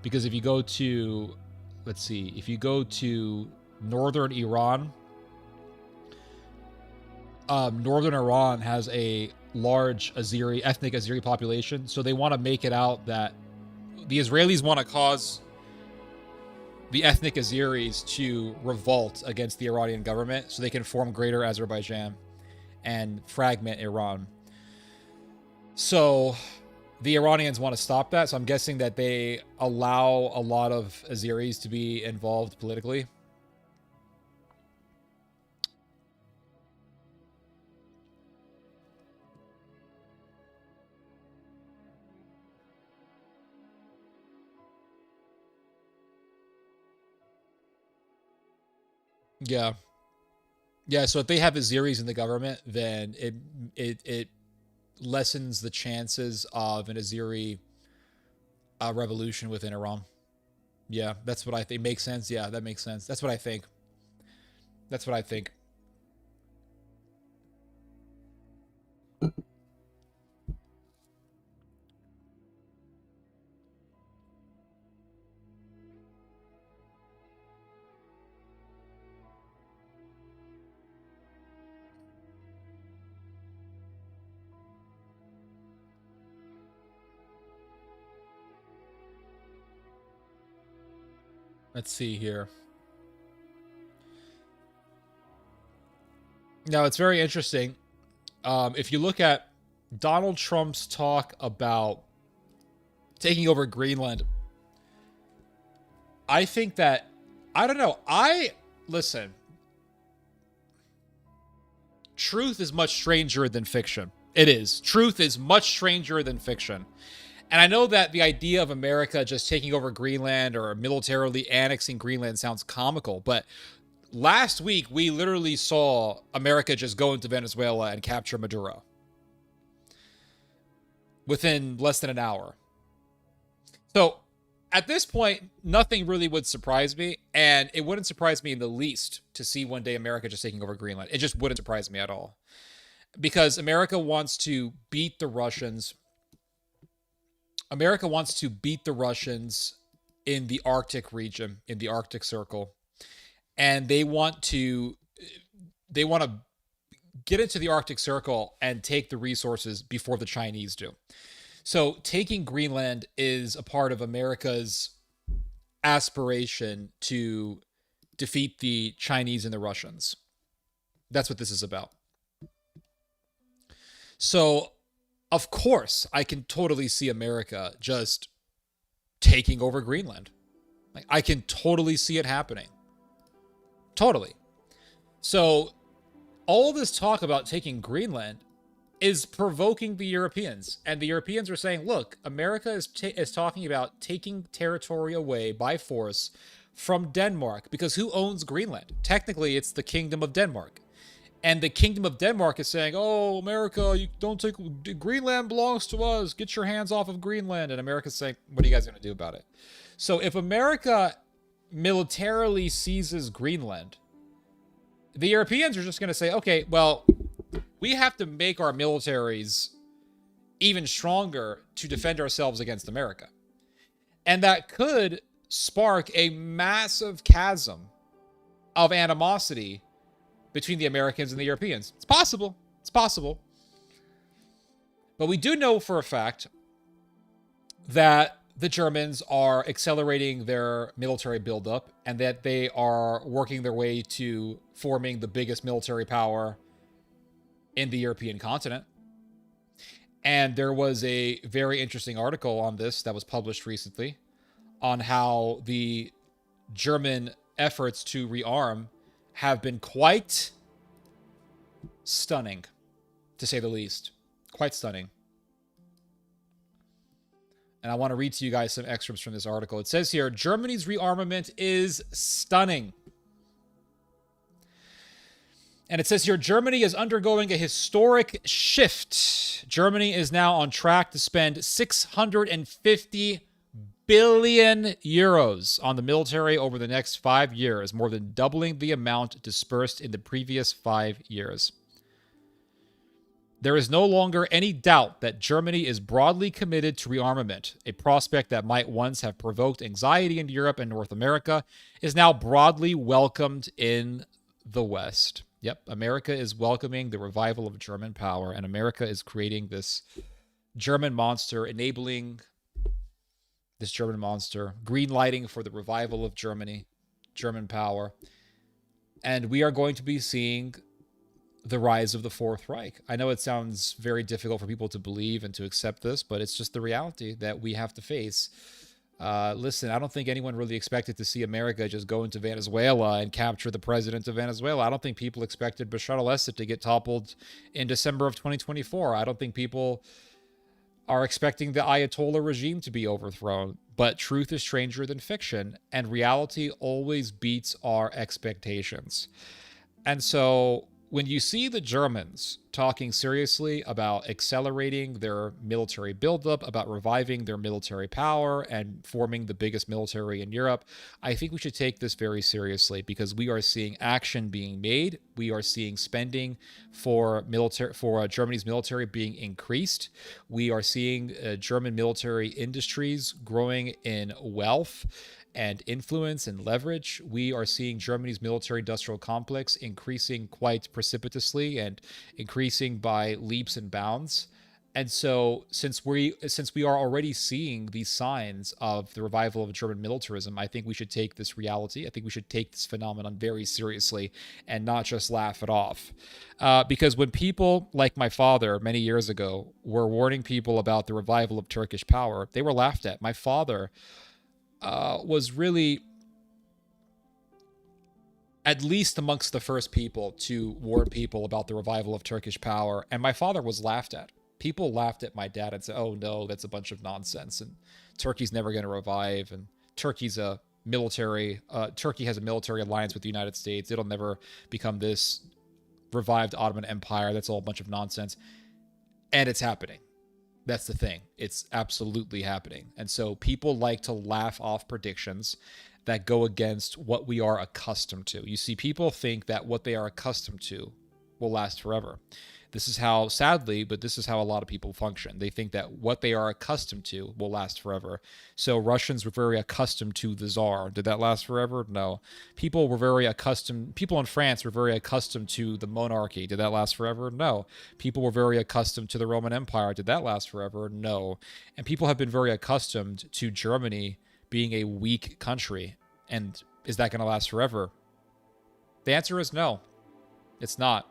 Because if you go to, let's see, if you go to northern Iran, northern Iran has a large ethnic Azeri population, so they want to make it out that the Israelis want to cause the ethnic Azeris to revolt against the Iranian government so they can form greater Azerbaijan and fragment Iran. So the Iranians want to stop that, so I'm guessing that they allow a lot of Azeris to be involved politically. Yeah. Yeah, so if they have Azeris in the government, then it lessens the chances of an Azeri revolution within Iran. Yeah, that's what I think. Makes sense. Yeah, that makes sense. That's what I think. That's what I think. Let's see here. Now, it's very interesting. If you look at Donald Trump's talk about taking over Greenland, I think that, I don't know. Listen, truth is much stranger than fiction. It is. Truth is much stranger than fiction. And I know that the idea of America just taking over Greenland or militarily annexing Greenland sounds comical, but last week we literally saw America just go into Venezuela and capture Maduro within less than an hour. So at this point, nothing really would surprise me, and it wouldn't surprise me in the least to see one day America just taking over Greenland. It just wouldn't surprise me at all. Because America wants to beat the Russians. America wants to beat the Russians in the Arctic region, in the Arctic Circle. And they want to get into the Arctic Circle and take the resources before the Chinese do. So taking Greenland is a part of America's aspiration to defeat the Chinese and the Russians. That's what this is about. So, of course, I can totally see America just taking over Greenland. Like, I can totally see it happening. Totally. So, all this talk about taking Greenland is provoking the Europeans. And the Europeans are saying, look, America is talking about taking territory away by force from Denmark. Because who owns Greenland? Technically, it's the Kingdom of Denmark. And the Kingdom of Denmark is saying, oh, America, you don't take... Greenland belongs to us. Get your hands off of Greenland. And America's saying, what are you guys going to do about it? So if America militarily seizes Greenland, the Europeans are just going to say, okay, well, we have to make our militaries even stronger to defend ourselves against America. And that could spark a massive chasm of animosity between the Americans and the Europeans. It's possible. It's possible. But we do know for a fact that the Germans are accelerating their military buildup and that they are working their way to forming the biggest military power in the European continent. And there was a very interesting article on this that was published recently on how the German efforts to rearm have been quite stunning, to say the least. Quite stunning. And I want to read to you guys some excerpts from this article. It says here, Germany's rearmament is stunning. And it says here, Germany is undergoing a historic shift. Germany is now on track to spend 650 billion euros on the military over the next 5 years, more than doubling the amount dispersed in the previous 5 years. There is no longer any doubt that Germany is broadly committed to rearmament. A prospect that might once have provoked anxiety in Europe and North America is now broadly welcomed in the West. Yep, America is welcoming the revival of German power, and America is creating this German monster, enabling this German monster, green lighting for the revival of Germany, German power. And we are going to be seeing the rise of the Fourth Reich. I know it sounds very difficult for people to believe and to accept this, but it's just the reality that we have to face. Listen, I don't think anyone really expected to see America just go into Venezuela and capture the president of Venezuela. I don't think people expected Bashar al-Assad to get toppled in December of 2024. I don't think people are expecting the Ayatollah regime to be overthrown. But truth is stranger than fiction, and reality always beats our expectations. And so when you see the Germans talking seriously about accelerating their military buildup, about reviving their military power and forming the biggest military in Europe, I think we should take this very seriously because we are seeing action being made. We are seeing spending for Germany's military being increased. We are seeing German military industries growing in wealth and influence and leverage. We are seeing Germany's military-industrial complex increasing quite precipitously and increasing by leaps and bounds. And so since we are already seeing these signs of the revival of German militarism, I think we should take this reality. I think we should take this phenomenon very seriously and not just laugh it off. Because when people like my father many years ago were warning people about the revival of Turkish power, they were laughed at. My father was really at least amongst the first people to warn people about the revival of Turkish power. And my father was laughed at. People laughed at my dad and said, oh no, that's a bunch of nonsense. And Turkey's never going to revive. And Turkey has a military alliance with the United States. It'll never become this revived Ottoman Empire. That's all a bunch of nonsense. And it's happening. That's the thing. It's absolutely happening. And so people like to laugh off predictions that go against what we are accustomed to. You see, people think that what they are accustomed to will last forever. This is how, sadly, but this is how a lot of people function. They think that what they are accustomed to will last forever. So Russians were very accustomed to the Tsar. Did that last forever? No. People in France were very accustomed to the monarchy. Did that last forever? No. People were very accustomed to the Roman Empire. Did that last forever? No. And people have been very accustomed to Germany being a weak country. And is that going to last forever? The answer is no. It's not.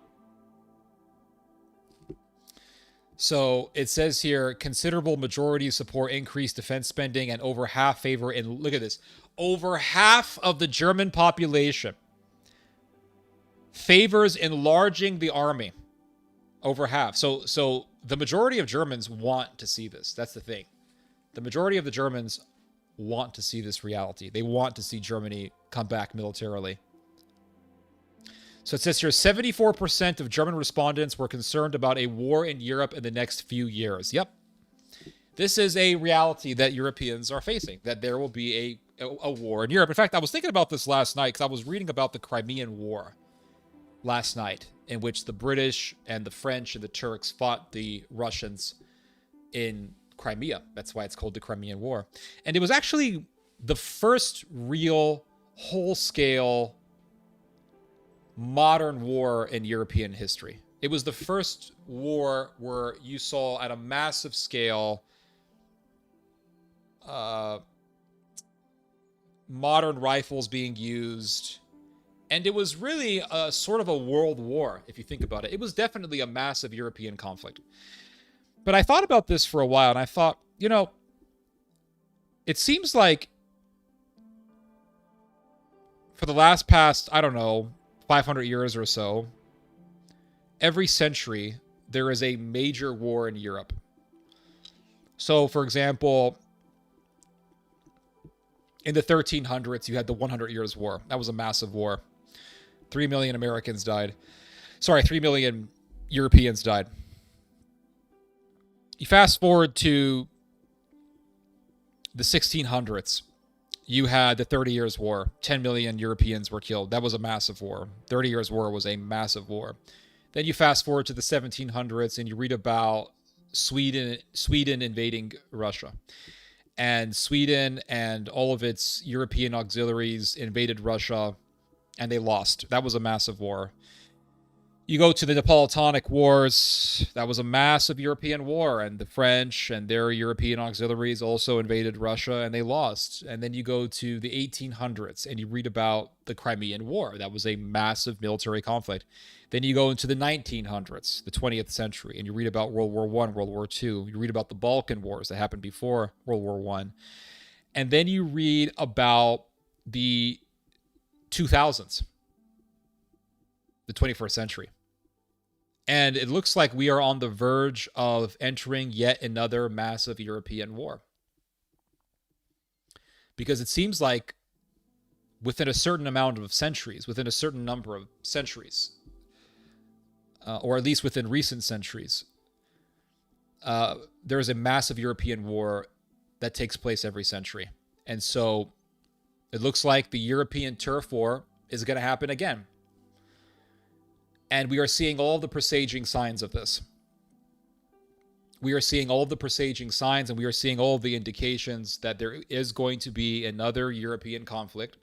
So it says here, considerable majority support increased defense spending, and over half favor in, look at this, over half of the German population favors enlarging the army. Over half. So the majority of Germans want to see this. That's the thing. The majority of the Germans want to see this reality. They want to see Germany come back militarily. So it says here, 74% of German respondents were concerned about a war in Europe in the next few years. Yep. This is a reality that Europeans are facing, that there will be a war in Europe. In fact, I was thinking about this last night because I was reading about the Crimean War last night, in which the British and the French and the Turks fought the Russians in Crimea. That's why it's called the Crimean War. And it was actually the first real whole-scale modern war in European history. It was the first war where you saw at a massive scale modern rifles being used. And it was really a sort of a world war, if you think about it. It was definitely a massive European conflict. But I thought about this for a while, and I thought, you know, it seems like for the past, I don't know, 500 years or so, every century, there is a major war in Europe. So, for example, in the 1300s, you had the 100 Years' War. That was a massive war. 3 million Americans died. Sorry, 3 million Europeans died. You fast forward to the 1600s. You had the 30 Years' War. 10 million Europeans were killed. That was a massive war. 30 Years' War was a massive war. Then you fast forward to the 1700s and you read about Sweden invading Russia. And Sweden and all of its European auxiliaries invaded Russia, and they lost. That was a massive war. You go to the Napoleonic Wars. That was a massive European war, and the French and their European auxiliaries also invaded Russia, and they lost. And then you go to the 1800s, and you read about the Crimean War. That was a massive military conflict. Then you go into the 1900s, the 20th century, and you read about World War I, World War II. You read about the Balkan Wars that happened before World War I. And then you read about the 2000s, the 21st century. And it looks like we are on the verge of entering yet another massive European war. Because it seems like within a certain amount of centuries, within a certain number of centuries, or at least within recent centuries, there is a massive European war that takes place every century. And so it looks like the European turf war is going to happen again. And we are seeing all the presaging signs of this. We are seeing all the presaging signs, and we are seeing all the indications that there is going to be another European conflict,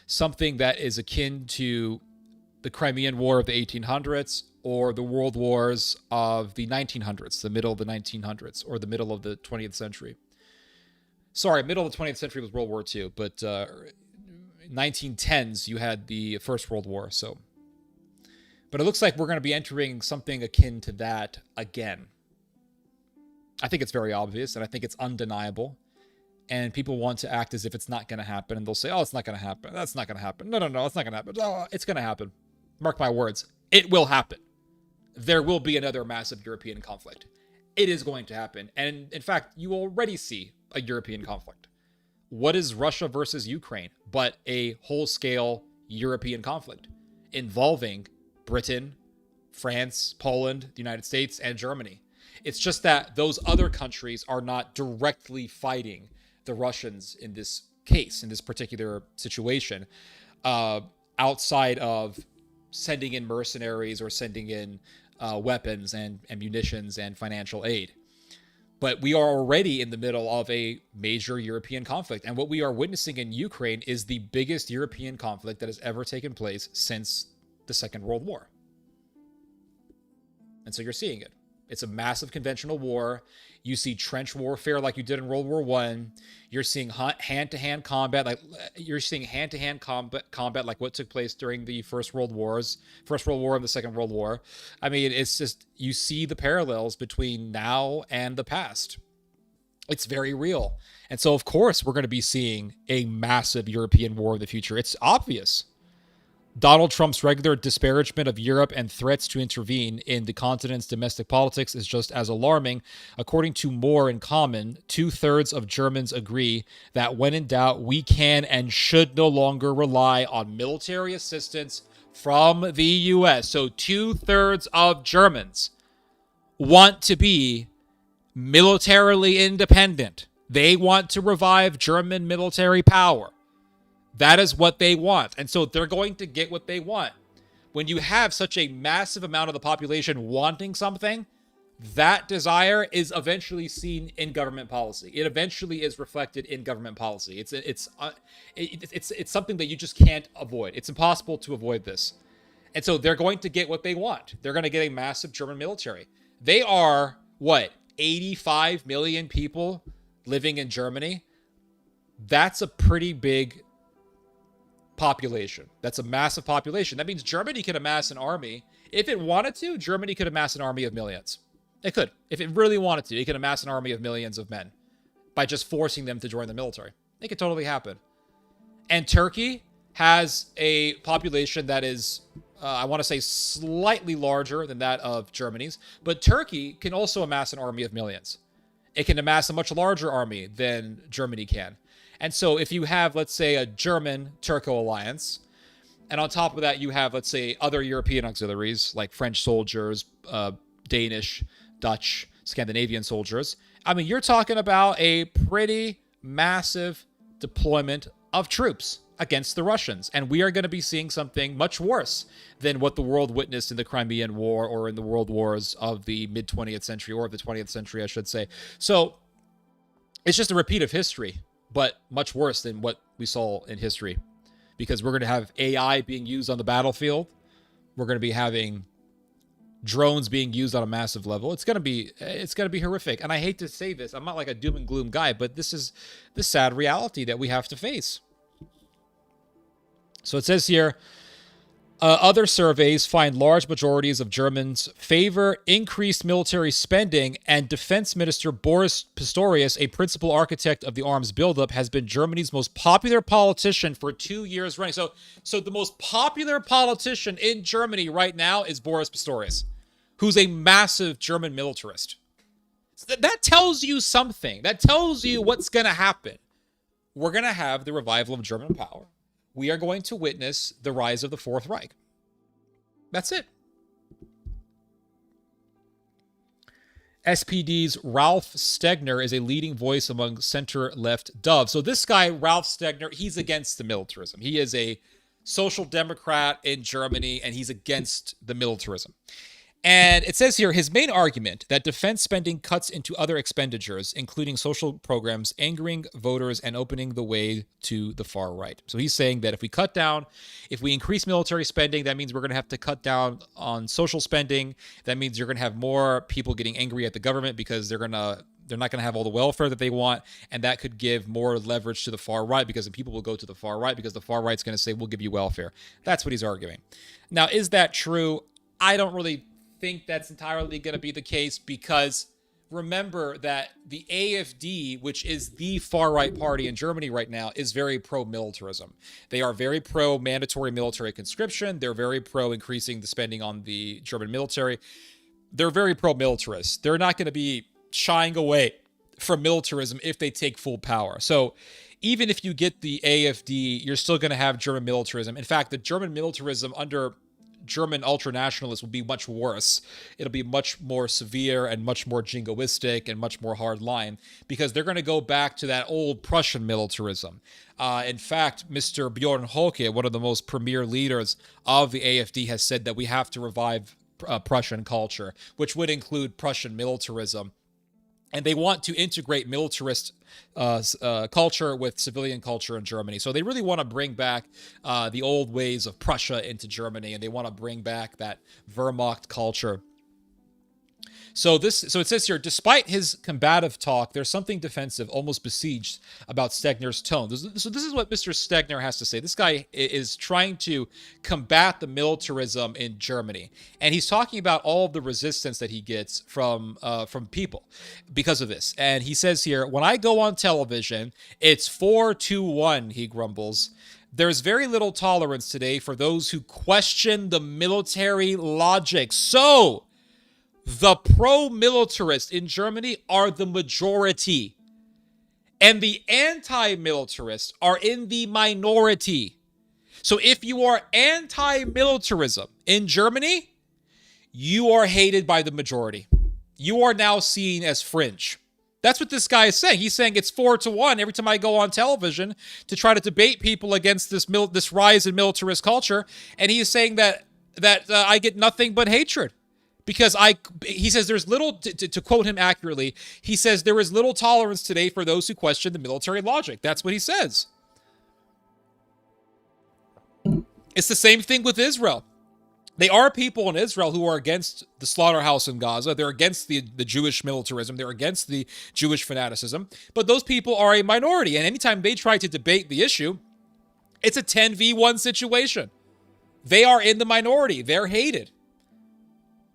something that is akin to the Crimean War of the 1800s or the world wars of the 1900s, the middle of the 1900s, or the middle of the 20th century. Sorry, middle of the 20th century was World War II, but 1910s, you had the First World War, so... But it looks like we're going to be entering something akin to that again. I think it's very obvious, and I think it's undeniable. And people want to act as if it's not going to happen. And they'll say, oh, it's not going to happen. That's not going to happen. No, it's not going to happen. Oh, it's going to happen. Mark my words. It will happen. There will be another massive European conflict. It is going to happen. And in fact, you already see a European conflict. What is Russia versus Ukraine but a whole-scale European conflict involving Britain, France, Poland, the United States, and Germany? It's just that those other countries are not directly fighting the Russians in this case, in this particular situation, outside of sending in mercenaries or sending in weapons and munitions and financial aid. But we are already in the middle of a major European conflict. And what we are witnessing in Ukraine is the biggest European conflict that has ever taken place since the Second World War. And so you're seeing it. It's a massive conventional war. You see trench warfare like you did in World War I. You're seeing hand-to-hand combat, like like what took place during the First World War and the Second World War. I mean, it's just, you see the parallels between now and the past. It's very real. And so, of course, we're going to be seeing a massive European war in the future. It's obvious. Donald Trump's regular disparagement of Europe and threats to intervene in the continent's domestic politics is just as alarming. According to More in Common, 2/3 of Germans agree that when in doubt, we can and should no longer rely on military assistance from the U.S. So 2/3 of Germans want to be militarily independent. They want to revive German military power. That is what they want. And so they're going to get what they want. When you have such a massive amount of the population wanting something, that desire is eventually seen in government policy. It eventually is reflected in government policy. It's something that you just can't avoid. It's impossible to avoid this. And so they're going to get what they want. They're going to get a massive German military. They are, 85 million people living in Germany? That's a pretty big population. That's a massive population. That means Germany could amass an army. If it wanted to, Germany could amass an army of millions. It could. If it really wanted to, it could amass an army of millions of men by just forcing them to join the military. It could totally happen. And Turkey has a population that is, I want to say, slightly larger than that of Germany's, but Turkey can also amass an army of millions. It can amass a much larger army than Germany can. And so if you have, let's say, a German-Turco alliance, and on top of that you have, let's say, other European auxiliaries like French soldiers, Danish, Dutch, Scandinavian soldiers, I mean, you're talking about a pretty massive deployment of troops against the Russians. And we are going to be seeing something much worse than what the world witnessed in the Crimean War or in the world wars of the mid-20th century, or of the 20th century, I should say. So it's just a repeat of history, but much worse than what we saw in history, because we're going to have AI being used on the battlefield. We're going to be having drones being used on a massive level. It's going to be horrific. And I hate to say this, I'm not like a doom and gloom guy, but this is the sad reality that we have to face. So it says here, other surveys find large majorities of Germans favor increased military spending, and Defense Minister Boris Pistorius, a principal architect of the arms buildup, has been Germany's most popular politician for 2 years running. So the most popular politician in Germany right now is Boris Pistorius, who's a massive German militarist. So that tells you something. That tells you what's going to happen. We're going to have the revival of German power. We are going to witness the rise of the Fourth Reich. That's it. SPD's Ralph Stegner is a leading voice among center-left Dove. So this guy, Ralph Stegner, he's against the militarism. He is a social democrat in Germany, and he's against the militarism. And it says here, his main argument that defense spending cuts into other expenditures, including social programs, angering voters and opening the way to the far right. So he's saying that if we increase military spending, that means we're going to have to cut down on social spending. That means you're going to have more people getting angry at the government because they're not going to have all the welfare that they want. And that could give more leverage to the far right, because the people will go to the far right because the far right's going to say, we'll give you welfare. That's what he's arguing. Now, is that true? I don't really think that's entirely going to be the case, because remember that the AfD, which is the far-right party in Germany right now, is very pro-militarism. They are very pro-mandatory military conscription. They're very pro-increasing the spending on the German military. They're very pro-militarist. They're not going to be shying away from militarism if they take full power. So even if you get the AfD, you're still going to have German militarism. In fact, the German militarism under German ultranationalists will be much worse. It'll be much more severe and much more jingoistic and much more hardline because they're going to go back to that old Prussian militarism. In fact, Mr. Bjorn Höcke, one of the most premier leaders of the AfD, has said that we have to revive Prussian culture, which would include Prussian militarism. And they want to integrate militarist culture with civilian culture in Germany. So they really want to bring back the old ways of Prussia into Germany, and they want to bring back that Wehrmacht culture. So it says here, despite his combative talk, there's something defensive, almost besieged about Stegner's tone. So this is what Mr. Stegner has to say. This guy is trying to combat the militarism in Germany, and he's talking about all of the resistance that he gets from people because of this. And he says here, when I go on television, it's 4-2-1, he grumbles. There's very little tolerance today for those who question the military logic. So the pro-militarists in Germany are the majority, and the anti-militarists are in the minority. So if you are anti-militarism in Germany, you are hated by the majority. You are now seen as fringe. That's what this guy is saying. He's saying it's 4-1 every time I go on television to try to debate people against this rise in militarist culture, and he is saying that I get nothing but hatred. Because he says there's little, to quote him accurately, he says there is little tolerance today for those who question the military logic. That's what he says. It's the same thing with Israel. There are people in Israel who are against the slaughterhouse in Gaza. They're against the Jewish militarism. They're against the Jewish fanaticism. But those people are a minority. And anytime they try to debate the issue, it's a 10v1 situation. They are in the minority. They're hated.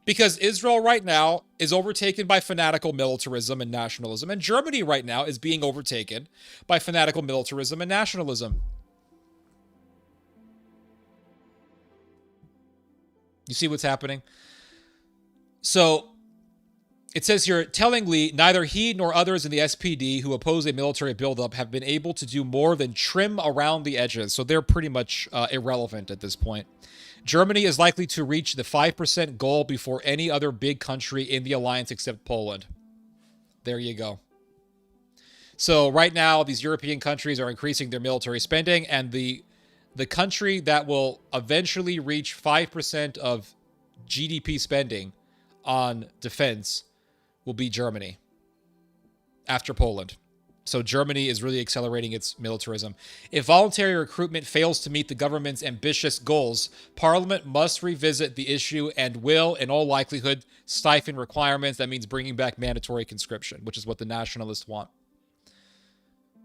Because Israel right now is overtaken by fanatical militarism and nationalism, and Germany right now is being overtaken by fanatical militarism and nationalism. You see what's happening? So it says here, tellingly, neither he nor others in the SPD who oppose a military buildup have been able to do more than trim around the edges. So they're pretty much irrelevant at this point. Germany is likely to reach the 5% goal before any other big country in the alliance except Poland. There you go. So right now, these European countries are increasing their military spending, and the country that will eventually reach 5% of GDP spending on defense will be Germany after Poland. So Germany is really accelerating its militarism. If voluntary recruitment fails to meet the government's ambitious goals, Parliament must revisit the issue and will, in all likelihood, stifle requirements. That means bringing back mandatory conscription, which is what the nationalists want.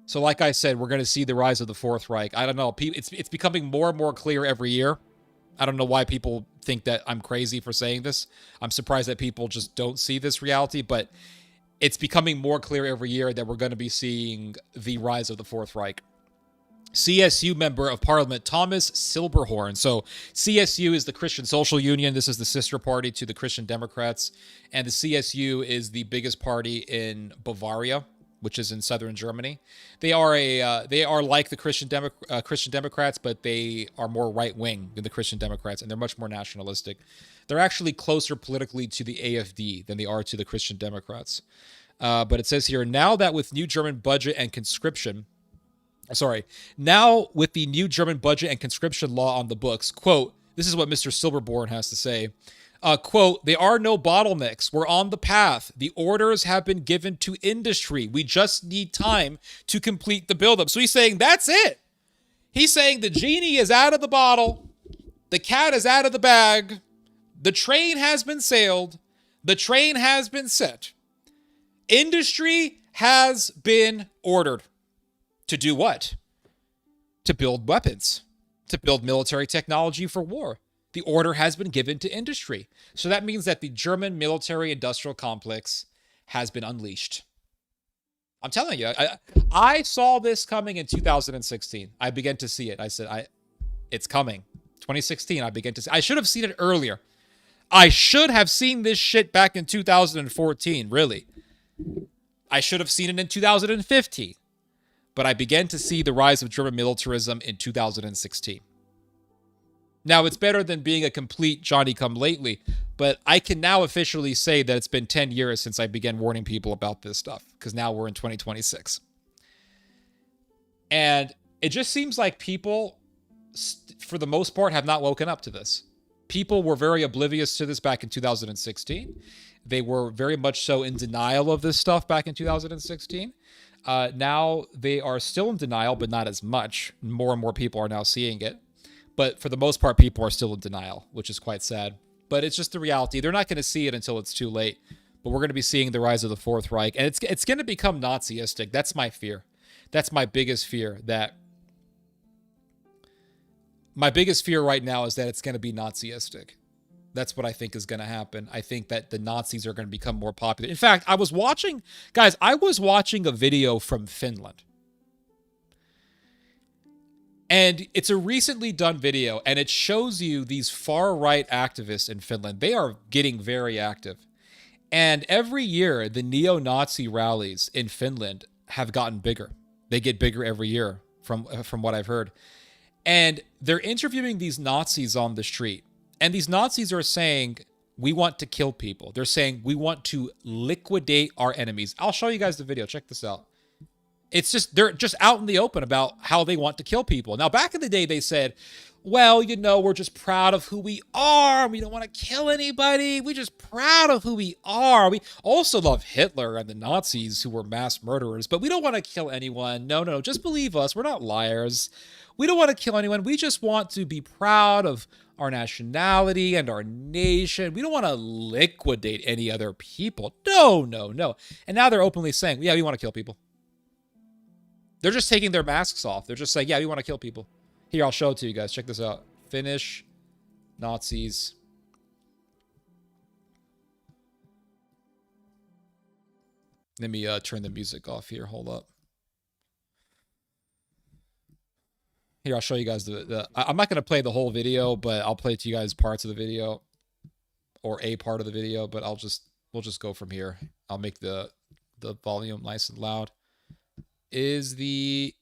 So like I said, we're going to see the rise of the Fourth Reich. I don't know. It's becoming more and more clear every year. I don't know why people think that I'm crazy for saying this. I'm surprised that people just don't see this reality, but it's becoming more clear every year that we're going to be seeing the rise of the Fourth Reich. CSU member of Parliament Thomas Silberhorn. So CSU is the Christian Social Union. This is the sister party to the Christian Democrats. And the CSU is the biggest party in Bavaria, which is in southern Germany. They are like the Christian Democrats, but they are more right-wing than the Christian Democrats, and they're much more nationalistic. They're actually closer politically to the AfD than they are to the Christian Democrats. But it says here, now with the new German budget and conscription law on the books, quote, this is what Mr. Silberborn has to say, quote, there are no bottlenecks. We're on the path. The orders have been given to industry. We just need time to complete the buildup. So he's saying that's it. He's saying the genie is out of the bottle. The cat is out of the bag. The train has been sailed. The train has been set. Industry has been ordered. To do what? To build weapons. To build military technology for war. The order has been given to industry. So that means that the German military industrial complex has been unleashed. I'm telling you, I saw this coming in 2016. I began to see it. I said, it's coming. 2016, I began to see. I should have seen it earlier. I should have seen this shit back in 2014, really. I should have seen it in 2015. But I began to see the rise of German militarism in 2016. Now, it's better than being a complete Johnny-come-lately, but I can now officially say that it's been 10 years since I began warning people about this stuff, because now we're in 2026. And it just seems like people, for the most part, have not woken up to this. People were very oblivious to this back in 2016. They were very much so in denial of this stuff back in 2016. Now they are still in denial, but not as much. More and more people are now seeing it. But for the most part, people are still in denial, which is quite sad. But it's just the reality. They're not going to see it until it's too late. But we're going to be seeing the rise of the Fourth Reich. And it's going to become Nazistic. That's my fear. That's my biggest fear. My biggest fear right now is that it's going to be Nazistic. That's what I think is going to happen. I think that the Nazis are going to become more popular. In fact, I was watching a video from Finland. And it's a recently done video, and it shows you these far-right activists in Finland. They are getting very active. And every year, the neo-Nazi rallies in Finland have gotten bigger. They get bigger every year, from what I've heard. And they're interviewing these Nazis on the street. And these Nazis are saying, we want to kill people. They're saying, we want to liquidate our enemies. I'll show you guys the video. Check this out. It's just, they're just out in the open about how they want to kill people. Now, back in the day, they said, well, you know, we're just proud of who we are. We don't want to kill anybody. We're just proud of who we are. We also love Hitler and the Nazis who were mass murderers, but we don't want to kill anyone. No, just believe us. We're not liars. We don't want to kill anyone. We just want to be proud of our nationality and our nation. We don't want to liquidate any other people. No. And now they're openly saying, yeah, we want to kill people. They're just taking their masks off. They're just saying, yeah, we want to kill people. Here, I'll show it to you guys. Check this out. Finnish Nazis. Let me turn the music off here. Hold up. Here, I'll show you guys I'm not going to play the whole video, but I'll play to you guys parts of the video. Or a part of the video, but we'll just go from here. I'll make the volume nice and loud. Is the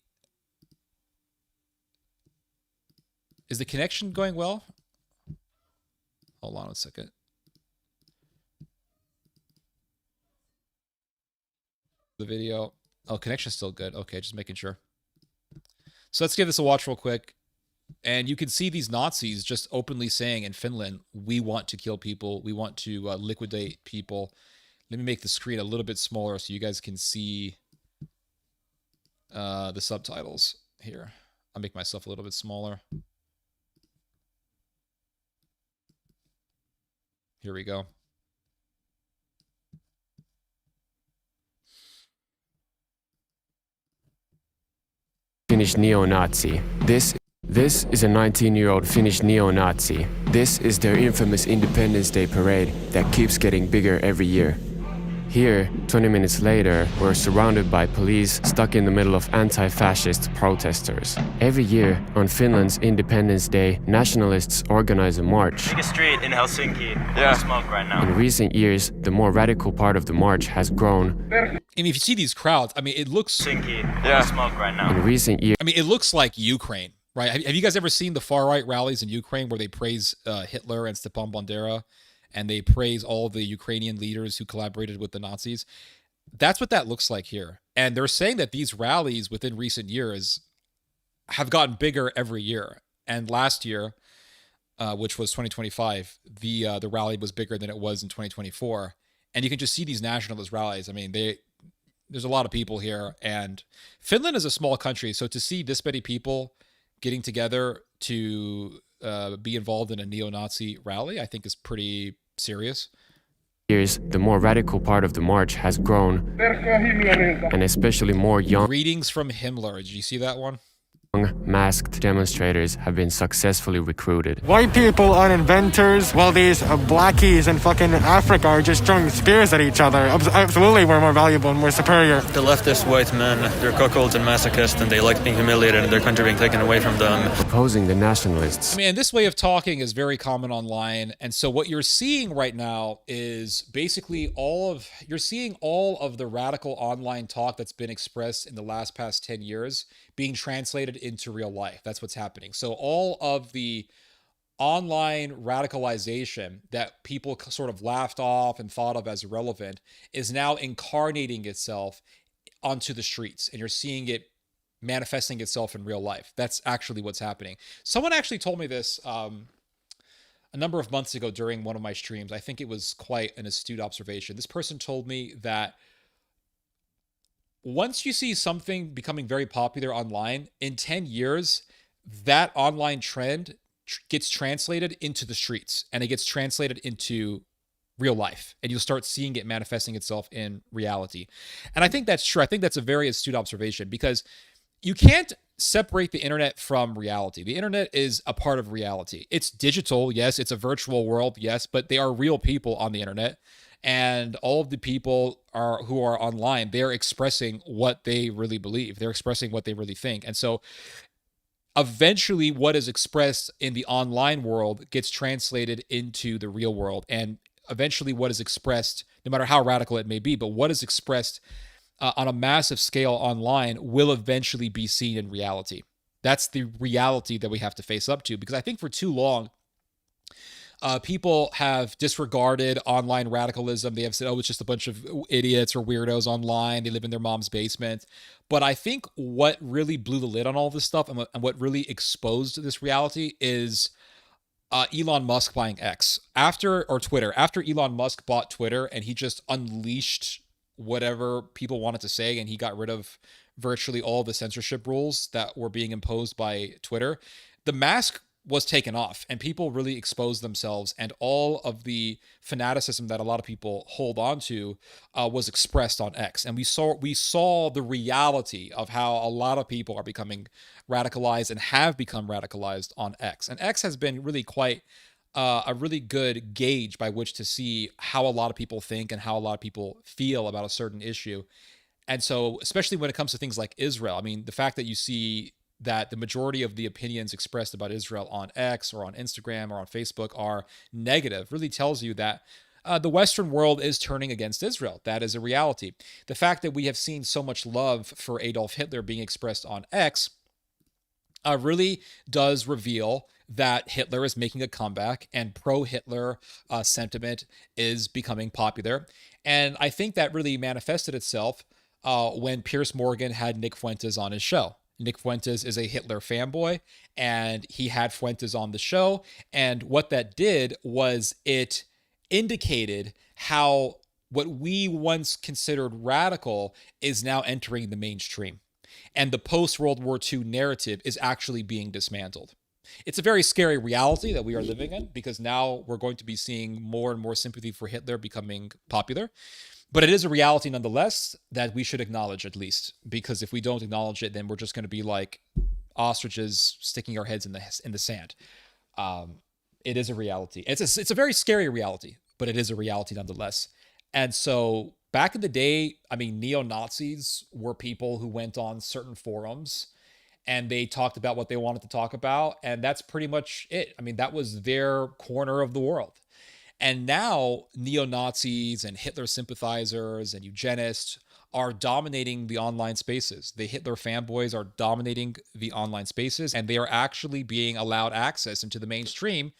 connection going well? Hold on a second. The video. Oh, connection's still good. Okay, just making sure. So let's give this a watch real quick. And you can see these Nazis just openly saying in Finland, we want to kill people. We want to liquidate people. Let me make the screen a little bit smaller so you guys can see the subtitles here. I'll make myself a little bit smaller. Here we go. Finnish neo-Nazi. This is a 19-year-old Finnish neo-Nazi. This is their infamous Independence Day parade that keeps getting bigger every year. Here, 20 minutes later, we're surrounded by police stuck in the middle of anti-fascist protesters. Every year, on Finland's Independence Day, nationalists organize a march. Biggest street in Helsinki. Yeah. Smoke right now. In recent years, the more radical part of the march has grown. And if you see these crowds, I mean, it looks... Helsinki. Yeah. Smoke right now. In recent years... I mean, it looks like Ukraine, right? Have you guys ever seen the far-right rallies in Ukraine where they praise Hitler and Stepan Bandera? And they praise all the Ukrainian leaders who collaborated with the Nazis. That's what that looks like here. And they're saying that these rallies within recent years have gotten bigger every year. And last year, which was 2025, the rally was bigger than it was in 2024. And you can just see these nationalist rallies. I mean, there's a lot of people here. And Finland is a small country. So to see this many people getting together to be involved in a neo-Nazi rally, I think is pretty serious. Years, the more radical part of the march has grown, and especially more young Greetings from Himmler. Did you see that one? masked demonstrators have been successfully recruited. White people are inventors, while these blackies in fucking Africa are just throwing spears at each other. Absolutely, we're more valuable and more superior. The leftist white men, they're cuckolds and masochists, and they like being humiliated and their country being taken away from them. Opposing the nationalists. I mean, this way of talking is very common online. And so what you're seeing right now is basically you're seeing all of the radical online talk that's been expressed in the past 10 years being translated into real life. That's what's happening. So all of the online radicalization that people sort of laughed off and thought of as irrelevant is now incarnating itself onto the streets, and you're seeing it manifesting itself in real life. That's actually what's happening. Someone actually told me this a number of months ago during one of my streams. I think it was quite an astute observation. This person told me that once you see something becoming very popular online, in 10 years, that online trend gets translated into the streets, and it gets translated into real life, and you'll start seeing it manifesting itself in reality. And I think that's true. I think that's a very astute observation, because you can't separate the internet from reality. The internet is a part of reality. It's digital, yes. It's a virtual world, yes, but they are real people on the internet. And all of the people who are online, they're expressing what they really believe. They're expressing what they really think. And so eventually what is expressed in the online world gets translated into the real world. And eventually what is expressed, no matter how radical it may be, but what is expressed on a massive scale online will eventually be seen in reality. That's the reality that we have to face up to, because I think for too long, people have disregarded online radicalism. They have said, oh, it's just a bunch of idiots or weirdos online. They live in their mom's basement. But I think what really blew the lid on all this stuff and what really exposed this reality is Elon Musk buying X or Twitter. After Elon Musk bought Twitter and he just unleashed whatever people wanted to say, and he got rid of virtually all the censorship rules that were being imposed by Twitter, the mask was taken off and people really exposed themselves, and all of the fanaticism that a lot of people hold on to was expressed on X. And we saw the reality of how a lot of people are becoming radicalized and have become radicalized on X. And X has been really quite a really good gauge by which to see how a lot of people think and how a lot of people feel about a certain issue. And so, especially when it comes to things like Israel, I mean, the fact that you see that the majority of the opinions expressed about Israel on X or on Instagram or on Facebook are negative really tells you that the Western world is turning against Israel. That is a reality. The fact that we have seen so much love for Adolf Hitler being expressed on X really does reveal that Hitler is making a comeback and pro-Hitler sentiment is becoming popular. And I think that really manifested itself when Piers Morgan had Nick Fuentes on his show. Nick Fuentes is a Hitler fanboy, and he had Fuentes on the show. And what that did was it indicated how what we once considered radical is now entering the mainstream. And the post-World War II narrative is actually being dismantled. It's a very scary reality that we are living in, because now we're going to be seeing more and more sympathy for Hitler becoming popular. But it is a reality nonetheless that we should acknowledge, at least, because if we don't acknowledge it, then we're just going to be like ostriches sticking our heads in the sand. It is a reality. It's a very scary reality, but it is a reality nonetheless. And so back in the day, I mean, neo-Nazis were people who went on certain forums and they talked about what they wanted to talk about, and that's pretty much it. I mean, that was their corner of the world. And now neo-Nazis and Hitler sympathizers and eugenists are dominating the online spaces. The Hitler fanboys are dominating the online spaces, and they are actually being allowed access into the mainstream.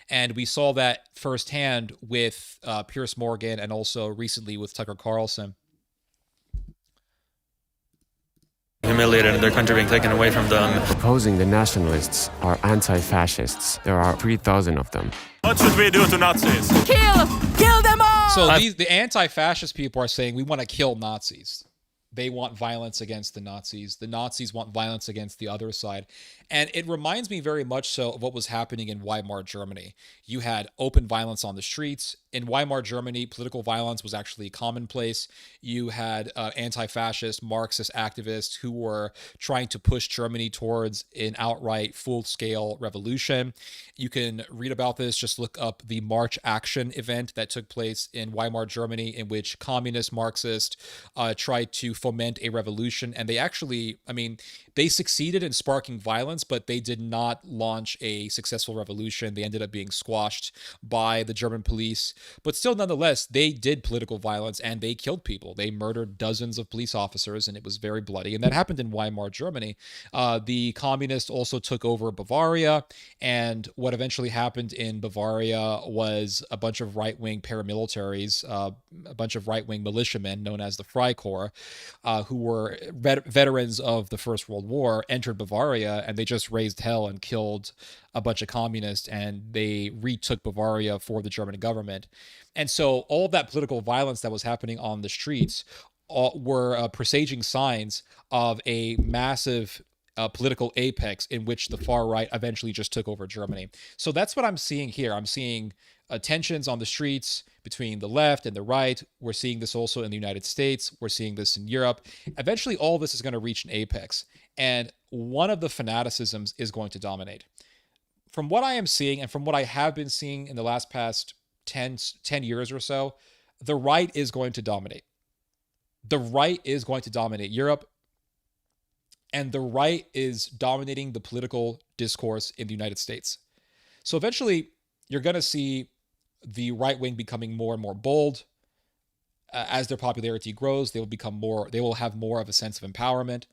And we saw that firsthand with Piers Morgan and also recently with Tucker Carlson. Humiliated and their country being taken away from them. Opposing the nationalists are anti-fascists. There are 3,000 of them. What should we do to Nazis? Kill them all! So the anti-fascist people are saying we want to kill Nazis. They want violence against the Nazis. The Nazis want violence against the other side. And it reminds me very much so of what was happening in Weimar Germany. You had open violence on the streets. In Weimar Germany, political violence was actually commonplace. You had anti-fascist, Marxist activists who were trying to push Germany towards an outright full-scale revolution. You can read about this. Just look up the March Action event that took place in Weimar Germany, in which communist Marxists tried to foment a revolution. And they actually, they succeeded in sparking violence, but they did not launch a successful revolution. They ended up being squashed by the German police. But still, nonetheless, they did political violence and they killed people. They murdered dozens of police officers, and it was very bloody. And that happened in Weimar Germany. The communists also took over Bavaria, and what eventually happened in Bavaria was a bunch of right-wing paramilitaries, a bunch of right-wing militiamen known as the Freikorps, who were veterans of the First World War, entered Bavaria, and they just raised hell and killed a bunch of communists, and they retook Bavaria for the German government. And so all of that political violence that was happening on the streets were presaging signs of a massive political apex in which the far right eventually just took over Germany. So that's what I'm seeing here. I'm seeing tensions on the streets between the left and the right. We're seeing this also in the United States. We're seeing this in Europe. Eventually, all this is going to reach an apex, and one of the fanaticisms is going to dominate. From what I am seeing, and from what I have been seeing in the past 10 years or so, the right is going to dominate. The right is going to dominate Europe, and the right is dominating the political discourse in the United States. So eventually, you're going to see the right wing becoming more and more bold. As their popularity grows, they will have more of a sense of empowerment,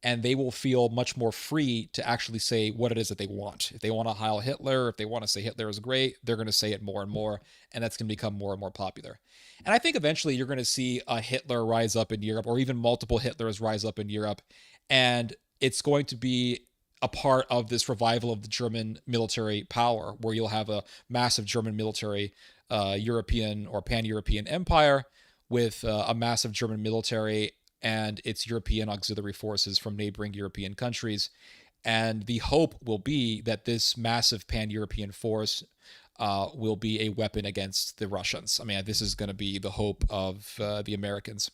and they will feel much more free to actually say what it is that they want. If they want to Heil Hitler, if they want to say Hitler is great, they're going to say it more and more, and that's going to become more and more popular. And I think eventually you're going to see a Hitler rise up in Europe, or even multiple Hitlers rise up in Europe, and it's going to be a part of this revival of the German military power, where you'll have a massive German military, European or pan-European empire with a massive German military and its European auxiliary forces from neighboring European countries. And the hope will be that this massive pan-European force will be a weapon against the Russians. This is going to be the hope of the Americans.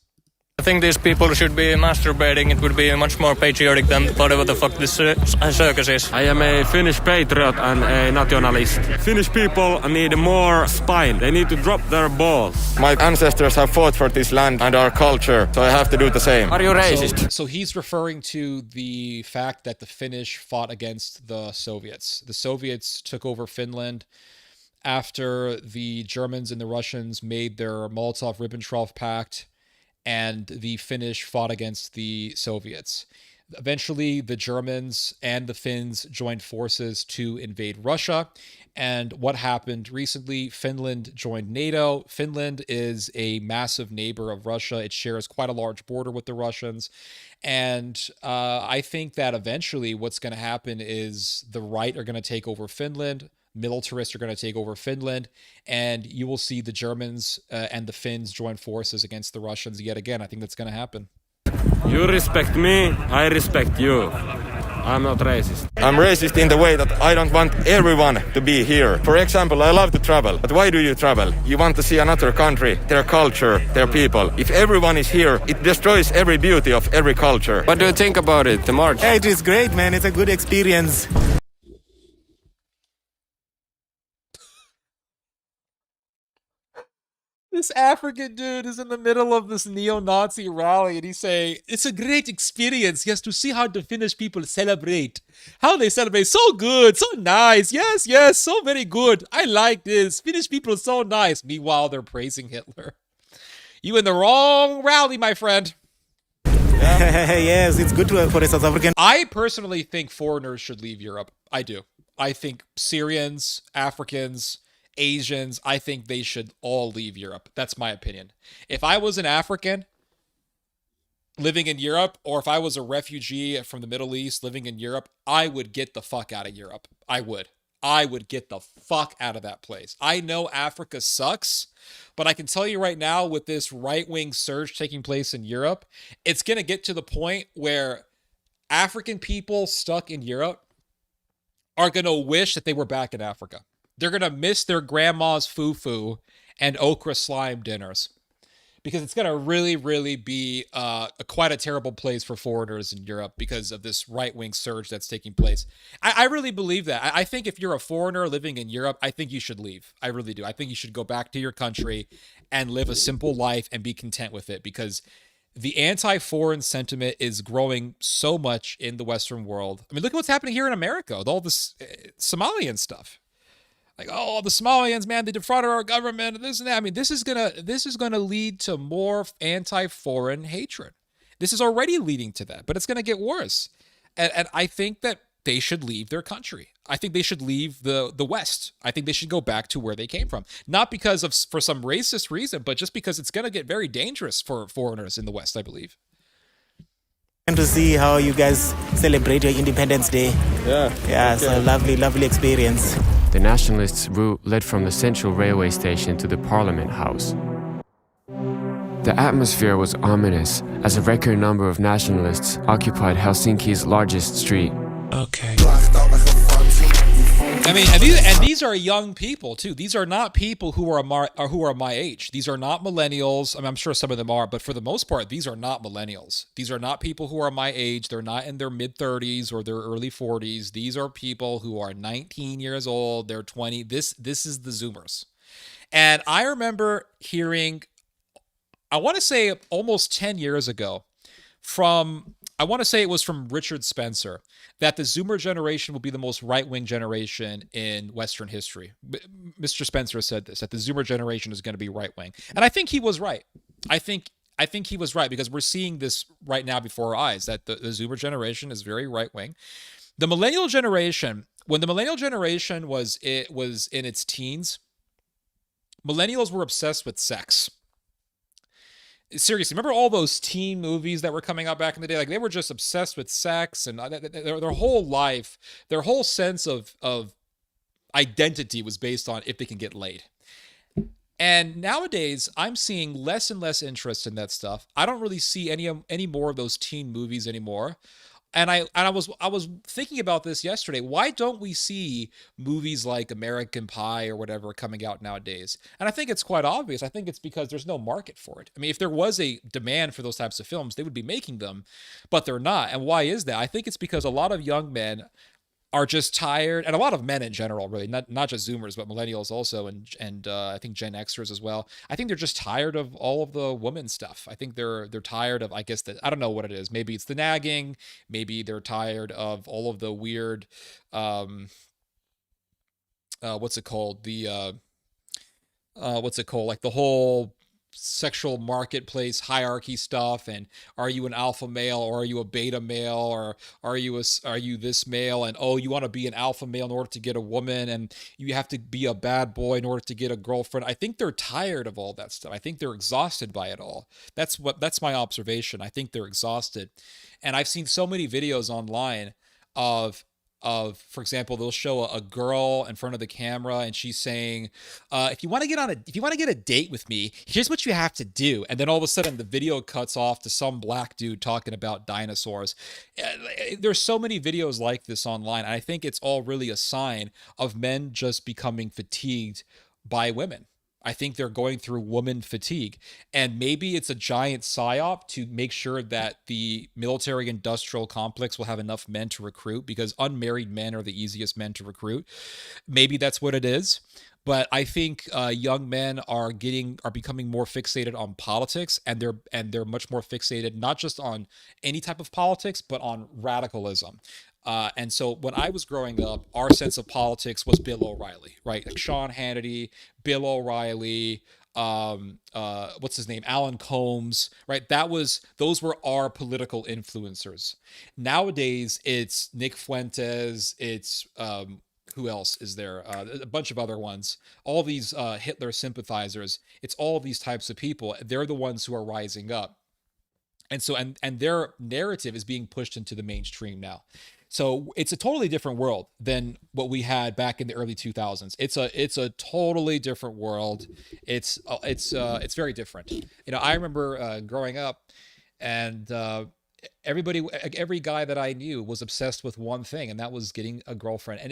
I think these people should be masturbating. It would be much more patriotic than whatever the fuck this circus is. I am a Finnish patriot and a nationalist. Finnish people need more spine. They need to drop their balls. My ancestors have fought for this land and our culture, so I have to do the same. Are you racist? So he's referring to the fact that the Finnish fought against the Soviets. The Soviets took over Finland after the Germans and the Russians made their Molotov-Ribbentrop Pact, and the Finnish fought against the Soviets. Eventually, the Germans and the Finns joined forces to invade Russia. And what happened recently? Finland joined NATO. Finland is a massive neighbor of Russia. It shares quite a large border with the Russians. And I think that eventually what's going to happen is the right are going to take over Finland. Militarists are going to take over Finland, and you will see the Germans and the Finns join forces against the Russians yet again. I think that's going to happen. You respect me, I respect you. I'm not racist. I'm racist in the way that I don't want everyone to be here. For example, I love to travel. But why do you travel? You want to see another country, their culture, their people. If everyone is here, it destroys every beauty of every culture. What do you think about it, the march? It is great, man. It's a good experience. This African dude is in the middle of this neo-Nazi rally, and he's saying, it's a great experience, yes, to see how the Finnish people celebrate. How they celebrate, so good, so nice, yes, so very good. I like this, Finnish people are so nice. Meanwhile, they're praising Hitler. You in the wrong rally, my friend. Yes, it's good for a South African. I personally think foreigners should leave Europe. I do. I think Syrians, Africans, Asians, I think they should all leave Europe. That's my opinion. If I was an African living in Europe, or if I was a refugee from the Middle East living in Europe, I would get the fuck out of Europe. I would get the fuck out of that place. I know Africa sucks, but I can tell you right now, with this right-wing surge taking place in Europe, it's going to get to the point where African people stuck in Europe, are going to wish that they were back in Africa. They're going to miss their grandma's fufu and okra slime dinners, because it's going to really, really be quite a terrible place for foreigners in Europe because of this right-wing surge that's taking place. I really believe that. I think if you're a foreigner living in Europe, I think you should leave. I really do. I think you should go back to your country and live a simple life and be content with it, because the anti-foreign sentiment is growing so much in the Western world. I mean, look at what's happening here in America with all this Somalian stuff. Like, oh, the Somalians, man, they defrauded our government, this and that. I mean, this is gonna lead to more anti-foreign hatred. This is already leading to that, but it's gonna get worse. And I think that they should leave their country. I think they should leave the West. I think they should go back to where they came from. Not because of for some racist reason, but just because it's gonna get very dangerous for foreigners in the West, I believe. And to see how you guys celebrate your Independence Day. Yeah, it's a lovely experience. The nationalists' route led from the central railway station to the Parliament House. The atmosphere was ominous as a record number of nationalists occupied Helsinki's largest street. Okay. I mean, and these are young people too. These are not people who are my age. These are not millennials. I mean, I'm sure some of them are, but for the most part, these are not millennials. These are not people who are my age. They're not in their mid 30s or their early 40s. These are people who are 19 years old. They're 20. This is the Zoomers. And I remember hearing, I want to say almost 10 years ago, I want to say it was from Richard Spencer, that the Zoomer generation will be the most right-wing generation in Western history. Mr. Spencer said this, that the Zoomer generation is going to be right-wing. And I think he was right. I think he was right, because we're seeing this right now before our eyes, that the Zoomer generation is very right-wing. The millennial generation, when the millennial generation was in its teens, millennials were obsessed with sex. Seriously, remember all those teen movies that were coming out back in the day? Like, they were just obsessed with sex, and their whole life, their whole sense of identity was based on if they can get laid. And nowadays, I'm seeing less and less interest in that stuff. I don't really see any more of those teen movies anymore. And I was thinking about this yesterday. Why don't we see movies like American Pie or whatever coming out nowadays? And I think it's quite obvious. I think it's because there's no market for it. I mean, if there was a demand for those types of films, they would be making them, but they're not. And why is that? I think it's because a lot of young men are just tired, and a lot of men in general, really, not just Zoomers, but millennials also, and I think Gen Xers as well. I think they're just tired of all of the woman stuff. I think they're tired of, I guess, that, I don't know what it is. Maybe it's the nagging. Maybe they're tired of all of the weird, what's it called? Like the whole sexual marketplace hierarchy stuff, and are you an alpha male or are you a beta male, or are you this male, and oh, you want to be an alpha male in order to get a woman, and you have to be a bad boy in order to get a girlfriend. I think they're tired of all that stuff. I think they're exhausted by it all. That's my observation. I think they're exhausted. And I've seen so many videos online of, for example, they'll show a girl in front of the camera, and she's saying, if you want to get a date with me, here's what you have to do. And then all of a sudden the video cuts off to some black dude talking about dinosaurs. There's so many videos like this online. And I think it's all really a sign of men just becoming fatigued by women. I think they're going through woman fatigue, and maybe it's a giant psyop to make sure that the military-industrial complex will have enough men to recruit, because unmarried men are the easiest men to recruit. Maybe that's what it is. But I think young men are becoming more fixated on politics, and they're much more fixated not just on any type of politics, but on radicalism. And so when I was growing up, our sense of politics was Bill O'Reilly, right? Like Sean Hannity, Bill O'Reilly, what's his name? Alan Combs, right? Those were our political influencers. Nowadays, it's Nick Fuentes, it's, who else is there? A bunch of other ones. All these Hitler sympathizers. It's all these types of people. They're the ones who are rising up. And so, and their narrative is being pushed into the mainstream now. So it's a totally different world than what we had back in the early 2000s. It's a totally different world. It's very different. You know, I remember growing up, and every guy that I knew was obsessed with one thing, and that was getting a girlfriend. And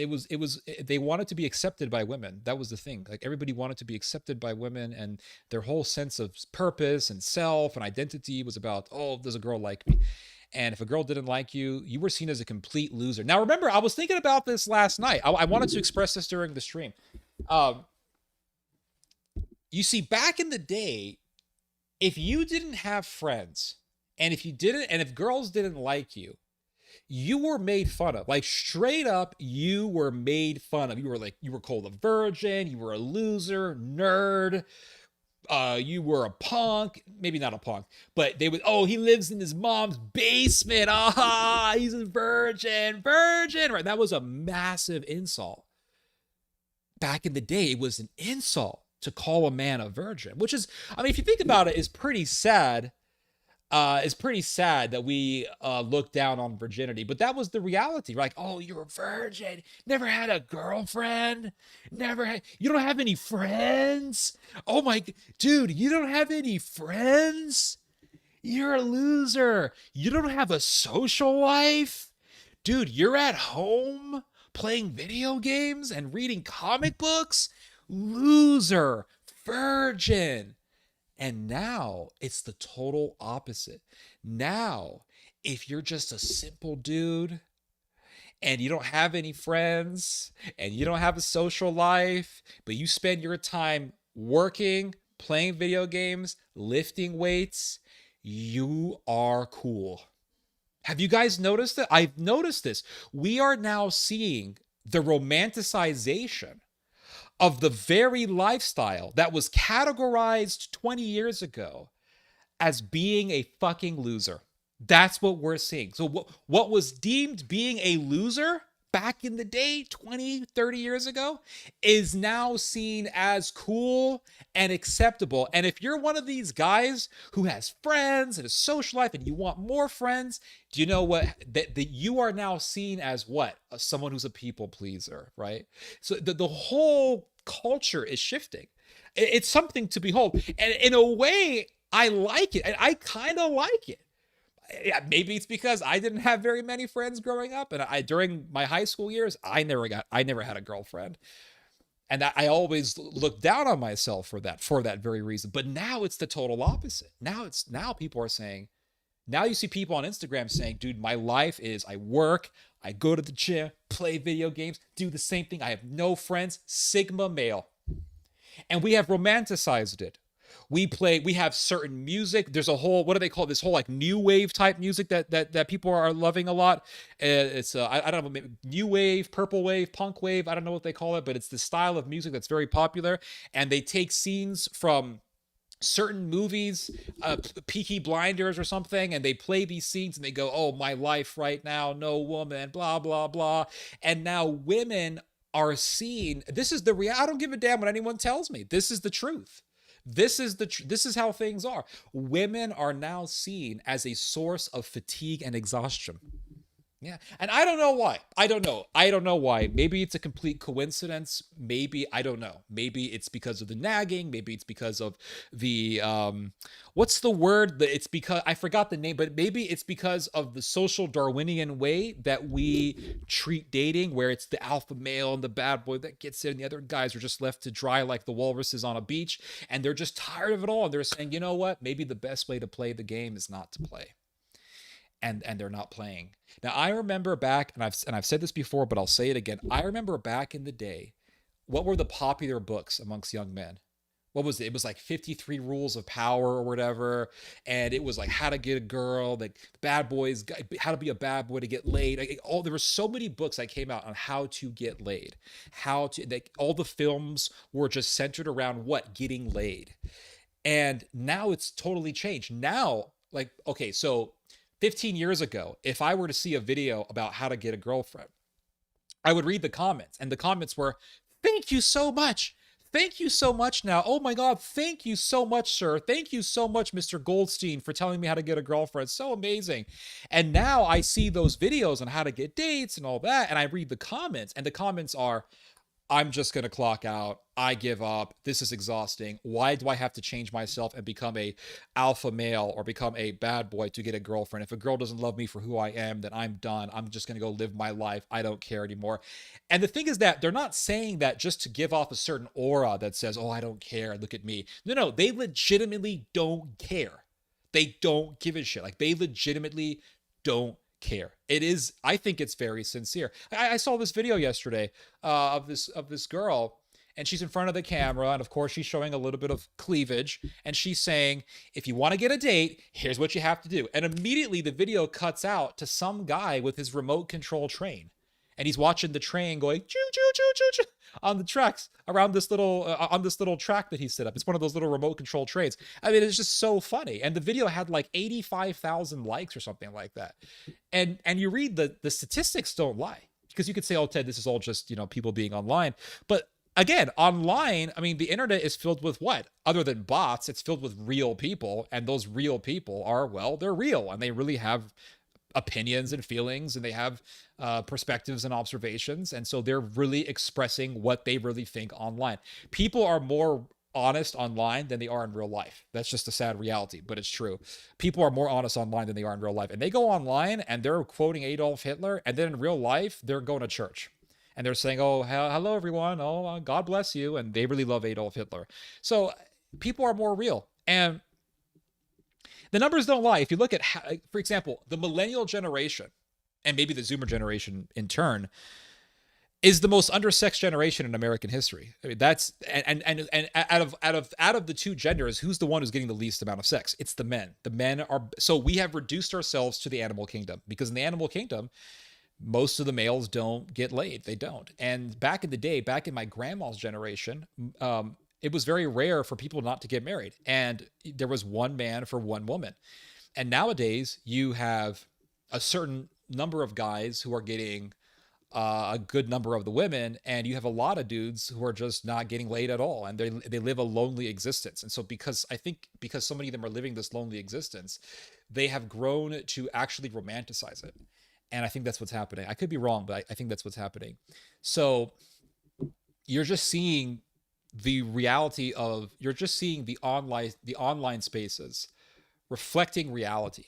they wanted to be accepted by women. That was the thing. Like everybody wanted to be accepted by women, and their whole sense of purpose and self and identity was about, oh, does a girl like me? And if a girl didn't like you, you were seen as a complete loser. Now, remember, I was thinking about this last night. I wanted to express this during the stream. You see, back in the day, if you didn't have friends, and if girls didn't like you, you were made fun of. Like straight up, you were made fun of. You were called a virgin, you were a loser, nerd, you were a punk, maybe not a punk, but they would, oh, he lives in his mom's basement. Ah, he's a virgin, right? That was a massive insult. Back in the day, it was an insult to call a man a virgin, which is, I mean, if you think about it, is pretty sad. It's pretty sad that we look down on virginity, but that was the reality. Like, oh, you're a virgin, never had a girlfriend, you don't have any friends. Oh my, dude, you don't have any friends? You're a loser. You don't have a social life? Dude, you're at home playing video games and reading comic books? Loser, virgin. And now it's the total opposite. Now, if you're just a simple dude and you don't have any friends and you don't have a social life, but you spend your time working, playing video games, lifting weights, you are cool. Have you guys noticed it? I've noticed this. We are now seeing the romanticization of the very lifestyle that was categorized 20 years ago as being a fucking loser. That's what we're seeing. So what was deemed being a loser back in the day, 20, 30 years ago, is now seen as cool and acceptable. And if you're one of these guys who has friends and a social life and you want more friends, do you know what? That you are now seen as what? Someone who's a people pleaser, right? So the whole culture is shifting. It's something to behold. And in a way, I like it. And I kind of like it. Maybe it's because I didn't have very many friends growing up, and during my high school years, I never had a girlfriend, and I always looked down on myself for that very reason. But now it's the total opposite. Now people are saying, now you see people on Instagram saying, dude, my life is I work, I go to the gym, play video games, do the same thing. I have no friends, Sigma male, and we have romanticized it. We have certain music. There's a whole, what do they call it? This whole like new wave type music that people are loving a lot. It's I don't know, new wave, purple wave, punk wave. I don't know what they call it, but it's the style of music that's very popular. And they take scenes from certain movies, Peaky Blinders or something, and they play these scenes and they go, oh, my life right now, no woman, blah, blah, blah. And now women are seen. This is the reality. I don't give a damn what anyone tells me. This is the truth. This is how things are. Women are now seen as a source of fatigue and exhaustion. Yeah. And I don't know why. I don't know why. Maybe it's a complete coincidence. Maybe, I don't know. Maybe it's because of the nagging. Maybe it's because of the, what's the word? It's because, I forgot the name, but maybe it's because of the social Darwinian way that we treat dating, where it's the alpha male and the bad boy that gets it, and the other guys are just left to dry like the walruses on a beach, and they're just tired of it all. And they're saying, you know what? Maybe the best way to play the game is not to play. And they're not playing. Now, I remember back, and I've said this before, but I'll say it again. I remember back in the day, what were the popular books amongst young men? What was it? It was like 53 Rules of Power or whatever, and it was like how to get a girl, like bad boys, how to be a bad boy to get laid. There were so many books that came out on how to get laid, all the films were just centered around what? Getting laid. And now it's totally changed. Now, like, okay, so 15 years ago, if I were to see a video about how to get a girlfriend, I would read the comments, and the comments were, thank you so much. Thank you so much now. Oh my God, thank you so much, sir. Thank you so much, Mr. Goldstein, for telling me how to get a girlfriend. So amazing. And now I see those videos on how to get dates and all that, and I read the comments, and the comments are, I'm just going to clock out. I give up. This is exhausting. Why do I have to change myself and become a alpha male or become a bad boy to get a girlfriend? If a girl doesn't love me for who I am, then I'm done. I'm just going to go live my life. I don't care anymore. And the thing is that they're not saying that just to give off a certain aura that says, oh, I don't care. Look at me. No, they legitimately don't care. They don't give a shit. Like, they legitimately don't care. It is, I think it's very sincere. I saw this video yesterday of this girl, and she's in front of the camera, and of course she's showing a little bit of cleavage, and she's saying, if you want to get a date, here's what you have to do. And immediately the video cuts out to some guy with his remote control train, and he's watching the train going choo choo choo choo choo on the tracks around this little track that he set up. It's one of those little remote control trains. I mean, it's just so funny. And the video had like 85,000 likes or something like that. And you read the statistics don't lie, because you could say, oh, Ted, this is all just, people being online. But again, online, I mean, the internet is filled with what? Other than bots, it's filled with real people. And those real people are, well, they're real, and they really have opinions and feelings, and they have perspectives and observations. And so they're really expressing what they really think online. People are more honest online than they are in real life. That's just a sad reality, but it's true. People are more honest online than they are in real life. And they go online and they're quoting Adolf Hitler, and then in real life, they're going to church. And they're saying, oh, hello, everyone. Oh, God bless you. And they really love Adolf Hitler. So people are more real. And the numbers don't lie. If you look at, for example, the millennial generation, and maybe the Zoomer generation in turn, is the most undersexed generation in American history. I mean, that's and out of the two genders, who's the one who's getting the least amount of sex? It's the men. The men are, so we have reduced ourselves to the animal kingdom, because in the animal kingdom, most of the males don't get laid. They don't. And back in the day, back in my grandma's generation, it was very rare for people not to get married. And there was one man for one woman. And nowadays, you have a certain number of guys who are getting a good number of the women, and you have a lot of dudes who are just not getting laid at all, and they live a lonely existence. And so because so many of them are living this lonely existence, they have grown to actually romanticize it. And I think that's what's happening. I could be wrong, but I think that's what's happening. So you're just seeing the reality of, you're just seeing the online spaces reflecting reality.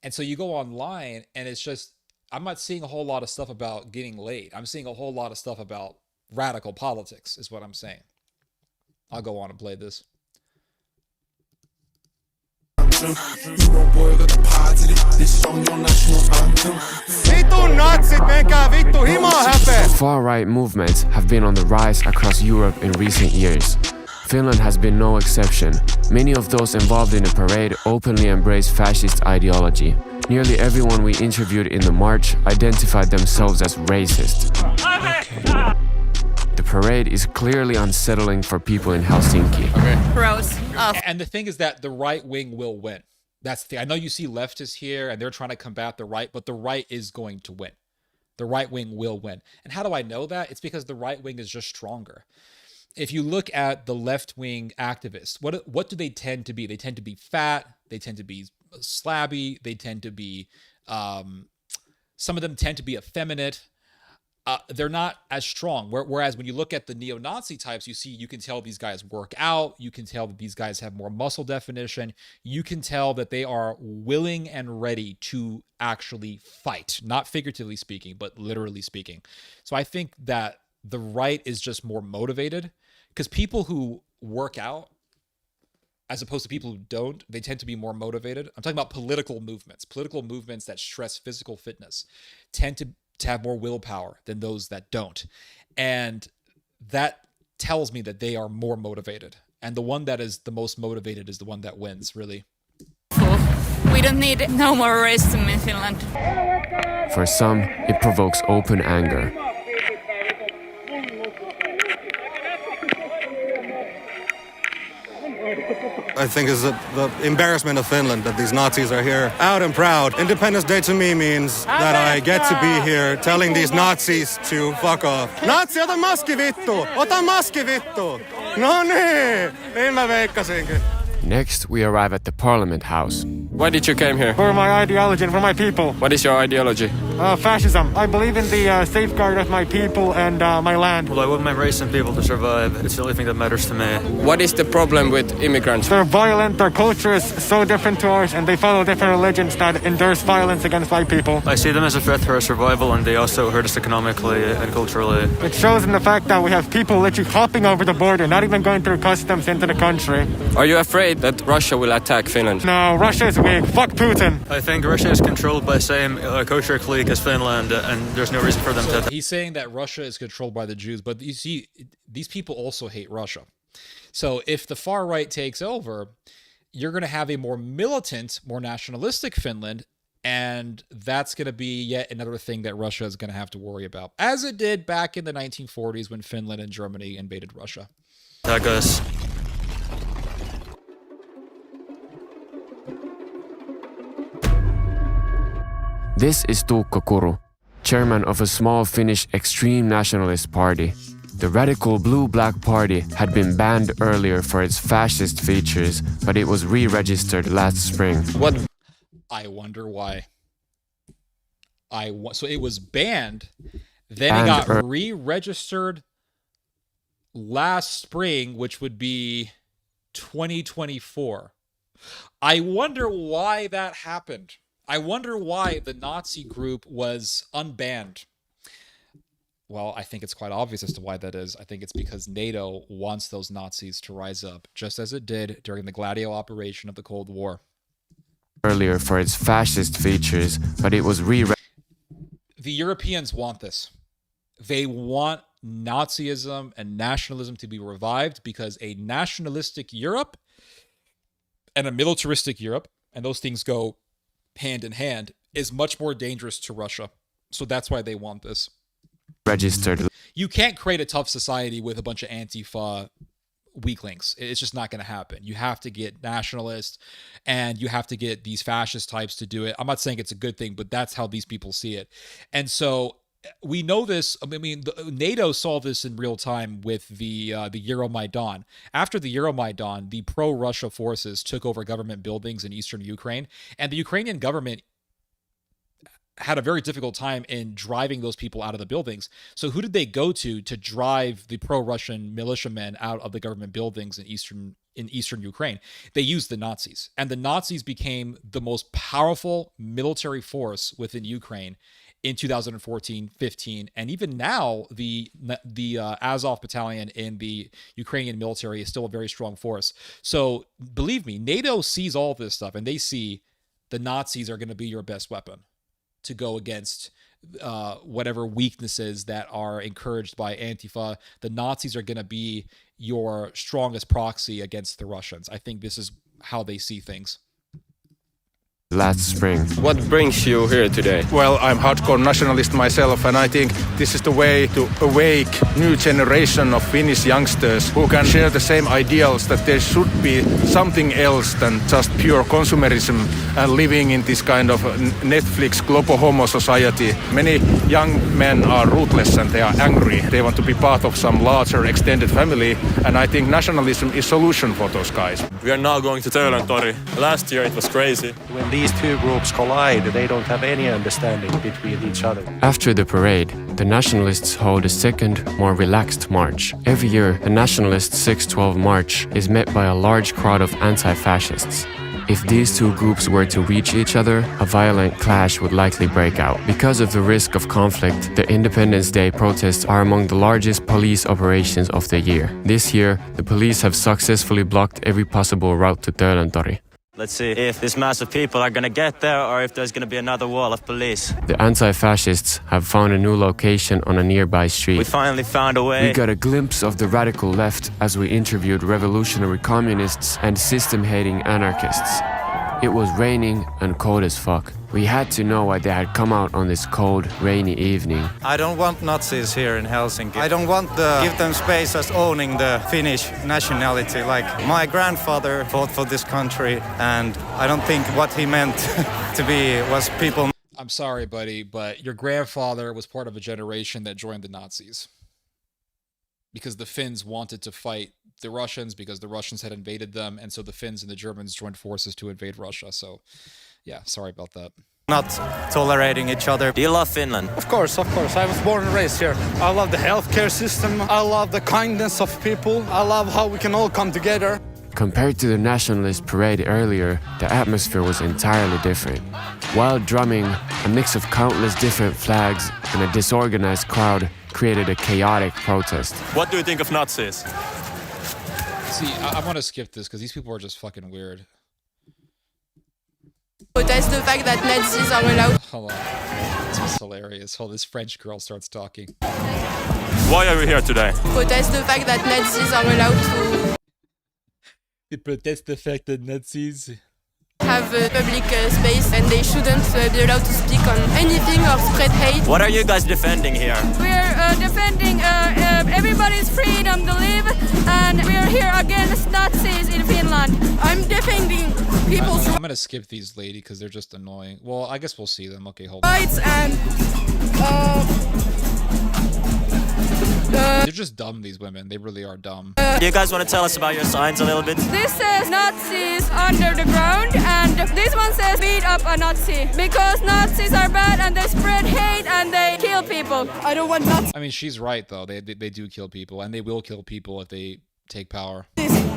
And so you go online, and it's just, I'm not seeing a whole lot of stuff about getting laid. I'm seeing a whole lot of stuff about radical politics, is what I'm saying. I'll go on and play this. Far-right movements have been on the rise across Europe in recent years. Finland has been no exception. Many of those involved in the parade openly embrace fascist ideology. Nearly everyone we interviewed in the march identified themselves as racist. The parade is clearly unsettling for people in Helsinki. Gross. And the thing is that the right wing will win. That's the thing. I know you see leftists here, and they're trying to combat the right, but the right is going to win. The right wing will win. And how do I know that? It's because the right wing is just stronger. If you look at the left-wing activists, what do they tend to be? They tend to be fat. They tend to be slabby. They tend to be, some of them tend to be effeminate. They're not as strong. Whereas when you look at the neo-Nazi types, you can tell these guys work out. You can tell that these guys have more muscle definition. You can tell that they are willing and ready to actually fight, not figuratively speaking, but literally speaking. So I think that the right is just more motivated, because people who work out, as opposed to people who don't, they tend to be more motivated. I'm talking about political movements. Political movements that stress physical fitness tend to have more willpower than those that don't. And that tells me that they are more motivated. And the one that is the most motivated is the one that wins, really. We don't need no more racism in Finland. For some, it provokes open anger. I think is the embarrassment of Finland that these Nazis are here out and proud. Independence Day to me means that I get to be here telling these Nazis to fuck off. Nazi, ota maski vittu! Ota maski vittu! No niin! Niin mä veikkasinkin. Next, we arrive at the Parliament House. Why did you came here? For my ideology and for my people. What is your ideology? fascism. I believe in the safeguard of my people and my land. Well, I want my race and people to survive. It's the only thing that matters to me. What is the problem with immigrants? They're violent, their culture is so different to ours, and they follow different religions that endorse violence against white people. I see them as a threat to our survival, and they also hurt us economically and culturally. It shows in the fact that we have people literally hopping over the border, not even going through customs into the country. Are you afraid that Russia will attack Finland? No, Russia is weak. Fuck Putin. I think Russia is controlled by the same kosher clique as Finland, and there's no reason for them to attack. He's saying that Russia is controlled by the Jews, but you see, these people also hate Russia. So if the far right takes over, you're going to have a more militant, more nationalistic Finland, and that's going to be yet another thing that Russia is going to have to worry about, as it did back in the 1940s when Finland and Germany invaded Russia. Attack us. This is Tuukka Kuru, chairman of a small Finnish extreme nationalist party. The radical blue-black party had been banned earlier for its fascist features, but it was re-registered last spring. What? I wonder why. So it was banned, then it got re-registered last spring, which would be 2024. I wonder why that happened. I wonder why the Nazi group was unbanned. Well, I think it's quite obvious as to why that is. I think it's because NATO wants those Nazis to rise up, just as it did during the Gladio operation of the Cold War. Earlier for its fascist features, but it was The Europeans want this. They want Nazism and nationalism to be revived because a nationalistic Europe and a militaristic Europe, and those things go hand in hand, is much more dangerous to Russia. So that's why they want this. Registered. You can't create a tough society with a bunch of Antifa weaklings. It's just not going to happen. You have to get nationalists and you have to get these fascist types to do it. I'm not saying it's a good thing, but that's how these people see it. And so we know this. I mean, NATO saw this in real time with the Euromaidan. After the Euromaidan, the pro-Russia forces took over government buildings in eastern Ukraine, and the Ukrainian government had a very difficult time in driving those people out of the buildings. So who did they go to drive the pro-Russian militiamen out of the government buildings in eastern Ukraine? They used the Nazis, and the Nazis became the most powerful military force within Ukraine in 2014, 15, and even now the Azov battalion in the Ukrainian military is still a very strong force. So believe me, NATO sees all this stuff, and they see the Nazis are going to be your best weapon to go against whatever weaknesses that are encouraged by Antifa. The Nazis are going to be your strongest proxy against the Russians. I think this is how they see things. Last spring. What brings you here today? Well, I'm hardcore nationalist myself, and I think this is the way to awake new generation of Finnish youngsters who can share the same ideals, that there should be something else than just pure consumerism and living in this kind of Netflix global homo society. Many young men are ruthless and they are angry. They want to be part of some larger extended family, and I think nationalism is solution for those guys. We are now going to Töölöntori. Last year it was crazy. When these two groups collide, they don't have any understanding between each other. After the parade, the nationalists hold a second, more relaxed march. Every year, the nationalist 612 march is met by a large crowd of anti-fascists. If these two groups were to reach each other, a violent clash would likely break out. Because of the risk of conflict, the Independence Day protests are among the largest police operations of the year. This year, the police have successfully blocked every possible route to Töölöntori. Let's see if this mass of people are going to get there or if there's going to be another wall of police. The anti-fascists have found a new location on a nearby street. We finally found a way. We got a glimpse of the radical left as we interviewed revolutionary communists and system-hating anarchists. It was raining and cold as fuck. We had to know why they had come out on this cold, rainy evening. I don't want Nazis here in Helsinki. I don't want to give them space as owning the Finnish nationality. Like, my grandfather fought for this country, and I don't think what he meant to be was people... I'm sorry, buddy, but your grandfather was part of a generation that joined the Nazis. Because the Finns wanted to fight the Russians because the Russians had invaded them, and so the Finns and the Germans joined forces to invade Russia. So, yeah, sorry about that. not tolerating each other. Do you love Finland? Of course. I was born and raised here. I love the healthcare system. I love the kindness of people. I love how we can all come together. Compared to the nationalist parade earlier, the atmosphere was entirely different. Wild drumming, a mix of countless different flags, and a disorganized crowd created a chaotic protest. What do you think of Nazis? See, I want to skip this because these people are just fucking weird. Protest the fact that Nazis are allowed. Hold on. This is hilarious. Oh, this French girl starts talking. Why are we here today? Protest the fact that Nazis are allowed to They protest the fact that Nazis have a public space and they shouldn't be allowed to speak on anything or spread hate. What are you guys defending here? We're defending everybody's freedom to live, and we're here against Nazis in Finland. I'm defending people's I'm gonna skip these lady because they're just annoying. Well, I guess we'll see them. Okay, hold on. rights and They're just dumb, these women. They really are dumb. Do you guys want to tell us about your signs a little bit? This says Nazis under the ground, and this one says beat up a Nazi, because Nazis are bad and they spread hate and they kill people. I don't want Nazis I mean, she's right, though. They do kill people, and they will kill people if they take power.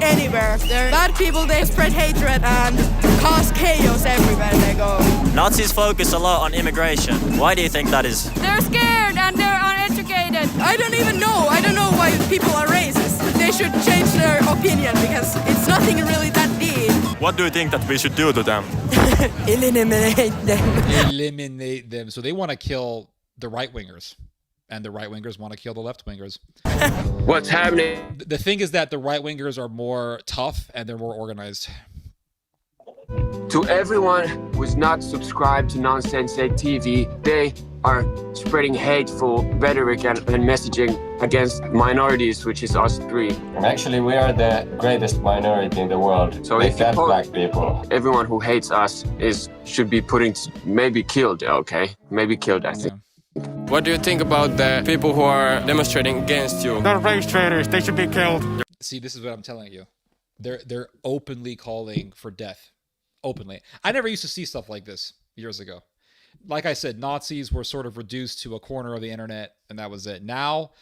anywhere. They're bad people, they spread hatred and cause chaos everywhere they go. Nazis focus a lot on immigration. Why do you think that is? They're scared and they're uneducated. I don't even know. I don't know why people are racist. They should change their opinion because it's nothing really that deep. What do you think that we should do to them? Eliminate them. Eliminate them. So they want to kill the right-wingers. And the right-wingers want to kill the left-wingers. What's happening? The thing is that the right-wingers are more tough and they're more organized. To everyone who's not subscribed to Nonsensate TV, they are spreading hateful rhetoric and messaging against minorities, which is us three. Actually, we are the greatest minority in the world. So if that black people. Everyone who hates us should be maybe killed, okay? Maybe killed, I think. What do you think about the people who are demonstrating against you? They're race traitors. They should be killed. See, this is what I'm telling you. They're openly calling for death. Openly. I never used to see stuff like this years ago. Like I said, Nazis were sort of reduced to a corner of the internet, and that was it. Now,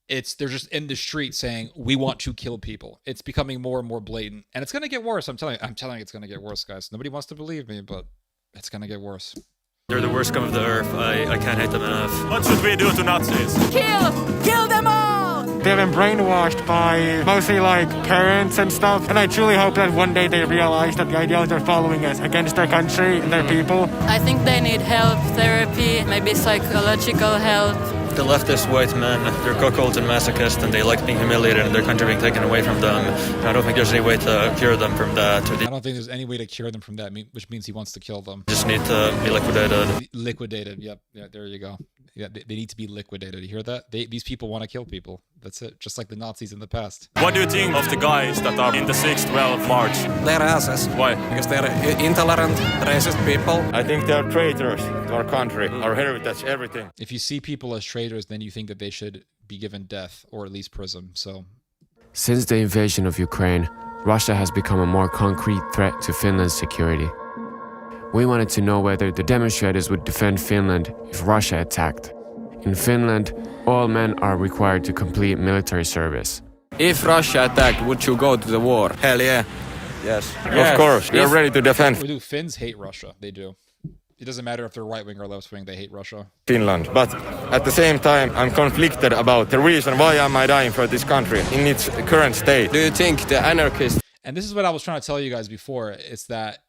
they're just in the street saying, we want to kill people. It's becoming more and more blatant. And it's going to get worse. I'm telling you it's going to get worse, guys. Nobody wants to believe me, but it's going to get worse. They're the worst scum of the earth. I can't hate them enough. What should we do to Nazis? Kill them all! They've been brainwashed by mostly like parents and stuff. And I truly hope that one day they realize that the ideals they're following is against their country and their people. I think they need help, therapy, maybe psychological help. The leftist white men, they're cuckolds and masochists, and they like being humiliated and their country being taken away from them. And I don't think there's any way to cure them from that. I don't think there's any way to cure them from that, which means he wants to kill them. Just need to be liquidated. Liquidated, yep. Yeah, there you go. Yeah, they need to be liquidated. You hear that? These people want to kill people. That's it. Just like the Nazis in the past. What do you think of the guys that are in the 6th, 12th March? They're asses. Why? Because they're intolerant, racist people. I think they are traitors to our country, our heritage, everything. If you see people as traitors, then you think that they should be given death or at least prison. So, since the invasion of Ukraine, Russia has become a more concrete threat to Finland's security. We wanted to know whether the demonstrators would defend Finland if Russia attacked. In Finland, all men are required to complete military service. If Russia attacked, would you go to the war? Hell yeah. Yes. Of course, we are ready to defend Finns hate Russia. They do. It doesn't matter if they're right wing or left wing, they hate Russia. Finland. But at the same time, I'm conflicted about the reason why am I dying for this country in its current state. Do you think the anarchists... And this is what I was trying to tell you guys before. It's that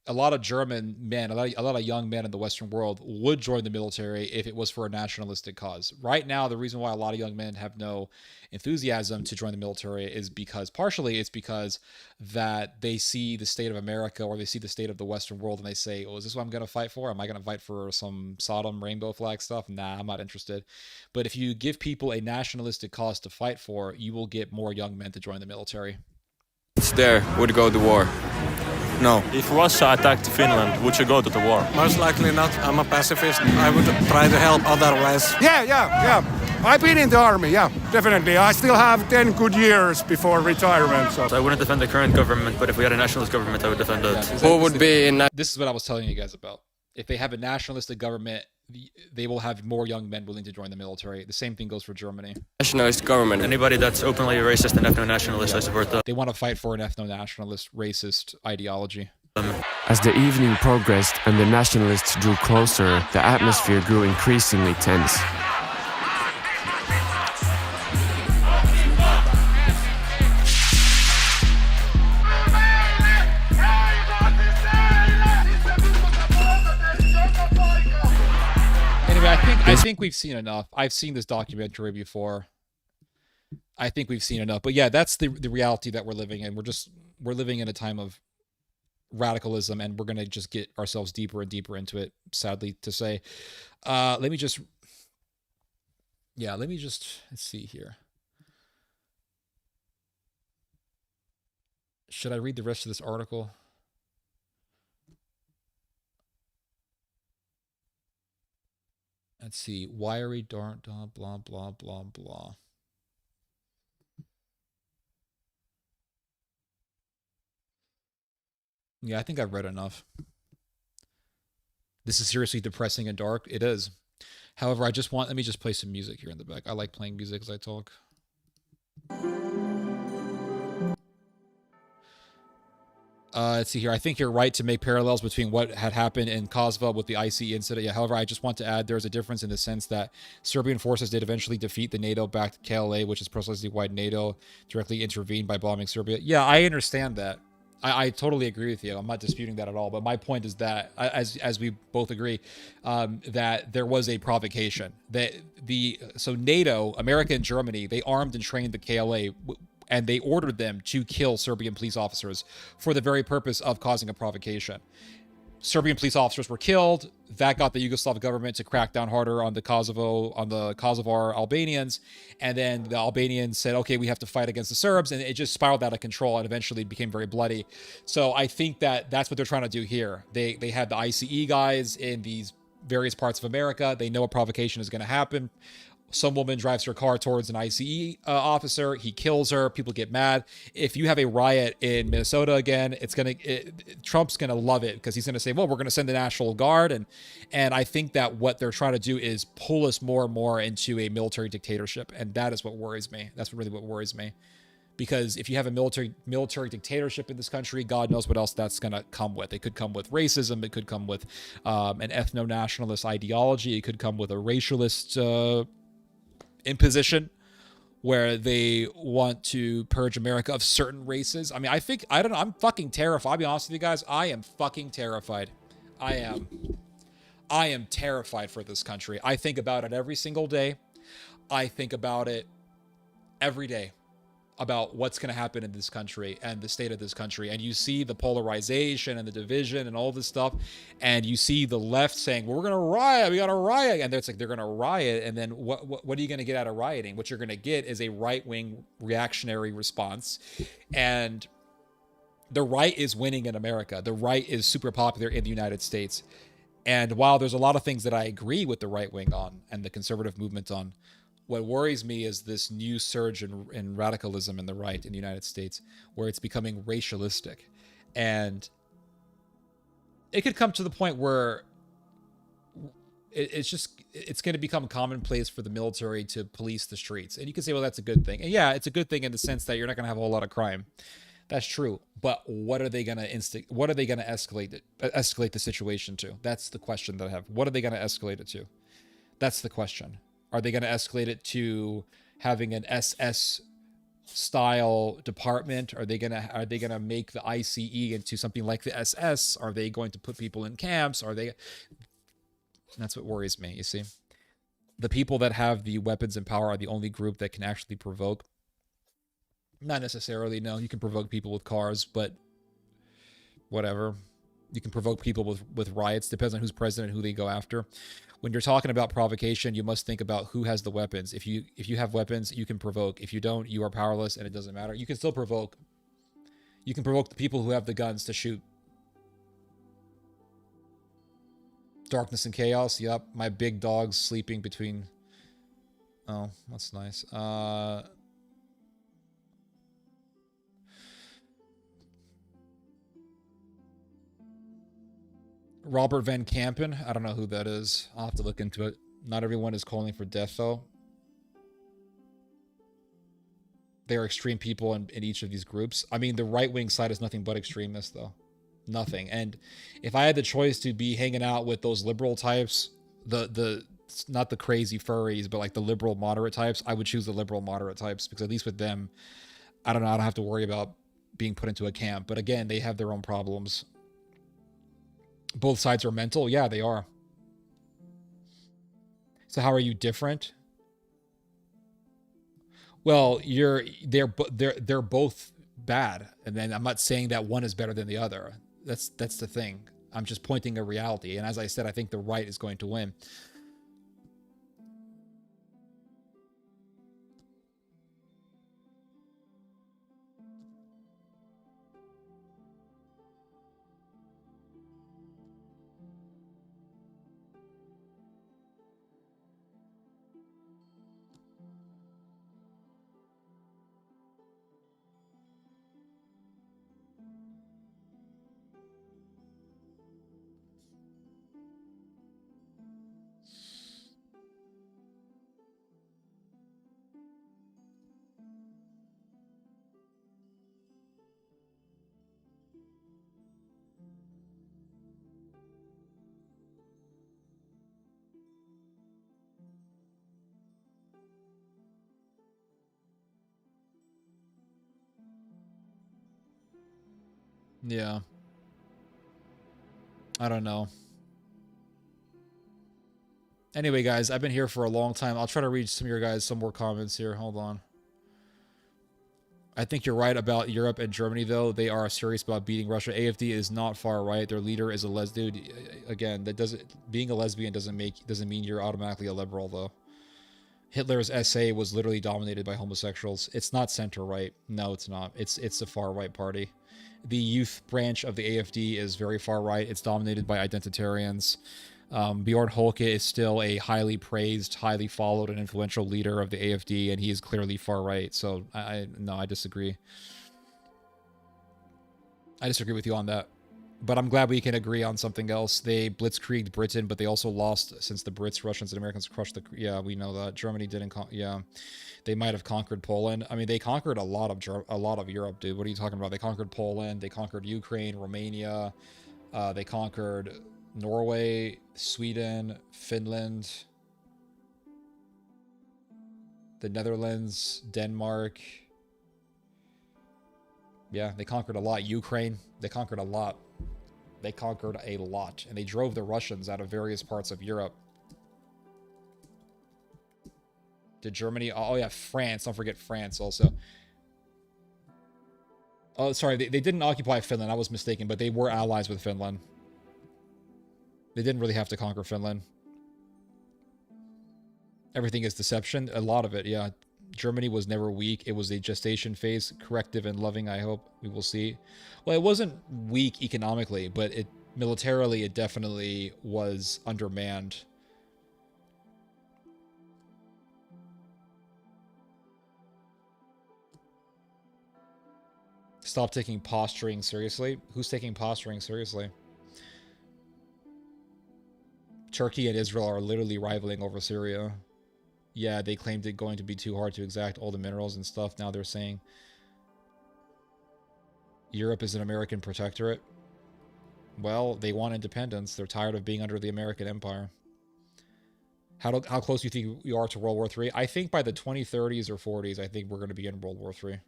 a lot of German men, a lot of young men in the Western world would join the military if it was for a nationalistic cause. Right now, the reason why a lot of young men have no enthusiasm to join the military is because, partially, it's because that they see the state of America or they see the state of the Western world and they say, oh, is this what I'm going to fight for? Am I going to fight for some Sodom rainbow flag stuff? Nah, I'm not interested. But if you give people a nationalistic cause to fight for, you will get more young men to join the military. It's there, would go to war. No. If Russia attacked Finland, would you go to the war? Most likely not. I'm a pacifist. I would try to help otherwise. Yeah. I've been in the army, yeah, definitely. I still have 10 good years before retirement. So I wouldn't defend the current government, but if we had a nationalist government, I would defend it. Yeah, Who would be in... This is what I was telling you guys about. If they have a nationalistic government, they will have more young men willing to join the military. The same thing goes for Germany. Nationalist government. Anybody that's openly racist and ethno-nationalist, I support that. They want to fight for an ethno-nationalist, racist ideology. As the evening progressed and the nationalists drew closer, the atmosphere grew increasingly tense. I think we've seen enough. I've seen this documentary before. I think we've seen enough. But yeah, that's the reality that we're living in. We're living in a time of radicalism, and we're gonna just get ourselves deeper and deeper into it, sadly to say. Let me just let's see here. Should I read the rest of this article? Let's see. Wiry, dark, blah, blah, blah, blah, blah. Yeah, I think I've read enough. This is seriously depressing and dark. It is. However, let me just play some music here in the back. I like playing music as I talk. Let's see here. I think you're right to make parallels between what had happened in Kosovo with the ICE incident. Yeah, however, I just want to add there's a difference in the sense that Serbian forces did eventually defeat the NATO-backed KLA, which is precisely why NATO directly intervened by bombing Serbia. Yeah, I understand that. I totally agree with you. I'm not disputing that at all. But my point is that, as we both agree, that there was a provocation. So NATO, America and Germany, they armed and trained the KLA, and they ordered them to kill Serbian police officers for the very purpose of causing a provocation. Serbian police officers were killed. That got the Yugoslav government to crack down harder on the Kosovar Albanians. And then the Albanians said, okay, we have to fight against the Serbs. And it just spiraled out of control and eventually became very bloody. So I think that that's what they're trying to do here. They had the ICE guys in these various parts of America. They know a provocation is going to happen. Some woman drives her car towards an ICE officer. He kills her. People get mad. If you have a riot in Minnesota again, Trump's gonna love it because he's gonna say, "Well, we're gonna send the National Guard," and I think that what they're trying to do is pull us more and more into a military dictatorship, and that is what worries me. That's really what worries me, because if you have a military dictatorship in this country, God knows what else that's gonna come with. It could come with racism. It could come with an ethno-nationalist ideology. It could come with a racialist imposition where they want to purge America of certain races. I mean, I'm fucking terrified. I'll be honest with you guys. I am fucking terrified. I am terrified for this country. I think about it every single day. I think about it every day, about what's going to happen in this country and the state of this country. And you see the polarization and the division and all this stuff. And you see the left saying, well, we're going to riot. We got to riot. And it's like, they're going to riot. And then what are you going to get out of rioting? What you're going to get is a right-wing reactionary response. And the right is winning in America. The right is super popular in the United States. And while there's a lot of things that I agree with the right wing on and the conservative movement on, what worries me is this new surge in radicalism in the right in the United States, where it's becoming racialistic. And it could come to the point where it's going to become commonplace for the military to police the streets. And you can say, well, that's a good thing. And yeah, it's a good thing in the sense that you're not going to have a whole lot of crime. That's true. But what are they going to escalate the situation to? That's the question that I have. What are they going to escalate it to? That's the question. Are they going to escalate it to having an SS style department? Are they going to make the ICE into something like the SS? Are they going to put people in camps? That's what worries me, you see. The people that have the weapons and power are the only group that can actually provoke. Not necessarily, no. You can provoke people with cars, but whatever. You can provoke people with riots. Depends on who's president, who they go after. When you're talking about provocation, you must think about who has the weapons. If you have weapons, you can provoke. If you don't, you are powerless and it doesn't matter. You can still provoke. You can provoke the people who have the guns to shoot. Darkness and chaos. Yep. My big dog's sleeping between... Oh, that's nice. Robert Van Kampen. I don't know who that is. I'll have to look into it. Not everyone is calling for death, though. They are extreme people in each of these groups. I mean, the right-wing side is nothing but extremists, though. Nothing. And if I had the choice to be hanging out with those liberal types, not the crazy furries, but like the liberal moderate types, I would choose the liberal moderate types, because at least with them, I don't know, I don't have to worry about being put into a camp. But again, they have their own problems. Both sides are mental. Yeah, they are. So how are you different? Well, they're both bad, and then I'm not saying that one is better than the other. That's the thing. I'm just pointing a reality, and as I said, I think the right is going to win. Yeah. I don't know. Anyway, guys, I've been here for a long time. I'll try to read some of your guys some more comments here. Hold on. I think you're right about Europe and Germany, though. They are serious about beating Russia. AFD is not far right. Their leader is a dude. Again, that doesn't, being a lesbian doesn't mean you're automatically a liberal, though. Hitler's SA was literally dominated by homosexuals. It's not center right. No, it's not. It's a far right party. The youth branch of the AFD is very far right. It's dominated by identitarians. Bjorn Holke is still a highly praised, highly followed, and influential leader of the AFD, and he is clearly far right. So no, I disagree. I disagree with you on that. But I'm glad we can agree on something else. They blitzkrieged Britain, but they also lost since the Brits, Russians, and Americans crushed the... Yeah, we know that. Germany didn't... Yeah, they might have conquered Poland. I mean, they conquered a lot of Europe, dude. What are you talking about? They conquered Poland. They conquered Ukraine, Romania. They conquered Norway, Sweden, Finland, the Netherlands, Denmark. Yeah, they conquered a lot. Ukraine, they conquered a lot. They conquered a lot. And they drove the Russians out of various parts of Europe. Did Germany... Oh, yeah, France. Don't forget France also. Oh, sorry. They didn't occupy Finland. I was mistaken. But they were allies with Finland. They didn't really have to conquer Finland. Everything is deception. A lot of it, yeah. Germany was never weak. It was a gestation phase. Corrective and loving, I hope. We will see. Well, it wasn't weak economically, but militarily, it definitely was undermanned. Stop taking posturing seriously. Who's taking posturing seriously? Turkey and Israel are literally rivaling over Syria. Yeah, they claimed it going to be too hard to exact all the minerals and stuff. Now they're saying Europe is an American protectorate. Well, they want independence. They're tired of being under the American empire. How close do you think we are to World War III? I think by the 2030s or 40s, I think we're going to be in World War III.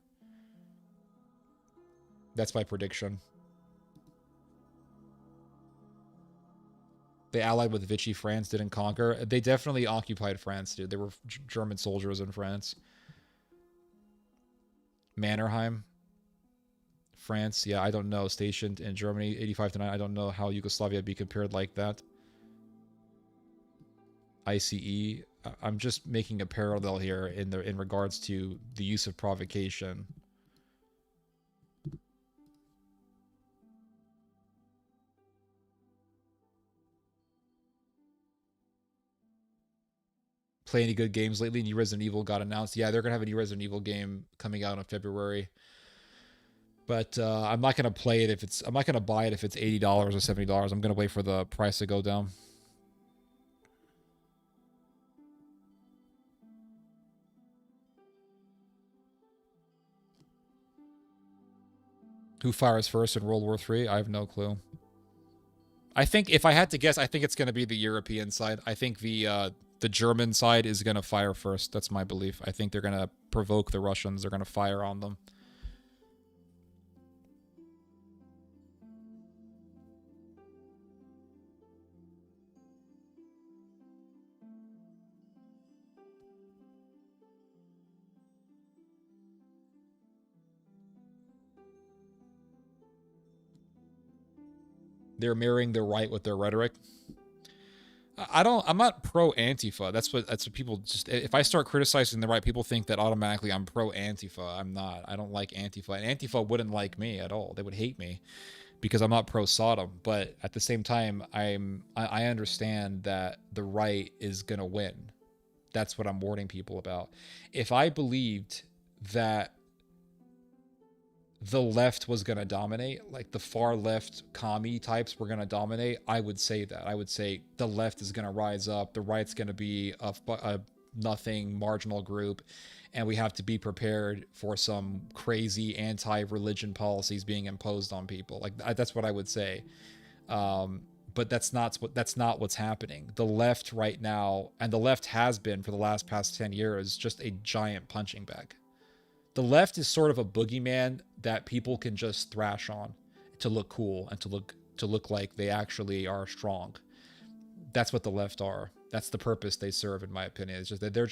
That's my prediction. They allied with Vichy. France didn't conquer. They definitely occupied France, dude. There were German soldiers in France. Mannerheim. France, yeah, I don't know. Stationed in Germany, 85 to 9. I don't know how Yugoslavia would be compared like that. ICE. I'm just making a parallel here in regards to the use of provocation. Play any good games lately? New Resident Evil got announced. Yeah, they're gonna have a new Resident Evil game coming out in February. But I'm not gonna play it if it's. I'm not gonna buy it if it's $80 or $70. I'm gonna wait for the price to go down. Who fires first in World War III? I have no clue. I think if I had to guess, I think it's gonna be the European side. I think the German side is gonna fire first. That's my belief. I think they're gonna provoke the Russians. They're gonna fire on them. They're mirroring the right with their rhetoric. I'm not pro Antifa. That's what people just, if I start criticizing the right, people think that automatically I'm pro Antifa. I'm not. I don't like Antifa. And Antifa wouldn't like me at all. They would hate me because I'm not pro Sodom. But at the same time, I understand that the right is gonna win. That's what I'm warning people about. If I believed that the left was going to dominate, like the far left commie types were going to dominate, I would say that. I would say the left is going to rise up, the right's going to be a nothing marginal group, and we have to be prepared for some crazy anti-religion policies being imposed on people. Like that's what I would say. But that's not what's happening. The left right now, and the left has been for the past 10 years, just a giant punching bag. The left is sort of a boogeyman that people can just thrash on to look cool and to look like they actually are strong. That's what the left are. That's the purpose they serve, in my opinion. It's just that they're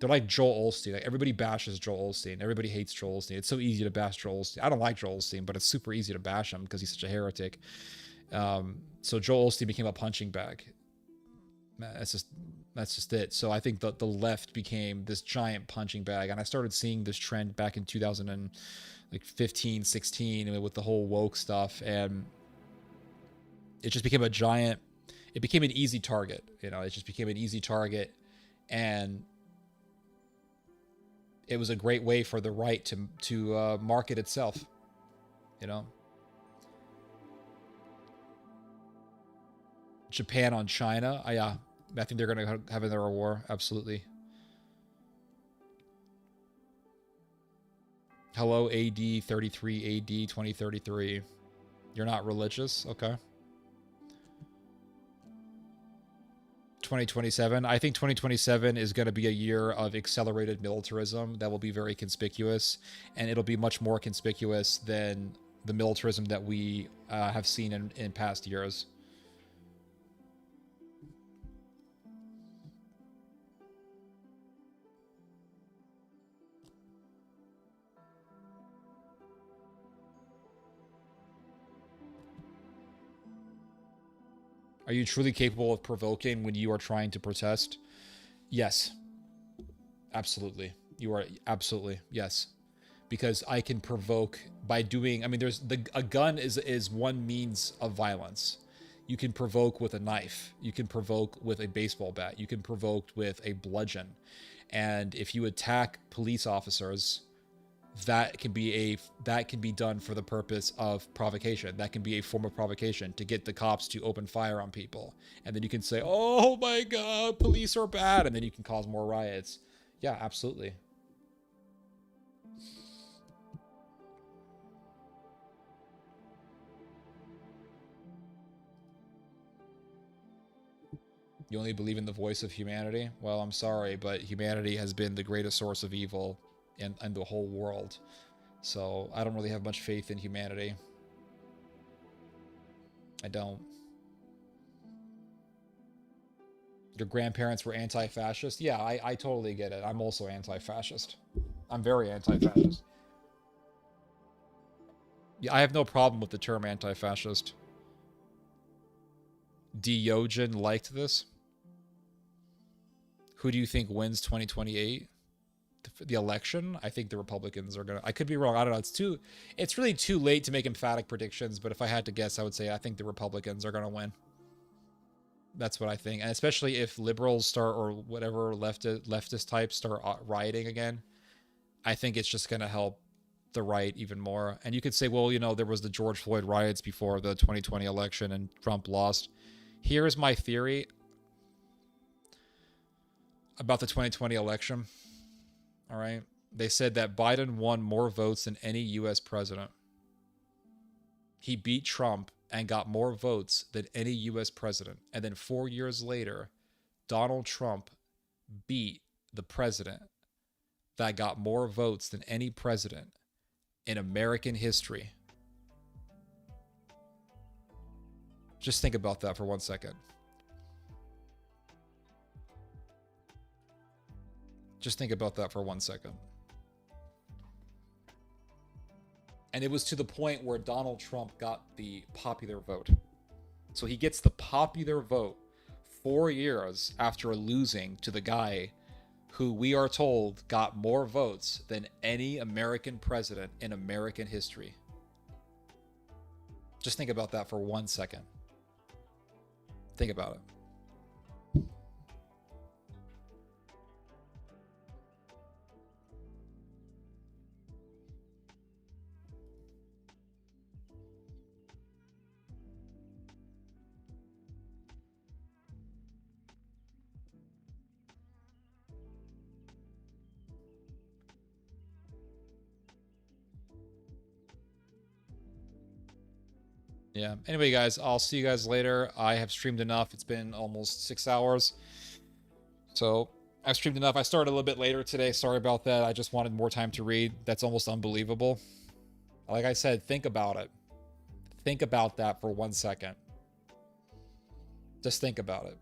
like Joel Osteen. Like everybody bashes Joel Osteen. Everybody hates Joel Osteen. It's so easy to bash Joel Osteen. I don't like Joel Osteen, but it's super easy to bash him because he's such a heretic. So Joel Osteen became a punching bag. That's just it. So I think the left became this giant punching bag, and I started seeing this trend back in 2015, 16 with the whole woke stuff, and it just became it became an easy target. It just became an easy target, and it was a great way for the right to market itself. Japan on China. Yeah, I think they're going to have another war. Absolutely. Hello, AD 33, AD 2033. You're not religious? Okay. 2027. I think 2027 is going to be a year of accelerated militarism that will be very conspicuous, and it'll be much more conspicuous than the militarism that we have seen in past years. Are you truly capable of provoking when you are trying to protest? Yes. Absolutely. You are absolutely. Yes. Because I can provoke by doing, a gun is one means of violence. You can provoke with a knife. You can provoke with a baseball bat. You can provoke with a bludgeon. And if you attack police officers, that can be done for the purpose of provocation. That can be a form of provocation to get the cops to open fire on people. And then you can say, oh my God, police are bad. And then you can cause more riots. Yeah, absolutely. You only believe in the voice of humanity? Well, I'm sorry, but humanity has been the greatest source of evil in the whole world. So I don't really have much faith in humanity. I don't. Your grandparents were anti-fascist? Yeah, I totally get it. I'm also anti-fascist. I'm very anti-fascist. Yeah, I have no problem with the term anti-fascist. Diogen liked this. Who do you think wins 2028? The election? I think the Republicans are gonna. I could be wrong. I don't know. It's really too late to make emphatic predictions. But if I had to guess, I would say I think the Republicans are gonna win. That's what I think, and especially if liberals start, or whatever leftist types start rioting again, I think it's just gonna help the right even more. And you could say, well, you know, there was the George Floyd riots before the 2020 election and Trump lost. Here's my theory about the 2020 election. All right. They said that Biden won more votes than any U.S. president. He beat Trump and got more votes than any U.S. president. And then 4 years later, Donald Trump beat the president that got more votes than any president in American history. Just think about that for 1 second. Just think about that for 1 second. And it was to the point where Donald Trump got the popular vote. So he gets the popular vote 4 years after losing to the guy who we are told got more votes than any American president in American history. Just think about that for 1 second. Think about it. Yeah. Anyway, guys, I'll see you guys later. I have streamed enough. It's been almost 6 hours. So I've streamed enough. I started a little bit later today. Sorry about that. I just wanted more time to read. That's almost unbelievable. Like I said, think about it. Think about that for 1 second. Just think about it.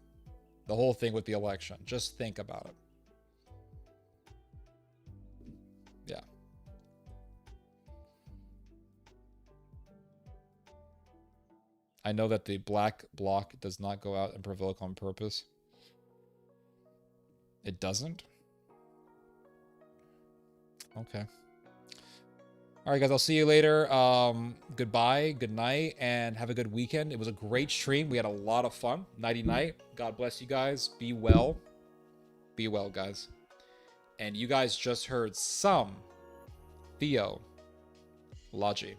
The whole thing with the election. Just think about it. Yeah. I know that the black bloc does not go out and provoke on purpose. It doesn't? Okay. Alright, guys, I'll see you later. Goodbye, good night, and have a good weekend. It was a great stream. We had a lot of fun. Nighty night. God bless you guys. Be well. Be well, guys. And you guys just heard some theology.